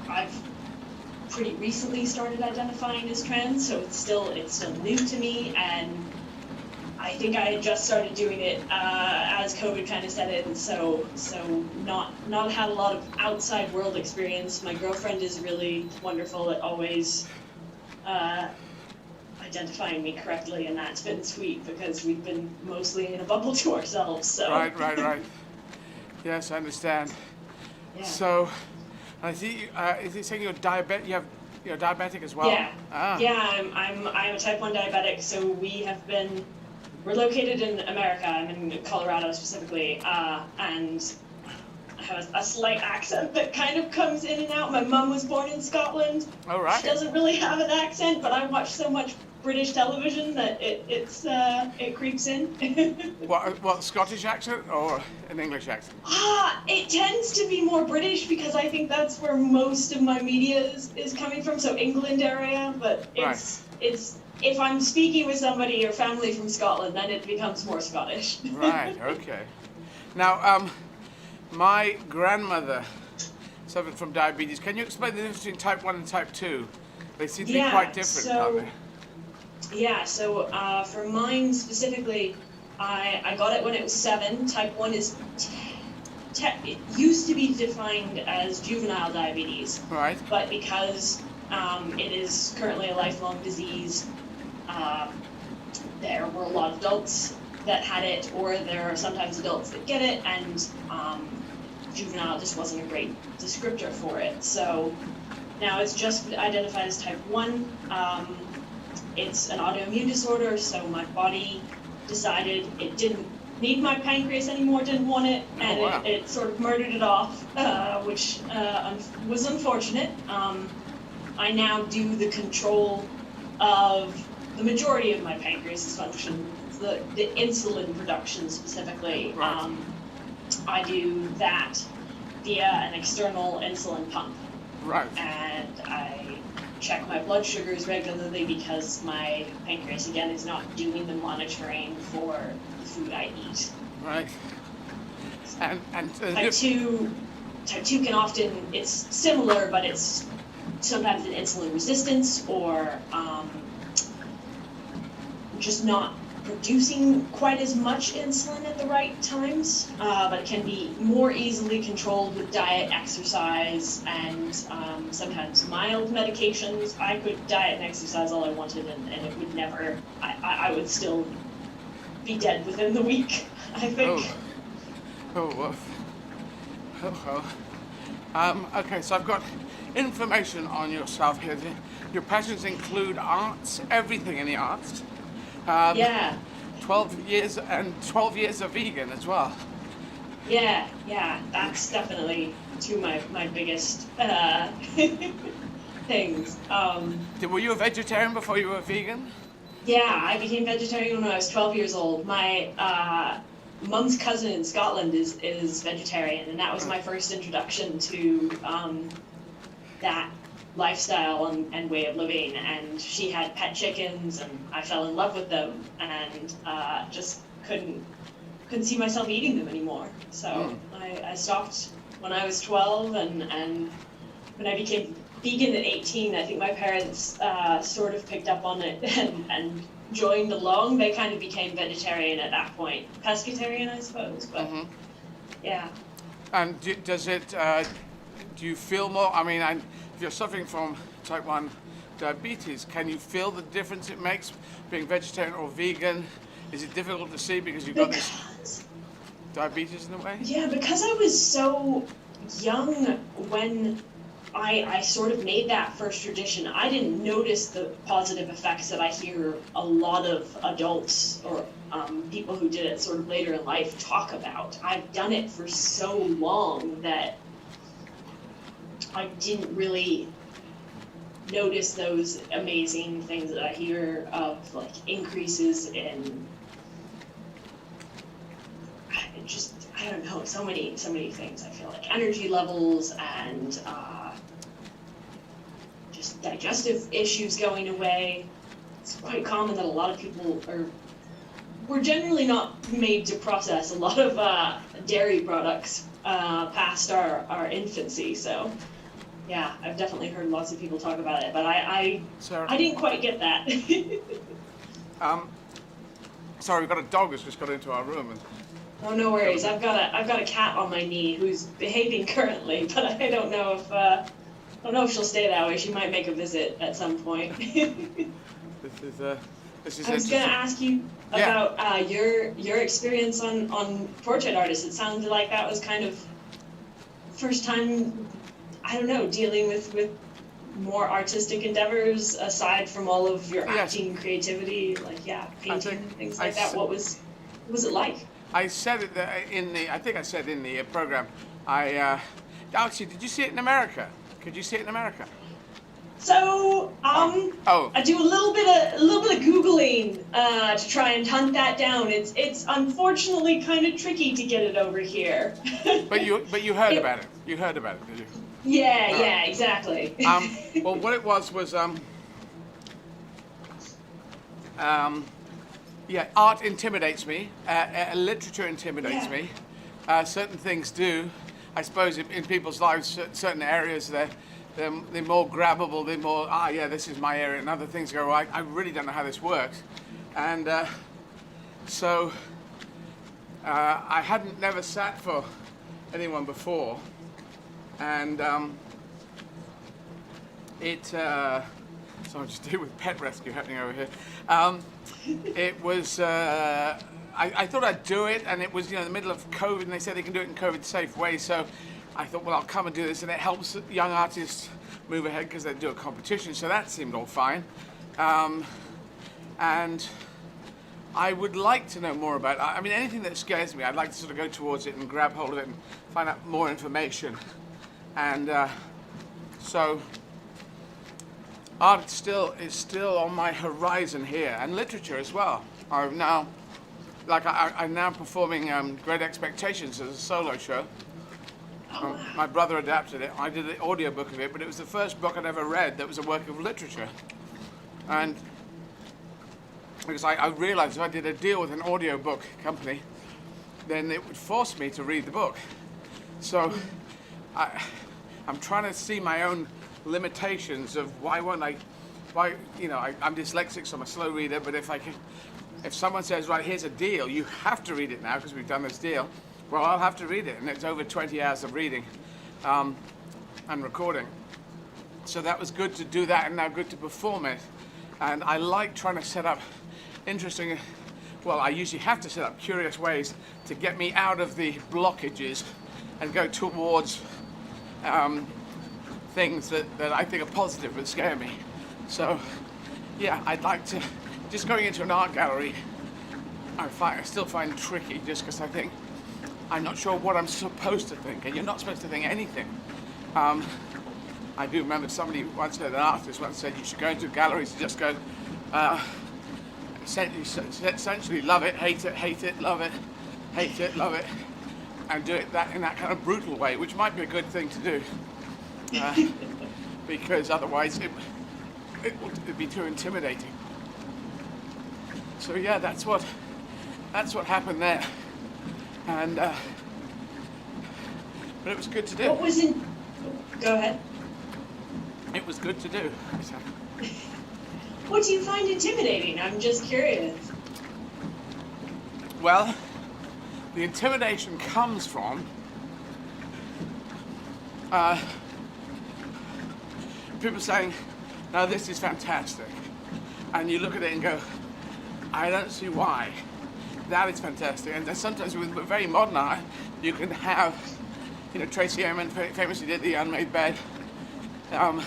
I've pretty recently started identifying as trans, so it's still new to me, and I think I had just started doing it as COVID kind of set in, so not had a lot of outside world experience. My girlfriend is really wonderful at always identifying me correctly, and that's been sweet because we've been mostly in a bubble to ourselves. So. Right. Yes, I understand. Yeah. So, I see. Is it saying you're diabetic? You're diabetic as well. Yeah. Ah. Yeah, I'm a type 1 diabetic. So we're located in America. I'm in Colorado specifically, and I have a slight accent that kind of comes in and out. My mum was born in Scotland. Oh, right. She doesn't really have an accent, but I watch so much British television that it creeps in. What Scottish accent or an English accent? It tends to be more British because I think that's where most of my media is coming from. So England area, but it's if I'm speaking with somebody or family from Scotland, then it becomes more Scottish. Right. Okay. Now, my grandmother suffered from diabetes. Can you explain the difference between type 1 and type 2? They seem to be quite different, aren't they? Yeah, so for mine specifically, I got it when it was 7. Type 1 is it used to be defined as juvenile diabetes. Right. But because it is currently a lifelong disease, there were a lot of adults that had it, or there are sometimes adults that get it, and juvenile just wasn't a great descriptor for it. So now it's just identified as type 1. It's an autoimmune disorder, so my body decided it didn't need my pancreas anymore, didn't want it, and it sort of murdered it off, which was unfortunate. I now do the control of the majority of my pancreas's function, the insulin production specifically. Right. I do that via an external insulin pump. Right. And I check my blood sugars regularly because my pancreas, again, is not doing the monitoring for the food I eat. Right. And type 2 can often, it's similar, but it's sometimes an insulin resistance or just not producing quite as much insulin at the right times, but it can be more easily controlled with diet, exercise, and sometimes mild medications. I could diet and exercise all I wanted, and it would never, I would still be dead within the week, I think. Okay, so I've got information on yourself here. Your passions include arts, everything in the arts. Yeah. 12 years of vegan as well. Yeah, that's definitely two of my biggest things. Were you a vegetarian before you were vegan? Yeah, I became vegetarian when I was 12 years old. My mum's cousin in Scotland is vegetarian, and that was my first introduction to that lifestyle and way of living. And she had pet chickens, and I fell in love with them, and just couldn't see myself eating them anymore. So I stopped when I was 12, and when I became vegan at 18, I think my parents sort of picked up on it and joined along. They kind of became vegetarian at that point. Pescatarian, I suppose, but yeah. And do you feel more, I mean, if you're suffering from type 1 diabetes, can you feel the difference it makes being vegetarian or vegan? Is it difficult to see because you've got this diabetes in a way? Yeah, because I was so young when I sort of made that first tradition, I didn't notice the positive effects that I hear a lot of adults or people who did it sort of later in life talk about. I've done it for so long that I didn't really notice those amazing things that I hear of, like increases in just, I don't know, so many things. I feel like energy levels and just digestive issues going away. It's quite common that a lot of people we're generally not made to process a lot of dairy products past our infancy. So yeah, I've definitely heard lots of people talk about it, but I didn't quite get that. Sorry, we've got a dog that's just got into our room. And oh, no worries. I've got a cat on my knee who's behaving currently, but I don't know if she'll stay that way. She might make a visit at some point. This is I was going to ask you about your experience on portrait artists. It sounded like that was kind of first time, I don't know, dealing with more artistic endeavors aside from all of your acting, creativity, like painting, things like that. What was it like? I said it I think I said in the program. Actually, did you see it in America? Could you see it in America? So, I do a little bit of Googling to try and hunt that down. It's unfortunately kind of tricky to get it over here. But you heard about it. You heard about it, did you? Yeah, exactly. Well, what it was art intimidates me. Literature intimidates me. Certain things do. I suppose in people's lives, certain areas they're more grabbable. They're more this is my area, and other things go right. I really don't know how this works, and so I hadn't never sat for anyone before, and so I'm just dealing with pet rescue happening over here. It was, I thought I'd do it, and it was, you know, in the middle of COVID, and they said they can do it in COVID-safe way, so I thought, well, I'll come and do this, and it helps young artists move ahead because they do a competition, so that seemed all fine. And I would like to know more about it. I mean, anything that scares me, I'd like to sort of go towards it and grab hold of it and find out more information. And so art is still on my horizon here, and literature as well. I'm now performing Great Expectations as a solo show. My brother adapted it. I did the audiobook of it, but it was the first book I'd ever read that was a work of literature. And because I realized if I did a deal with an audiobook company, then it would force me to read the book. So I'm trying to see my own limitations of I'm dyslexic, so I'm a slow reader, but if someone says, right, here's a deal, you have to read it now because we've done this deal, well, I'll have to read it, and it's over 20 hours of reading and recording. So that was good to do that, and now good to perform it. And I like trying to set up interesting, well, I usually have to set up curious ways to get me out of the blockages and go towards things that I think are positive but scare me. So, yeah, I'd like to, just going into an art gallery, I still find tricky just because I think I'm not sure what I'm supposed to think, and you're not supposed to think anything. I do remember somebody once said, an artist once said, you should go into galleries and just go, essentially love it, hate it, love it, hate it, love it, and do it in that kind of brutal way, which might be a good thing to do, because otherwise it would be too intimidating. So yeah, that's what happened there, and but it was good to do. What was in? Go ahead. It was good to do. So. What do you find intimidating? I'm just curious. Well, the intimidation comes from people saying, "No, this is fantastic," and you look at it and go, "I don't see why. That is fantastic." And sometimes with very modern art, you can have, Tracy Emin famously did the Unmade Bed, and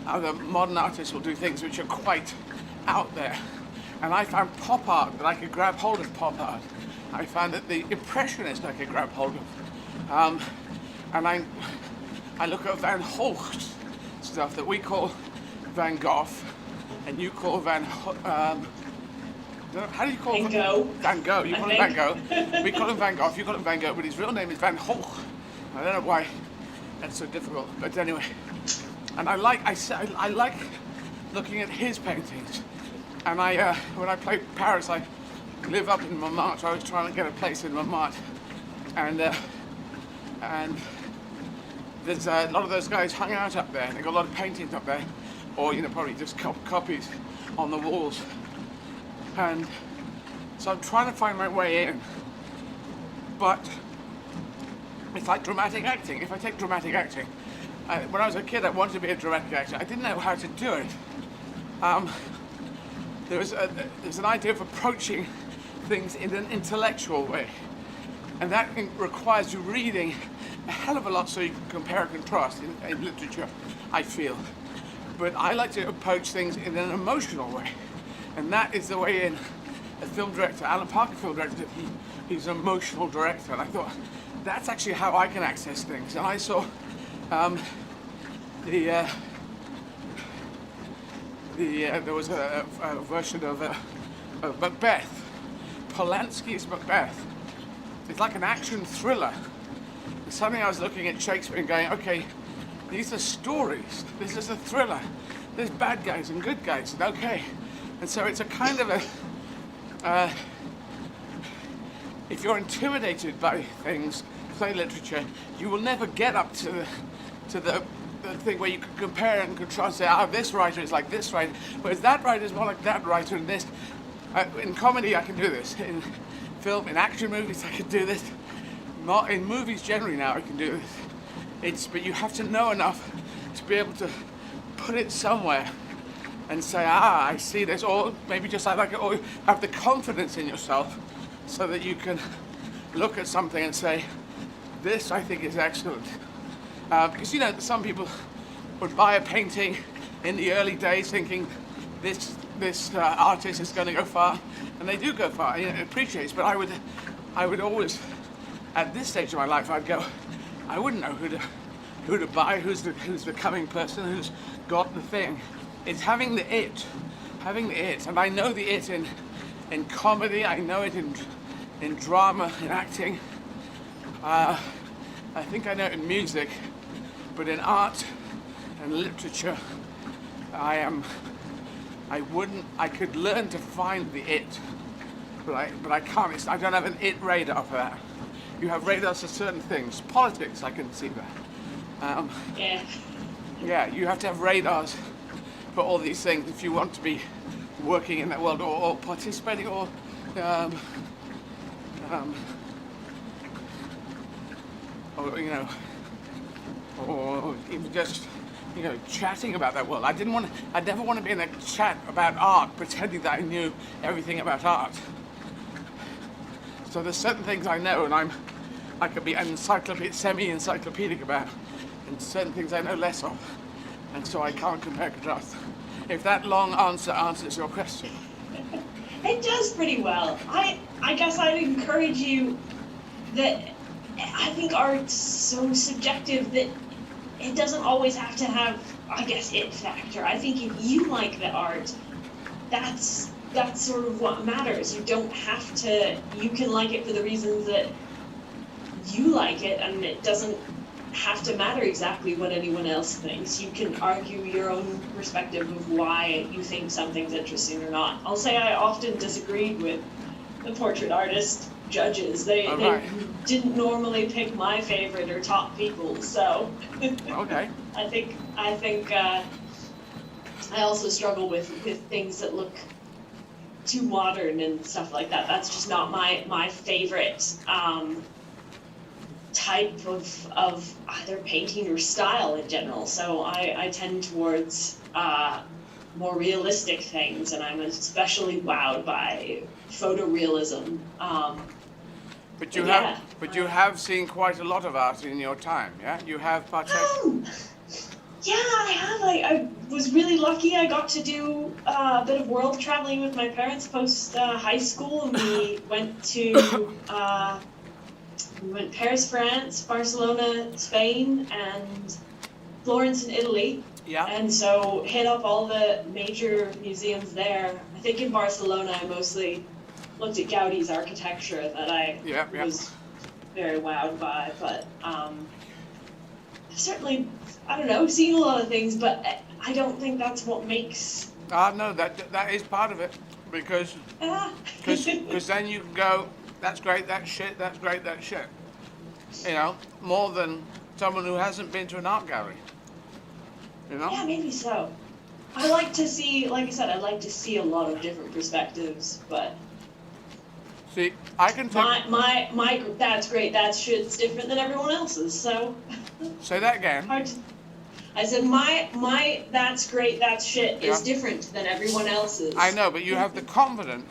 other modern artists will do things which are quite out there. And I found pop art that I could grab hold of pop art. I found that the Impressionist I could grab hold of. And I look at Van Gogh stuff that we call Van Gogh, and you call how do you call Van Gogh? Van Gogh. You call him Van Gogh. We call him Van Gogh. You call him Van Gogh, but his real name is Van Gogh. I don't know why that's so difficult, but anyway. And I like looking at his paintings. And when I play Paris, I live up in Montmartre. I was trying to get a place in Montmartre, and there's a lot of those guys hung out up there. They got a lot of paintings up there, or probably just copies on the walls. And so I'm trying to find my way in, but it's like dramatic acting. If I take dramatic acting, when I was a kid, I wanted to be a dramatic actor. I didn't know how to do it. There's an idea of approaching things in an intellectual way, and that requires you reading a hell of a lot so you can compare and contrast in literature, I feel. But I like to approach things in an emotional way, and that is the way in. A film director, Alan Parker film director, he's an emotional director, and I thought, that's actually how I can access things. And I saw there was a version of Macbeth, Polanski's Macbeth. It's like an action thriller. And suddenly I was looking at Shakespeare and going, okay, these are stories. This is a thriller. There's bad guys and good guys, and okay. And so it's a kind of a, if you're intimidated by things, play literature, you will never get up to the thing where you can compare and contrast, say, this writer is like this writer, whereas that writer is more like that writer, and this. In comedy, I can do this. film, in action movies I can do this. Not in movies generally now I can do this. But you have to know enough to be able to put it somewhere and say, I see this, or maybe just I like it, or have the confidence in yourself so that you can look at something and say, this I think is excellent. Because you know, some people would buy a painting in the early days thinking this artist is going to go far, and they do go far, it appreciates, but I would always, at this stage of my life, I'd go, I wouldn't know who to buy, who's the coming person, who's got the thing. It's having the it, and I know the it in comedy, I know it in drama, in acting. I think I know it in music, but in art and literature, I could learn to find the it, but I can't. I don't have an it radar for that. You have radars for certain things. Politics, I can see that. Yeah, you have to have radars for all these things if you want to be working in that world or participating or or even just chatting about that world. I'd never want to be in a chat about art pretending that I knew everything about art. So there's certain things I know and I could be semi-encyclopedic about, and certain things I know less of, and so I can't compare and contrast. If that long answer answers your question. It does pretty well. I guess I'd encourage you that I think art's so subjective that it doesn't always have to have, I guess, it factor. I think if you like the art, that's sort of what matters. You don't have to, you can like it for the reasons that you like it, and it doesn't have to matter exactly what anyone else thinks. You can argue your own perspective of why you think something's interesting or not. I'll say I often disagreed with the portrait artist judges. They didn't normally pick my favorite or top people, so okay. I think I also struggle with things that look too modern and stuff like that. That's just not my favorite type of either painting or style in general. So I tend towards more realistic things, and I'm especially wowed by photorealism. But you have seen quite a lot of art in your time, yeah? You have partaken. Yeah, I have. I was really lucky. I got to do a bit of world traveling with my parents post high school, and we went to Paris, France, Barcelona, Spain, and Florence in Italy. Yeah. And so hit up all the major museums there. I think in Barcelona I mostly looked at Gaudi's architecture that I was very wowed by, but I've certainly, I don't know, seen a lot of things, but I don't think that's what makes... No, that is part of it, because then you can go, that's great, that's shit, that's great, that's shit. More than someone who hasn't been to an art gallery. Yeah, maybe so. I like to see, like I said, I like to see a lot of different perspectives, but... See, I can take... My that's great, that's shit's different than everyone else's, so... Say that again. I said my that's great, that's shit is different than everyone else's. I know, but you have the confidence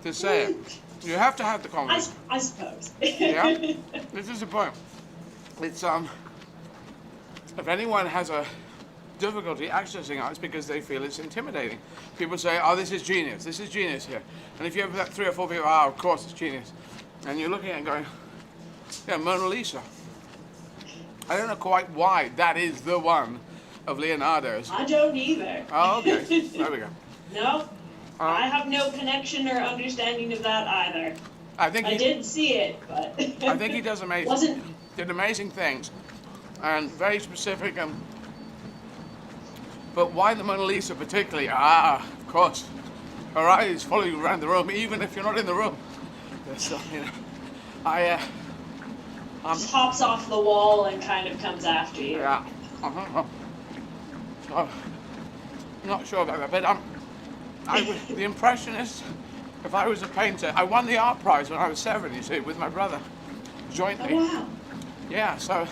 to say it. You have to have the confidence. I suppose. Yeah? This is the point. It's, if anyone has a difficulty accessing art, it's because they feel it's intimidating. People say, oh, this is genius here. And if you have 3 or 4 people, of course it's genius. And you're looking at it going, yeah, Mona Lisa. I don't know quite why that is the one of Leonardo's. I don't either. Oh, okay. There we go. No, I have no connection or understanding of that either. I did see it, but... I think he does amazing. Did amazing things, and very specific. But why the Mona Lisa particularly? Of course, her eyes follow you around the room, even if you're not in the room. So, just hops off the wall and kind of comes after you. Yeah. Not sure about that, but the Impressionists if I was a painter, I won the art prize when I was 7, you see, with my brother, jointly. Oh, wow. Yeah, so,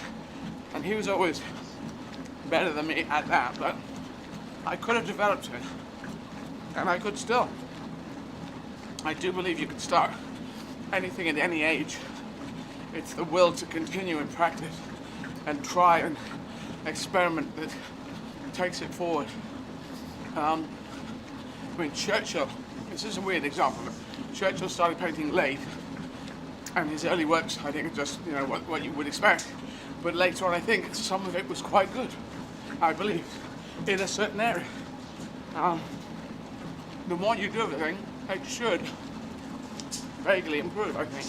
and he was always better than me at that, but I could have developed it, and I could still. I do believe you can start anything at any age. It's the will to continue and practice and try and experiment that takes it forward. I mean, Churchill, this is a weird example, but Churchill started painting late, and his early works, I think, are just, you know, what you would expect. But later on, I think some of it was quite good, I believe, in a certain area. The more you do of a thing, it should vaguely improve, I think.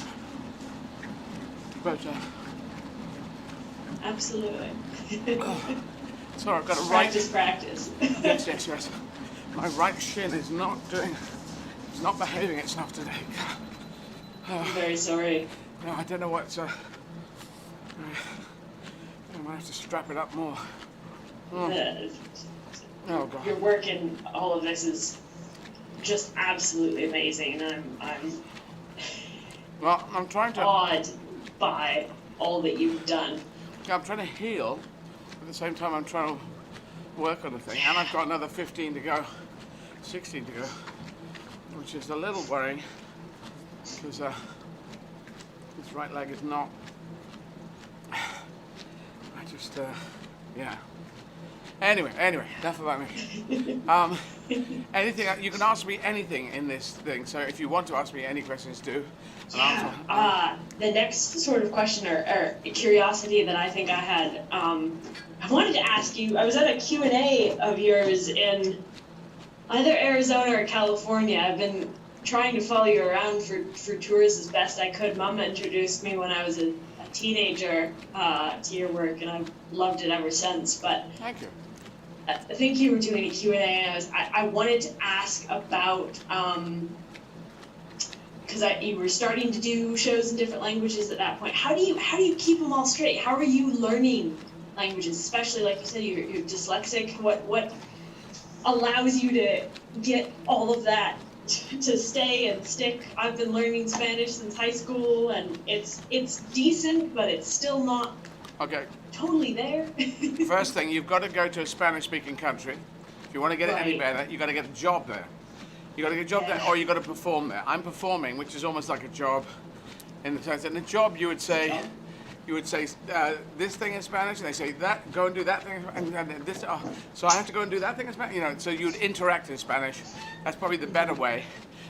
But, Absolutely. sorry, I've got a Practice. Yes. My right shin is not behaving itself today. I'm very sorry. No, I don't know what's, I might have to strap it up more. Oh God. Your work in all of this is just absolutely amazing, and I'm trying to awed by all that you've done. I'm trying to heal, at the same time I'm trying to work on the thing, and I've got another 15 to go, 16 to go, which is a little worrying, because this right leg is not, I just, yeah. Anyway, enough about me. Anything, you can ask me anything in this thing, so if you want to ask me any questions, do. Yeah, the next sort of question or curiosity that I think I had, I wanted to ask you, I was at a Q&A of yours in either Arizona or California. I've been trying to follow you around for tours as best I could. Mama introduced me when I was a teenager to your work, and I've loved it ever since. But thank you. I think you were doing a Q&A, and I wanted to ask about, because you were starting to do shows in different languages at that point. How do you keep them all straight? How are you learning languages, especially like you said, you're dyslexic? What allows you to get all of that to stay and stick? I've been learning Spanish since high school, and it's decent, but it's still not totally there. First thing, you've got to go to a Spanish-speaking country. If you want to get it any better, you've got to get a job there. You've got to get a job there, or you've got to perform there. I'm performing, which is almost like a job, in the sense that in a job you would say this thing in Spanish, and they say that, go and do that thing, and this, so I have to go and do that thing in Spanish, you know, so you'd interact in Spanish. That's probably the better way.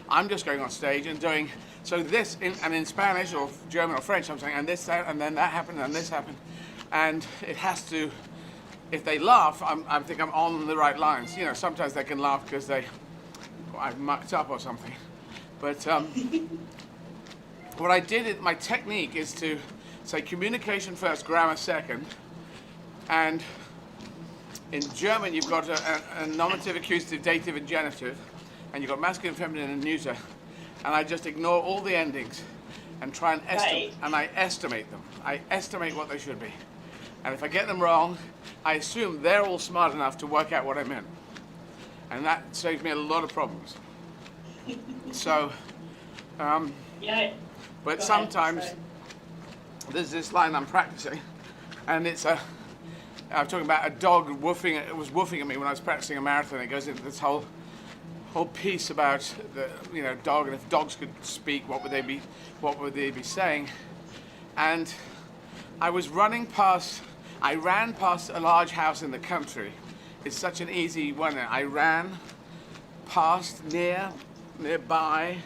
I'm just going on stage and doing, so this, and in Spanish or German or French, I'm saying, and this, that, and then that happened, and this happened. And it has to, if they laugh, I think I'm on the right lines. You know, sometimes they can laugh because I've mucked up or something. But what I did, my technique is to say communication first, grammar second. And in German, you've got a nominative, accusative, dative, and genitive. And you've got masculine, feminine, and neuter. And I just ignore all the endings and try and estimate. And I estimate them. I estimate what they should be. And if I get them wrong, I assume they're all smart enough to work out what I meant. And that saves me a lot of problems. So, but sometimes there's this line I'm practicing, and it's I'm talking about a dog woofing. It was woofing at me when I was practicing a marathon. It goes into this whole piece about the dog, and if dogs could speak, what would they be saying? And I ran past a large house in the country. It's such an easy one. I ran past, nearby,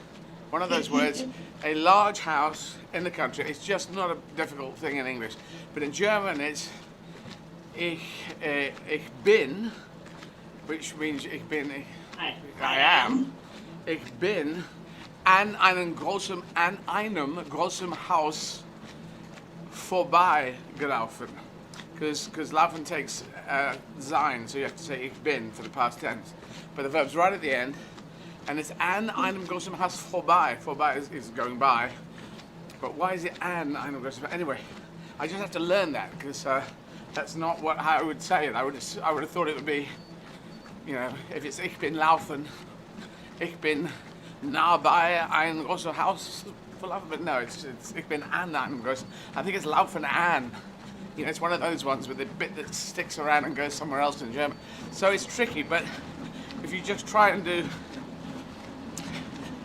one of those words, a large house in the country. It's just not a difficult thing in English. But in German, it's ich bin, which means ich bin, I am. Ich bin an einem großen Haus vorbeigelaufen. Because laufen takes sein, so you have to say ich bin for the past tense. But the verb's right at the end, and it's an einem großen Haus vorbei. Vorbei is going by. But why is it an einem großen? Anyway, I just have to learn that, because that's not how I would say it. I would have thought it would be, if it's ich bin laufen, ich bin nabei ein großes Haus verlaufen, but no, ich bin an groß. I think it's laufen an. You know, it's one of those ones with the bit that sticks around and goes somewhere else in German. So it's tricky, but if you just try and do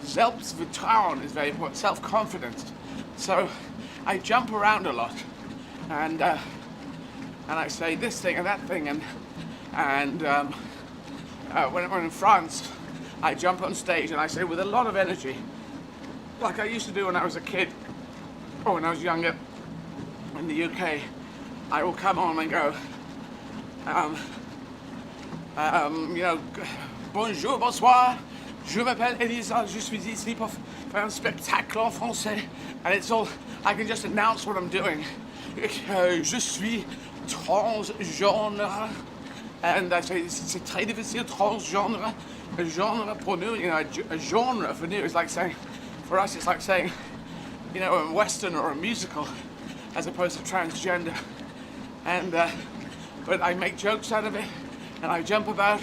Selbstvertrauen is very important, self-confidence. So I jump around a lot, and I say this thing and that thing, and when I'm in France, I jump on stage and I say with a lot of energy, like I used to do when I was a kid, or when I was younger in the UK. I will come on and go, you know, bonjour, bonsoir, je m'appelle Izzard, je suis ici pour faire un spectacle en français, and it's all, I can just announce what I'm doing. Je suis transgenre, and I say c'est très difficile, transgenre, a genre pour nous, you know, a genre for nous is like saying, for us it's like saying, you know, a Western or a musical, as opposed to transgender. And but I make jokes out of it, and I jump about,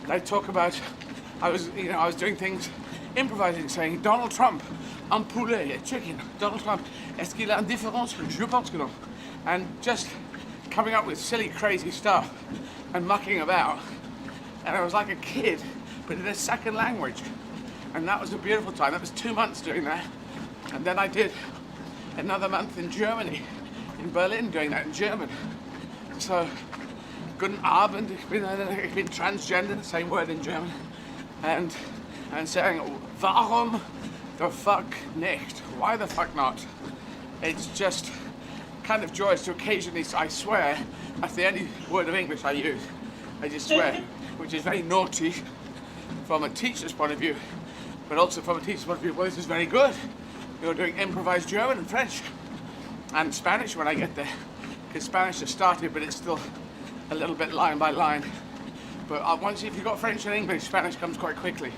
and I talk about, I was doing things, improvising, saying Donald Trump, un poulet, a chicken, Donald Trump, est-ce qu'il a une différence? Je pense que non. And just coming up with silly, crazy stuff, and mucking about, and I was like a kid, but in a second language, and that was a beautiful time. That was 2 months doing that, and then I did another month in Germany, in Berlin, doing that in German. So, guten Abend, ich bin transgender, the same word in German, and saying, warum the fuck nicht? Why the fuck not? It's just kind of joyous to occasionally, I swear, that's the only word of English I use. I just swear, which is very naughty from a teacher's point of view, but also from a teacher's point of view, well, this is very good. You're doing improvised German and French. And Spanish when I get there, because Spanish has started, but it's still a little bit line by line. But once, if you've got French and English, Spanish comes quite quickly,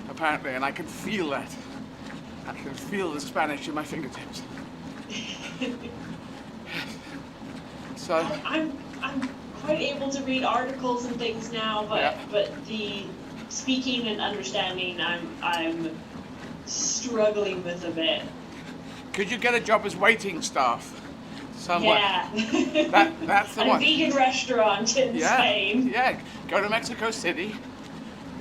apparently, and I can feel that. I can feel the Spanish in my fingertips. So I'm quite able to read articles and things now, but the speaking and understanding, I'm struggling with a bit. Could you get a job as waiting staff somewhere? Yeah. That's the one. A vegan restaurant in Spain. Yeah, go to Mexico City,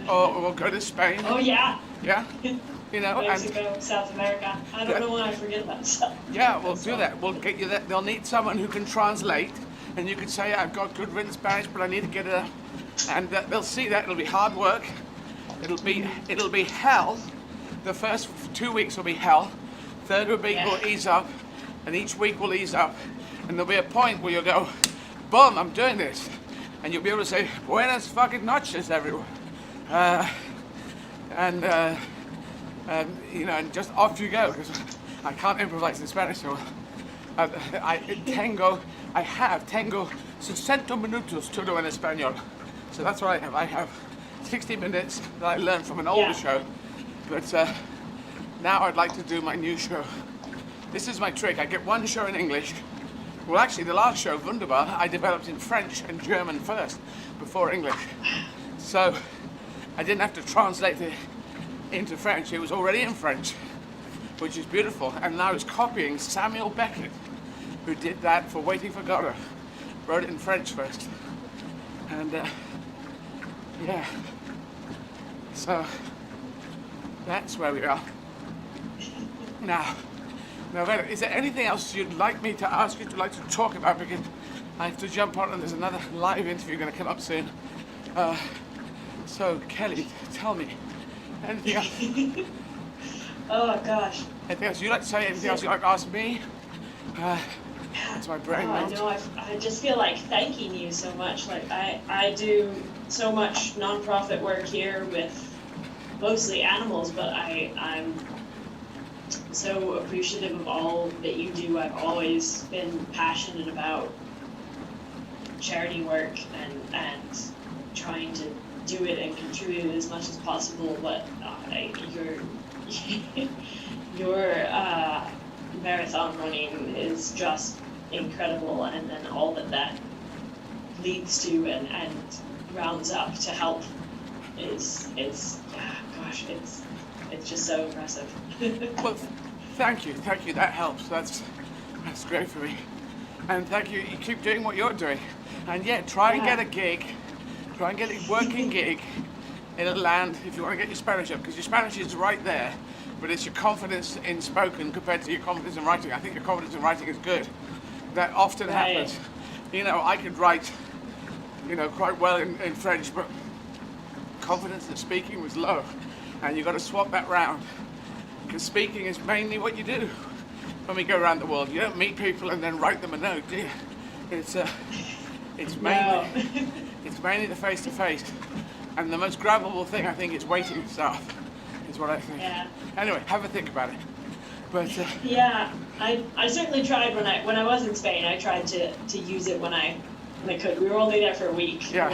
or go to Spain. Oh yeah. Yeah. You know, Mexico, South America. I don't know why I forget about stuff. Yeah, we'll do that. We'll get you that. They'll need someone who can translate, and you can say, I've got good written Spanish, but I need to get it. And they'll see that. It'll be hard work. It'll be hell. The first 2 weeks will be hell. Third week will ease up, and each week will ease up, and there'll be a point where you'll go, boom, I'm doing this, and you'll be able to say, buenas fucking noches, everyone, you know, and just off you go, because I can't improvise in Spanish, so I have 60 minutos todo en español, so that's what I have. I have 60 minutes that I learned from an older show, but now I'd like to do my new show. This is my trick. I get one show in English. Well, actually, the last show, Wunderbar, I developed in French and German first, before English. So I didn't have to translate it into French. It was already in French, which is beautiful. And now it's copying Samuel Beckett, who did that for Waiting for Godot. Wrote it in French first. And, yeah. So that's where we are. Now, is there anything else you'd like me to ask you, to like to talk about? Because I have to jump on and there's another live interview going to come up soon. So, Kelly, tell me, anything else? Oh, gosh. Anything else you'd like to say? Anything else you'd like to ask me? It's my brain. No, I just feel like thanking you so much. Like, I do so much nonprofit work here with mostly animals, but I'm so appreciative of all that you do. I've always been passionate about charity work and trying to do it and contribute as much as possible, but your marathon running is just incredible, and then all that leads to and rounds up to help gosh, it's just so impressive. Well, thank you. That helps. That's great for me. And thank you. You keep doing what you're doing, and try and get a gig. Try and get a working gig in a land if you want to get your Spanish up, because your Spanish is right there, but it's your confidence in spoken compared to your confidence in writing. I think your confidence in writing is good. That often happens. You know, I could write, quite well in French, but confidence in speaking was low, and you've got to swap that round, because speaking is mainly what you do when we go around the world. You don't meet people and then write them a note, do you? It's mainly the face-to-face, and the most grabbable thing I think is waiting staff, is what I think. Yeah. Anyway, have a think about it. But yeah, I certainly tried when I was in Spain. I tried to use it when I could. We were only there for a week, and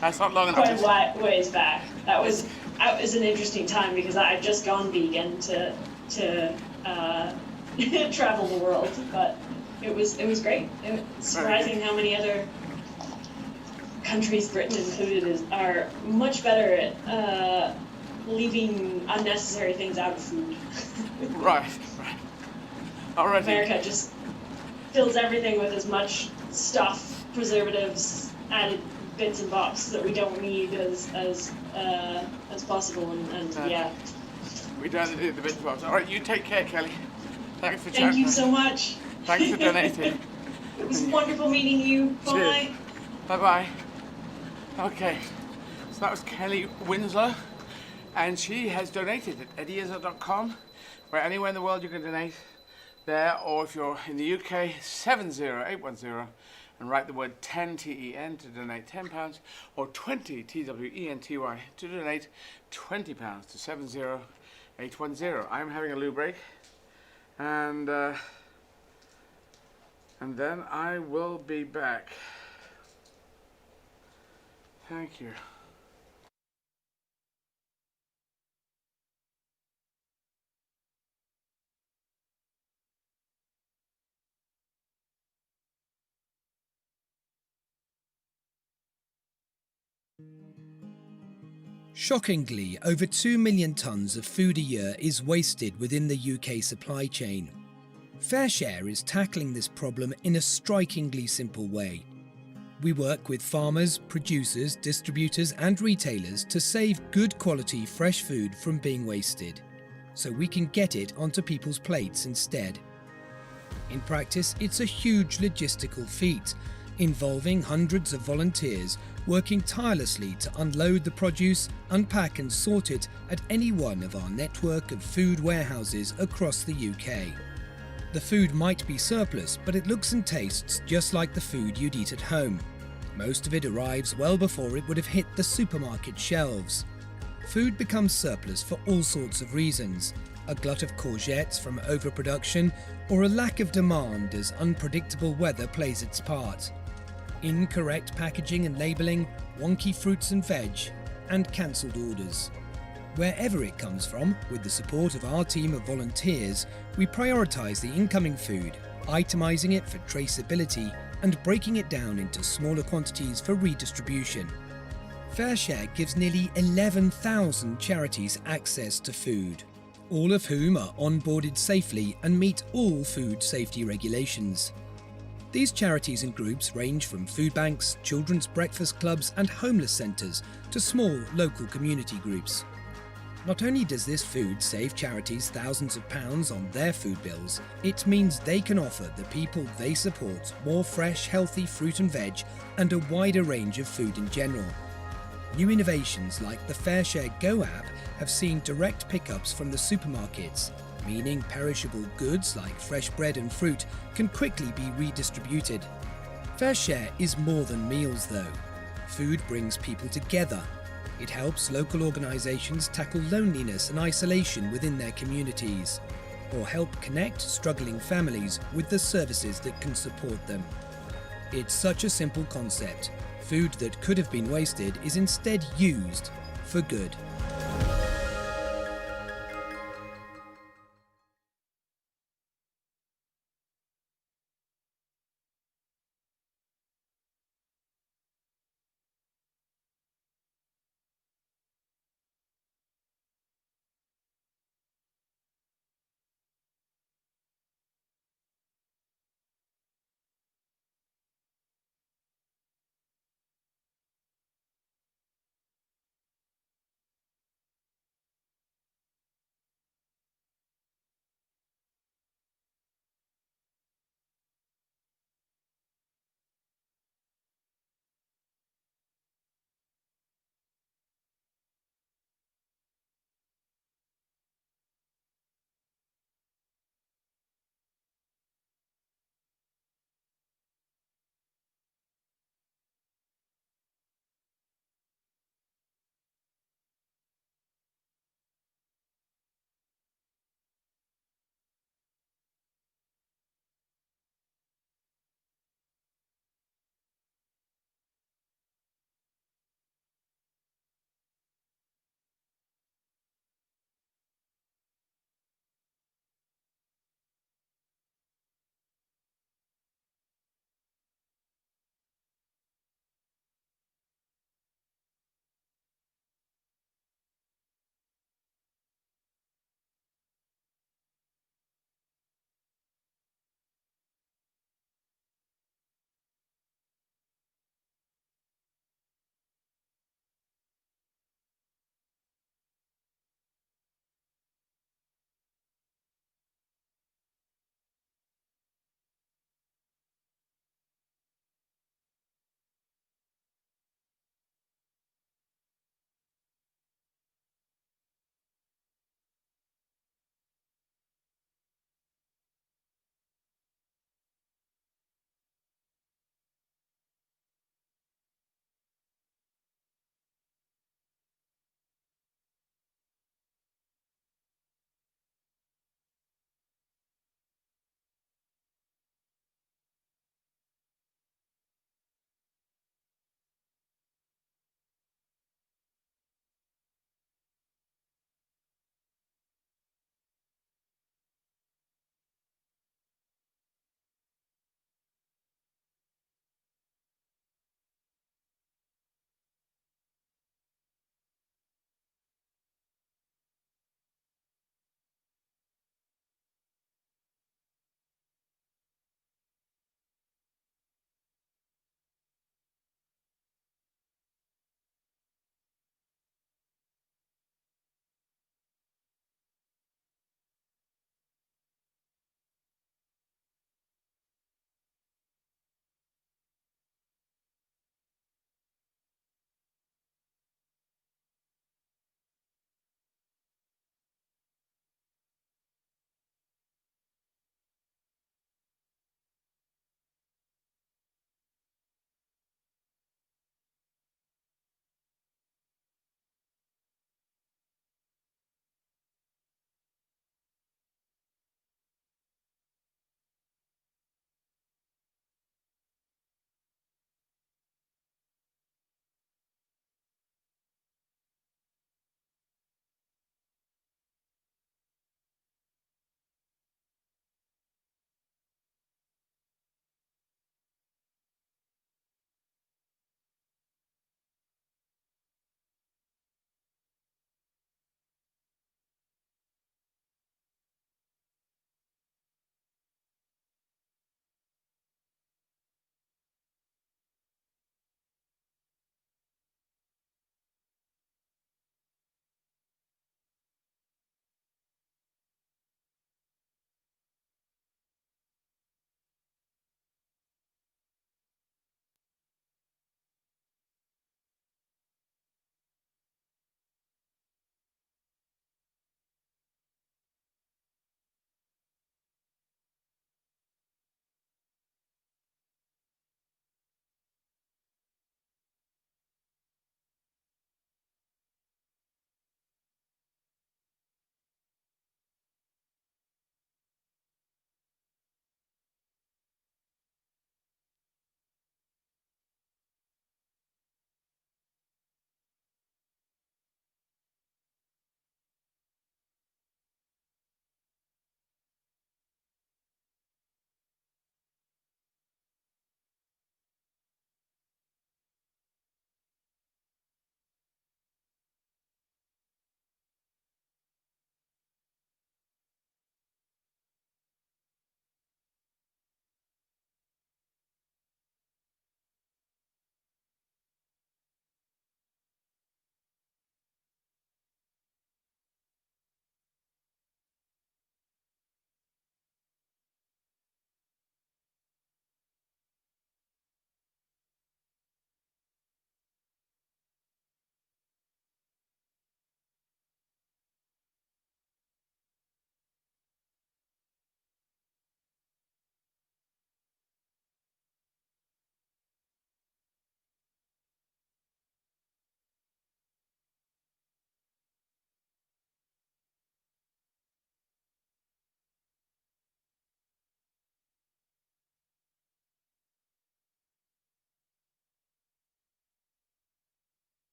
that's not long enough. Quite a ways back. That was an interesting time because I had just gone vegan to travel the world, but it was great. It was surprising how many other countries, Britain included, are much better at leaving unnecessary things out of food. Right. Already. America just fills everything with as much stuff, preservatives, added bits and bobs that we don't need as possible, and yeah. We don't need the bits and bobs. All right, you take care, Kelly. Thanks for chatting. Thank you so much. Thanks for donating. It was wonderful meeting you. Bye. Cheers. Bye-bye. Okay, so that was Kelly Winslow, and she has donated at eddyizzard.com, where anywhere in the world you can donate there, or if you're in the UK, 70810, and write the word 10 TEN to donate £10, or 20 TWENTY to donate £20 to 70810. I'm having a loo break, and then I will be back. Thank you. Shockingly, over 2 million tonnes of food a year is wasted within the UK supply chain. FareShare is tackling this problem in a strikingly simple way. We work with farmers, producers, distributors and retailers to save good quality fresh food from being wasted, so we can get it onto people's plates instead. In practice, it's a huge logistical feat, involving hundreds of volunteers working tirelessly to unload the produce, unpack and sort it at any one of our network of food warehouses across the UK. The food might be surplus, but it looks and tastes just like the food you'd eat at home. Most of it arrives well before it would have hit the supermarket shelves. Food becomes surplus for all sorts of reasons: a glut of courgettes from overproduction, or a lack of demand as unpredictable weather plays its part. Incorrect packaging and labelling, wonky fruits and veg, and cancelled orders. Wherever it comes from, with the support of our team of volunteers, we prioritise the incoming food, itemising it for traceability and breaking it down into smaller quantities for redistribution. FareShare gives nearly 11,000 charities access to food, all of whom are onboarded safely and meet all food safety regulations. These charities and groups range from food banks, children's breakfast clubs and homeless centres to small local community groups. Not only does this food save charities thousands of pounds on their food bills, it means they can offer the people they support more fresh, healthy fruit and veg and a wider range of food in general. New innovations like the FareShare Go app have seen direct pickups from the supermarkets, meaning perishable goods like fresh bread and fruit can quickly be redistributed. FareShare is more than meals though. Food brings people together. It helps local organisations tackle loneliness and isolation within their communities, or help connect struggling families with the services that can support them. It's such a simple concept. Food that could have been wasted is instead used for good.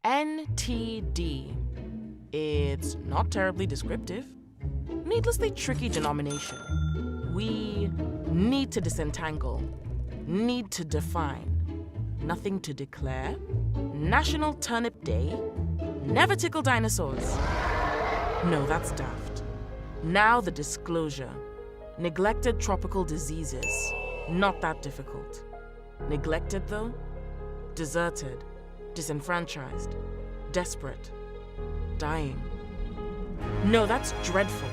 NTD. It's not terribly descriptive. Needlessly tricky denomination. We need to disentangle. Need to define. Nothing to declare. National Turnip Day. Never tickle dinosaurs. No, that's daft. Now the disclosure. Neglected tropical diseases. Not that difficult. Neglected though? Deserted. Disenfranchised. Desperate. Dying. No, that's dreadful.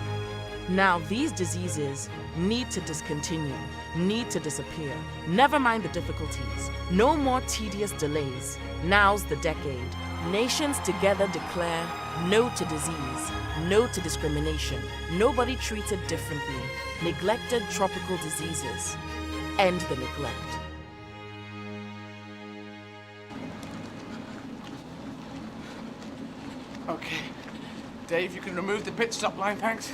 Now these diseases need to discontinue, need to disappear. Never mind the difficulties. No more tedious delays. Now's the decade. Nations together declare no to disease, no to discrimination. Nobody treated differently. Neglected tropical diseases. End the neglect. Okay. Dave, you can remove the pit stop line, thanks.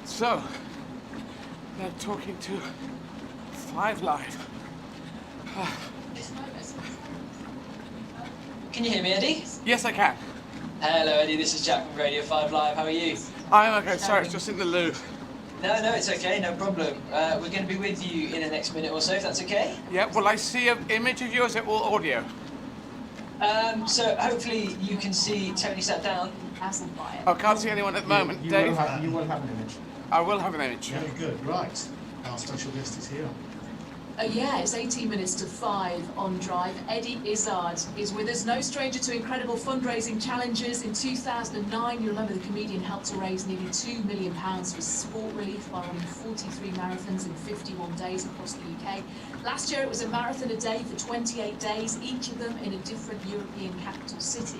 So, now talking to 5 Live. Can you hear me, Eddie? Yes, I can. Hello, Eddie. This is Jack from Radio 5 Live. How are you? I'm okay. Sorry, it's just in the loo. No, it's okay. No problem. We're going to be with you in the next minute or so, if that's okay. Yeah, will I see an image of you, or is it all audio? So hopefully you can see Tony sat down. I can't see anyone at the moment. Dave? You will have an image. I will have an image. Very good. Right. Our special guest is here. Yeah, it's 18 minutes to 5 on Drive. Eddie Izzard is with us, no stranger to incredible fundraising challenges. In 2009, you remember the comedian helped to raise nearly £2 million for sport relief by running 43 marathons in 51 days across the UK. Last year, it was a marathon a day for 28 days, each of them in a different European capital city.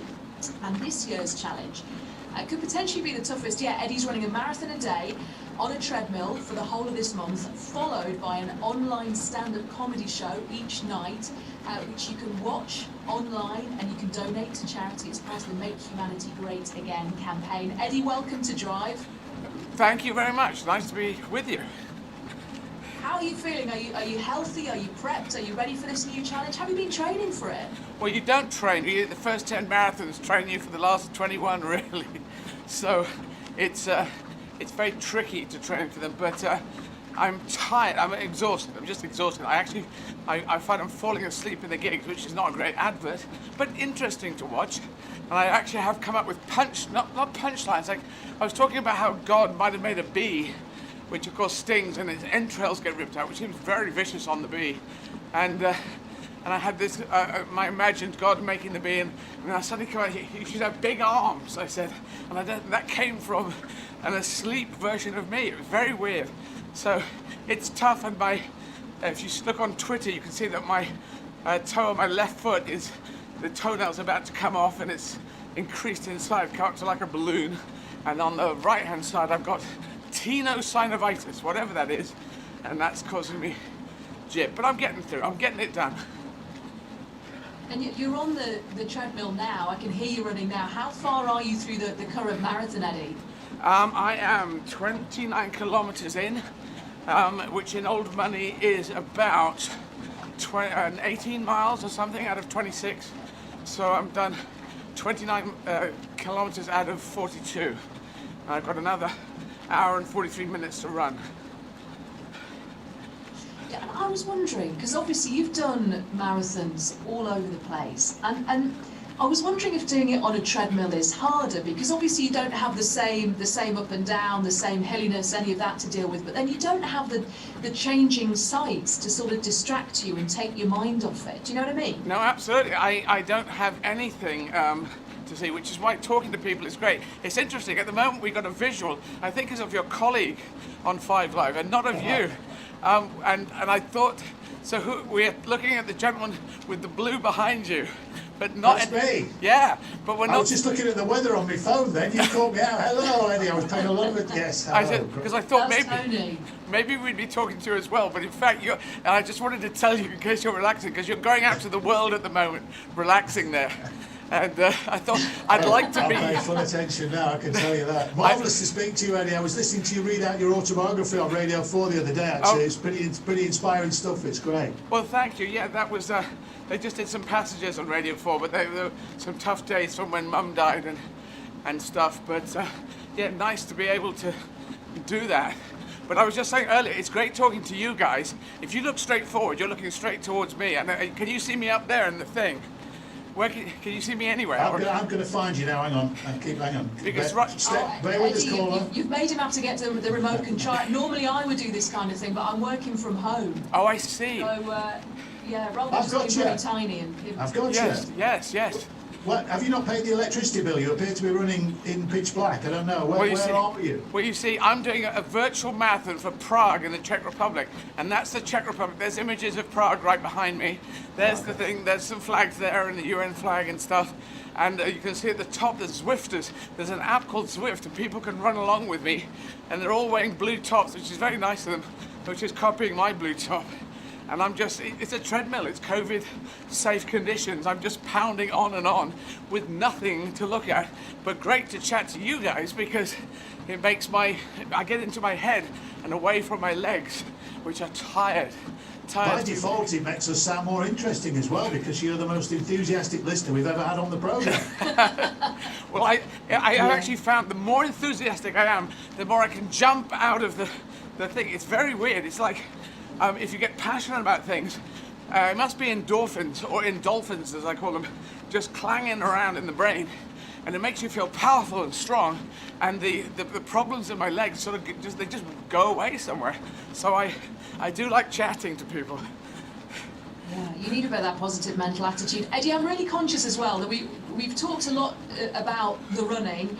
And this year's challenge could potentially be the toughest yet. Eddie's running a marathon a day on a treadmill for the whole of this month, followed by an online stand-up comedy show each night, which you can watch online and you can donate to charity as part of the Make Humanity Great Again campaign. Eddie, welcome to Drive. Thank you very much. Nice to be with you. How are you feeling? Are you healthy? Are you prepped? Are you ready for this new challenge? Have you been training for it? Well, you don't train. The first 10 marathons train you for the last 21, really. So it's very tricky to train for them, but I'm tired. I'm exhausted. I'm just exhausted. I find I'm falling asleep in the gigs, which is not a great advert, but interesting to watch. And I actually have come up with not punchlines. Like I was talking about how God might have made a bee, which of course stings and its entrails get ripped out, which seems very vicious on the bee. And I had this, I imagined God making the bee, and I suddenly come out, he should have big arms, I said. And that came from an asleep version of me. It was very weird. So it's tough, and if you look on Twitter, you can see that my toe on my left foot the toenail's about to come off, and it's increased in size, come up to like a balloon. And on the right-hand side, I've got tenosynovitis, whatever that is, and that's causing me jip. But I'm getting through. I'm getting it done. And you're on the treadmill now. I can hear you running now. How far are you through the current marathon, Eddie? I am 29 kilometres in, which in old money is about 18 miles or something out of 26. So I'm done 29 kilometres out of 42. I've got another hour and 43 minutes to run. Yeah, and I was wondering, because obviously you've done marathons all over the place, and I was wondering if doing it on a treadmill is harder, because obviously you don't have the same up and down, the same hilliness, any of that to deal with, but then you don't have the changing sights to sort of distract you and take your mind off it. Do you know what I mean? No, absolutely. I don't have anything to see, which is why talking to people is great. It's interesting. At the moment, we got a visual, I think, is of your colleague on 5 Live, and not of you. And I thought, so we're looking at the gentleman with the blue behind you, but not. That's me. Yeah, but we're not. I was just looking at the weather on my phone. Then you called me out. Hello, Eddie. I was paying a lot of it. Yes. Hello. I said because I thought Tony. maybe we'd be talking to you as well, but in fact, and I just wanted to tell you in case you're relaxing, because you're going out to the world at the moment, relaxing there. And I thought I'd like to be. I pay full attention now, I can tell you that. Marvellous to speak to you, Eddie. I was listening to you read out your autobiography on Radio 4 the other day, actually. It's pretty inspiring stuff. It's great. Well, thank you. Yeah, that was, they just did some passages on Radio 4, but there were some tough days from when Mum died and stuff. But yeah, nice to be able to do that. But I was just saying earlier, it's great talking to you guys. If you look straight forward, you're looking straight towards me. And can you see me up there in the thing? Where can you see me anywhere? I'm going to find you now. Hang on. Hang on. Because bear with us, caller. You've made him have to get to the remote control. Normally I would do this kind of thing, but I'm working from home. Oh, I see. So, yeah, rather than just being really tiny. I've got you. Yes. What, have you not paid the electricity bill? You appear to be running in pitch black. I don't know. Where are you? Well, you see, I'm doing a virtual marathon for Prague in the Czech Republic, and that's the Czech Republic. There's images of Prague right behind me. There's the thing. There's some flags there, and the UN flag and stuff. And you can see at the top, there's Zwifters. There's an app called Zwift, and people can run along with me, and they're all wearing blue tops, which is very nice of them, which is copying my blue top. And it's a treadmill, it's COVID-safe conditions. I'm just pounding on and on with nothing to look at. But great to chat to you guys because it makes I get into my head and away from my legs, which are tired. By default, it makes us sound more interesting as well because you're the most enthusiastic listener we've ever had on the programme. Well, I actually found the more enthusiastic I am, the more I can jump out of the thing. It's very weird. It's like, if you get passionate about things, it must be endorphins, or endolphins as I call them, just clanging around in the brain. And it makes you feel powerful and strong. And the problems in my legs sort of they just go away somewhere. So I do like chatting to people. Yeah, you need a bit of that positive mental attitude. Eddie, I'm really conscious as well that we've talked a lot about the running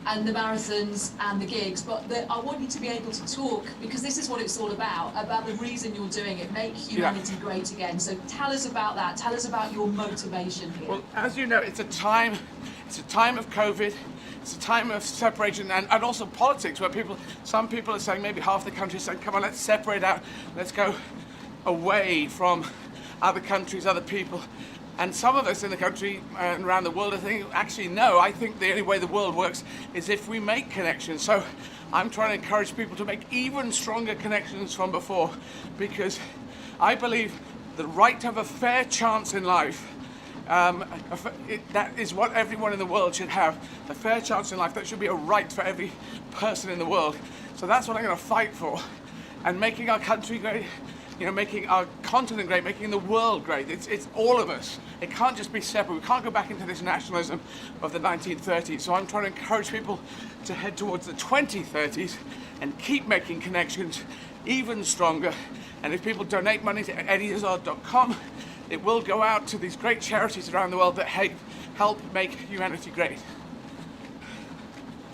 and the marathons and the gigs, but I want you to be able to talk, because this is what it's all about the reason you're doing it, make humanity great again. So tell us about that, tell us about your motivation here. Well, as you know, it's a time of COVID, it's a time of separation and also politics where some people are saying, maybe half the country is saying, come on, let's separate out, let's go away from other countries, other people. And some of us in the country and around the world are thinking, actually, no, I think the only way the world works is if we make connections. So I'm trying to encourage people to make even stronger connections from before, because I believe the right to have a fair chance in life, that is what everyone in the world should have, a fair chance in life. That should be a right for every person in the world. So that's what I'm going to fight for. And making our country great, making our continent great, making the world great. It's all of us. It can't just be separate. We can't go back into this nationalism of the 1930s. So I'm trying to encourage people to head towards the 2030s and keep making connections even stronger. And if people donate money to eddieizzard.com, it will go out to these great charities around the world that help make humanity great.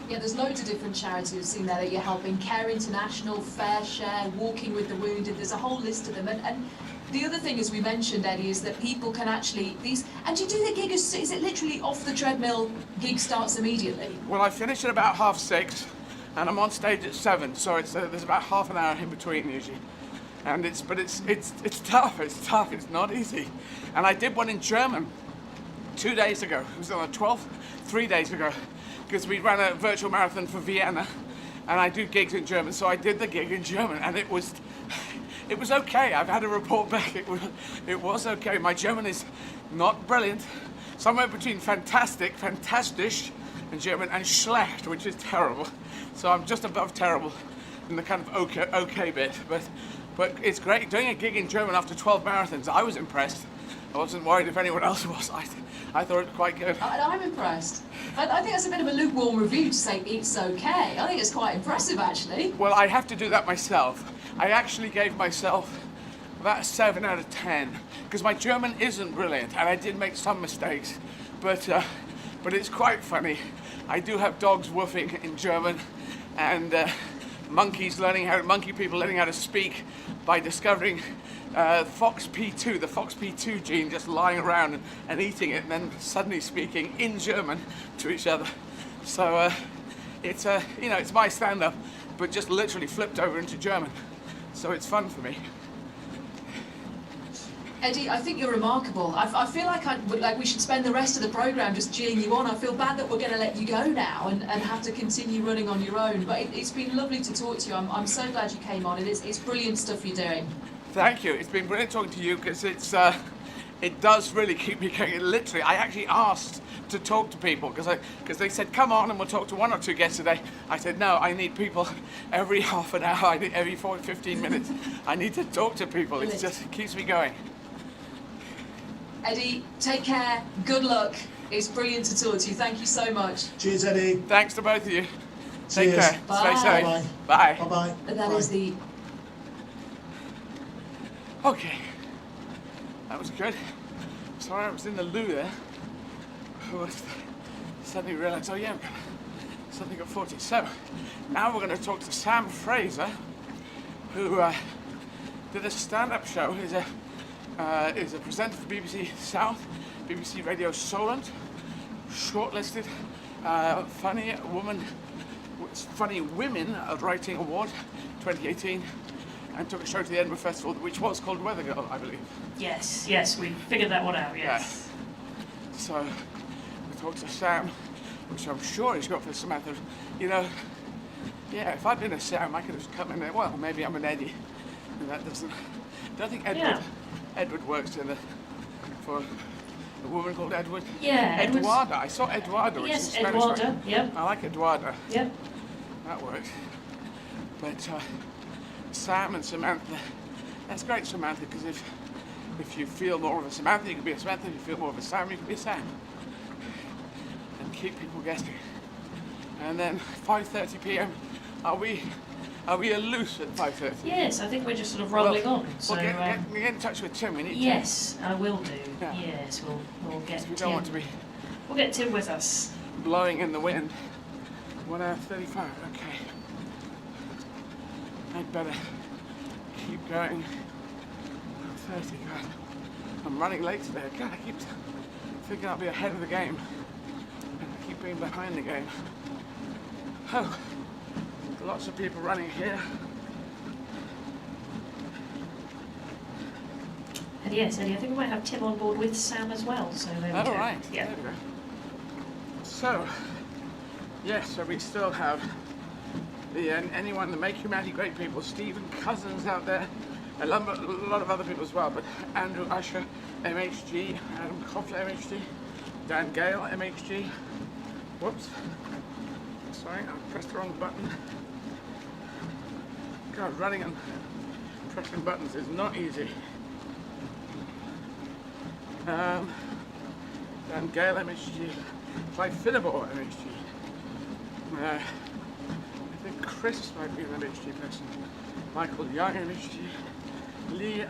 Yeah, there's loads of different charities we've seen there that you're helping. Care International, Fair Share, Walking with the Wounded, there's a whole list of them. And the other thing, as we mentioned, Eddie, is that people can actually, and you do the gig, is it literally off the treadmill, gig starts immediately? Well, I finish at about 6:30 and I'm on stage at 7, so there's about half an hour in between usually. And it's tough, it's not easy. And I did one in German 2 days ago. It was on the 12th, 3 days ago, because we ran a virtual marathon for Vienna, and I do gigs in German, so I did the gig in German, and it was okay. I've had a report back. It was okay. My German is not brilliant. Somewhere between fantastisch in German, and schlecht, which is terrible. So I'm just above terrible in the kind of okay bit, but it's great. Doing a gig in German after 12 marathons, I was impressed. I wasn't worried if anyone else was. I thought it was quite good. I'm impressed. I think that's a bit of a lukewarm review to say it's okay. I think it's quite impressive, actually. Well, I have to do that myself. I actually gave myself about a 7 out of 10, because my German isn't brilliant, and I did make some mistakes, but it's quite funny. I do have dogs woofing in German, and monkey people learning how to speak by discovering FOXP2, the FOXP2 gene, just lying around and eating it, and then suddenly speaking in German to each other. So it's my stand-up, but just literally flipped over into German. So it's fun for me. Eddie, I think you're remarkable. I feel like we should spend the rest of the programme just cheering you on. I feel bad that we're going to let you go now and have to continue running on your own. But it's been lovely to talk to you. I'm so glad you came on. It's brilliant stuff you're doing. Thank you. It's been brilliant talking to you because it does really keep me going. Literally, I actually asked to talk to people because they said, come on and we'll talk to 1 or 2 guests today. I said, no, I need people every half an hour, every 15 minutes. I need to talk to people. It keeps me going. Eddie, take care. Good luck. It's brilliant to talk to you. Thank you so much. Cheers, Eddie. Thanks to both of you. Take Cheers. care. Bye. Stay safe. Bye. Bye. Bye-bye. That is the... Okay. That was good. Sorry, I was in the loo there. Suddenly realised, oh yeah, something at 40. So, now we're going to talk to Sam Fraser, who did a stand-up show. He's a presenter for BBC South, BBC Radio Solent, shortlisted Funny Women Writing Award 2018, and took a show to the Edinburgh Festival, which was called Weather Girl, I believe. Yes, we figured that one out, yes. Yeah. So, we talked to Sam, which I'm sure he's got for Samantha. You know, yeah, if I'd been a Sam, I could have come in there. Well, maybe I'm an Eddie, and that doesn't... I don't think Edward works for a woman called Edward. Yeah, Eduarda. I saw Eduarda. Which yes, is Spanish, Eduarda. right? Yep. I like Eduarda. Yep. That works. But Sam and Samantha. That's great, Samantha, because if you feel more of a Samantha, you can be a Samantha. If you feel more of a Sam, you can be a Sam. And keep people guessing. And then 5:30 p.m. Are we loose at 5:30? Yes, I think we're just sort of rolling on. So get in touch with Tim. We need yes, Tim. I will do. Yeah. Yes, we'll get We Tim. don't want to be We'll get Tim with us. blowing in the wind. 1 hour 35. Okay. I'd better keep going. 30. God, I'm running late today. God, I keep thinking I'll be ahead of the game, and I keep being behind the game. Oh. Lots of people running here. And yes, Eddie, I think we might have Tim on board with Sam as well. So there we go. Right. Yeah. There we go. So, yes, so we still have anyone, the Make Humanity Great people, Stephen Cousins out there, a lot of other people as well, but Andrew Usher, MHG, Adam Koffler, MHG, Dan Gale, MHG. Whoops. Sorry, I pressed the wrong button. God, running and pressing buttons is not easy. Dan Gale, MHG. Clive Finnebore, MHG. I think Chris might be an MHG person. Michael Young, MHG. Lee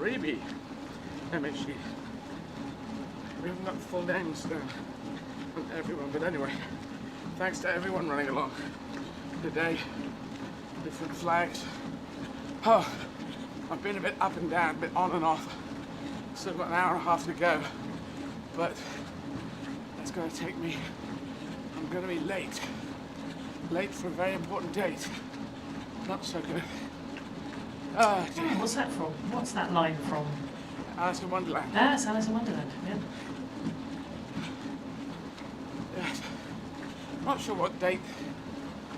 Raby, MHG. We haven't got full names down on everyone, but anyway, thanks to everyone running along today. Different flags. Oh, I've been a bit up and down, a bit on and off. Still got an hour and a half to go, but that's going to take me. I'm going to be late. Late for a very important date. Not so good. Oh, dear. Oh, what's that from? What's that line from? Alice in Wonderland. Ah, it's Alice in Wonderland. Yeah. Yes. Not sure what date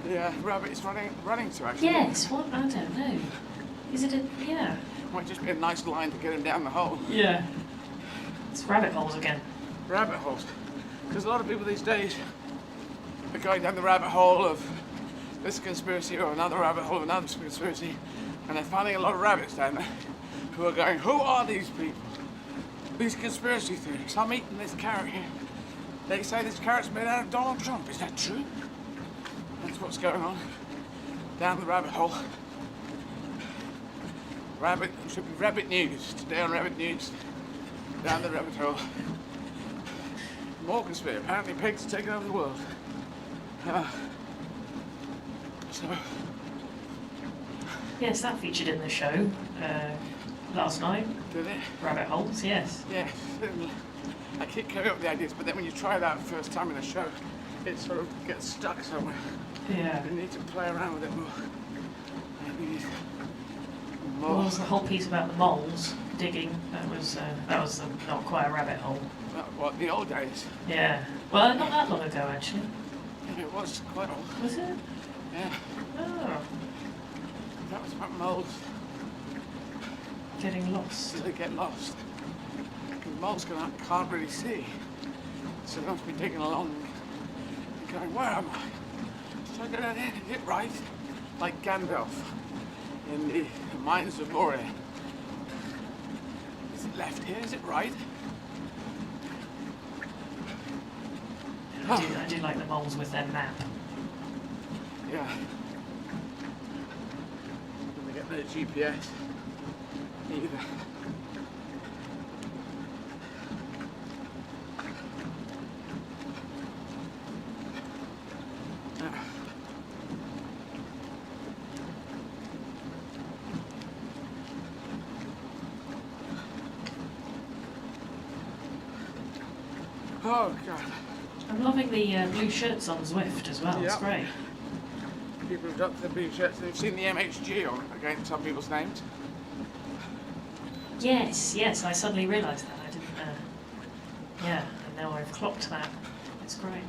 the rabbit is running to, actually. Yes. What? I don't know. Is it a? Yeah. Might just be a nice line to get him down the hole. Yeah. It's rabbit holes again. Rabbit holes. Because a lot of people these days are going down the rabbit hole of this conspiracy or another rabbit hole of another conspiracy, and they're finding a lot of rabbits down there who are going, who are these people? These conspiracy theories. I'm eating this carrot here. They say this carrot's made out of Donald Trump. Is that true? That's what's going on down the rabbit hole. Should be Rabbit News. Today on Rabbit News, down the rabbit hole. More conspiracy. Apparently pigs are taking over the world. So. Yes, that featured in the show last night. Did it? Rabbit holes, yes. Yeah. I keep coming up with the ideas, but then when you try that first time in a show, it sort of gets stuck somewhere. Yeah. You need to play around with it more. You need Well, was the whole piece about the moles digging. That was not quite a rabbit hole. What, the old days? Yeah. Well, not that long ago, actually. It was quite old. Was it? Yeah. Oh. That was about moles. Getting lost. They get lost. Because moles can't really see. So they must be digging along and going, where am I? So I go down there and hit right, like Gandalf in the Mines of Moria. Is it left here? Is it right? I do like the moles with their map. Yeah. When they get no GPS either. Oh God. I'm loving the blue shirts on Zwift as well. It's Yep. great. People have got the blue shirts. They've seen the MHG on against some people's names. Yes, I suddenly realised that. I didn't. Yeah, and now I've clocked that. It's great.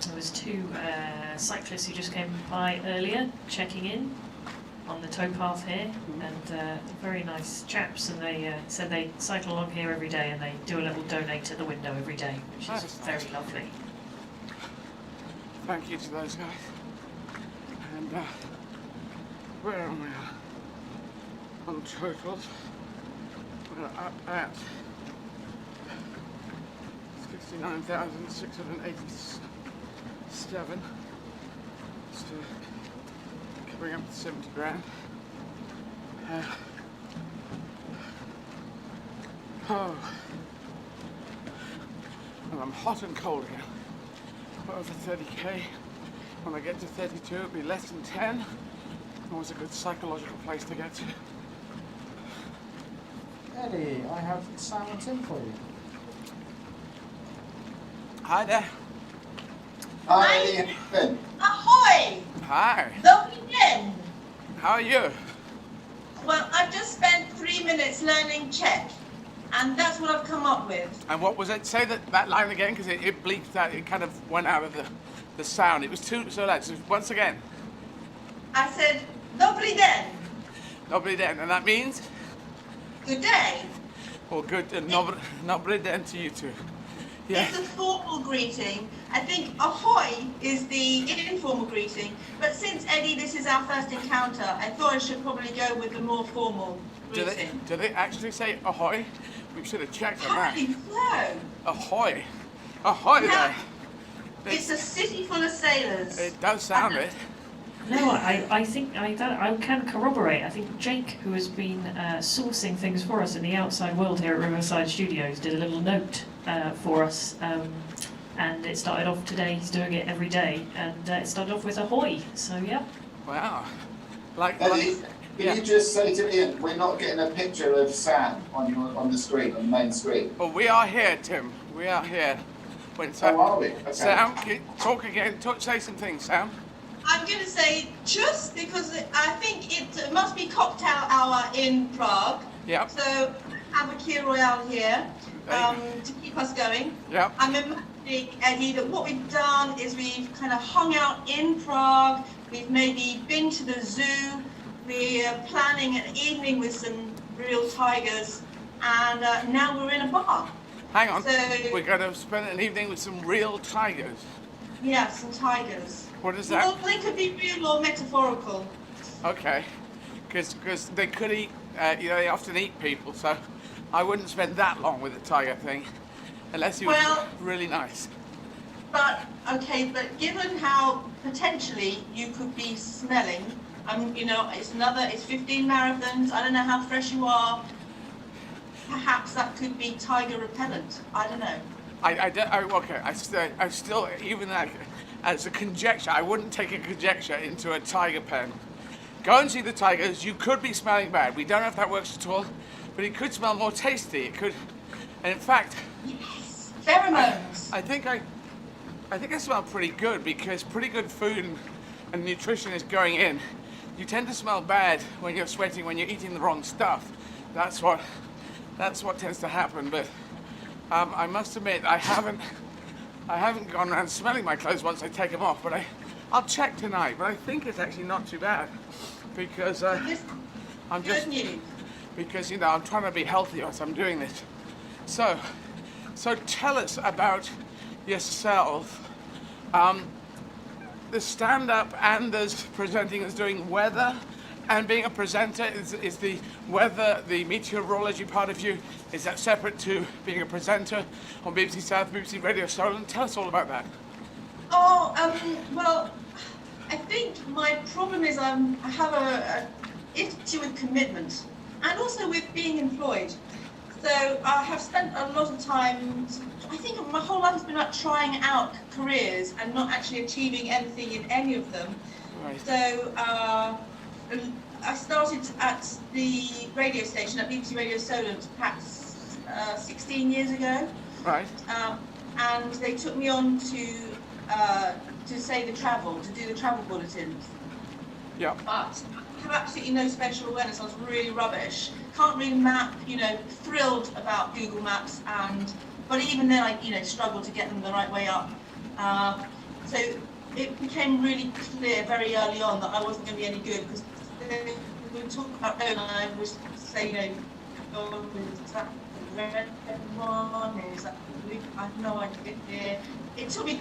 There was two cyclists who just came by earlier, checking in on the towpath here, and very nice chaps. And they said they cycle along here every day, and they do a little donate at the window every day, which is very lovely. Thank you to those guys. And where am we? Untitled. We're up at 69,687. So coming up to 70 grand. Oh. And I'm hot and cold again. Over 30k. When I get to 32, it'll be less than 10. Always a good psychological place to get to. Eddie, I have Sam and Tim for you. Hi there. Hi, Eddie. Good. Ahoy! Hi. Lovely day. How are you? Well, I've just spent 3 minutes learning Czech, and that's what I've come up with. And what was it? Say that line again, because it bleeped out. It kind of went out of the sound. It was too so loud. So once again. I said, Dobry den. Dobry den, and that means? Good day. Well, good. Dobry den to you too. Yeah. It's a formal greeting. I think ahoy is the informal greeting, but since, Eddie, this is our first encounter, I thought I should probably go with the more formal greeting. Do they actually say ahoy? We should have checked on that. No. Ahoy. Ahoy there. It's a city full of sailors. It does sound it. No, I think I can corroborate. I think Jake, who has been sourcing things for us in the outside world here at Riverside Studios, did a little note for us, and it started off today. He's doing it every day, and it started off with ahoy. So yeah. Wow. Eddie, can you just say to Ian, we're not getting a picture of Sam on the screen, on the main screen. Well, we are here, Tim. We are here. Wait, Sam, are we? Okay. Sam, talk again. Say some things, Sam. I'm going to say just because I think it must be cocktail hour in Prague. Yep. So have a Key Royale here to keep us going. Yep. I'm imagining, Eddie, that what we've done is we've kind of hung out in Prague. We've maybe been to the zoo. We're planning an evening with some real tigers. And now we're in a bar. Hang on. So, we're going to spend an evening with some real tigers. Yeah, some tigers. What is that? Well, they could be real or metaphorical. Okay. Because they could eat, they often eat people, so I wouldn't spend that long with a tiger thing, unless you were really nice. But, okay, but given how potentially you could be smelling, it's 15 marathons, I don't know how fresh you are, perhaps that could be tiger repellent, I don't know. I still, even that, as a conjecture, I wouldn't take a conjecture into a tiger pen. Go and see the tigers. You could be smelling bad. We don't know if that works at all, but it could smell more tasty. It could, and in fact, yes, pheromones. I think I smell pretty good because pretty good food and nutrition is going in, you tend to smell bad when you're sweating, when you're eating the wrong stuff. That's what tends to happen. But I must admit, I haven't gone around smelling my clothes once I take them off. But I'll check tonight. But I think it's actually not too bad, because because you know, I'm trying to be healthy as I'm doing this. So tell us about yourself. The stand-up and there's presenting is doing weather, and being a presenter is the weather, the meteorology part of you, is that separate to being a presenter on BBC South, BBC Radio Solent? Tell us all about that. Well, I think my problem is I have a issue with commitment, and also with being employed. So I have spent a lot of time, I think my whole life has been about trying out careers and not actually achieving anything in any of them. Right. So I started at the radio station at BBC Radio Solent perhaps 16 years ago. Right. And they took me on to say the travel, to do the travel bulletins. Yeah. But I have absolutely no spatial awareness. I was really rubbish. Can't read a map, you know, thrilled about Google Maps, but even then I, you know, struggled to get them the right way up. So it became really clear very early on that I wasn't going to be any good, because we would talk about road and I would say, you know, is that the red one, is that the blue? I have no idea. It took me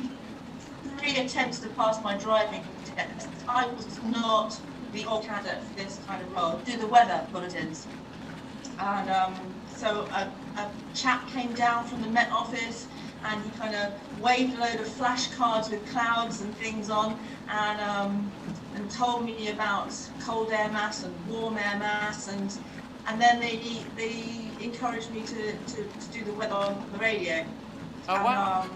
3 attempts to pass my driving test. I was not the old candidate for this kind of role. Do the weather bulletins. And so a chap came down from the Met Office, and he kind of waved a load of flashcards with clouds and things on, and told me about cold air mass and warm air mass, and then they encouraged me to do the weather on the radio. Oh, wow.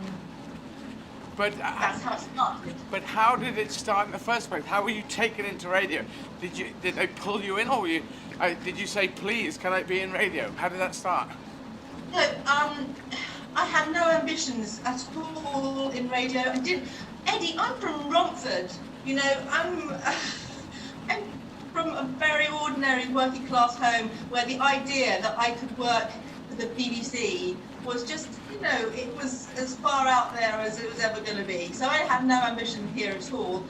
But that's how it started. But how did it start in the first place? How were you taken into radio? Did they pull you in, or were you, did you say, please, can I be in radio? How did that start? No, I had no ambitions at all in radio. I didn't. Eddie, I'm from Romford. You know, I'm from a very ordinary working class home where the idea that I could work for the BBC was just, you know, it was as far out there as it was ever going to be. So I had no ambition here at all.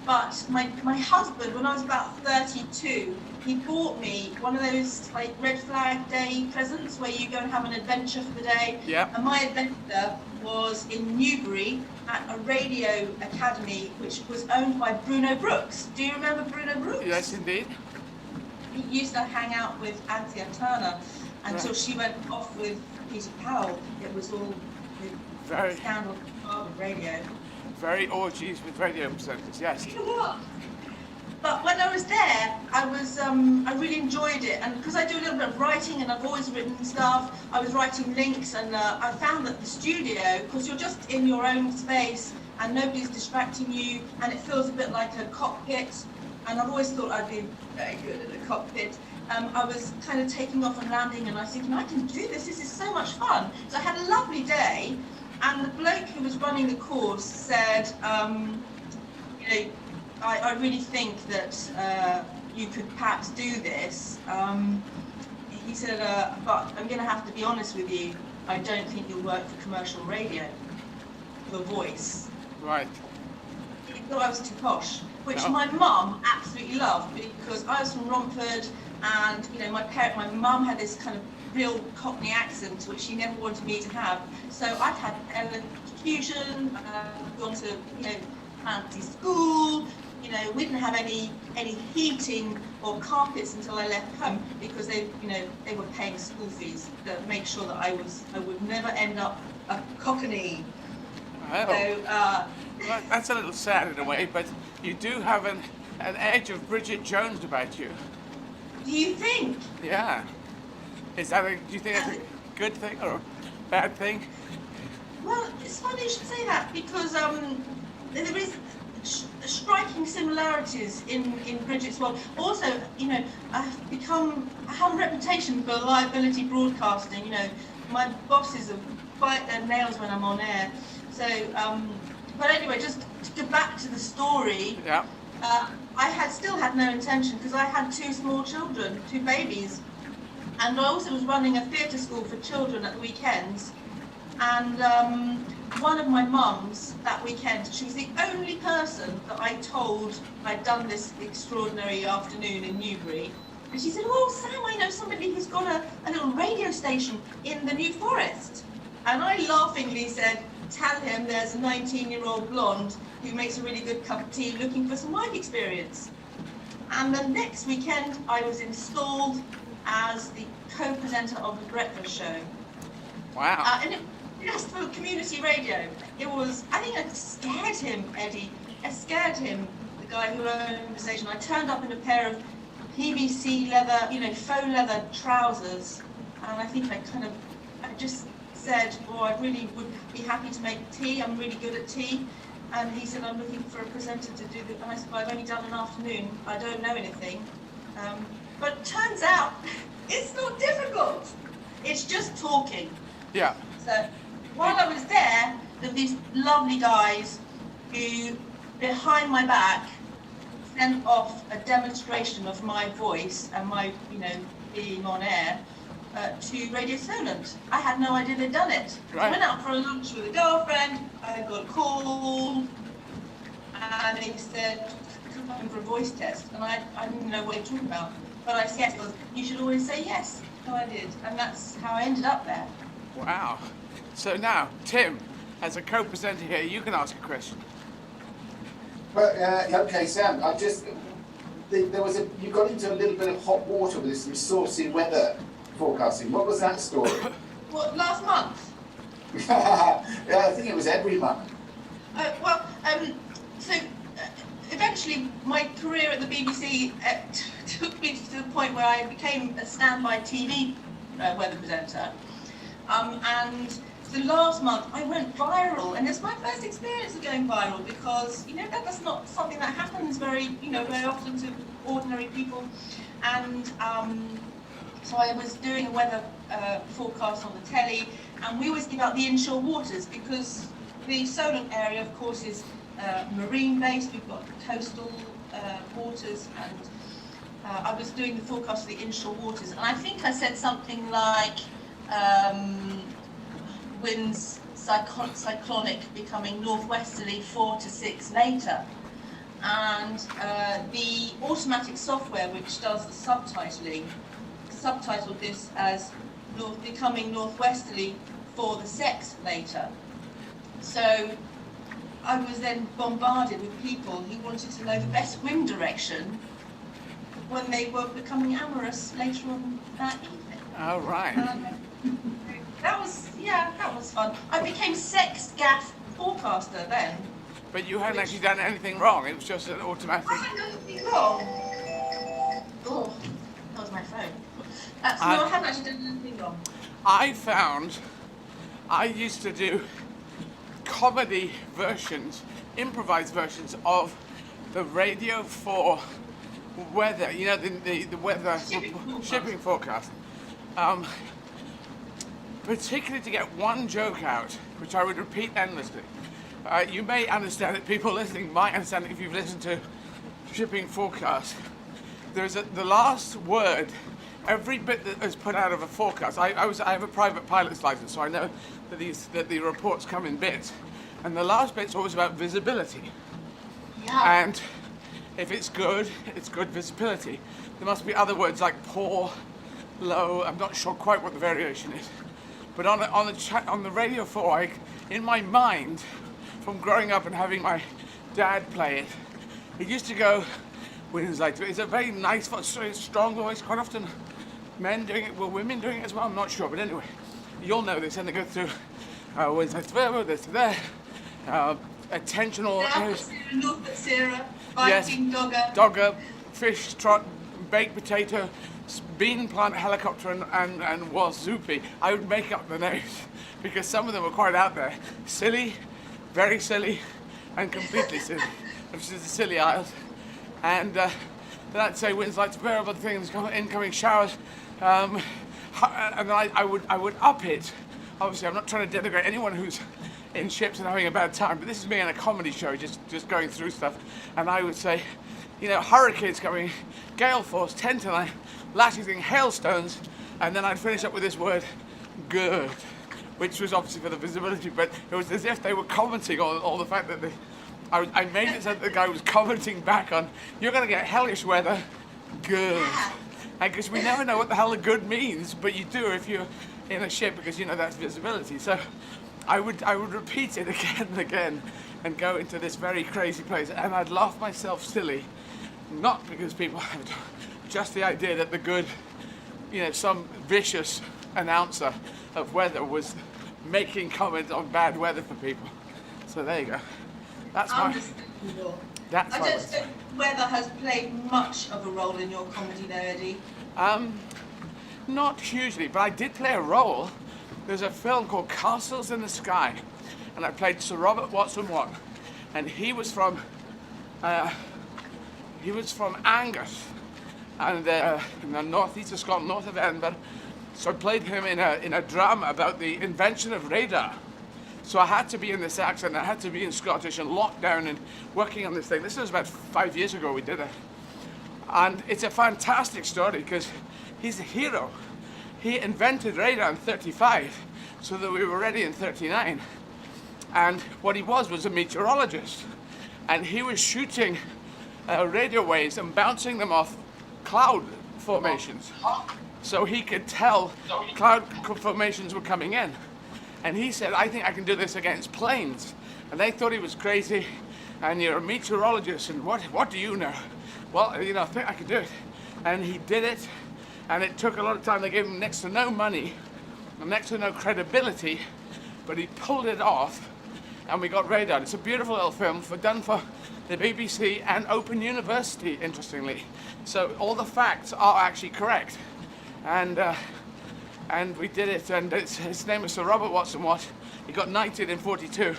But my husband, when I was about 32, he bought me one of those like Red Flag Day presents where you go and have an adventure for the day. Yeah. And my adventure was in Newbury at a radio academy which was owned by Bruno Brooks. Do you remember Bruno Brooks? Yes, indeed. He used to hang out with Anthea Turner until she went off with Peter Powell. It was all very scandal with radio. Very orgies with radio presenters, yes. But when I was there, I really enjoyed it, and because I do a little bit of writing and I've always written stuff, I was writing links, and I found that the studio, because you're just in your own space and nobody's distracting you, and it feels a bit like a cockpit, and I've always thought I'd be very good at a cockpit. I was kind of taking off and landing, and I was thinking, I can do this is so much fun. So I had a lovely day, and the bloke who was running the course said, you know, I really think that you could perhaps do this. He said, but I'm going to have to be honest with you, I don't think you'll work for commercial radio, for voice. Right. He thought I was too posh, which my mum absolutely loved, because I was from Romford, and you know, my mum had this kind of real Cockney accent, which she never wanted me to have. So I'd had elocution, gone to, you know, fancy school. You know, we didn't have any heating or carpets until I left home, because they were paying school fees to make sure that I would never end up a Cockney. Oh. So, well, that's a little sad in a way, but you do have an edge of Bridget Jones about you. Do you think? Yeah. Is that do you think that's a good thing or a bad thing? Well, it's funny you should say that, because there is striking similarities in Bridget's world. Also, you know, I have a reputation for liability broadcasting. You know, my bosses bite their nails when I'm on air. So but anyway, just to get back to the story. Yeah. I still had no intention because I had 2 small children, 2 babies, and I also was running a theatre school for children at the weekends. And one of my mums that weekend, she was the only person that I told I'd done this extraordinary afternoon in Newbury. And she said, "Oh, Sam, I know somebody who's got a little radio station in the New Forest." And I laughingly said, "Tell him there's a 19-year-old blonde who makes a really good cup of tea looking for some work experience." And the next weekend, I was installed as the co-presenter of the breakfast show. Wow. And just for community radio. It was, I think I scared him, Eddie. I scared him, the guy who owned the station. I turned up in a pair of PVC leather, faux leather trousers. And I think I just said, "Oh, I really would be happy to make tea. I'm really good at tea." And he said, "I'm looking for a presenter to do the," and I said, "Well, I've only done an afternoon. I don't know anything." But it turns out it's not difficult. It's just talking. Yeah. So while I was there were these lovely guys who, behind my back, sent off a demonstration of my voice and my, being on air to Radio Solent. I had no idea they'd done it. Right. I went out for a lunch with a girlfriend. I got a call, and they said, "Come in for a voice test," and I didn't know what they were talking about. But I said yes, because you should always say yes. So I did, and that's how I ended up there. Wow. So now, Tim, as a co-presenter here, you can ask a question. But okay, Sam, you got into a little bit of hot water with some saucy weather forecasting. What was that story? What, last month? Yeah, I think it was every month. Eventually my career at the BBC took me to the point where I became a standby TV weather presenter. And the last month I went viral, and it's my first experience of going viral because, that's not something that happens very often to ordinary people. And so I was doing a weather forecast on the telly, and we always give out the inshore waters because the Solent area, of course, is marine based. We've got coastal waters, and I was doing the forecast for the inshore waters, and I think I said something like winds cyclonic becoming northwesterly 4 to 6 later, and the automatic software which does the subtitling subtitled this as becoming northwesterly for the 6 later. So I was then bombarded with people who wanted to know the best wind direction when they were becoming amorous later on that evening. Oh, right. That was fun. I became sex gaff forecaster then. But you hadn't actually done anything wrong, it was just an automatic... I hadn't done anything wrong. Oh, that was my phone. No, I haven't actually done anything wrong. I used to do comedy versions, improvised versions of the Radio 4 weather, the weather shipping forecast. Particularly to get one joke out, which I would repeat endlessly. You may understand it, people listening might understand it if you've listened to shipping forecast. There's the last word, every bit that is put out of a forecast. I have a private pilot's license, so I know that the reports come in bits. And the last bit's always about visibility. Yeah. And if it's good visibility. There must be other words like poor, low. I'm not sure quite what the variation is. But on the Radio 4, in my mind, from growing up and having my dad play it used to go, winds like, it's a very nice, strong voice, quite often men doing it, women doing it as well, I'm not sure, but anyway, you'll know this, and they go through winds like this to there, attentional... North Sarah, yes, Viking, Dogger, fish, trot, baked potato, bean plant, helicopter, and wazupi. I would make up the names because some of them were quite out there. Silly, very silly, and completely silly, which is the Scilly Isles. And then I'd say winds like variable things, incoming showers, and then I would up it. Obviously, I'm not trying to denigrate anyone who's in ships and having a bad time, but this is me in a comedy show, just going through stuff, and I would say, you know, hurricanes coming, gale force, 10 to 9, lashing thing, hailstones, and then I'd finish up with this word, good, which was obviously for the visibility, but it was as if they were commenting on all the fact that I made it so that the guy was commenting back on, you're going to get hellish weather, good. And because we never know what the hell the good means, but you do if you're in a ship, because you know that's visibility. So I would repeat it again and again and go into this very crazy place, and I'd laugh myself silly, not because people have just the idea that the good, you know, some vicious announcer of weather was making comments on bad weather for people. So there you go. That's my. That's I don't think weather has played much of a role in your comedy there, Eddie. Not hugely, but I did play a role. There's a film called Castles in the Sky, and I played Sir Robert Watson-Watt, and he was from Angus, and in the northeast of Scotland, north of Edinburgh. So I played him in a drama about the invention of radar. So I had to be in this accent, I had to be in Scottish and locked down and working on this thing. This was about 5 years ago we did it. And it's a fantastic story because he's a hero. He invented radar in 35 so that we were ready in 39. And what he was a meteorologist. And he was shooting radio waves and bouncing them off cloud formations. So he could tell cloud formations were coming in. And he said, I think I can do this against planes. And they thought he was crazy. And you're a meteorologist, and what do you know? Well, you know, I think I could do it. And he did it. And it took a lot of time. They gave him next to no money and next to no credibility. But he pulled it off. And we got radar. It's a beautiful little film done for the BBC and Open University, interestingly. So all the facts are actually correct. And we did it, and his name was Sir Robert Watson-Watt. He got knighted in 42.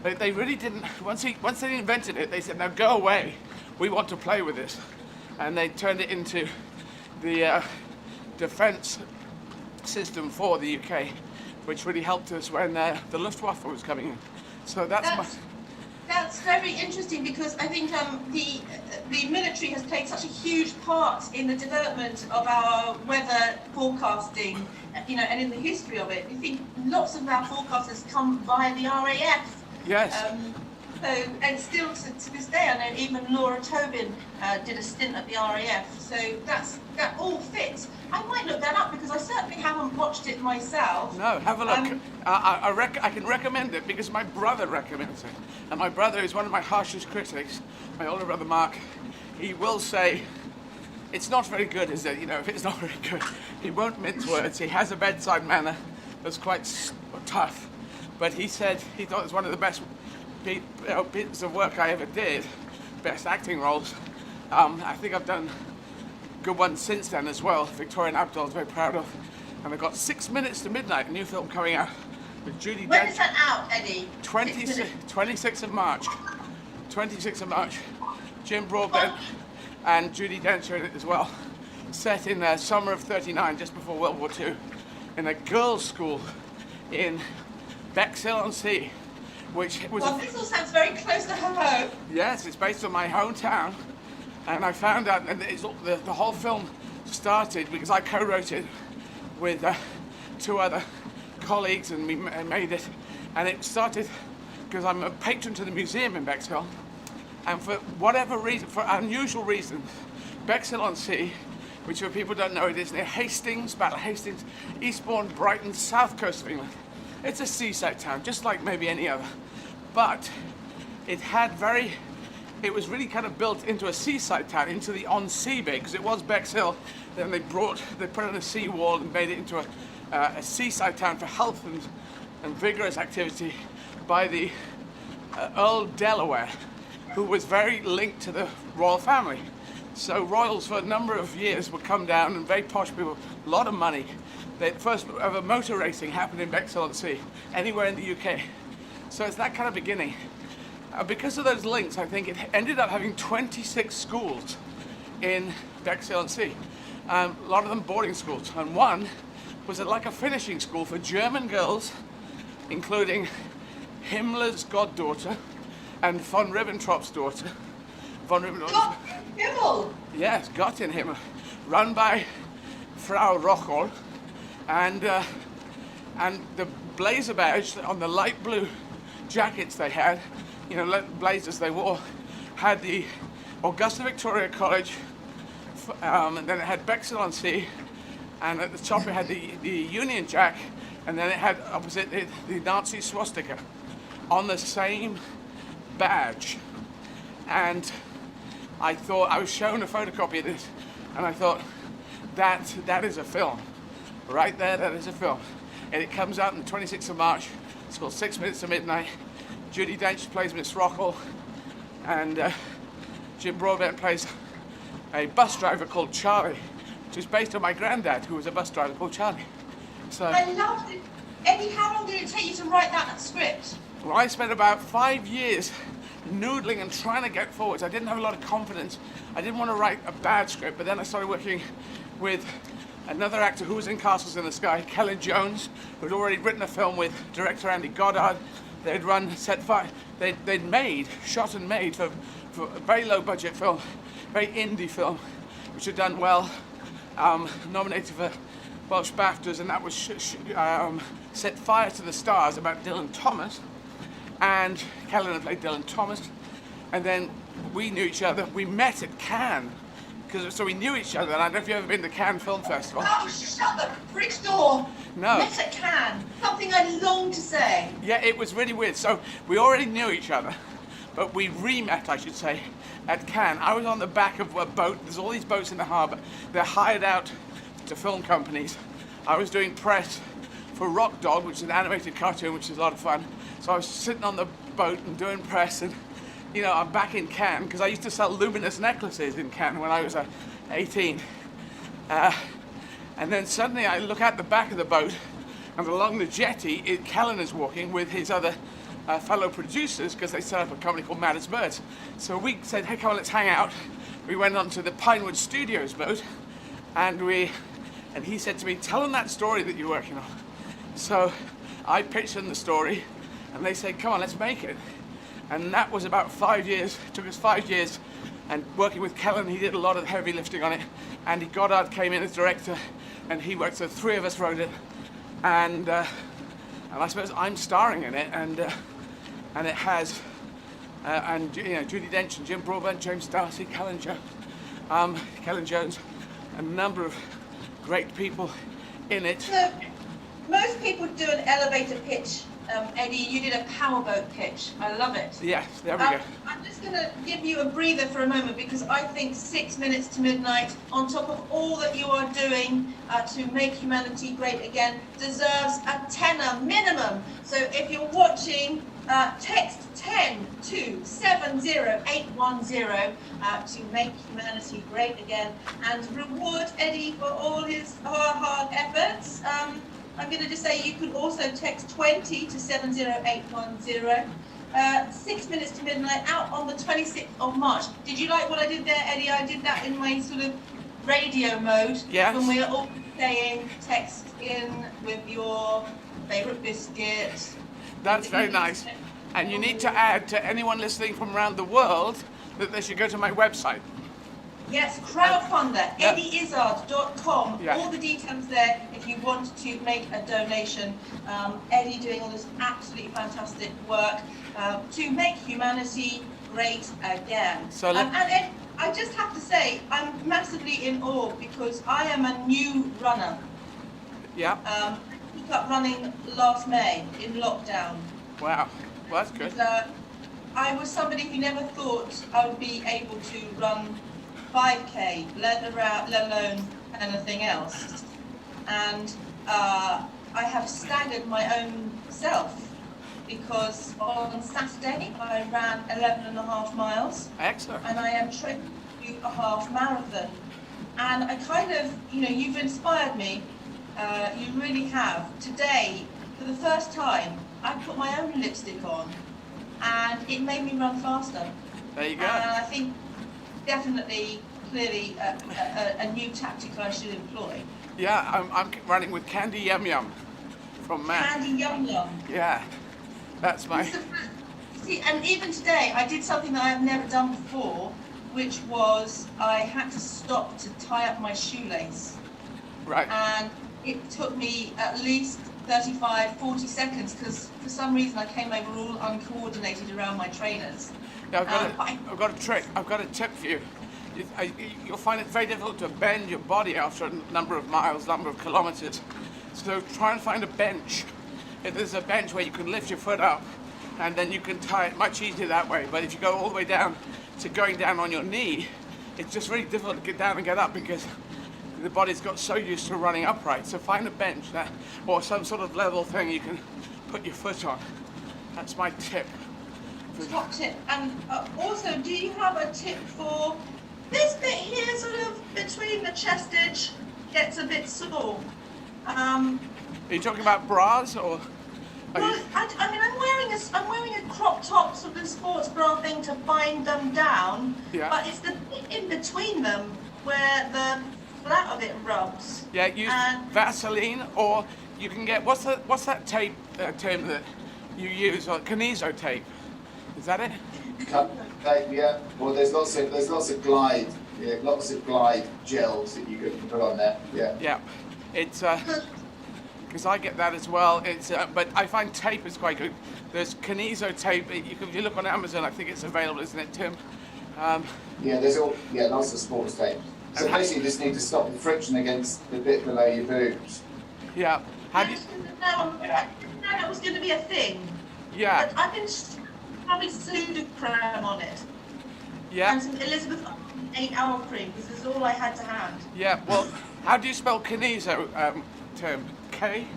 They really didn't, once they invented it, they said, now go away, we want to play with this. And they turned it into the defense system for the UK, which really helped us when the Luftwaffe was coming in. So That's very interesting, because I think the military has played such a huge part in the development of our weather forecasting, you know, and in the history of it. I think lots of our forecasters come via the RAF. Yes. So, and still to this day, I know even Laura Tobin did a stint at the RAF. So that all fits. I might look that up because I certainly haven't watched it myself. No, have a look. I can recommend it because my brother recommends it. And my brother is one of my harshest critics, my older brother Mark. He will say, it's not very good, is it? You know, if it's not very good. He won't mince words. He has a bedside manner that's quite tough. But he said he thought it was one of the best bits of work I ever did, best acting roles. I think I've done good ones since then as well. Victoria and Abdul is very proud of. And I've got 6 Minutes to Midnight, a new film coming out with Judi Dench. When is that out, Eddie? 26th of March. 26th of March. Jim Broadbent and Judi Dench are in it as well. Set in the summer of 39, just before World War II, in a girls' school in Bexhill-on-Sea, which was... Well, this all sounds very close to home. Yes, it's based on my hometown. And I found out that the whole film started because I co-wrote it with 2 other colleagues, and we made it. And it started because I'm a patron to the museum in Bexhill. And for whatever reason, for unusual reasons, Bexhill-on-Sea, which for people who don't know, it is near Hastings, Battle Hastings, Eastbourne, Brighton, south coast of England. It's a seaside town, just like maybe any other. But it was really kind of built into a seaside town, into the on-sea bit, because it was Bexhill. Then they put in a sea wall and made it into a seaside town for health and vigorous activity by the Earl Delaware, who was very linked to the royal family. So royals for a number of years would come down, and very posh people, a lot of money. The first ever motor racing happened in Bexhill-on-Sea, anywhere in the UK. So it's that kind of beginning. Because of those links, I think it ended up having 26 schools in Bexhill-on-Sea. A lot of them boarding schools. And one was like a finishing school for German girls, including Himmler's goddaughter and von Ribbentrop's daughter. Von Ribbentrop. Himmel! Yes, Göttin-Himmel, run by Frau Rocholl, and the blazer badge on the light blue jackets they had, you know, blazers they wore, had the Augusta Victoria College, and then it had Bexel on Sea, and at the top it had the Union Jack, and then it had opposite it the Nazi swastika on the same badge. And I thought, I was shown a photocopy of this, and I thought, that is a film. Right there, that is a film. And it comes out on the 26th of March. It's called 6 Minutes to Midnight. Judi Dench plays Miss Rockall, and Jim Broadbent plays a bus driver called Charlie, which is based on my granddad, who was a bus driver called Charlie. So I loved it. Eddie, how long did it take you to write that script? Well, I spent about 5 years noodling and trying to get forwards. I didn't have a lot of confidence. I didn't want to write a bad script, but then I started working with another actor who was in Castles in the Sky, Kellen Jones, who had already written a film with director Andy Goddard. They'd run set fire. They'd shot and made for a very low budget film, very indie film, which had done well, nominated for Welsh BAFTAs, and that was Set Fire to the Stars about Dylan Thomas, and Kellen had played Dylan Thomas, and then we knew each other. We met at Cannes, so we knew each other, and I don't know if you've ever been to Cannes Film Festival. Oh, shut the frick door! No. Met at Cannes. Something I long to say. Yeah, it was really weird. So we already knew each other, but we re-met, I should say, at Cannes. I was on the back of a boat. There's all these boats in the harbour. They're hired out to film companies. I was doing press for Rock Dog, which is an animated cartoon, which is a lot of fun. So I was sitting on the boat and doing press, and you know, I'm back in Cannes because I used to sell luminous necklaces in Cannes when I was 18. And then suddenly I look out the back of the boat, and along the jetty, Kellen is walking with his other fellow producers, because they set up a company called Mad as Birds. So we said, hey, come on, let's hang out. We went on to the Pinewood Studios boat, and he said to me, tell them that story that you're working on. So I pitched them the story, and they said, come on, let's make it. And that was about 5 years. It took us 5 years. And working with Kellen, he did a lot of the heavy lifting on it. Andy Goddard came in as director, and he worked, so 3 of us wrote it. And I suppose I'm starring in it, and it has, and you know, Judi Dench and Jim Broadbent, James Darcy, Kellen Jones, a number of great people in it. So, most people do an elevator pitch. Eddie, you did a powerboat pitch. I love it. Yes, there we go. I'm just going to give you a breather for a moment, because I think 6 Minutes to Midnight, on top of all that you are doing to make humanity great again, deserves a tenner minimum. So if you're watching, text 10 to 70810 to make humanity great again, and reward Eddie for all his hard efforts. I'm going to just say you could also text 20 to 70810. 6 Minutes to Midnight, out on the 26th of March. Did you like what I did there, Eddie? I did that in my sort of radio mode. Yes. When we are all saying text in with your favourite biscuit. That's very nice. And you need to add to anyone listening from around the world that they should go to my website. Yes, crowdfunder, eddyizzard.com. Yeah. All the details there if you want to make a donation. Eddie doing all this absolutely fantastic work to make humanity great again. So and Ed, I just have to say, I'm massively in awe, because I am a new runner. Yeah. I took up running last May in lockdown. Wow. Well, that's good. And, I was somebody who never thought I would be able to run 5K, let alone anything else. And I have staggered my own self, because on Saturday I ran 11.5 miles. Excellent. And I am training to do a half marathon. And I kind of, you know, you've inspired me. You really have. Today, for the first time, I put my own lipstick on, and it made me run faster. There you go. And I think definitely, clearly, a new tactic I should employ. Yeah, I'm running with Candy Yum Yum from Matt. Candy Yum Yum. Yeah. That's my... See, and even today, I did something that I have never done before, which was I had to stop to tie up my shoelace. Right. And it took me at least 35, 40 seconds, because for some reason I came over all uncoordinated around my trainers. Yeah, I've got a trick. I've got a tip for you. You'll find it very difficult to bend your body after a number of miles, number of kilometers. So try and find a bench. If there's a bench where you can lift your foot up, and then you can tie it much easier that way. But if you go all the way down to going down on your knee, it's just really difficult to get down and get up because the body's got so used to running upright. So find a bench or some sort of level thing you can put your foot on. That's my tip. Top tip. And also, do you have a tip for this bit here, sort of between the chest edge, gets a bit sore? Are you talking about bras or? Well, I mean, I'm wearing a crop top sort of sports bra thing to bind them down. Yeah. But it's the bit in between them where the flat of it rubs. Yeah, use Vaseline, or you can get what's that tape term that you use? Kineso tape. Is that it? Tape, yeah. Well, there's lots of glide, lots of glide gels that you can put on there. Yeah. Yeah, it's because I get that as well. It's but I find tape is quite good. There's Kineso tape. If you look on Amazon, I think it's available, isn't it, Tim? Yeah, there's lots of sports tape. So basically, you just need to stop the friction against the bit below your boobs. Yeah. How do you? No, that was going to be a thing. Yeah. But I've been having pseudo-creme on it. Yeah. And some Elizabeth 8-hour cream, because this is all I had to hand. Yeah. Well, how do you spell Kineso term? K-I-N-E-S-I-O.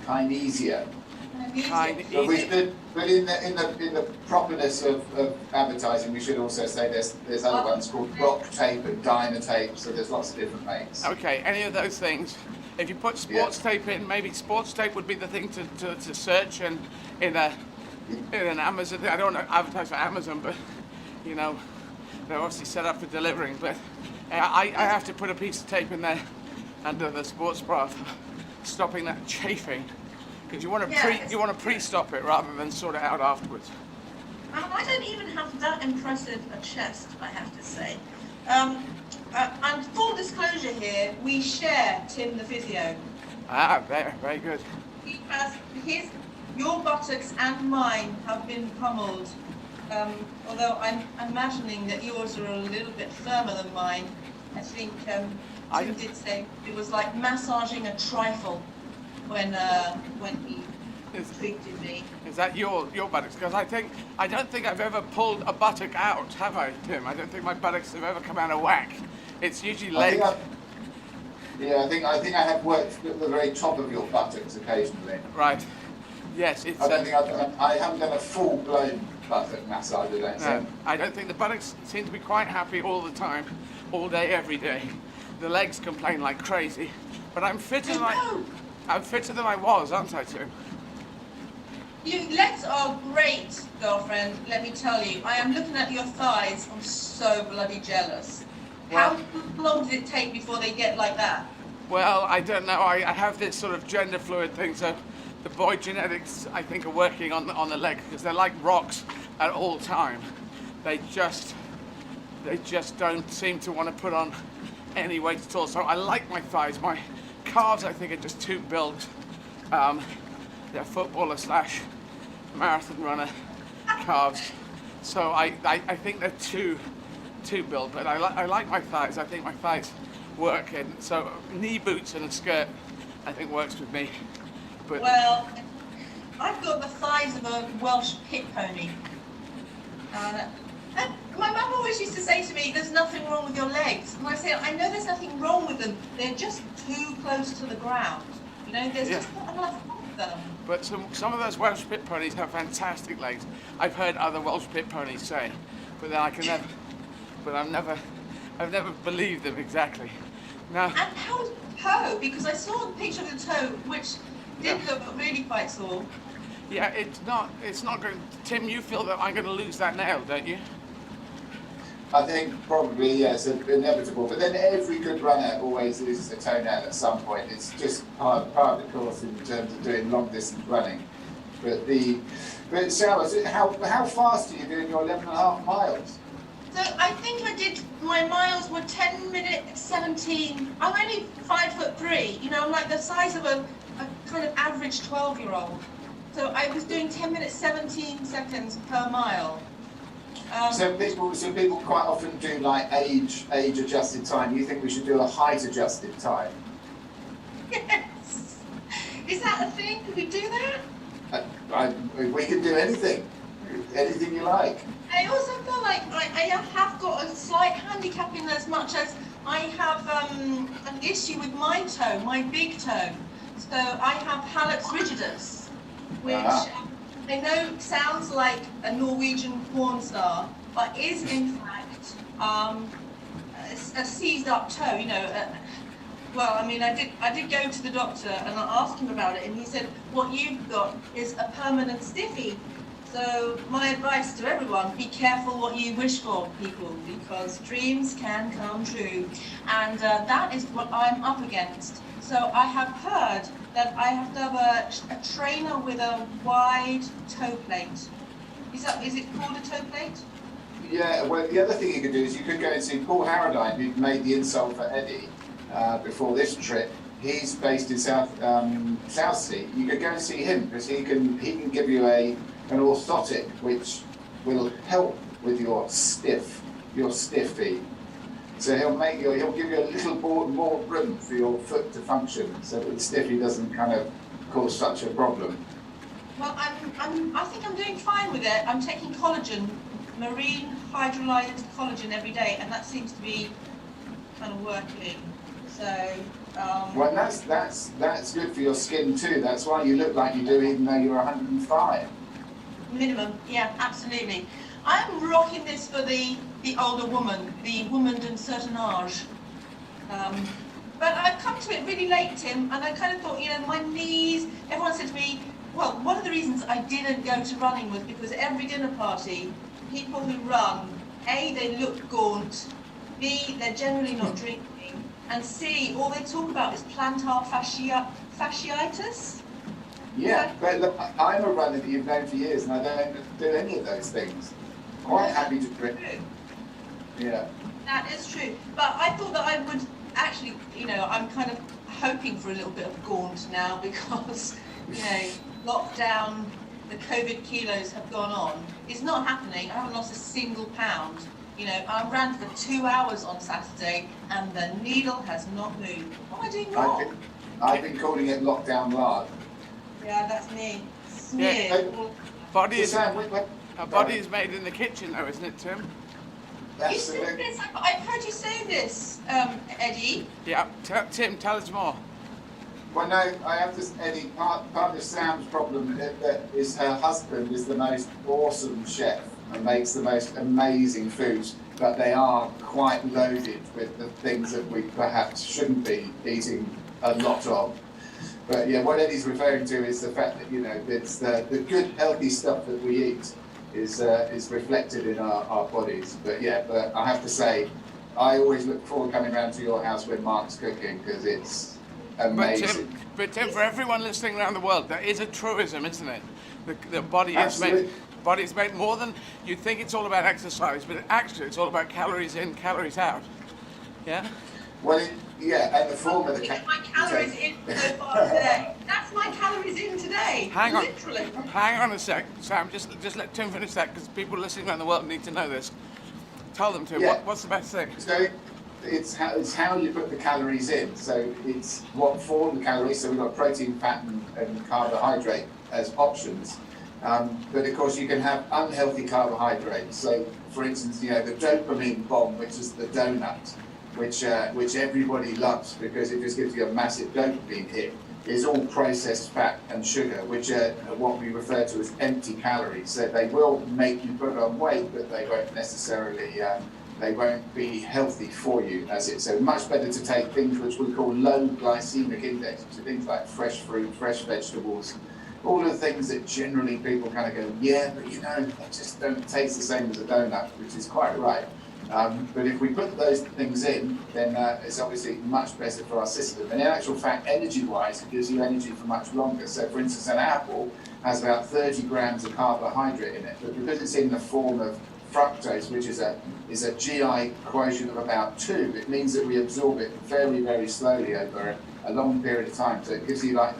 Kinesio. But in the properness of advertising, we should also say there's other ones called rock tape and dyna tape. So there's lots of different makes. Okay, any of those things. If you put sports tape in, maybe sports tape would be the thing to search in an Amazon. I don't want to advertise for Amazon, but you know they're obviously set up for delivering. But I have to put a piece of tape in there under the sports bra, stopping that chafing. Because you want to pre-stop it rather than sort it out afterwards. I don't even have that impressive a chest, I have to say. And full disclosure here, we share Tim the physio. Ah, very good. He has your buttocks and mine have been pummeled. Although I'm imagining that yours are a little bit firmer than mine. I think Tim did say it was like massaging a trifle when he tweaked me. Is that your buttocks? Because I don't think I've ever pulled a buttock out, have I, Tim? I don't think my buttocks have ever come out of whack. It's usually legs. I think I have worked at the very top of your buttocks occasionally. Right. Yes, it's. I haven't done a full-blown buttock massage. I don't think the buttocks seem to be quite happy all the time, all day, every day. The legs complain like crazy, but I'm fitter than I was, aren't I, Tim? Your legs are great, girlfriend, let me tell you. I am looking at your thighs. I'm so bloody jealous. How long did it take before they get like that? Well, I don't know. I have this sort of gender fluid thing, so the boy genetics, I think, are working on the leg, because they're like rocks at all time. They just don't seem to want to put on any weight at all. So I like my thighs. My calves, I think, are just too built. They're footballer / marathon runner calves. So I think they're too built. But I like my thighs. I think my thighs work. And so knee boots and a skirt, I think, works with me. But well, I've got the thighs of a Welsh pit pony. And my mum always used to say to me, "There's nothing wrong with your legs." And I say, "I know there's nothing wrong with them. They're just too close to the ground. You know, there's just not enough of them." But some of those Welsh pit ponies have fantastic legs. I've heard other Welsh pit ponies say, but then I've never believed them exactly. Now. And how's the toe? Because I saw a picture of the toe, which did look really quite sore. Yeah, it's not going. Tim, you feel that I'm going to lose that nail, don't you? I think probably, yes, inevitable. But then every good runner always loses a toenail at some point. It's just part of the course in terms of doing long distance running. But Sarah, how fast are you doing your 11.5 miles? So I think I did, my miles were 10 minutes 17. I'm only 5'3", you know, I'm like the size of a kind of average 12-year-old. So I was doing 10 minutes 17 seconds per mile. So people quite often do like age adjusted time. You think we should do a height adjusted time? Yes. Is that a thing? Can we do that? We can do anything you like. I also feel like I have got a slight handicap in as much as I have an issue with my toe, my big toe. So I have hallux rigidus, which I know sounds like a Norwegian porn star, but is in fact a seized up toe. You know. Well, I mean, I did go to the doctor and I asked him about it, and he said, what you've got is a permanent stiffy. So my advice to everyone, be careful what you wish for, people, because dreams can come true. And that is what I'm up against. So I have heard that I have to have a trainer with a wide toe plate. Is it called a toe plate? Yeah, well, the other thing you could do is you could go and see Paul Harradine, who made the insole for Eddie before this trip. He's based in Southsea. You could go and see him because he can give you an orthotic which will help with your stiff feet. So he'll give you a little more room for your foot to function, so that the stiffy doesn't kind of cause such a problem. Well, I think I'm doing fine with it. I'm taking collagen, marine hydrolyzed collagen every day, and that seems to be kind of working. So. Well, that's good for your skin too. That's why you look like you do, even though you're 105. Minimum, yeah, absolutely. I'm rocking this for the older woman, the woman d'un certain âge. But I've come to it really late, Tim, and I kind of thought, you know, my knees. Everyone said to me, well, one of the reasons I didn't go to running was because every dinner party, people who run, A, they look gaunt, B, they're generally not drinking, and C, all they talk about is plantar fasciitis. Yeah, but look, I'm a runner that you've known for years, and I don't do any of those things. Quite happy to drink. Yeah. That is true. But I thought that I would actually, you know, I'm kind of hoping for a little bit of gaunt now because, you know, lockdown, the COVID kilos have gone on. It's not happening. I haven't lost a single pound. You know, I ran for 2 hours on Saturday and the needle has not moved. What am I doing wrong? I've been calling it lockdown lard. Yeah, that's me. Smeared. Our body is made in the kitchen though, isn't it, Tim? You said this, I've heard you say this, Eddie. Yeah, Tim, tell us more. Well, no, I have this, Eddie, part of Sam's problem is her husband is the most awesome chef and makes the most amazing foods, but they are quite loaded with the things that we perhaps shouldn't be eating a lot of. But yeah, what Eddie's referring to is the fact that, you know, it's the good, healthy stuff that we eat is reflected in our bodies. But yeah, but I have to say, I always look forward to coming around to your house when Mark's cooking because it's amazing. But Tim, for everyone listening around the world, that is a truism, isn't it? The body is made. Body's made more than you think. It's all about exercise, but actually, it's all about calories in, calories out. Yeah. Well, yeah, and the form of the my calories in so far today. That's my calories in today. Hang on. Literally. Hang on a sec, Sam. Just let Tim finish that because people listening around the world need to know this. Tell them, Tim. Yeah. What's the best thing? So it's how you put the calories in. So it's what form the calories. So we've got protein, fat, and carbohydrate as options. But of course, you can have unhealthy carbohydrates. So, for instance, you know, the dopamine bomb, which is the donut, which everybody loves because it just gives you a massive dopamine hit, is all processed fat and sugar, which are what we refer to as empty calories. So they will make you put on weight, but they won't necessarily, they won't be healthy for you as it. So much better to take things which we call low glycemic index, which are things like fresh fruit, fresh vegetables, all of the things that generally people kind of go, yeah, but you know, they just don't taste the same as a donut, which is quite right. But if we put those things in, then it's obviously much better for our system. And in actual fact, energy-wise, it gives you energy for much longer. So, for instance, an apple has about 30 grams of carbohydrate in it, but because it's in the form of fructose, which is a GI quotient of about 2, it means that we absorb it very, very slowly over a long period of time. So it gives you like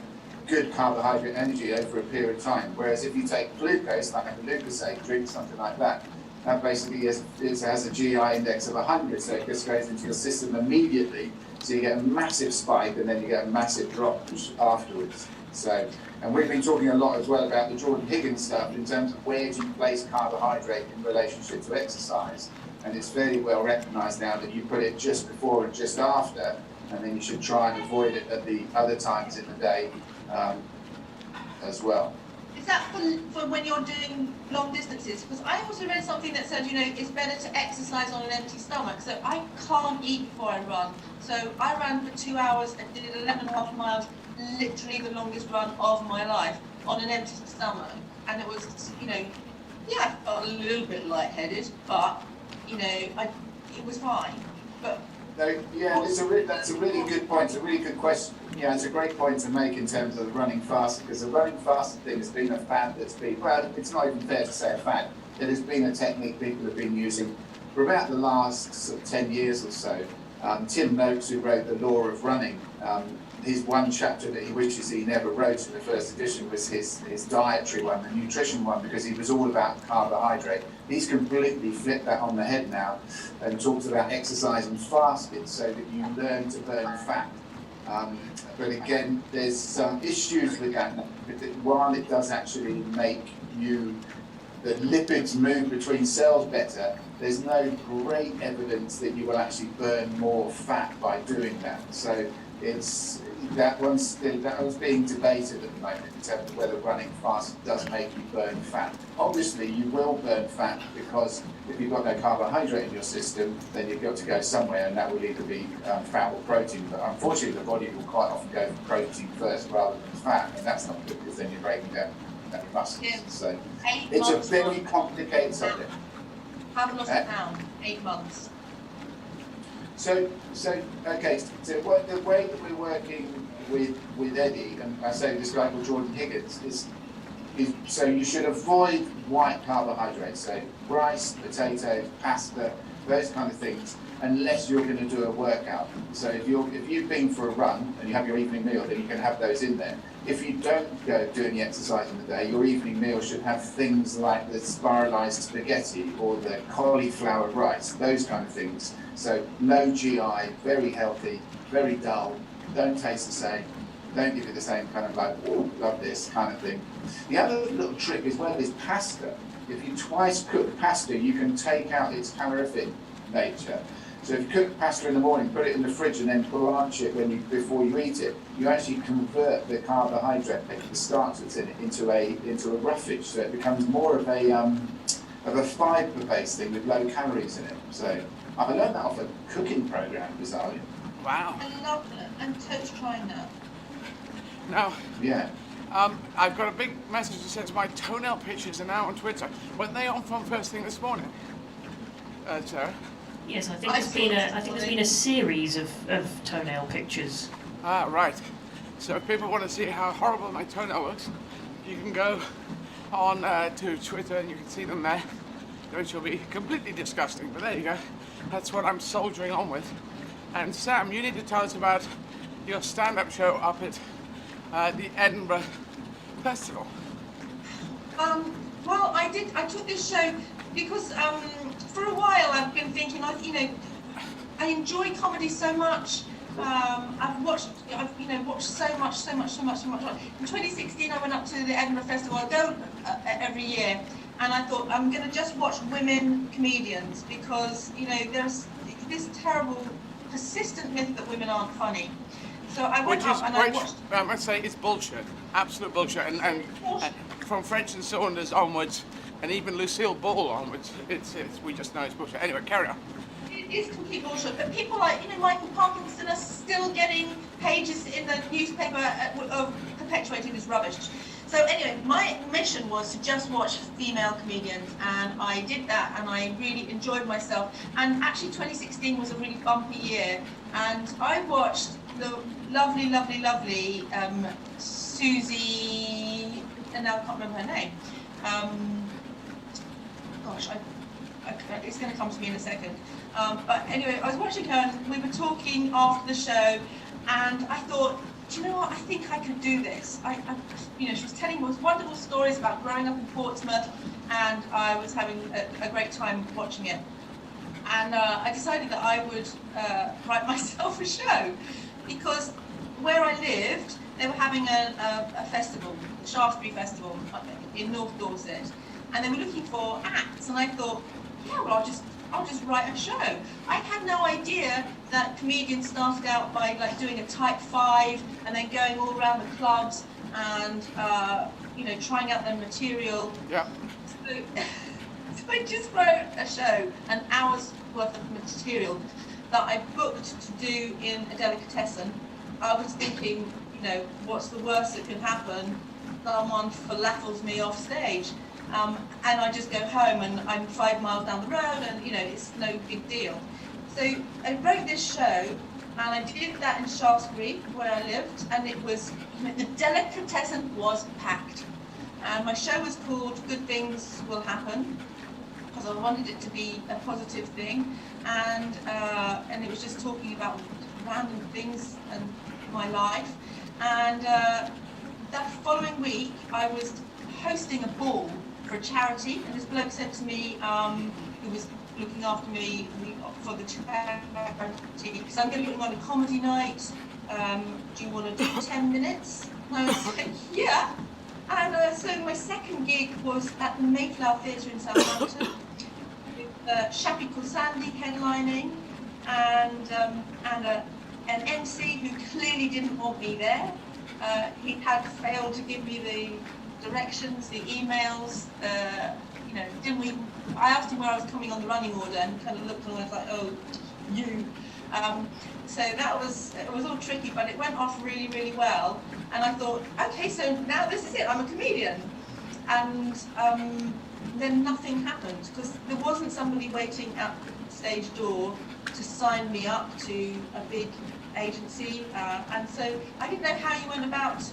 good carbohydrate energy over a period of time. Whereas if you take glucose, like a glucosate drink, something like that, that basically has a GI index of 100, so it just goes into your system immediately. So you get a massive spike and then you get a massive drop afterwards. So, and we've been talking a lot as well about the Jordan Higgins stuff in terms of where do you place carbohydrate in relationship to exercise. And it's fairly well recognised now that you put it just before and just after, and then you should try and avoid it at the other times in the day as well. Is that for when you're doing long distances? Because I also read something that said, you know, it's better to exercise on an empty stomach. So I can't eat before I run. So I ran for 2 hours and did 11.5 miles, literally the longest run of my life, on an empty stomach. And it was, you know, yeah, I felt a little bit lightheaded, but, you know, it was fine. But yeah, that's a really good point. It's a really good question. Yeah, it's a great point to make in terms of the running faster, because the running faster thing has been a fad that's been, well, it's not even fair to say a fad. It has been a technique people have been using for about the last sort of 10 years or so. Tim Noakes, who wrote The Law of Running, his one chapter that he wishes he never wrote in the first edition was his dietary one, the nutrition one, because he was all about carbohydrate. He's completely flipped that on the head now and talks about exercise and fasting so that you learn to burn fat. But again, there's some issues with that. While it does actually make the lipids move between cells better, there's no great evidence that you will actually burn more fat by doing that. So that one's being debated at the moment in terms of whether running fast does make you burn fat. Obviously, you will burn fat because if you've got no carbohydrate in your system, then you've got to go somewhere, and that will either be fat or protein. But unfortunately, the body will quite often go for protein first rather than fat, and that's not good because then you're breaking down muscles. Yeah. So it's a very complicated subject. Haven't lost a pound, 8 months. So the way that we're working with Eddie, and I say this guy called Jordan Higgins, is so you should avoid white carbohydrates, so rice, potatoes, pasta, those kind of things, unless you're going to do a workout. So if you've been for a run and you have your evening meal, then you can have those in there. If you don't go do any exercise in the day, your evening meal should have things like the spiralized spaghetti or the cauliflower rice, those kind of things. So low GI, very healthy, very dull, don't taste the same, don't give you the same kind of like, oh, love this kind of thing. The other little trick as well is pasta. If you twice cook pasta, you can take out its calorific nature. So if you cook pasta in the morning, put it in the fridge and then blanch it before you eat it, you actually convert the carbohydrate, the starch that's in it, into a roughage. So it becomes more of a fibre-based thing with low calories in it. So I learned that off a cooking program, bizarrely. Wow. I love it. I'm totally trying that. Now, yeah. I've got a big message that says my toenail pictures are now on Twitter. Weren't they on from first thing this morning, Sarah? Yes, I think there's been a series of toenail pictures. Ah, right. So if people want to see how horrible my toenail looks, you can go on to Twitter and you can see them there, which will be completely disgusting. But there you go. That's what I'm soldiering on with. And Sam, you need to tell us about your stand-up show up at the Edinburgh Festival. Well, I took this show because for a while I've been thinking, I enjoy comedy so much. I've watched so much. In 2016, I went up to the Edinburgh Festival. I go every year, and I thought I'm going to just watch women comedians because there's this terrible, persistent myth that women aren't funny. So I went up and I watched. I must say it's bullshit, absolute bullshit, and from French and Saunders onwards, and even Lucille Ball onwards, we just know it's bullshit. Anyway, carry on. It is complete bullshit, but people like Michael Parkinson are still getting pages in the newspaper of perpetuating this rubbish. So anyway, my mission was to just watch female comedians, and I did that, and I really enjoyed myself. And actually 2016 was a really bumpy year, and I watched the lovely Susie, and now I can't remember her name. It's going to come to me in a second. But anyway, I was watching her, and we were talking after the show, and I thought, do you know what? I think I could do this. She was telling those wonderful stories about growing up in Portsmouth, and I was having a great time watching it. And I decided that I would write myself a show, because where I lived, they were having a festival, the Shaftesbury Festival in North Dorset, and they were looking for acts, and I thought, yeah, well, I'll just write a show. I had no idea that comedians started out by doing a type 5 and then going all around the clubs and trying out their material. Yeah. So I just wrote a show, an hour's worth of material that I booked to do in a delicatessen. I was thinking, what's the worst that can happen? Someone falafels me off stage. And I just go home, and I'm 5 miles down the road, and it's no big deal. So I wrote this show, and I did that in Shaftesbury, where I lived, and it was, the delicatessen was packed. And my show was called Good Things Will Happen, because I wanted it to be a positive thing, and it was just talking about random things and my life. And that following week, I was hosting a ball for a charity, and this bloke said to me, who was looking after me for the charity, so I'm going to be on a comedy night, do you want to do 10 minutes? And I was like, yeah. And so my second gig was at the Mayflower Theatre in Southampton, with Shappy Kulsandi headlining, and an MC who clearly didn't want me there. He had failed to give me the directions, the emails, I asked him where I was coming on the running order, and kind of looked, and I was like, oh, you. So it was all tricky, but it went off really, really well. And I thought, okay, so now this is it, I'm a comedian. And then nothing happened, because there wasn't somebody waiting at the stage door to sign me up to a big agency. And so I didn't know how you went about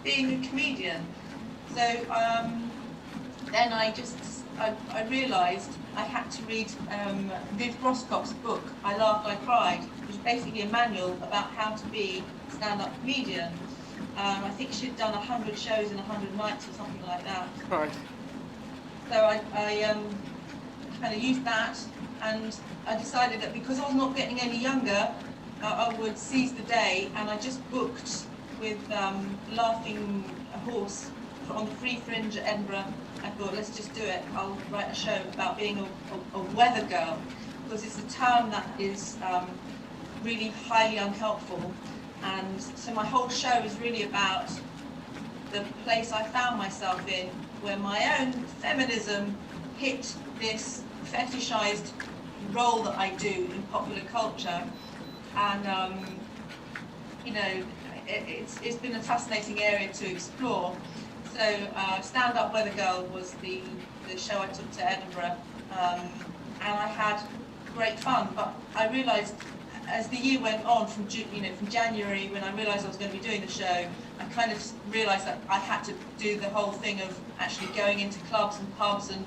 being a comedian. So then I realised I had to read Viv Groskop's book, I Laughed, I Cried, which is basically a manual about how to be a stand-up comedian. I think she'd done 100 shows in 100 nights or something like that. Right. So I kind of used that, and I decided that because I was not getting any younger, I would seize the day, and I just booked with Laughing Horse on the Free Fringe at Edinburgh. I thought, let's just do it. I'll write a show about being a weather girl, because it's a term that is really highly unhelpful. And so my whole show is really about the place I found myself in, where my own feminism hit this fetishized role that I do in popular culture. And it's been a fascinating area to explore. So Stand Up Weather Girl was the show I took to Edinburgh, and I had great fun. But I realised as the year went on, from January, when I realised I was going to be doing the show, I kind of realised that I had to do the whole thing of actually going into clubs and pubs and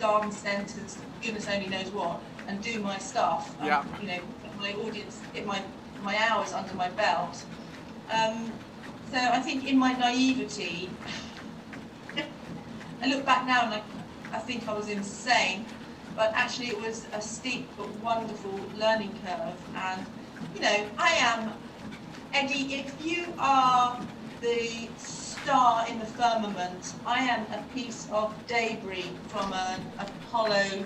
garden centres, goodness only knows what, and do my stuff. Yeah. Get my audience, get my hours under my belt. So I think in my naivety, I look back now and I think I was insane, but actually it was a steep but wonderful learning curve. And I am, Eddie, if you are the star in the firmament, I am a piece of debris from an Apollo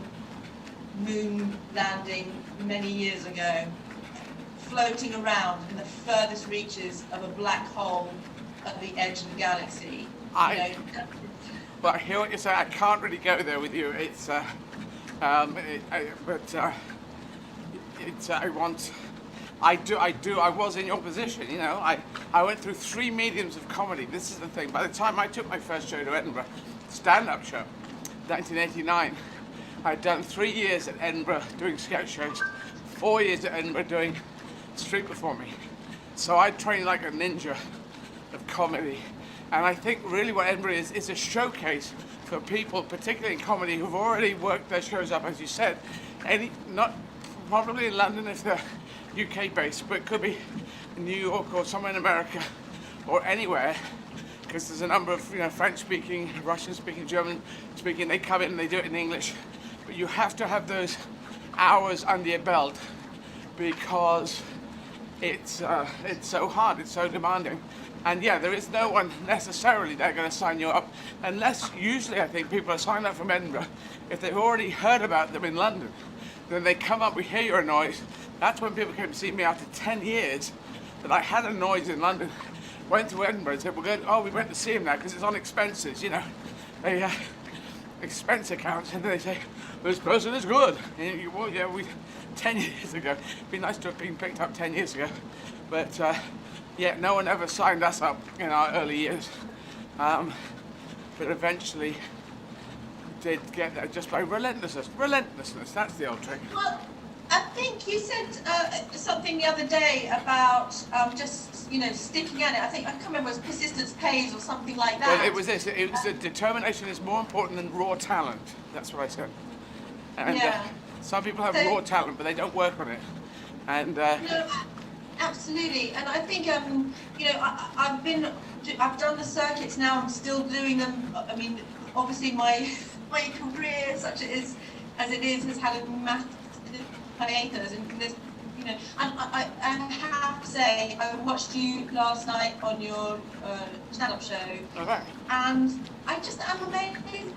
moon landing many years ago, floating around in the furthest reaches of a black hole at the edge of the galaxy. But I hear what you say. I can't really go there with you. It's, I want I was in your position, you know. I went through 3 mediums of comedy. This is the thing. By the time I took my first show to Edinburgh, stand-up show, 1989, I'd done 3 years at Edinburgh doing sketch shows, 4 years at Edinburgh doing street performing. So I trained like a ninja of comedy. And I think really what Edinburgh is a showcase for people, particularly in comedy, who've already worked their shows up, as you said. Not probably in London if they're UK based, but it could be in New York or somewhere in America or anywhere, because there's a number of French speaking, Russian speaking, German speaking. They come in and they do it in English, but you have to have those hours under your belt because it's so hard, it's so demanding. And yeah, there is no one necessarily there going to sign you up, unless usually I think people are signed up from Edinburgh if they've already heard about them in London. Then they come up, we hear your noise. That's when people came to see me after 10 years that I had a noise in London. Went to Edinburgh and said, we're good. Oh, we went to see him now because it's on expenses, They expense accounts, and then they say, this person is good. And you, well, yeah, 10 years ago. It'd be nice to have been picked up 10 years ago. But yeah, no one ever signed us up in our early years. But eventually did get that just by relentlessness. Relentlessness, that's the old trick. Well, I think you said something the other day about just sticking at it. I can't remember, it was persistence pays or something like that. Well, it was this. It was that determination is more important than raw talent. That's what I said. And yeah. Some people have raw talent, but they don't work on it. And no, absolutely. And I think I've done the circuits now. I'm still doing them. I mean, obviously my career, such as it is, has had a massive hiatus, and there's, and I have to say, I watched you last night on your stand-up show, okay. And I'm amazed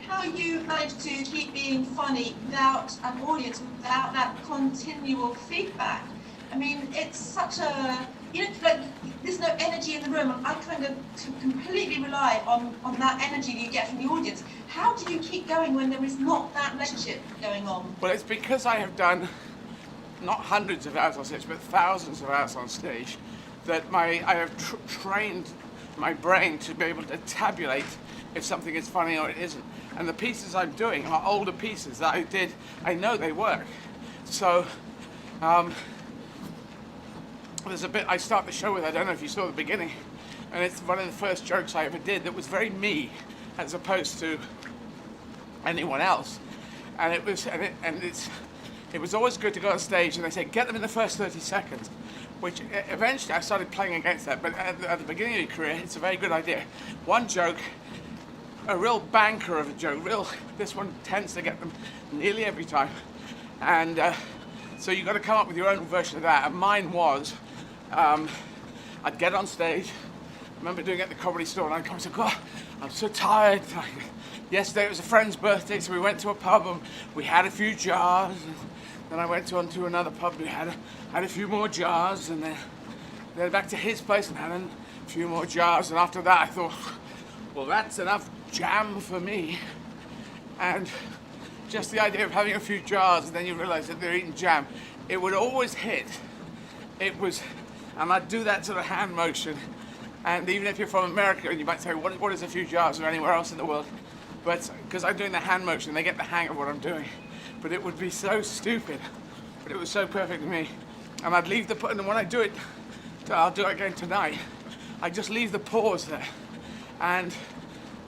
how you managed to keep being funny without an audience, without that continual feedback. I mean, it's such a, like, there's no energy in the room, and I kind of completely rely on that energy you get from the audience. How do you keep going when there is not that relationship going on? Well, it's because I have done not hundreds of hours on stage, but thousands of hours on stage, that I have trained my brain to be able to tabulate if something is funny or it isn't. And the pieces I'm doing are older pieces that I did. I know they work. So, there's a bit I start the show with, I don't know if you saw the beginning, and it's one of the first jokes I ever did that was very me, as opposed to anyone else. And it was always good to go on stage and they say, get them in the first 30 seconds, which eventually I started playing against that, but at the beginning of your career, it's a very good idea. One joke, a real banker of a joke, this one tends to get them nearly every time. And so you've got to come up with your own version of that. And mine was, I'd get on stage. I remember doing it at the Comedy Store, and I'd come and say, God, I'm so tired. Yesterday it was a friend's birthday, so we went to a pub and we had a few jars. And then I went on to another pub, we had a few more jars, and then back to his place and had a few more jars. And after that I thought, well, that's enough jam for me. And just the idea of having a few jars and then you realize that they're eating jam, it would always hit. And I'd do that sort of hand motion. And even if you're from America and you might say, what is a few jars, or anywhere else in the world? But because I'm doing the hand motion, they get the hang of what I'm doing. But it would be so stupid, but it was so perfect to me. And I'd leave and when I do it, I'll do it again tonight, I just leave the pause there. And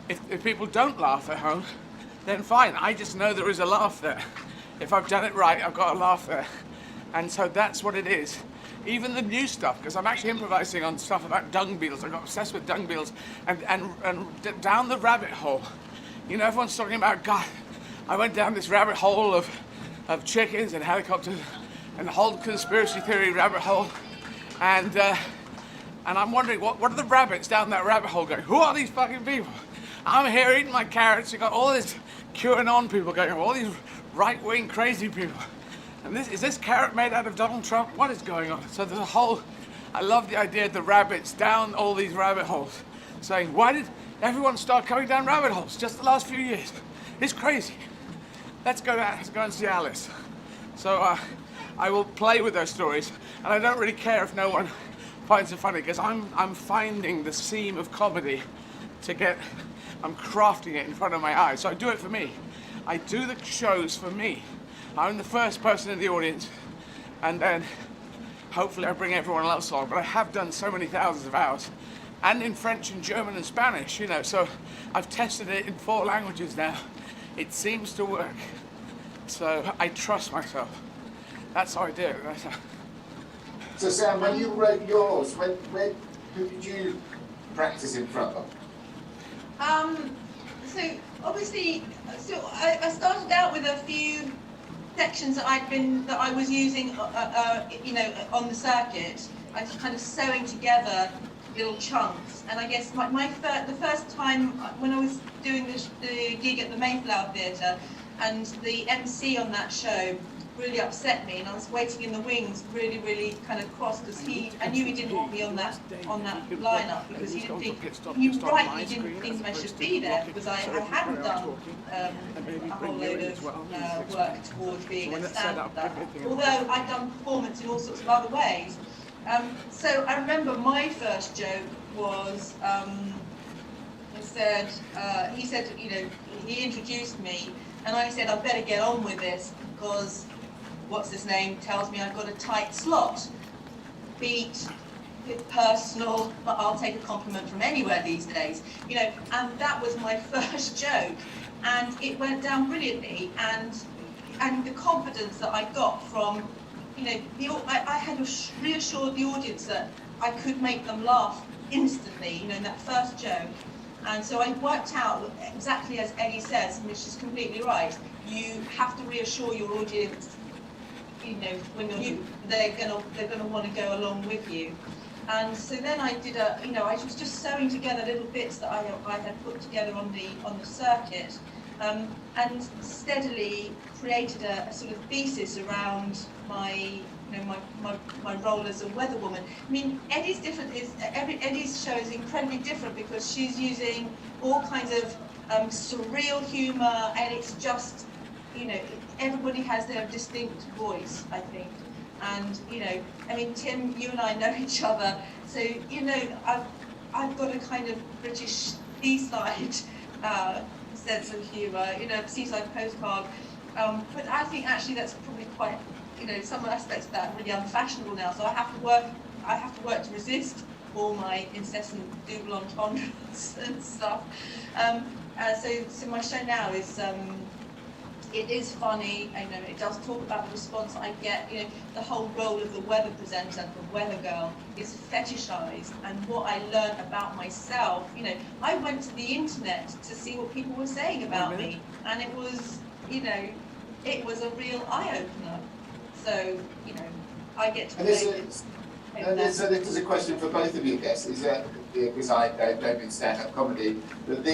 if people don't laugh at home, then fine, I just know there is a laugh there. If I've done it right, I've got a laugh there. And so that's what it is. Even the new stuff, because I'm actually improvising on stuff about dung beetles. I got obsessed with dung beetles, and down the rabbit hole. Everyone's talking about, God, I went down this rabbit hole of chickens and helicopters, and the whole conspiracy theory rabbit hole. And I'm wondering, what are the rabbits down that rabbit hole going? Who are these fucking people? I'm here eating my carrots. You've got all this QAnon people going, all these right-wing crazy people. And is this carrot made out of Donald Trump? What is going on? So there's I love the idea of the rabbits down all these rabbit holes, saying, why did everyone start coming down rabbit holes just the last few years? It's crazy. Let's go and see Alice. So I will play with those stories, and I don't really care if no one finds it funny, because I'm finding the seam of comedy I'm crafting it in front of my eyes. So I do it for me. I do the shows for me. I'm the first person in the audience, and then hopefully I bring everyone else along. But I have done so many thousands of hours, and in French and German and Spanish, you know, so I've tested it in 4 languages now. It seems to work. So I trust myself. That's how I do it. So Sam, when you wrote yours, who did you practice in front of? So obviously, I started out with a few sections that I was using, you know, on the circuit. I was kind of sewing together little chunks, and I guess the first time when I was doing the gig at the Mayflower Theatre, and the MC on that show really upset me, and I was waiting in the wings, really kind of cross, because I knew he didn't want me on that lineup, because he rightly didn't think I should be there, because I hadn't done a whole load of work towards being a stand-up, although I'd done performance in all sorts of other ways. So I remember my first joke was, he said, you know, he introduced me, and I said, I'd better get on with this, because what's his name tells me I've got a tight slot. Beat, personal, but I'll take a compliment from anywhere these days. You know, and that was my first joke, and it went down brilliantly, and the confidence that I got from, you know, I had reassured the audience that I could make them laugh instantly, you know, in that first joke. And so I worked out exactly as Eddie says, which is completely right. You have to reassure your audience, you know, when they're gonna want to go along with you. And so then I did I was just sewing together little bits that I had put together on the circuit, and steadily created a sort of thesis around my role as a weather woman. I mean, Eddie's show is incredibly different, because she's using all kinds of surreal humour, and it's just, you know, everybody has their distinct voice, I think. And, you know, I mean, Tim, you and I know each other, so, you know, I've got a kind of British seaside sense of humour, you know, seaside postcard. But I think actually that's probably quite, you know, some aspects of that are really unfashionable now. So I have to work to resist all my incessant double entendres and stuff. So my show now is, it is funny, and, you know, it does talk about the response I get. You know, the whole role of the weather presenter, the weather girl, is fetishized. And what I learned about myself, you know, I went to the internet to see what people were saying about me, and it was, you know, it was a real eye-opener. So, you know, I get to play this. So this is a question for both of you guests, is that, because I don't mean stand-up comedy, but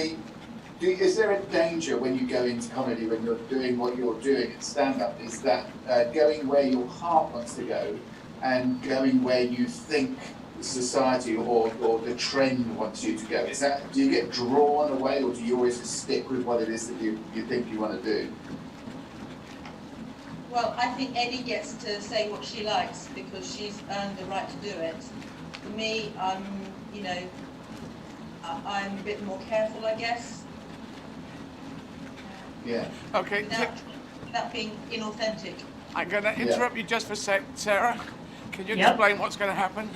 is there a danger when you go into comedy, when you're doing what you're doing in stand-up, is that going where your heart wants to go and going where you think society or the trend wants you to go? Is that, do you get drawn away, or do you always just stick with what it is that you think you want to do? Well, I think Eddie gets to say what she likes, because she's earned the right to do it. For me, you know, I'm a bit more careful, I guess. Yeah. Okay. Without being inauthentic. I'm going to interrupt you just for a sec, Sarah. Can you explain what's going to happen?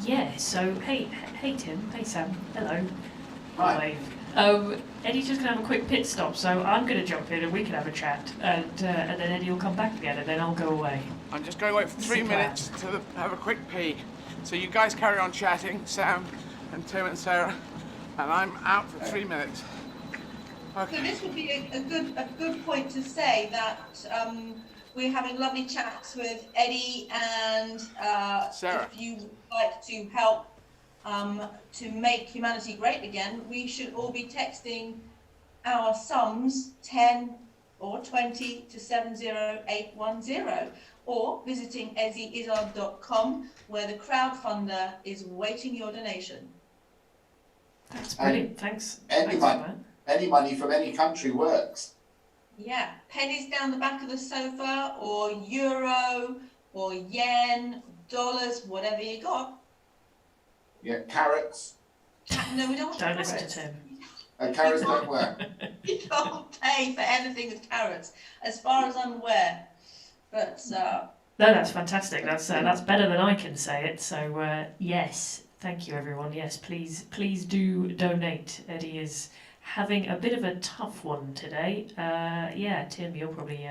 Yeah. So hey Tim, hey Sam, hello. Hi. Eddie's just going to have a quick pit stop, so I'm going to jump in and we can have a chat, and then Eddie will come back again, and then I'll go away. I'm just going away for 3 minutes to have a quick pee. So you guys carry on chatting, Sam and Tim and Sarah, and I'm out for 3 minutes. Okay. So this would be a good point to say that we're having lovely chats with Eddie, and Sarah. If you would like to help to make humanity great again, we should all be texting our sums 10 or 20 to 70810, or visiting izzard.com, where the crowdfunder is waiting your donation. That's brilliant. Thanks. Any money from any country works. Yeah, pennies down the back of the sofa, or euro, or yen, dollars, whatever you got. Yeah, carrots. No, we don't want Don't carrots. listen to Tim. Carrots don't work. You can't pay for anything with carrots, as far as I'm aware. But No, that's fantastic. That's better than I can say it. So yes, thank you everyone. Yes, please do donate. Eddie is having a bit of a tough one today. Yeah, Tim, you're probably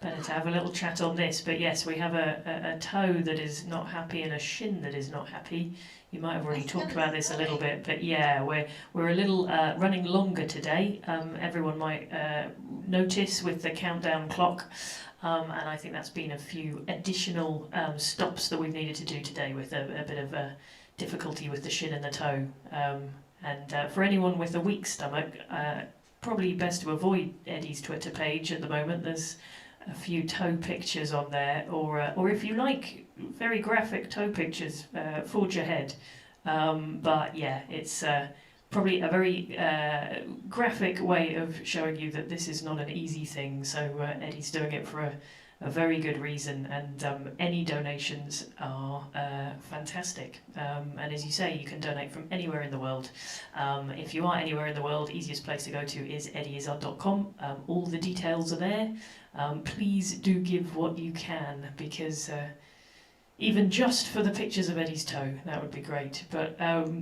better to have a little chat on this. But yes, we have a toe that is not happy and a shin that is not happy. You might have already talked about this a little bit, but yeah, we're a little running longer today. Everyone might notice with the countdown clock, and I think that's been a few additional stops that we've needed to do today with a bit of difficulty with the shin and the toe. And for anyone with a weak stomach, probably best to avoid Eddie's Twitter page at the moment. There's a few toe pictures on there, or if you like very graphic toe pictures, forge ahead. But yeah, it's probably a very graphic way of showing you that this is not an easy thing. So Eddie's doing it for a very good reason, and any donations are fantastic. And as you say, you can donate from anywhere in the world. If you are anywhere in the world, easiest place to go to is eddyizzard.com. All the details are there. Please do give what you can, because even just for the pictures of Eddie's toe, that would be great. But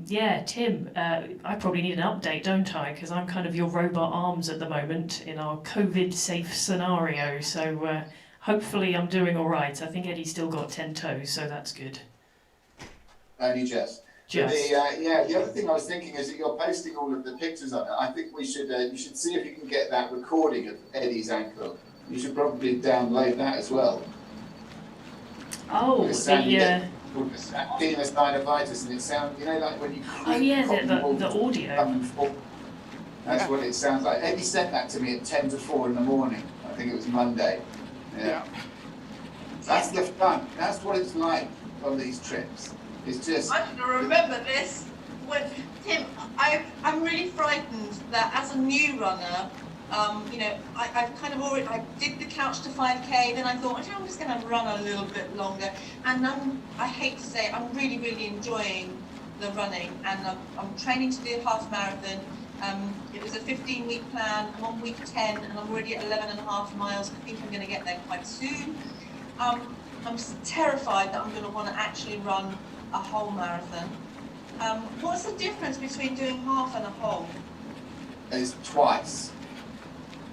yeah, Tim, I probably need an update, don't I? Because I'm kind of your robot arms at the moment in our COVID-safe scenario. So hopefully I'm doing all right. I think Eddie's still got 10 toes, so that's good. Only just. Just. The other thing I was thinking is that you're posting all of the pictures on it. I think we should you should see if you can get that recording of Eddie's ankle. You should probably download that as well. Oh, venous synovitis, and it sounds, like when you the audio. That's what it sounds like. Eddie sent that to me at 10 to 4 in the morning. I think it was Monday. Yeah. That's the fun. That's what it's like on these trips. It's just. I'm going to remember this. Tim, I'm really frightened that as a new runner, I kind of already, I did the couch to 5K, then I thought, I'm just going to run a little bit longer. And I hate to say it, I'm really, really enjoying the running, and I'm training to do a half marathon. It was a 15-week plan. I'm on week 10, and I'm already at 11.5 miles. I think I'm going to get there quite soon. I'm terrified that I'm going to want to actually run a whole marathon. What's the difference between doing half and a whole? It's twice.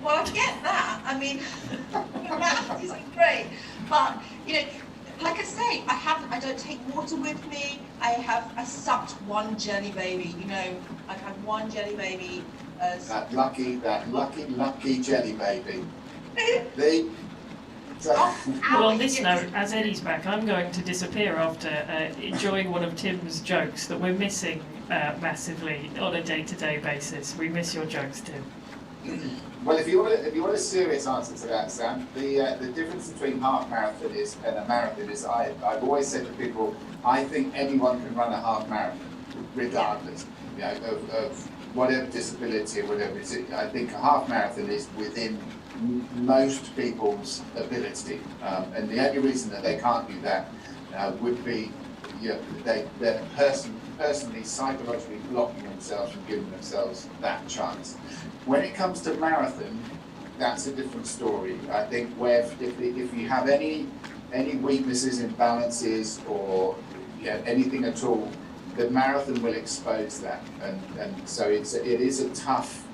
Well, I get that. I mean, math isn't great, but like I say, I don't take water with me. I sucked one jelly baby. I've had one jelly baby. That lucky jelly baby. Well, on this note, as Eddie's back, I'm going to disappear after enjoying one of Tim's jokes that we're missing massively on a day-to-day basis. We miss your jokes, Tim. Well, if you want a serious answer to that, Sam, the difference between half marathon and a marathon is I've always said to people, I think anyone can run a half marathon, regardless, of whatever disability or whatever it is. I think a half marathon is within most people's ability, and the only reason that they can't do that would be they're personally, psychologically blocking themselves from giving themselves that chance. When it comes to marathon, that's a different story. I think if you have any weaknesses, imbalances, or anything at all, the marathon will expose that, and so it is a tough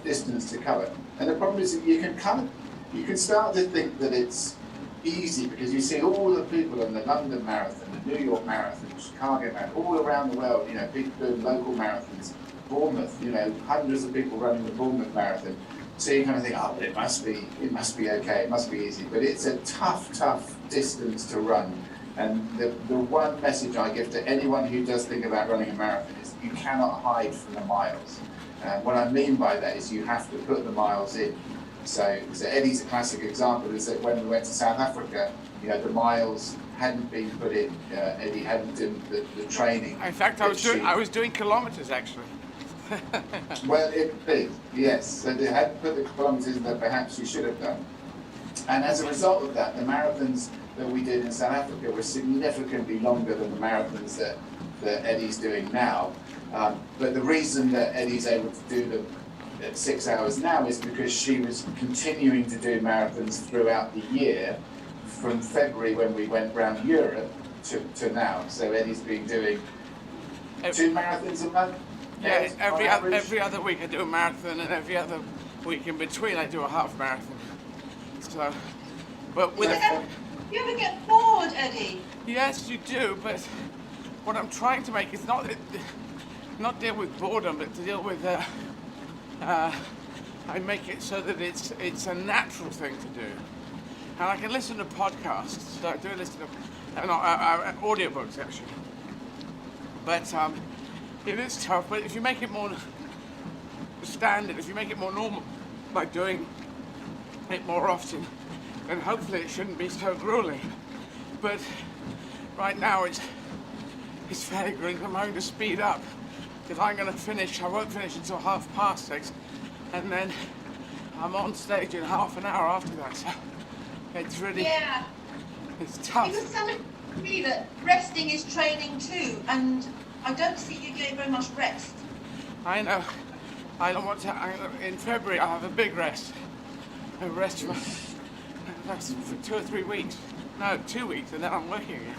distance to cover. And the problem is that you can start to think that it's easy because you see all the people in the London Marathon, the New York Marathon, the Chicago Marathon, all around the world. People doing local marathons. Bournemouth, hundreds of people running the Bournemouth Marathon. So you kind of think, oh, it must be okay, it must be easy. But it's a tough distance to run. And the one message I give to anyone who does think about running a marathon is you cannot hide from the miles. What I mean by that is you have to put the miles in. So Eddie's a classic example is that when we went to South Africa, the miles hadn't been put in. Eddie hadn't done the training. In fact, I was doing kilometers actually. Well, it did, yes. So they had put the kilometres that perhaps you should have done. And as a result of that, the marathons that we did in South Africa were significantly longer than the marathons that Eddie's doing now. But the reason that Eddie's able to do them at 6 hours now is because she was continuing to do marathons throughout the year, from February when we went round Europe to now. So Eddie's been doing 2 marathons a month. Yeah, every other week I do a marathon, and every other week in between I do a half marathon. So, but with you ever get bored, Eddie? Yes, you do. But what I'm trying to make is not deal with boredom, but to deal with. I make it so that it's a natural thing to do, and I can listen to podcasts. So I do listen to audiobooks actually. But it is tough. But if you make it more standard, if you make it more normal by doing it more often, then hopefully it shouldn't be so grueling. But right now it's fairly grueling. I'm having to speed up because I won't finish until 6:30, and then I'm on stage in half an hour after that. So it's really it's tough. Because somebody told me that resting is training too, and I don't see you getting very much rest. I know. I don't want to. In February, I have a big rest. A rest for 2 or 3 weeks. No, 2 weeks, and then I'm working again.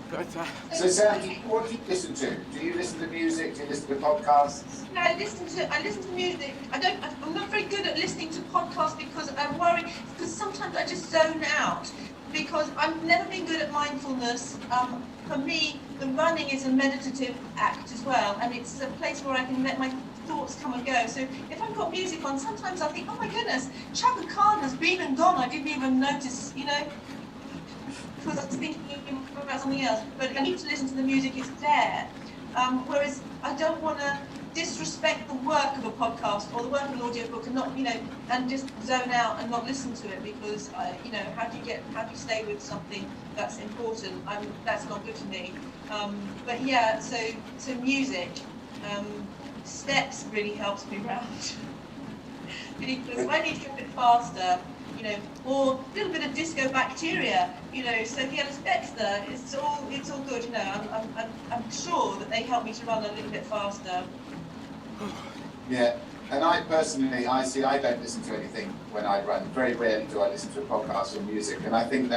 But, so, Sam, what do you listen to? Do you listen to music? Do you listen to podcasts? No, I listen to music. I'm not very good at listening to podcasts because I'm worried. Because sometimes I just zone out. Because I've never been good at mindfulness. For me, the running is a meditative act as well, and it's a place where I can let my thoughts come and go. So if I've got music on, sometimes I think, oh my goodness, Chaka Khan has been and gone. I didn't even notice, because I was thinking about something else. But I need to listen to the music, it's there. Whereas I don't want to disrespect the work of a podcast or the work of an audiobook and not, and just zone out and not listen to it because, how do you stay with something that's important? That's not good for me. But yeah, so music, steps really helps me round. Because if I need to go a bit faster, or a little bit of disco bacteria, so if you have steps there, it's all good, I'm sure that they help me to run a little bit faster. Yeah, and I personally, I don't listen to anything when I run. Very rarely do I listen to a podcast or music, and I think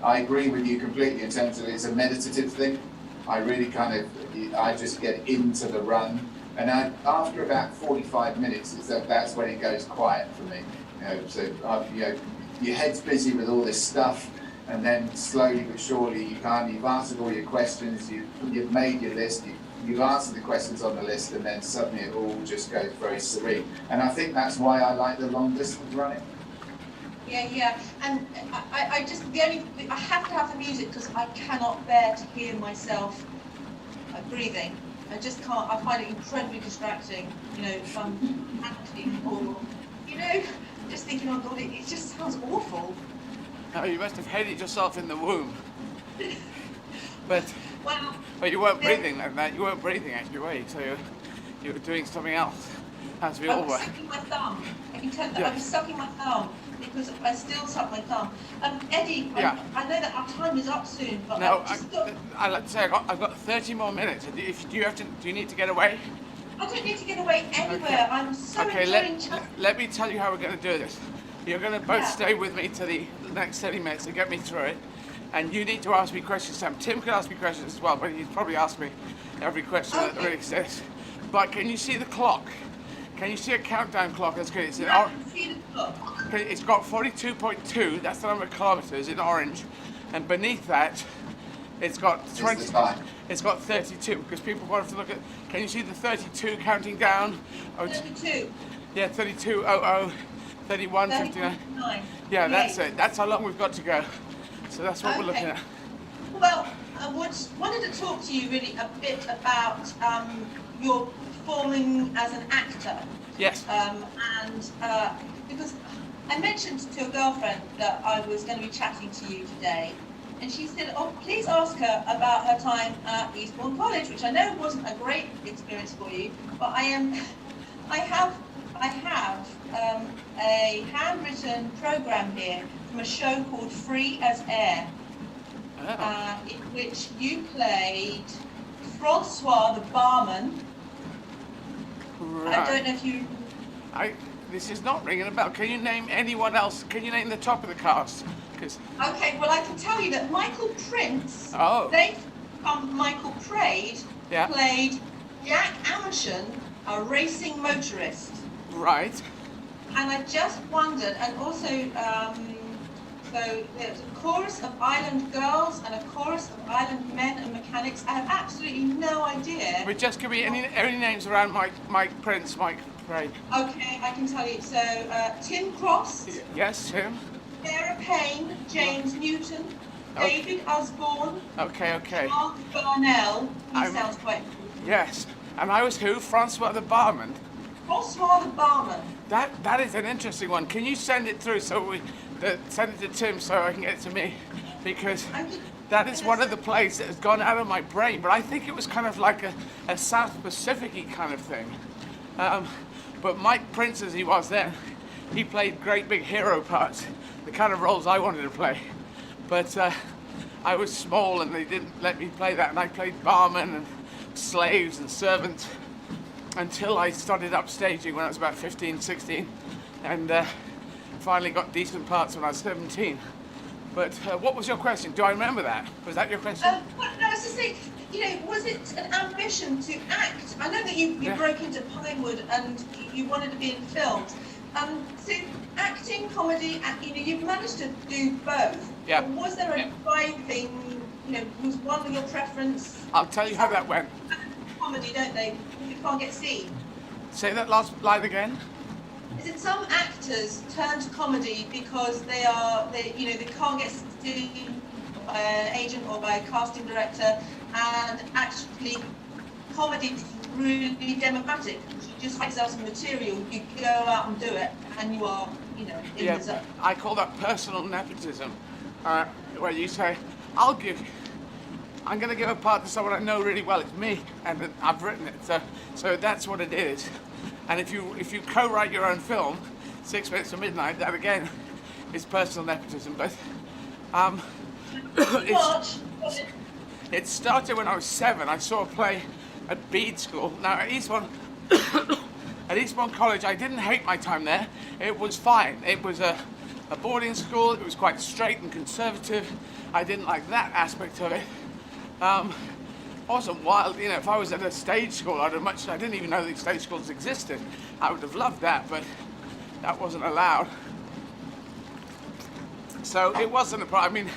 I agree with you completely in terms of it's a meditative thing. I really I just get into the run, and after about 45 minutes, that's when it goes quiet for me. So your head's busy with all this stuff, and then slowly but surely you've answered all your questions, you've made your list, you've answered the questions on the list, and then suddenly it all just goes very serene. And I think that's why I like the long distance running. Yeah, and I have to have the music because I cannot bear to hear myself breathing. I just can't. I find it incredibly distracting. If I'm acting or, just thinking, oh God, it just sounds awful. Oh, you must have hated yourself in the womb. But you weren't breathing like that. You weren't breathing actually, were you? So you were doing something else, as we all were. I was sucking my thumb. I can tell that I was sucking my thumb because I still suck my thumb. Eddie, I know that our time is up soon, but I'd like to say I've got 30 more minutes. Do you need to get away? I don't need to get away anywhere. Okay. I'm so enjoying let me tell you how we're going to do this. You're going to both stay with me to the next 30 minutes to get me through it. And you need to ask me questions, Sam. Tim can ask me questions as well, but he's probably asked me every question that there exists. But can you see the clock? Can you see a countdown clock? That's good. I can see the clock. It's got 42.2. That's the number of kilometers in orange. And beneath that, it's got 20. It's got 32 because people want to look at. Can you see the 32 counting down? 32. Yeah, 32, 00, 31, 59. Yeah, that's it. That's how long we've got to go. So that's what we're looking at. Well, I wanted to talk to you really a bit about your performing as an actor. Yes. Because I mentioned to a girlfriend that I was going to be chatting to you today, and she said, "Oh, please ask her about her time at Eastbourne College," which I know wasn't a great experience for you, but I have a handwritten program here from a show called Free as Air, in which you played Francois the barman. Right. I don't know if you. This is not ringing a bell. Can you name anyone else? Can you name the top of the cast? Okay, well I can tell you that Michael Prince, Oh. Michael Praed, Yeah. played Jack Amersham, a racing motorist. Right. And I just wondered, and also, so there's a chorus of island girls and a chorus of island men and mechanics. I have absolutely no idea. But just give me any names around Mike Prince, Mike Praed. Okay, I can tell you. So Tim Cross. Yes, Tim. Sarah Payne, James Newton, David Osborne. Okay. Mark Burnell. He sounds quite. Yes. And I was who? Francois the barman. Francois the barman. That is an interesting one. Can you send it through send it to Tim so I can get it to me? Because that is one of the plays that has gone out of my brain. But I think it was kind of like a South Pacific-y kind of thing. But Mike Prince, as he was then, he played great big hero parts, the kind of roles I wanted to play. But I was small and they didn't let me play that. And I played barman and slaves and servants until I started upstaging when I was about 15, 16. And finally got decent parts when I was 17. But what was your question? Do I remember that? Was that your question? Well, no, I was just saying, was it an ambition to act? I know that you broke into Pinewood and you wanted to be in films. So acting, comedy, you've managed to do both. Yeah. But was there a driving, was one of your preference? I'll tell you how that went. Comedy, don't they? You can't get seen. Say that last line again. Is it some actors turn to comedy because they can't get seen by an agent or by a casting director, and actually comedy is really democratic. You just write yourself some material, you go out and do it, and you are, in the zone. I call that personal nepotism, where you say, I'm going to give a part to someone I know really well. It's me, and I've written it. So that's what it is. And if you co-write your own film, 6 Minutes to Midnight, that again is personal nepotism. But it started when I was 7. I saw a play at Bede School. Now at Eastbourne College, I didn't hate my time there. It was fine. It was a boarding school. It was quite straight and conservative. I didn't like that aspect of it. Wasn't wild, if I was at a stage school, I didn't even know these stage schools existed. I would have loved that, but that wasn't allowed. So it wasn't a problem.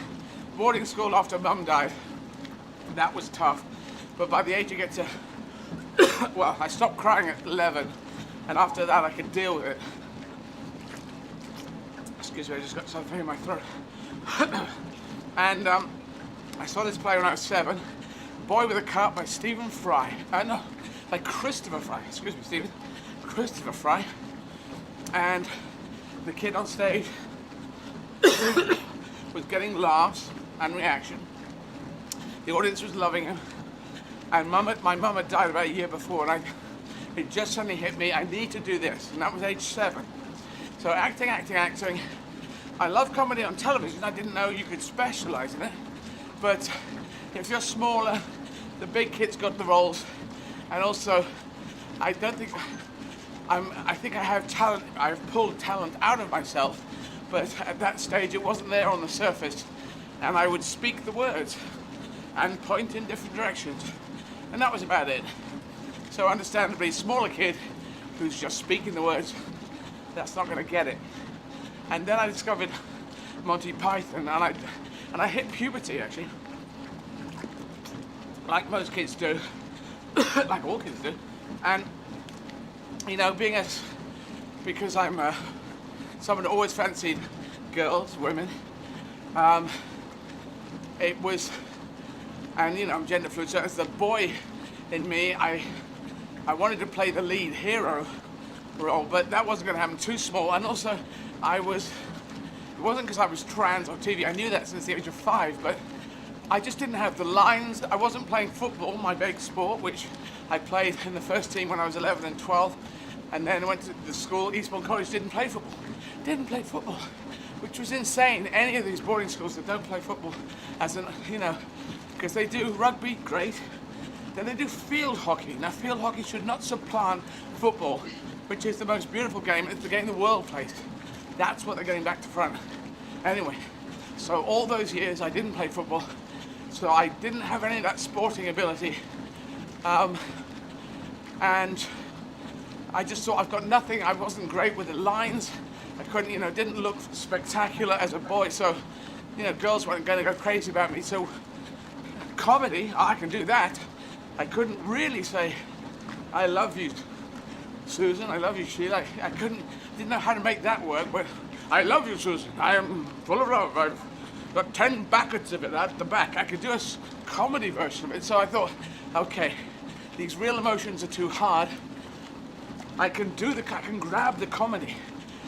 Boarding school after Mum died, that was tough. But by the age you get to, well, I stopped crying at 11, and after that I could deal with it. Excuse me, I just got something in my throat. And I saw this play when I was 7. Boy with a Cup by Stephen Fry. No, by Christopher Fry. Excuse me, Stephen. Christopher Fry. And the kid on stage was getting laughs and reaction. The audience was loving him. And my mum had died about a year before, and it just suddenly hit me, I need to do this. And that was age 7. So acting. I love comedy on television. I didn't know you could specialize in it. But if you're smaller, the big kids got the roles. And also, I think I have talent. I've pulled talent out of myself, but at that stage it wasn't there on the surface. And I would speak the words and point in different directions. And that was about it. So understandably, a smaller kid who's just speaking the words, that's not going to get it. And then I discovered Monty Python, and I hit puberty, actually. Like most kids do. Like all kids do. And, because I'm someone who always fancied girls, women, it was, and I'm gender fluid, so as the boy in me, I wanted to play the lead hero role, but that wasn't going to happen, too small. And also, it wasn't because I was trans on TV. I knew that since the age of 5, but I just didn't have the lines. I wasn't playing football, my big sport, which I played in the first team when I was 11 and 12, and then went to the school, Eastbourne College, didn't play football, which was insane. Any of these boarding schools that don't play football, as an, you know, because they do rugby, great, then they do field hockey. Now, field hockey should not supplant football, which is the most beautiful game. It's the game the world plays. That's what they're getting back to front. Anyway, so all those years I didn't play football, so I didn't have any of that sporting ability. And I just thought, I've got nothing. I wasn't great with the lines. I couldn't, you know, didn't look spectacular as a boy, so, you know, girls weren't going to go crazy about me. So comedy, I can do that. I couldn't really say, I love you, Susan, I love you, Sheila. I didn't know how to make that work, but I love you, Susan. I am full of love. I've got 10 buckets of it at the back. I could do a comedy version of it. So I thought, okay, these real emotions are too hard. I can grab the comedy.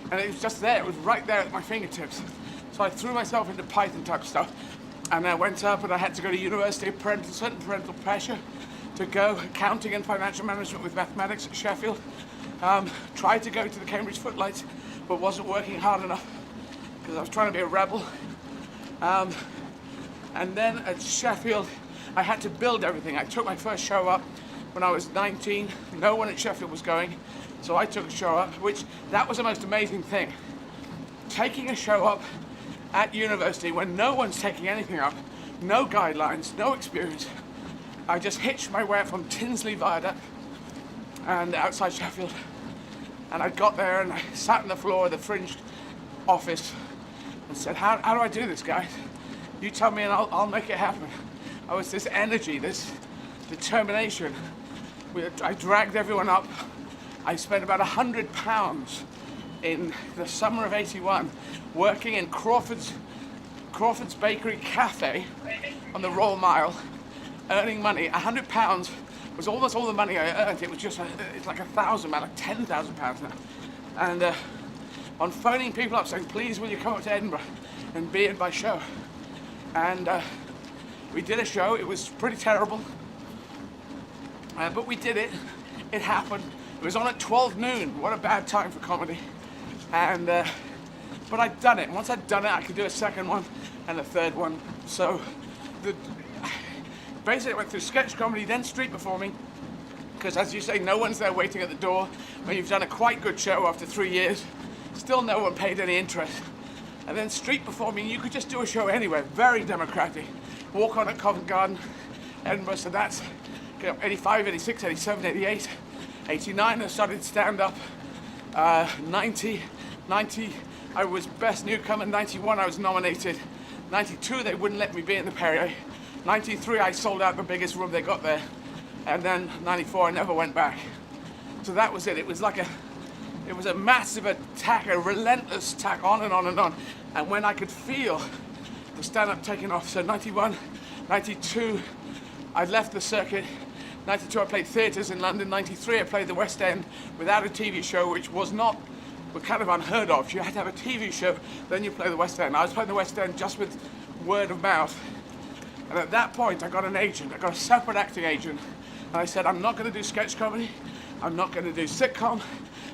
And it was just there, it was right there at my fingertips. So I threw myself into Python type stuff. And I went up and I had to go to university, certain parental pressure to go, accounting and financial management with mathematics at Sheffield. Tried to go to the Cambridge Footlights, but wasn't working hard enough because I was trying to be a rebel. And then at Sheffield, I had to build everything. I took my first show up when I was 19. No one at Sheffield was going, so I took a show up, that was the most amazing thing. Taking a show up at university when no one's taking anything up, no guidelines, no experience. I just hitched my way up from Tinsley Viaduct and outside Sheffield, and I got there and I sat on the floor of the Fringe office and said, how do I do this, guys? You tell me and I'll make it happen. I was this energy, this determination. I dragged everyone up. I spent about £100 in the summer of '81 working in Crawford's Bakery Cafe on the Royal Mile, earning money. £100 was almost all the money I earned. It was just, it's like £1,000, like £10,000 now. And on phoning people up saying, please will you come up to Edinburgh and be in my show? And we did a show. It was pretty terrible, but we did it. It happened. It was on at 12 noon. What a bad time for comedy. And but I'd done it. Once I'd done it, I could do a second one and a third one. So basically I went through sketch comedy, then street performing, because as you say, no one's there waiting at the door. When you've done a quite good show after 3 years, still no one paid any interest. And then street performing, you could just do a show anywhere, very democratic. Walk on at Covent Garden, Edinburgh, so that's 85, 86, 87, 88, 89 I started stand-up, 90, I was best newcomer, 91 I was nominated, 92 they wouldn't let me be in the Perrier, 93 I sold out the biggest room they got there, and then 94 I never went back. So that was it. It was like it was a massive attack, a relentless attack, on and on and on. And when I could feel the stand-up taking off, so 91, 92, I left the circuit. 92 I played theatres in London. 93 I played the West End without a TV show, which was kind of unheard of. You had to have a TV show, then you play the West End. I was playing the West End just with word of mouth. And at that point I got an agent. I got a separate acting agent. And I said, I'm not going to do sketch comedy. I'm not going to do sitcom.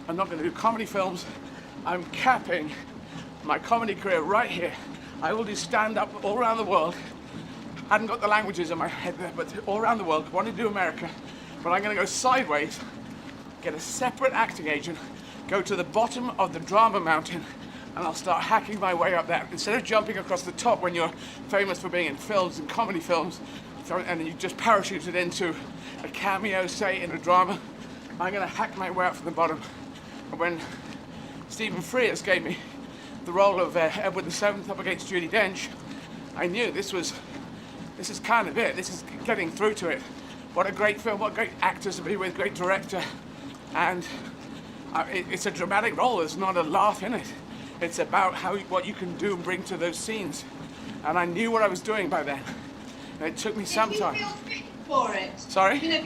I'm not going to do comedy films. I'm capping my comedy career right here. I will do stand-up all around the world. I hadn't got the languages in my head there, but all around the world. I want to do America, but I'm going to go sideways, get a separate acting agent, go to the bottom of the drama mountain, and I'll start hacking my way up there. Instead of jumping across the top when you're famous for being in films and comedy films, and you just parachuted into a cameo, say, in a drama, I'm going to hack my way up from the bottom. And when Stephen Frears gave me the role of Edward VII up against Judi Dench, I knew this is kind of it. This is getting through to it. What a great film, what great actors to be with, great director. And it's a dramatic role, there's not a laugh in it. It's about what you can do and bring to those scenes. And I knew what I was doing by then. And it took me some time. Did you feel fit for it? Sorry? You know,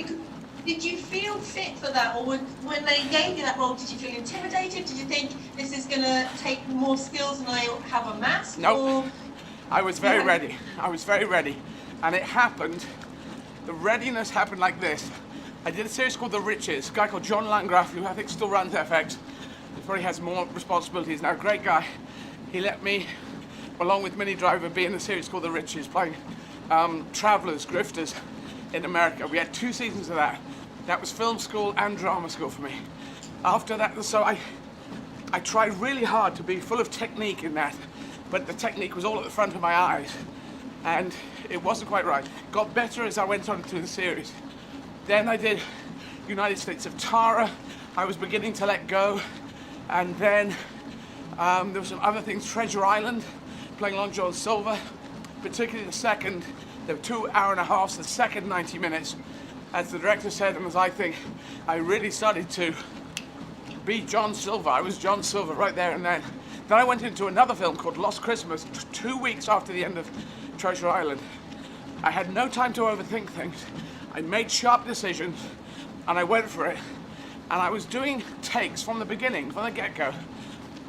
did you feel fit for that? Or when they gave you that role, did you feel intimidated? Did you think this is going to take more skills and I have a mask? Nope. I was very ready. I was very ready. And it happened, the readiness happened like this. I did a series called The Riches, a guy called John Landgraf, who I think still runs FX. He probably has more responsibilities now, great guy. He let me, along with Minnie Driver, be in a series called The Riches, playing travelers, grifters in America. We had 2 seasons of that. That was film school and drama school for me. After that, so I tried really hard to be full of technique in that, but the technique was all at the front of my eyes, and it wasn't quite right. Got better as I went on through the series. Then I did United States of Tara. I was beginning to let go. And then there were some other things, Treasure Island, playing Long John Silver, particularly the second, there were 2 hour-and-a-halves, the second 90 minutes. As the director said, and as I think, I really started to be John Silver. I was John Silver right there and then. Then I went into another film called Lost Christmas, 2 weeks after the end of Treasure Island. I had no time to overthink things. I made sharp decisions, and I went for it. And I was doing takes from the beginning, from the get-go.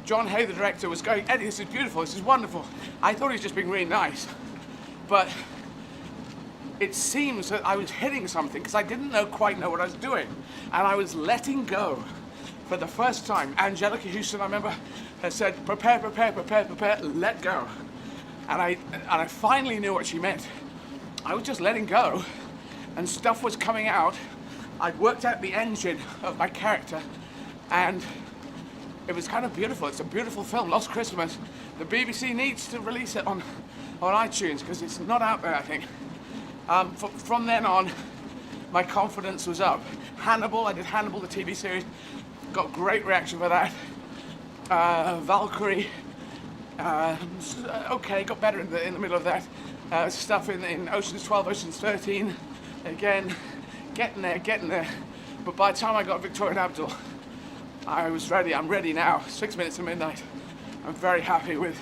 John Hay, the director, was going, Eddie, this is beautiful, this is wonderful. I thought he was just being really nice. But it seems that I was hitting something, because I didn't quite know what I was doing. And I was letting go for the first time. Angelica Houston, I remember, had said, prepare, prepare, prepare, prepare, let go. And I finally knew what she meant. I was just letting go, and stuff was coming out. I'd worked out the engine of my character, and it was kind of beautiful. It's a beautiful film, Lost Christmas. The BBC needs to release it on iTunes, because it's not out there, I think. From then on, my confidence was up. Hannibal, I did Hannibal, the TV series. Got great reaction for that. Valkyrie, okay, got better in the middle of that. Stuff in Ocean's 12, Ocean's 13, again, getting there. But by the time I got Victoria and Abdul, I was ready. I'm ready now. 6 minutes to midnight. I'm very happy with.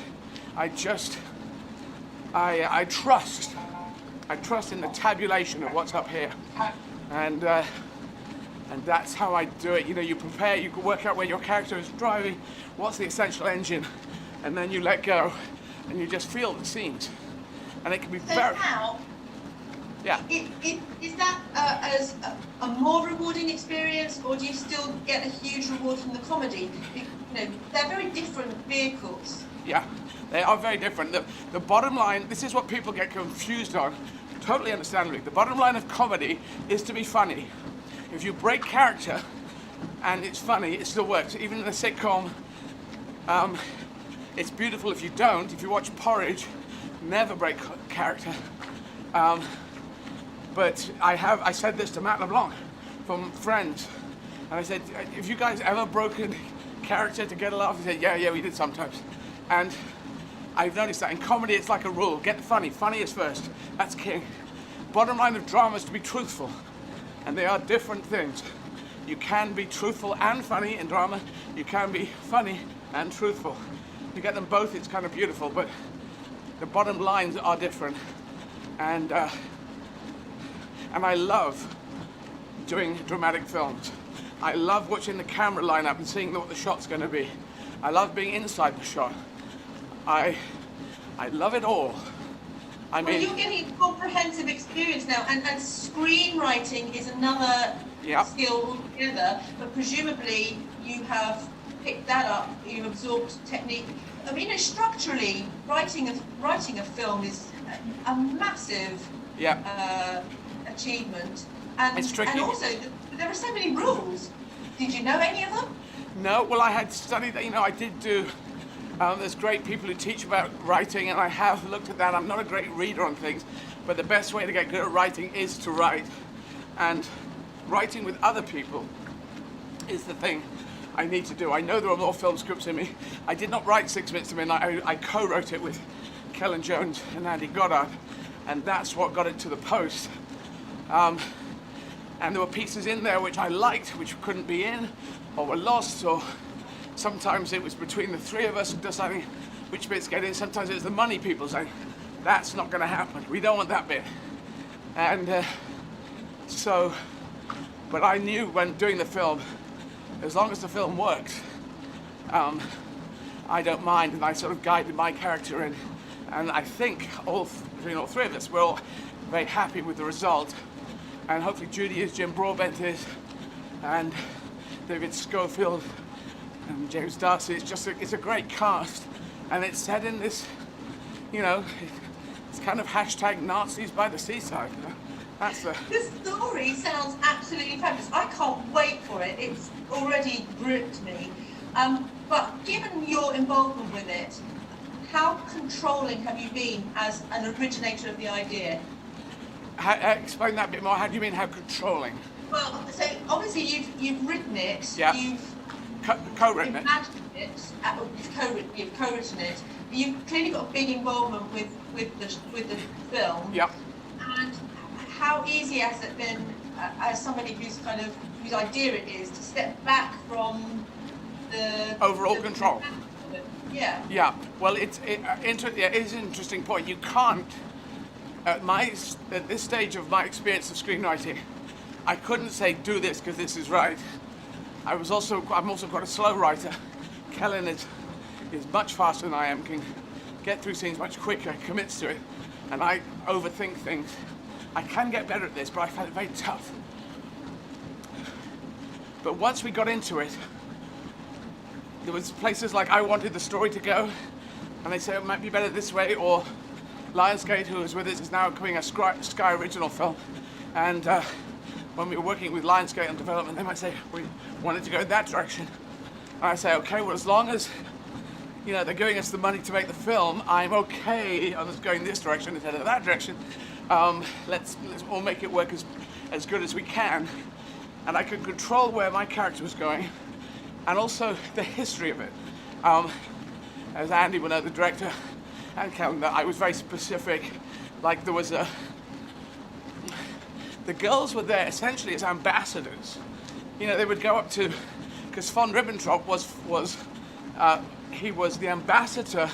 I trust in the tabulation of what's up here, and that's how I do it. You know, you prepare, you can work out where your character is driving, what's the essential engine, and then you let go, and you just feel the scenes, and it can be very. Now, yeah. Is that as a more rewarding experience, or do you still get a huge reward from the comedy? You know, they're very different vehicles. Yeah, they are very different. The bottom line, this is what people get confused on, totally understandably. The bottom line of comedy is to be funny. If you break character and it's funny, it still works. Even in a sitcom, it's beautiful if you don't. If you watch Porridge, never break character. But I said this to Matt LeBlanc from Friends, and I said, have you guys ever broken character to get a laugh? He said, yeah, we did sometimes. And I've noticed that in comedy, it's like a rule. Get funny. Funny is first. That's king. Bottom line of drama is to be truthful. And they are different things. You can be truthful and funny in drama. You can be funny and truthful. You get them both, it's kind of beautiful, but the bottom lines are different. And I love doing dramatic films. I love watching the camera line up and seeing what the shot's going to be. I love being inside the shot. I love it all. I mean, well, you're getting a comprehensive experience now, and screenwriting is another skill altogether, but presumably you have picked that up, you've absorbed technique. I mean, structurally, writing a film is a massive achievement. And, it's tricky. And also, there are so many rules. Did you know any of them? No, well, I had studied, I did do, there's great people who teach about writing, and I have looked at that. I'm not a great reader on things, but the best way to get good at writing is to write. And writing with other people is the thing I need to do. I know there are more film scripts in me. I did not write 6 Minutes to Midnight. I co-wrote it with Kellen Jones and Andy Goddard, and that's what got it to the post. And there were pieces in there which I liked, which couldn't be in, or were lost, or sometimes it was between the three of us deciding which bits get in. Sometimes it was the money people saying, that's not going to happen. We don't want that bit. And but I knew when doing the film, as long as the film worked, I don't mind, and I sort of guided my character in And I think between all three of us, we're all very happy with the result. And hopefully Judy is, Jim Broadbent is, and David Schofield and James Darcy. It's a great cast, and it's set in this, it's kind of hashtag Nazis by the seaside. That's the... The story sounds absolutely fabulous. I can't wait for it. It's already gripped me. But given your involvement with it, how controlling have you been as an originator of the idea? Explain that a bit more. How do you mean, how controlling? Well, so obviously you've written it. Yeah. You've co-written it. Imagined it. You've co-written it. You've clearly got a big involvement with the film. Yep. And how easy has it been, as somebody whose idea it is, to step back from the overall control? Yeah. Yeah. Well, it is an interesting point. You can't. At this stage of my experience of screenwriting, I couldn't say do this because this is right. I'm also quite a slow writer. Kellen is much faster than I am, can get through scenes much quicker, commits to it, and I overthink things. I can get better at this, but I found it very tough. But once we got into it, there was places like I wanted the story to go, and they said it might be better this way, or Lionsgate, who was with us, is now coming a Sky Original film, and when we were working with Lionsgate on development, they might say we wanted to go in that direction. And I say, okay, well, as long as they're giving us the money to make the film, I'm okay on us going this direction instead of that direction. Let's all make it work as good as we can. And I could control where my character was going, and also the history of it. As Andy will know, the director, and Kellen, I was very specific. Like there was the girls were there essentially as ambassadors. They would go up to, because von Ribbentrop he was the ambassador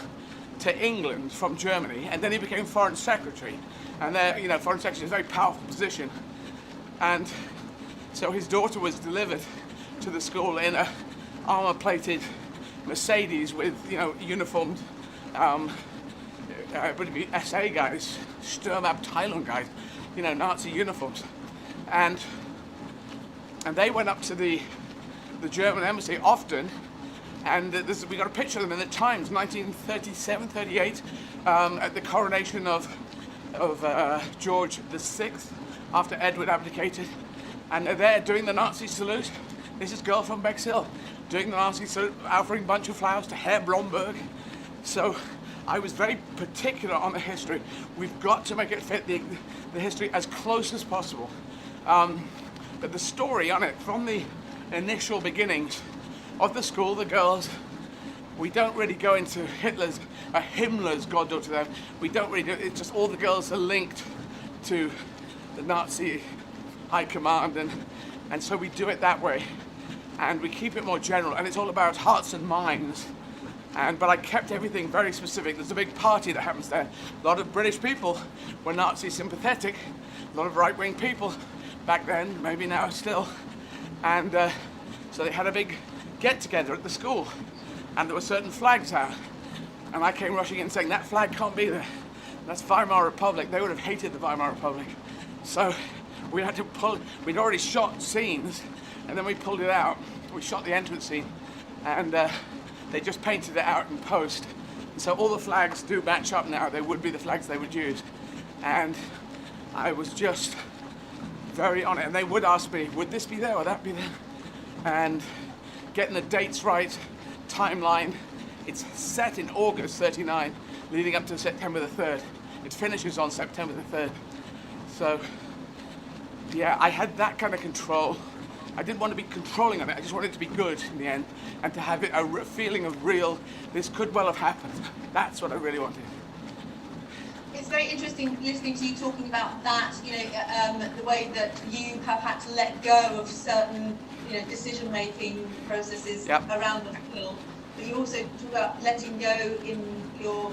to England from Germany, and then he became foreign secretary. And there, foreign secretary is a very powerful position. And so his daughter was delivered to the school in a armor-plated Mercedes with, uniformed, SA guys, Sturmabteilung guys, Nazi uniforms. And they went up to the German embassy often, and we got a picture of them in the Times, 1937, 38, at the coronation of George VI, after Edward abdicated. And they're there doing the Nazi salute. This is a girl from Bexhill doing the Nazi salute, offering a bunch of flowers to Herr Blomberg. So I was very particular on the history. We've got to make it fit the history as close as possible. But the story on it, from the initial beginnings of the school, the girls, we don't really go into Himmler's goddaughter there. We don't really do it. It's just all the girls are linked to the Nazi high command, and so we do it that way. And we keep it more general, and it's all about hearts and minds. But I kept everything very specific. There's a big party that happens there. A lot of British people were Nazi sympathetic. A lot of right-wing people back then, maybe now still. And so they had a big get-together at the school. And there were certain flags out. And I came rushing in saying, that flag can't be there. That's Weimar Republic. They would have hated the Weimar Republic. So we had to pull, we'd already shot scenes, and then we pulled it out. We shot the entrance scene, and they just painted it out in post. And so all the flags do match up now. They would be the flags they would use. And I was just very on it. And they would ask me, would this be there or that be there? And getting the dates right, timeline. It's set in August 39, leading up to September the 3rd. It finishes on September the 3rd. So, yeah, I had that kind of control. I didn't want to be controlling on it. I just wanted it to be good in the end, and to have it a feeling of real, this could well have happened. That's what I really wanted. It's very interesting listening to you talking about that, the way that you have had to let go of certain, decision-making processes around the film. But you also talk about letting go in your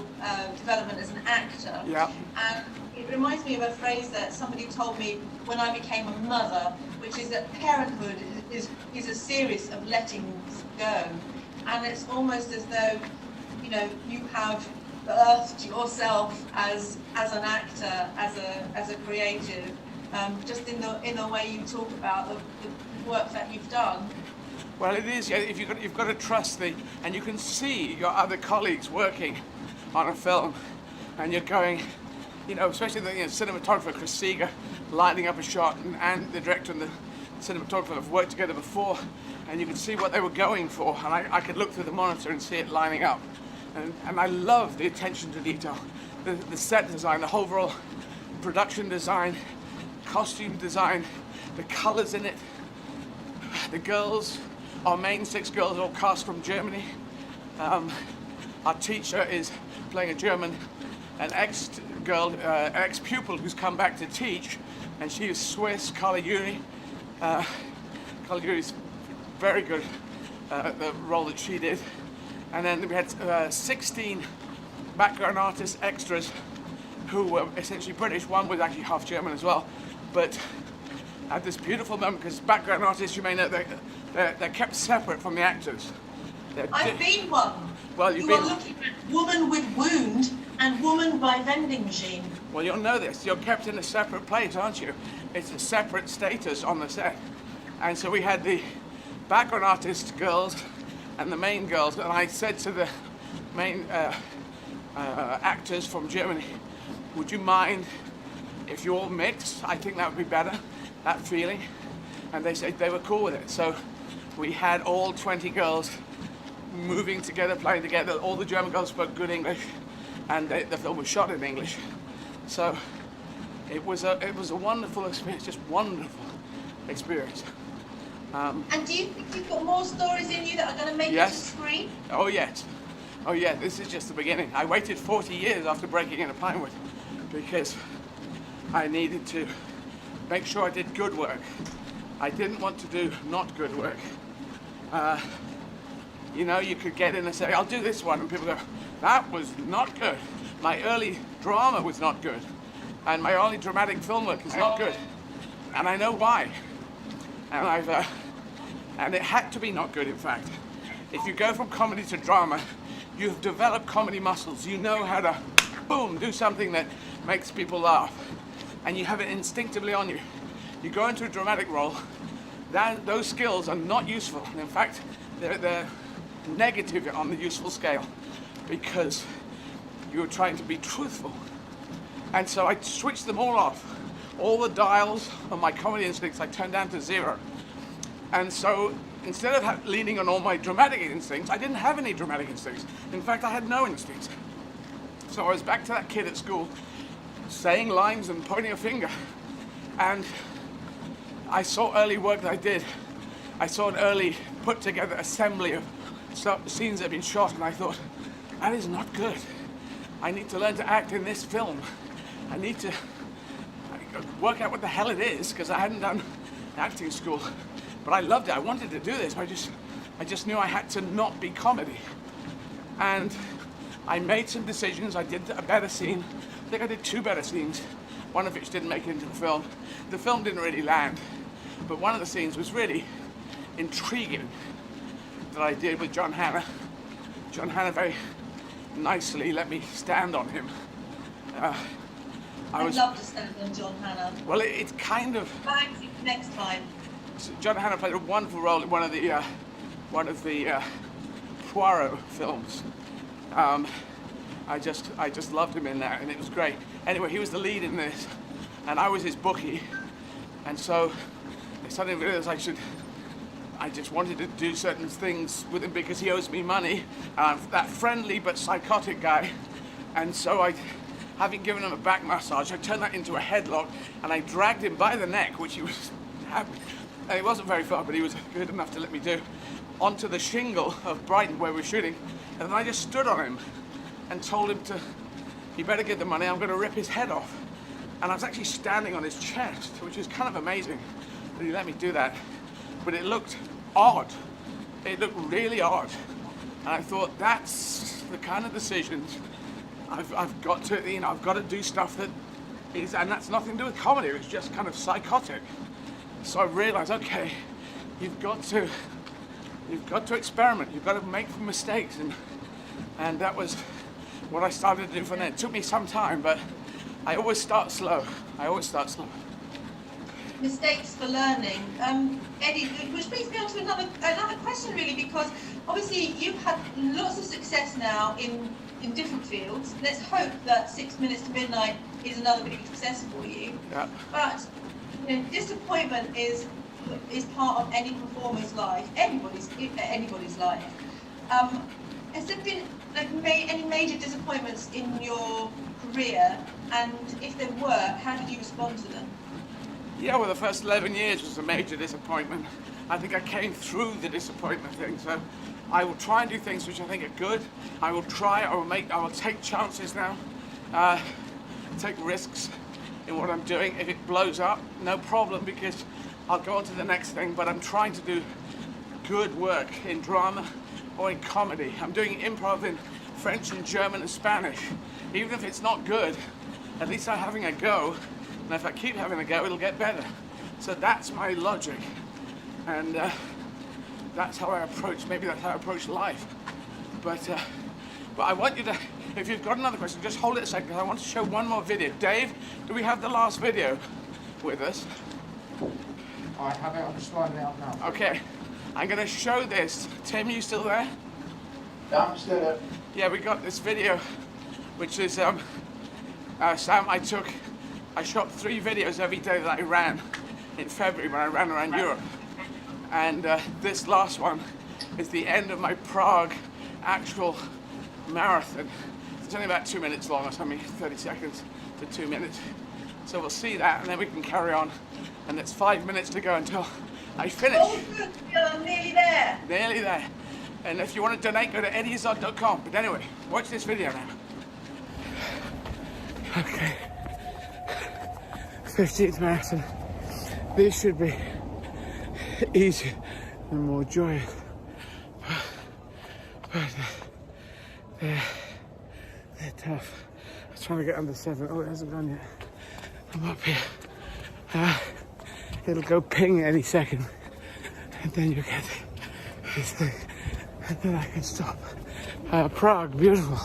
development as an actor. Yeah. And it reminds me of a phrase that somebody told me when I became a mother, which is that parenthood is a series of letting go. And it's almost as though, you have birthed yourself as an actor, as a creative, just in the way you talk about the work that you've done. Well, it is. Yeah, if you've got to trust and you can see your other colleagues working on a film, and you're going, you know, especially the cinematographer Chris Seeger lining up a shot, and the director and the cinematographer have worked together before, and you can see what they were going for, and I could look through the monitor and see it lining up, and I love the attention to detail, the set design, the overall production design, costume design, the colors in it, the girls. Our main 6 girls are all cast from Germany. Our teacher is playing a German, an ex-girl, ex-pupil who's come back to teach, and she is Swiss, Carla Yuri. Carla Yuri's very good at the role that she did. And then we had 16 background artists, extras, who were essentially British. One was actually half German as well. But at this beautiful moment, because background artists, you may know, they're kept separate from the actors. I've been one. Well, you are looking at Woman with Wound and Woman by Vending Machine. Well, you'll know this. You're kept in a separate place, aren't you? It's a separate status on the set. And so we had the background artist girls and the main girls, and I said to the main actors from Germany, would you mind if you all mix? I think that would be better, that feeling. And they said they were cool with it. So we had all 20 girls moving together, playing together. All the German girls spoke good English, and the film was shot in English. So it was a wonderful experience, just wonderful experience. And do you think you've got more stories in you that are going to make it to screen? Oh yes. Oh yeah, this is just the beginning. I waited 40 years after breaking into Pinewood because I needed to make sure I did good work. I didn't want to do not good work. You know, you could get in and say, I'll do this one, and people go, that was not good. My early drama was not good, and my early dramatic film work is not good, and I know why. And and it had to be not good, in fact. If you go from comedy to drama, you've developed comedy muscles. You know how to, boom, do something that makes people laugh, and you have it instinctively on you. You go into a dramatic role, those skills are not useful. In fact, they're negative on the useful scale because you're trying to be truthful. And so I switched them all off. All the dials of my comedy instincts I turned down to 0. And so instead of leaning on all my dramatic instincts, I didn't have any dramatic instincts. In fact, I had no instincts. So I was back to that kid at school saying lines and pointing a finger. And I saw early work that I did. I saw an early put together assembly of scenes that had been shot, and I thought, that is not good. I need to learn to act in this film. I need to work out what the hell it is, because I hadn't done acting school. But I loved it. I wanted to do this. I just knew I had to not be comedy. And I made some decisions. I did a better scene. I think I did 2 better scenes, one of which didn't make it into the film. The film didn't really land, but one of the scenes was really intriguing that I did with John Hannah. John Hannah very nicely let me stand on him. I'd love to stand on John Hannah. Well, it's kind of... Thanks, next time. John Hannah played a wonderful role in one of the Poirot films. I just loved him in that, and it was great. Anyway, he was the lead in this, and I was his bookie, and so I suddenly realized I just wanted to do certain things with him because he owes me money. That friendly but psychotic guy, and so having given him a back massage, I turned that into a headlock, and I dragged him by the neck, which he was happy. And it wasn't very far, but he was good enough to let me do, onto the shingle of Brighton where we're shooting, and then I just stood on him and told him he better give the money, I'm going to rip his head off. And I was actually standing on his chest, which was kind of amazing that he let me do that. But it looked odd. It looked really odd. And I thought, that's the kind of decisions I've got to, I've got to do stuff that is, and that's nothing to do with comedy, it's just kind of psychotic. So I realized, okay, you've got to experiment, you've got to make mistakes, and that was what I started to do from there. It took me some time, but I always start slow. Mistakes for learning. Eddie, which brings me on to another question really, because obviously you've had lots of success now in different fields. Let's hope that 6 minutes to midnight is another big success for you. Yeah. But you know, disappointment is part of any performer's life, anybody's life. Has there been any major disappointments in your career, and if there were, how did you respond to them? Yeah, well, the first 11 years was a major disappointment. I think I came through the disappointment thing, so I will try and do things which I think are good. I will take chances now, take risks in what I'm doing. If it blows up, no problem, because I'll go on to the next thing, but I'm trying to do good work in drama or in comedy. I'm doing improv in French and German and Spanish. Even if it's not good, at least I'm having a go. And if I keep having a go, it'll get better. So that's my logic. And that's how I approach, maybe that's how I approach life. But I want you to, if you've got another question, just hold it a second, because I want to show one more video. Dave, do we have the last video with us? I have it, I'm just lining it up now. Okay, I'm going to show this. Tim, you still there? Yeah, I'm still there. Yeah, we got this video, which is Sam, I shot 3 videos every day that I ran in February when I ran around Europe. And this last one is the end of my Prague actual marathon. It's only about 2 minutes long or something, 30 seconds to 2 minutes. So we'll see that and then we can carry on. And it's 5 minutes to go until I finish. Oh, good, I'm nearly there. Nearly there. And if you want to donate, go to eddyizzard.com. But anyway, watch this video now. Okay. 15th marathon. This should be easier and more joyous. But they're tough. I was trying to get under 7. Oh, it hasn't gone yet. I'm up here. It'll go ping any second. And then you get this thing. And then I can stop. Prague, beautiful.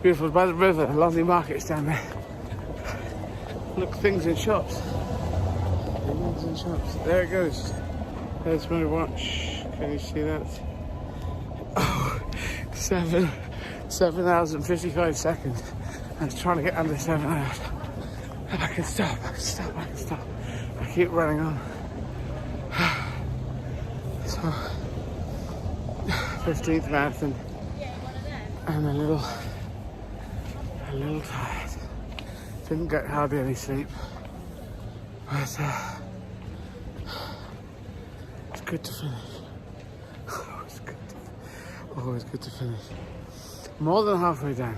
Beautiful by the river, lovely markets down there. Look, things in shops. Things in shops. There it goes. There's my watch. Can you see that? Oh, 7 hours and 55 seconds. I was trying to get under 7 hours. I can stop. I keep running on. So, 15th marathon. I'm a little tired. Didn't get hardly any sleep, but it's good to finish. Always good to finish. More than halfway down.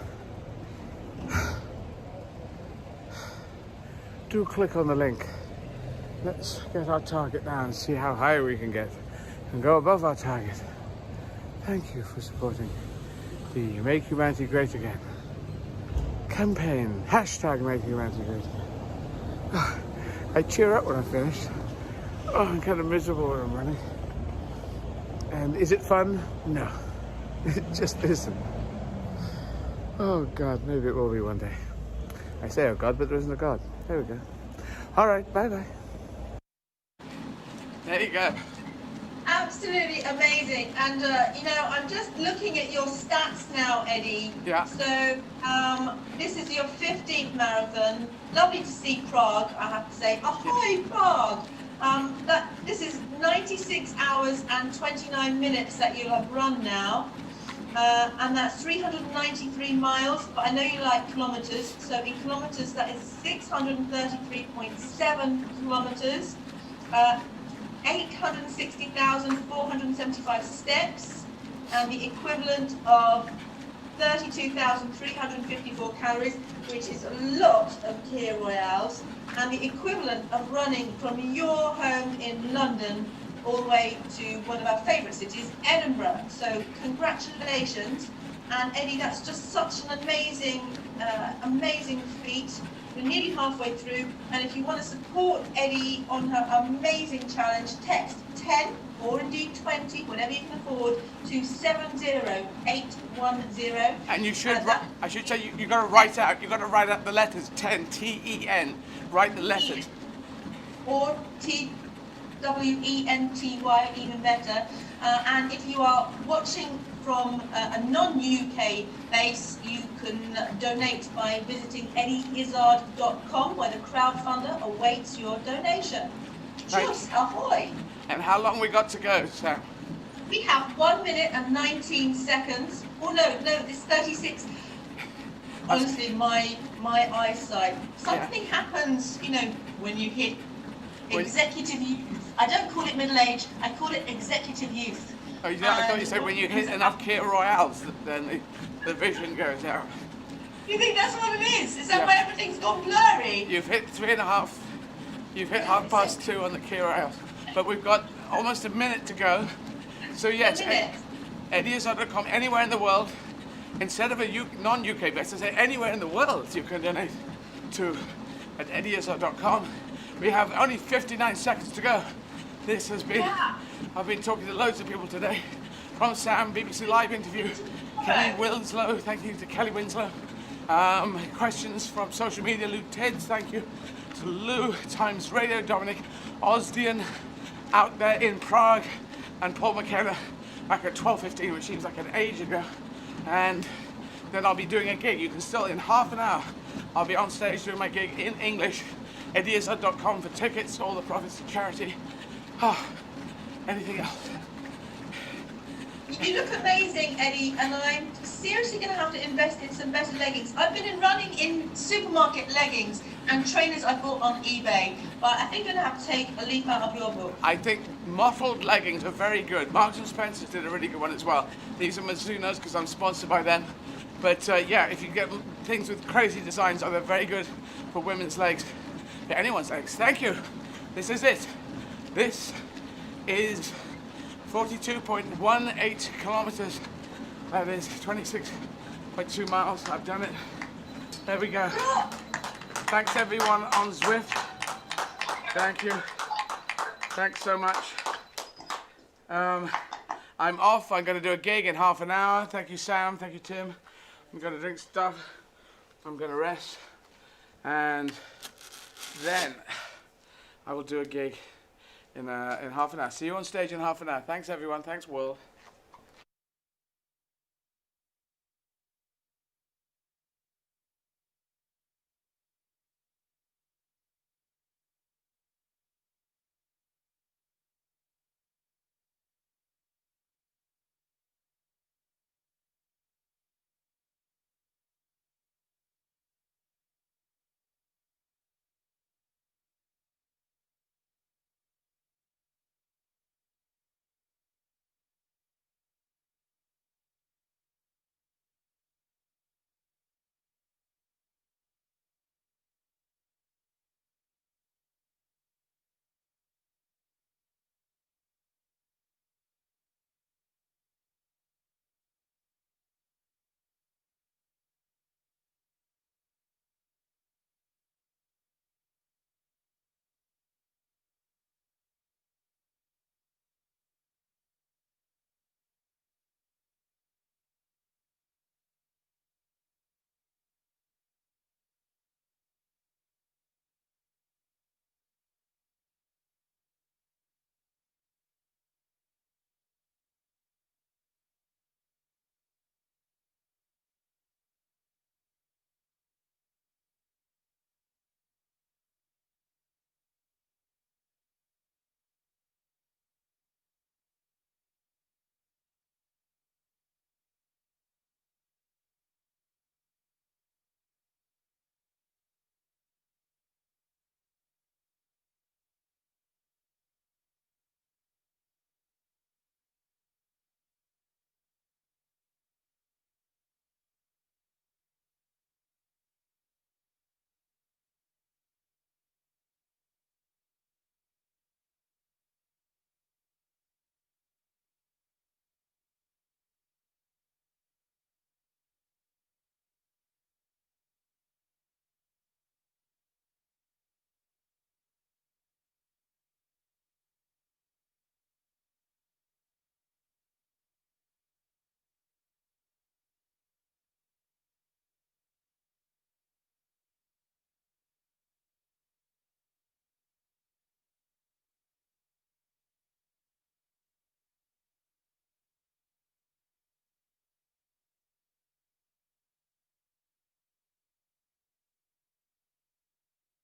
Do click on the link. Let's get our target down and see how high we can get and go above our target. Thank you for supporting the Make Humanity Great Again campaign. Hashtag Make Humanity Great Again. I cheer up when I finish. Oh, I'm kind of miserable when I'm running. And is it fun? No. It just isn't. Oh God, maybe it will be one day. I say oh God, but there isn't a God. There we go. All right, bye-bye. There you go. Absolutely amazing. And, you know, I'm just looking at your stats now, Eddie. Yeah. So, this is your 15th marathon. Lovely to see Prague, I have to say. Ahoy, Prague! This is 96 hours and 29 minutes that you'll have run now. And that's 393 miles, but I know you like kilometers. So in kilometers, that is 633.7 kilometers. 860,475 steps, and the equivalent of 32,354 calories, which is a lot of Kia Royales, and the equivalent of running from your home in London all the way to one of our favourite cities, Edinburgh. So congratulations. And Eddie, that's just such an amazing, amazing feat. We're nearly halfway through, and if you want to support Eddie on her amazing challenge, text 10 or indeed 20, whatever you can afford, to 70810. And you should, I should say, you got to write out the letters 10, T-E-N, write the letters. Or T-W-E-N-T-Y, even better. And if you are watching from a non-UK base, you can donate by visiting eddieizzard.com, where the crowdfunder awaits your donation. Just ahoy! And how long we got to go, Sam? We have 1 minute and 19 seconds. Oh no, it's 36. Honestly, my eyesight. Something happens, you know, when you hit executive youth. I don't call it middle age, I call it executive youth. Oh, I thought you said when you hit enough Kia Royales, then the vision goes out. You think that's what it is? Is that why everything's gone blurry? You've hit 3.5. You've hit 2:30 on the Kia Royales. But we've got almost a minute to go. So yes, eddieizzard.com, anywhere in the world. Instead of a non-UK base, I say anywhere in the world you can donate to at eddieizzard.com. We have only 59 seconds to go. This has been, I've been talking to loads of people today. From Sam, BBC Live interview, Kelly Winslow, thank you to Kelly Winslow. Questions from social media, Lou Tids, thank you to Lou, Times Radio, Dominic Osdian out there in Prague, and Paul McKenna back at 12:15, which seems like an age ago. And then I'll be doing a gig. You can still, in half an hour, I'll be on stage doing my gig in English. eddieizzard.com for tickets, all the profits to charity. Anything else? You look amazing, Eddie, and I'm seriously going to have to invest in some better leggings. I've been running in supermarket leggings and trainers I bought on eBay, but I think I'm going to have to take a leaf out of your book. I think mottled leggings are very good. Marks & Spencer did a really good one as well. These are Mizuno's because I'm sponsored by them. But yeah, if you get things with crazy designs, they're very good for women's legs. Yeah, anyone's legs. Thank you. This is it. This is 42.18 kilometers. That is 26.2 miles. I've done it. There we go. Thanks everyone on Zwift. Thank you. Thanks so much. I'm off. I'm going to do a gig in half an hour. Thank you, Sam. Thank you, Tim. I'm going to drink stuff. I'm going to rest. And then I will do a gig in half an hour. See you on stage in half an hour. Thanks everyone. Thanks Will.